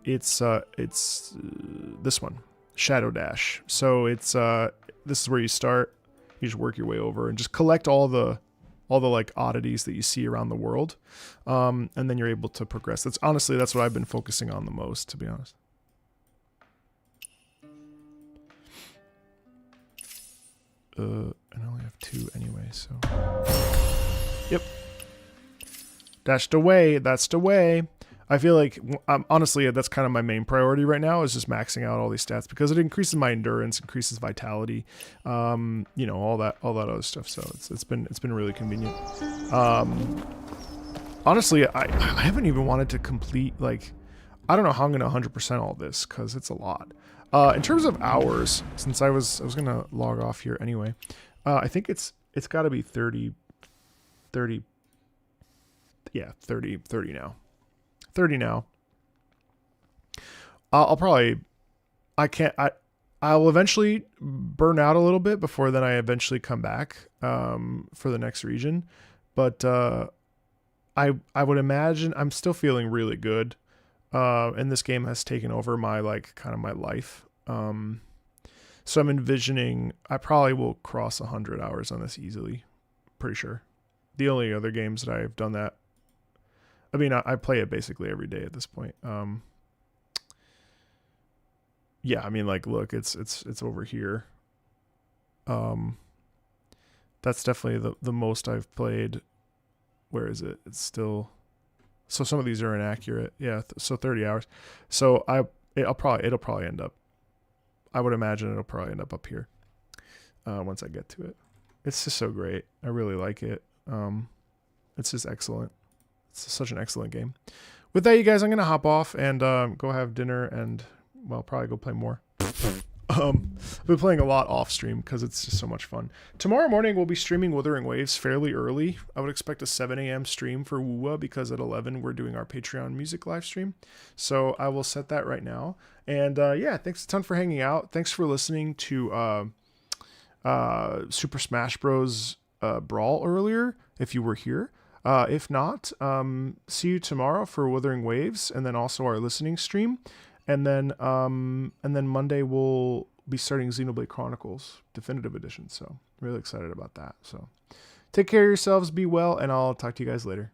it's this one, Shadow Dash. So it's this is where you start. You just work your way over and just collect all the like oddities that you see around the world, and then you're able to progress. That's what I've been focusing on the most, to be honest. And I only have 2 anyway, so... Yep. Dashed away. That's the way. I feel like, honestly, that's kind of my main priority right now, is just maxing out all these stats, because it increases my endurance, increases vitality, you know, all that other stuff. So it's been really convenient. Honestly, I haven't even wanted to complete, like, I don't know how I'm gonna 100% all this, because it's a lot. In terms of hours, since I was gonna log off here anyway, I think it's got to be 30 now. 30 now. I'll eventually burn out a little bit before then I eventually come back for the next region, but I would imagine I'm still feeling really good, and this game has taken over my kind of my life, so I'm envisioning I probably will cross 100 hours on this easily, pretty sure. The only other games that I've done that, I mean, I play it basically every day at this point. Yeah, I mean, like, look, it's over here. That's definitely the most I've played. Where is it? It's still... So some of these are inaccurate. Yeah, so 30 hours. So it'll probably end up... I would imagine it'll probably end up here once I get to it. It's just so great. I really like it. It's just excellent. It's such an excellent game. With that, you guys, I'm going to hop off and go have dinner and, well, probably go play more. I've been playing a lot off stream because it's just so much fun. Tomorrow morning, we'll be streaming Wuthering Waves fairly early. I would expect a 7 a.m. stream for WUWA because at 11, we're doing our Patreon music live stream. So I will set that right now. And yeah, thanks a ton for hanging out. Thanks for listening to Super Smash Bros. Brawl earlier, if you were here. If not, see you tomorrow for Wuthering Waves, and then also our listening stream, and then Monday we'll be starting Xenoblade Chronicles Definitive Edition. So really excited about that. So take care of yourselves, be well, and I'll talk to you guys later.